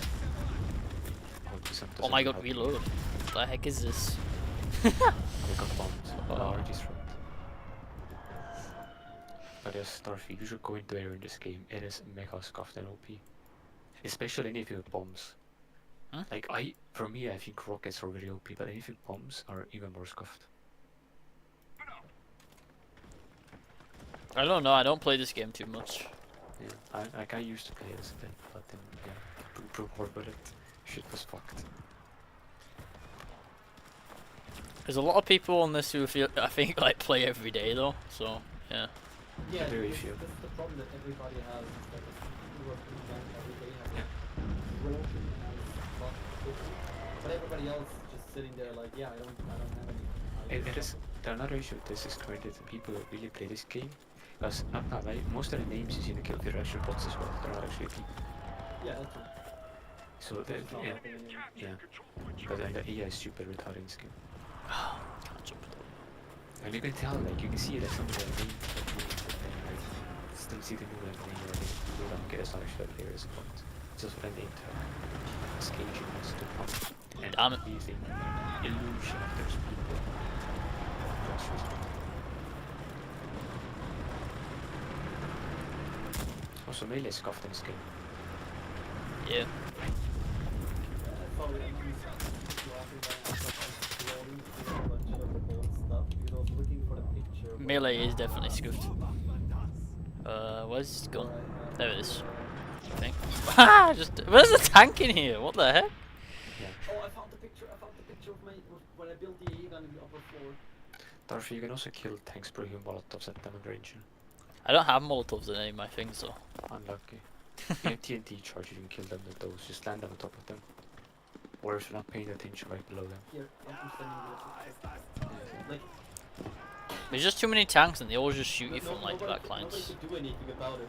Speaker 1: Oh my god, reload. What the heck is this?
Speaker 7: They got bombed. RG's front. But yes, Starfy, you should go into area in this game. It is mega scuffed and OP. Especially anything with bombs.
Speaker 1: Huh?
Speaker 7: Like for me, I think rockets are very OP, but anything with bombs are even more scuffed.
Speaker 1: I don't know, I don't play this game too much.
Speaker 7: Yeah, I used to play this a bit, but then yeah, grew bored with it. Shit was fucked.
Speaker 1: There's a lot of people on this who feel, I think, like play every day though, so yeah.
Speaker 6: Yeah,
Speaker 7: Very
Speaker 6: this
Speaker 7: few.
Speaker 6: is the problem that everybody has. Is that if people who are playing games every day have
Speaker 7: Yeah.
Speaker 6: broken as fuck quickly, but everybody else is just sitting there like, yeah, I don't have any.
Speaker 7: It is another issue with this is credited to people who really play this game. Because I'm not like most of the names you see in the kill feed are actually bots as well. They're not actually people.
Speaker 6: Yeah, that's true.
Speaker 7: So the,
Speaker 6: It's not
Speaker 7: yeah,
Speaker 6: happening anymore.
Speaker 7: yeah. Because the AI is super retarded in this game.
Speaker 1: Can't jump.
Speaker 7: And you can tell, like you can see that some of the names like still see the new like name or they don't get as much that there is a bot. Just with a name tag. Escaping wants to pump and
Speaker 1: Damn it.
Speaker 7: using illusion of those people. Just respect. Also melee is scuffed in this game.
Speaker 1: Yeah.
Speaker 6: I found it laughing when I was scrolling through a bunch of old stuff because I was looking for the picture. of
Speaker 1: Melee is definitely scuffed. Where's this gun? There it is. I think. Where's the tank in here? What the heck?
Speaker 6: Oh, I found the picture. I found the picture of when I built the AA gun in the upper floor.
Speaker 7: Darcy, you can also kill tanks by using molotovs at them in range.
Speaker 1: I don't have Molotovs in any of my things though.
Speaker 7: Unlucky. You have TNT charge, you can kill them with those. Just land on the top of them. Or if you're not paying attention, right below them.
Speaker 6: Here, I'm sending you the picture. Like,
Speaker 1: There's just too many tanks and they all just shoot you
Speaker 6: No-
Speaker 1: from like the back
Speaker 6: nobody
Speaker 1: lines.
Speaker 6: could do anything about it.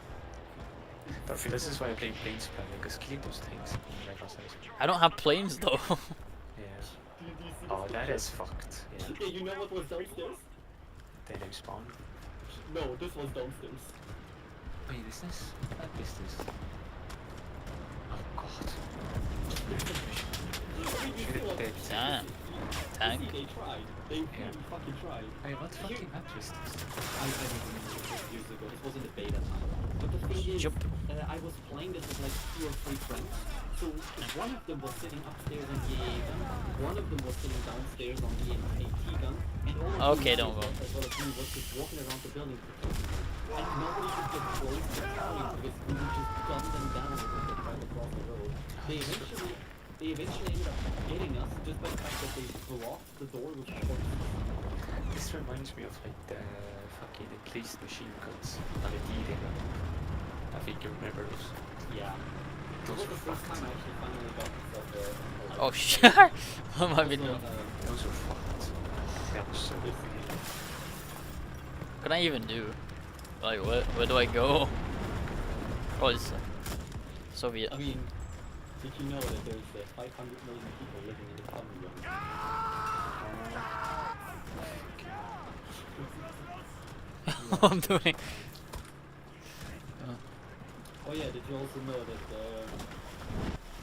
Speaker 7: Dorothy, this is why I play planes plan, because killing those tanks in regular size.
Speaker 1: I don't have planes though.
Speaker 7: Yeah.
Speaker 6: Do you see
Speaker 7: Oh,
Speaker 6: this
Speaker 7: that
Speaker 6: picture?
Speaker 7: is fucked. Yeah.
Speaker 6: Yeah, you know what was downstairs?
Speaker 7: They don't spawn.
Speaker 6: No, this was downstairs.
Speaker 7: Wait, is this? What is this? Oh god. Dead.
Speaker 1: Damn. Tank.
Speaker 6: You see, they tried. They really fucking tried.
Speaker 7: Hey, what fucking map is this?
Speaker 6: I didn't remember years ago. This was in the beta time. But the thing is,
Speaker 1: Jump.
Speaker 6: I was playing this with like 2 or 3 friends. So one of them was sitting upstairs on the AA gun, one of them was sitting downstairs on the AT gun, and all of
Speaker 1: Okay,
Speaker 6: the
Speaker 1: don't go.
Speaker 6: as well as me was just walking around the building protecting them. And nobody could get close to the point because we would just gun them down as they tried to cross the road. They eventually ended up getting us just by the fact that they blocked the door with corpses.
Speaker 7: This reminds me of like the fucking encased machine guns on the D-Day map. I think you remember those.
Speaker 6: Yeah. It
Speaker 7: Those
Speaker 6: was
Speaker 7: were
Speaker 6: the first
Speaker 7: fucked.
Speaker 6: time I actually finally got myself
Speaker 1: Oh shit. What am I been
Speaker 6: also,
Speaker 1: doing?
Speaker 7: Those were fucked. That was so
Speaker 6: this-
Speaker 1: What can I even do? Like where do I go? Oh, it's Soviet.
Speaker 6: I mean, did you know that there's 500 million people living in the Commonwealth?
Speaker 1: What I'm doing?
Speaker 6: Oh yeah, did you also know that,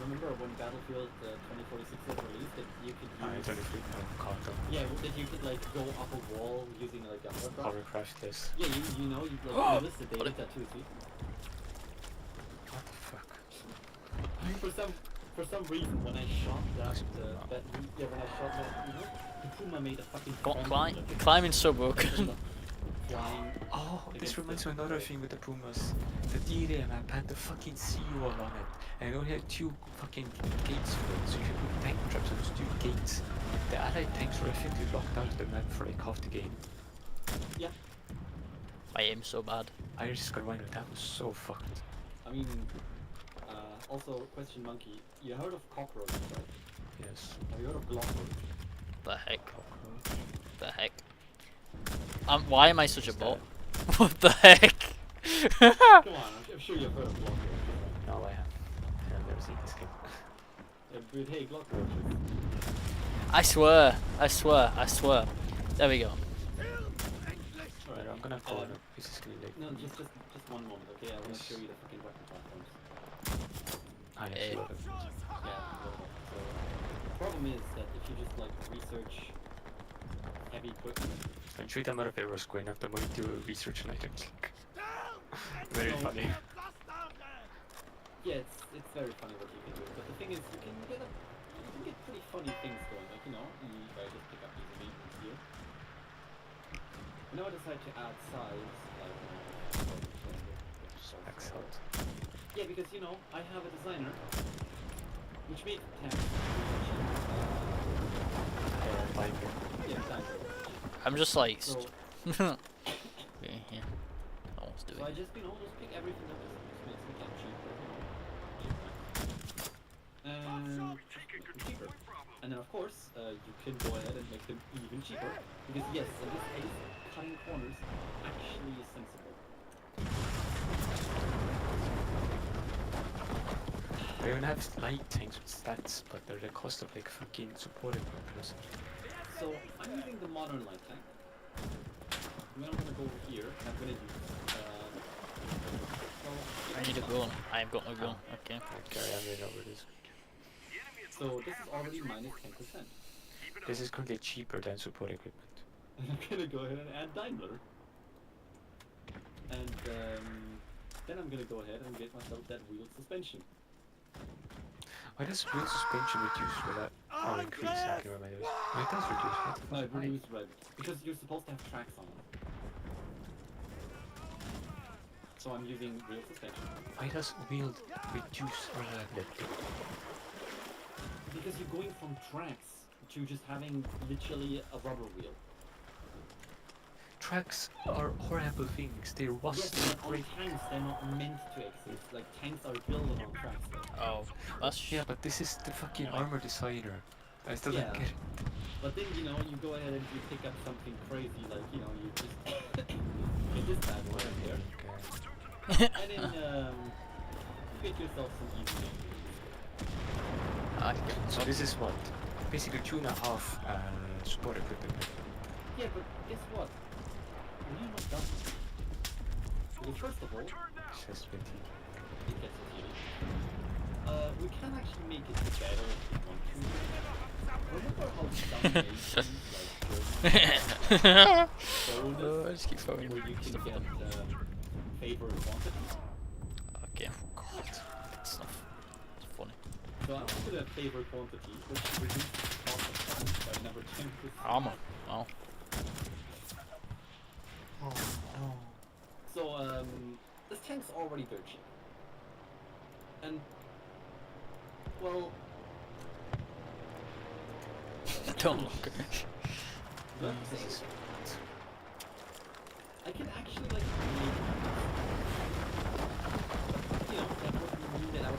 Speaker 6: remember when Battlefield 2046 was released, that you could
Speaker 7: I
Speaker 6: use...
Speaker 7: don't think I caught them.
Speaker 6: Yeah, that you could like go up a wall using like a hovercraft?
Speaker 7: Hovercraft this.
Speaker 6: Yeah, you know, you like, you listed, they did that too, see?
Speaker 7: What the fuck?
Speaker 6: For some reason, when I shot that, when I shot that, you know, the Puma made a fucking
Speaker 1: Climbing's so broken.
Speaker 6: flying.
Speaker 7: Oh, this
Speaker 6: Against
Speaker 7: reminds
Speaker 6: the-
Speaker 7: me of another thing with the Pumas. The D-Day map had the fucking seawall on it. And it only had 2 fucking gates for it, so you could put tank traps on those 2 gates. The allied tanks were effectively locked out of the map for like half the game.
Speaker 6: Yeah,
Speaker 1: My aim's so bad.
Speaker 7: I just got reminded that was so fucked.
Speaker 6: I mean, also, question monkey, you heard of cockroaches, right?
Speaker 7: Yes.
Speaker 6: Have you heard of glockroaches?
Speaker 1: The heck?
Speaker 7: Cockroach.
Speaker 1: The heck? Why am I such a
Speaker 7: What's
Speaker 1: bot? What the heck?
Speaker 6: Come on, I'm sure you've heard of glockroaches.
Speaker 7: No, I haven't. I've never seen this game.
Speaker 6: But hey, glockroaches.
Speaker 1: I swear. I swear. I swear. There we go.
Speaker 6: Alright,
Speaker 7: I'm gonna call it. This is gonna be
Speaker 6: no,
Speaker 7: late.
Speaker 6: just one moment, okay? I want to
Speaker 7: Yes.
Speaker 6: show you the fucking weapon platforms.
Speaker 7: I
Speaker 1: Eh.
Speaker 7: actually love it.
Speaker 6: Yeah, so the problem is that if you just like research heavy equipment,
Speaker 7: I'm sure that motherfucker was going after money to research an item. Very
Speaker 6: No.
Speaker 7: funny.
Speaker 6: yeah, it's very funny what you can do. But the thing is, you can get pretty funny things going. Like if I just pick up these vehicles here. Now I decide to add size.
Speaker 7: Excellent.
Speaker 6: Yeah, because I have a designer, which makes tanks.
Speaker 7: Like,
Speaker 6: Yeah, tanks.
Speaker 1: I'm just like.
Speaker 6: So,
Speaker 1: Okay, yeah. I want to do
Speaker 6: so I
Speaker 1: it.
Speaker 6: just just pick everything up. Just makes the tank cheaper. And just make them cheaper. And then of course, you can go ahead and make them even cheaper. Because yes, in this case, cutting corners actually is sensible.
Speaker 7: I even have light tanks with stats, but they're the cost of like fucking support equipment or something.
Speaker 6: So I'm using the modern light tank. And then I'm gonna go over here and I'm gonna use
Speaker 1: I need a gun. I've got no gun. Okay.
Speaker 7: Okay, I'm gonna over this.
Speaker 6: so this is already minus 10%.
Speaker 7: This is currently cheaper than support equipment.
Speaker 6: And I'm gonna go ahead and add Daimler. And then I'm gonna go ahead and get myself that wheel suspension.
Speaker 7: Why does wheel suspension reduce with that? Or increase? I can't remember. Oh, it does reduce. What the
Speaker 6: No,
Speaker 7: fuck?
Speaker 6: it reduced red. Because you're supposed to have tracks on it. So I'm using wheel suspension.
Speaker 7: Why does wheel reduce reliability?
Speaker 6: Because you're going from tracks to just having literally a rubber wheel.
Speaker 7: Tracks are horrible things. They
Speaker 6: Yes,
Speaker 7: rust
Speaker 6: but
Speaker 7: and
Speaker 6: on
Speaker 7: break.
Speaker 6: tanks they're not meant to exist. Like tanks are built on tracks. Though.
Speaker 1: Oh, that's
Speaker 7: Yeah, but this is the fucking armor designer. I still
Speaker 6: Yeah.
Speaker 7: don't get it.
Speaker 6: But then, you know, you go ahead and you pick up something crazy, like, you know, you just get this bad boy up there, and then you get yourself some easy games.
Speaker 7: So this is what? Basically 2.5 support equipment.
Speaker 6: Yeah, but guess what? We're not done. Well, first of all,
Speaker 7: Says 20.
Speaker 6: it gets us here. We can actually make it better if we want to. Remember how some nations, like Germany, bonus,
Speaker 1: I just keep throwing
Speaker 6: where you can
Speaker 1: stuff
Speaker 6: get
Speaker 1: at them.
Speaker 6: favor quantity?
Speaker 1: Okay. God, that's not. It's funny.
Speaker 6: So I wanted a favor quantity, which reduces the cost of funds by number 10%.
Speaker 1: Armor. Wow.
Speaker 6: So, this tank's already very cheap. And, well,
Speaker 1: Don't look.
Speaker 6: not to say, I can actually, like, make, you know, like what you need it out of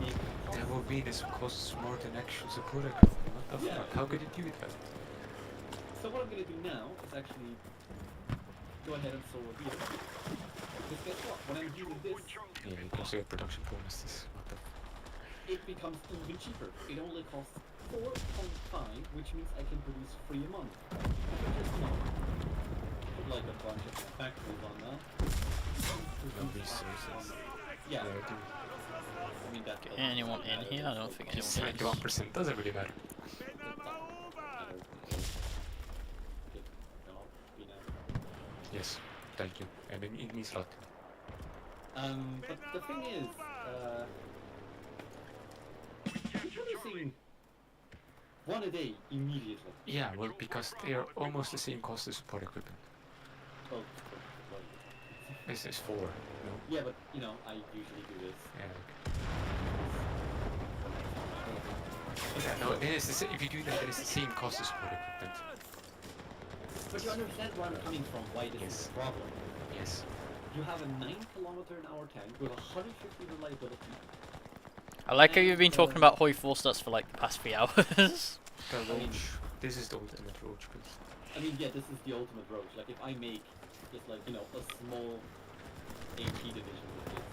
Speaker 6: make it
Speaker 7: That
Speaker 6: cost.
Speaker 7: will be this costs more than actual support equipment. What the
Speaker 6: Yeah.
Speaker 7: fuck? How could it do that?
Speaker 6: So what I'm gonna do now is actually go ahead and solar here. Because guess what? When I'm using this,
Speaker 7: Yeah, you can also get production bonuses. What the
Speaker 6: it becomes even cheaper. It only costs 4.5, which means I can produce 3 a month. I can just, you know, put like a bunch of factories on now.
Speaker 7: resources.
Speaker 6: Yeah,
Speaker 7: Yeah, dude.
Speaker 6: I mean that.
Speaker 1: Get anyone in here? I don't think
Speaker 7: Just
Speaker 1: anyone can.
Speaker 7: 71% doesn't really matter. Yes, thank you. And then it means a lot.
Speaker 6: But the thing is, you're producing 1 a day immediately.
Speaker 7: Yeah, well, because they are almost the same cost as support equipment.
Speaker 6: Well,
Speaker 7: This is 4, no?
Speaker 6: yeah, but you know, I usually do this.
Speaker 7: Yeah. Yeah, no, then it's the same, if you do that, then it's the same cost as support equipment.
Speaker 6: But you understand where I'm coming from, why this
Speaker 7: Yes.
Speaker 6: is a problem.
Speaker 7: Yes.
Speaker 6: You have a 9 km/h tank with 150 reliability.
Speaker 1: I like how you've been talking about Hoi 4 stats for like the past 3 hours.
Speaker 7: The roach. This is the ultimate roach build.
Speaker 6: I mean, yeah, this is the ultimate roach. Like, if I make just like, you know, a small AP division with this.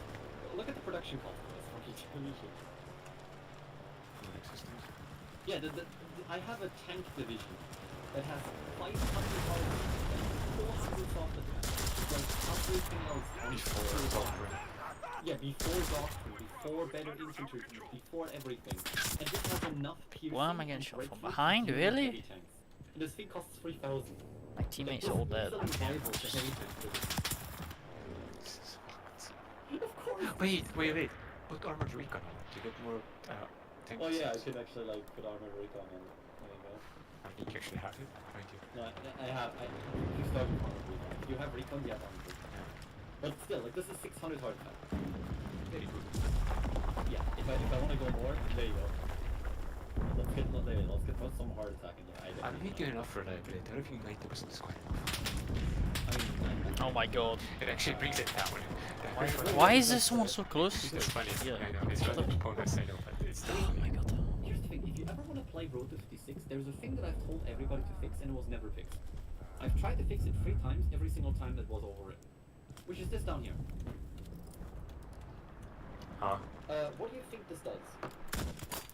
Speaker 6: Look at the production cost of this for each division. Yeah, I have a tank division that has 500 hard and 400 soft attacks. Like everything else on
Speaker 7: Before doctrine.
Speaker 6: Yeah, before doctrine, before better infantry, before everything. And this has enough piercing.
Speaker 1: Why am I getting
Speaker 6: and
Speaker 1: shot from
Speaker 6: breakthrough to
Speaker 1: behind,
Speaker 6: deal with
Speaker 1: really?
Speaker 6: heavy tanks. And this thing costs 3,000.
Speaker 1: My teammates are all dead.
Speaker 6: Of course.
Speaker 7: Wait. Put armored recon on it to get more tank
Speaker 6: Oh yeah, I
Speaker 7: assets.
Speaker 6: could actually like put armor recon on it. There you go.
Speaker 7: I think you actually have it. Right here.
Speaker 6: No, I have. You start with armor recon. If you have recon, you have armor recon.
Speaker 7: Yeah.
Speaker 6: But still, like this is 600 hard attack.
Speaker 7: Very good.
Speaker 6: Yeah. If I want to go more, there you go. Let's get some hard attack in there.
Speaker 7: I'm not good enough for reliability. I don't think 90% is quite enough.
Speaker 6: I mean,
Speaker 1: Oh my god.
Speaker 7: It actually brings it down.
Speaker 1: Why is there someone so close?
Speaker 7: It's just funny.
Speaker 1: Yeah.
Speaker 7: I know. It's not a bonus, I know, but it's still
Speaker 1: Oh my god.
Speaker 6: here's the thing. If you ever want to play Road to 56, there's a thing that I've told everybody to fix and it was never fixed. I've tried to fix it 3 times. Every single time that was overwritten. Which is this down here.
Speaker 7: Huh?
Speaker 6: What do you think this does?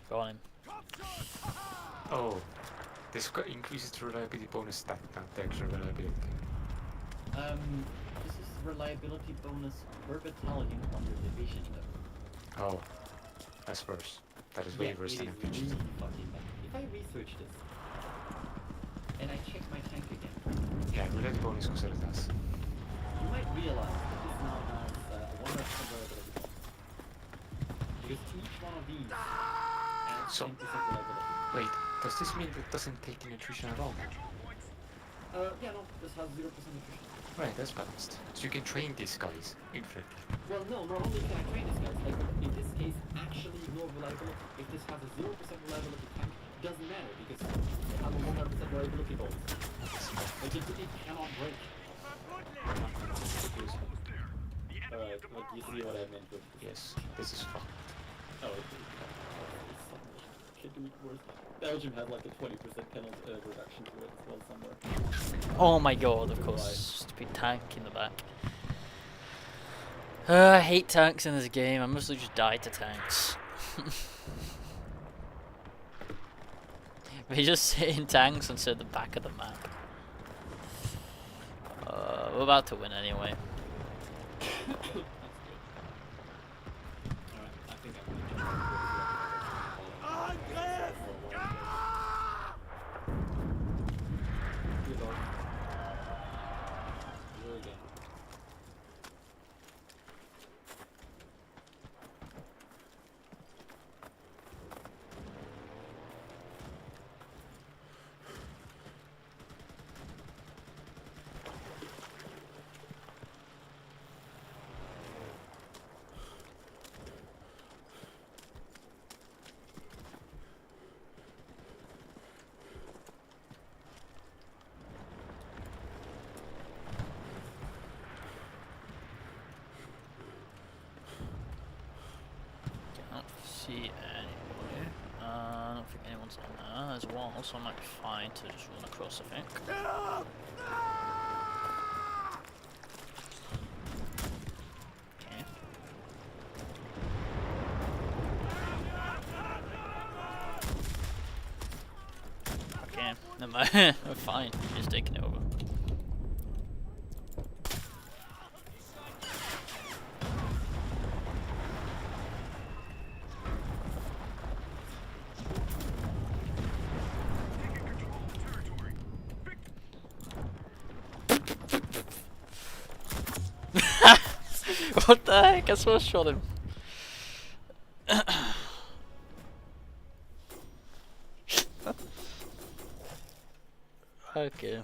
Speaker 1: Go on him.
Speaker 7: Oh. This increases the reliability bonus stat, not the extra reliability.
Speaker 6: This is reliability bonus per battalion under division level.
Speaker 7: Oh. That's worse. That is way
Speaker 6: Yeah,
Speaker 7: worse
Speaker 6: it
Speaker 7: than
Speaker 6: is
Speaker 7: infantry.
Speaker 6: really fucking bad. If I research this, and I check my tank again,
Speaker 7: Yeah, reliability bonus goes out of that.
Speaker 6: you might realize that this now has 100% reliability bonus. Because each one of these adds
Speaker 7: So-
Speaker 6: 10% reliability.
Speaker 7: Wait, does this mean it doesn't take in attrition at all?
Speaker 6: Yeah, no, this has 0% attrition.
Speaker 7: Right, that's balanced. So you can train these guys infinitely.
Speaker 6: Well, no, not only can I train this guys, like, in this case, actually ignore reliability. If this has a 0% reliability tank, doesn't matter, because it has a 100% reliability bonus. Like, it cannot break. Alright, but you see what I meant with this.
Speaker 7: Yes, this is fucked.
Speaker 6: Oh, it's so much.
Speaker 3: can do it worse. Belgium had like a 20% penalty reduction to it as well somewhere.
Speaker 1: Oh my god, of
Speaker 3: Goodbye.
Speaker 1: course. Stupid tank in the back. I hate tanks in this game. I mostly just die to tanks. They just sit in tanks and sit at the back of the map. We're about to win anyway.
Speaker 6: That's good. Alright, I think I'm gonna jump Good luck. You're again.
Speaker 1: Can't see anybody. I don't think anyone's on there. There's one, so I might be fine to just run across, I think. Okay. Okay, never mind. We're fine. Just taking it over. What the heck? I swear I shot him. Okay.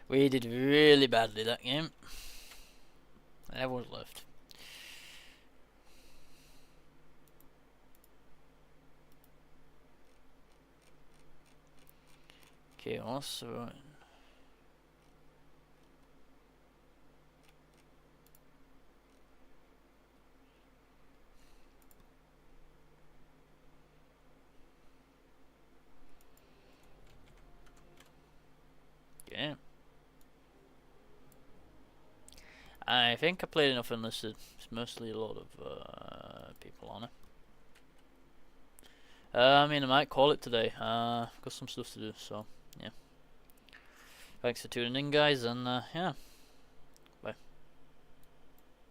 Speaker 1: We did really badly that game. Everyone's left. Okay, also. Okay. I think I played enough Enlisted. It's mostly a lot of people on it. I mean, I might call it today. Got some stuff to do, so yeah. Thanks for tuning in, guys, and yeah.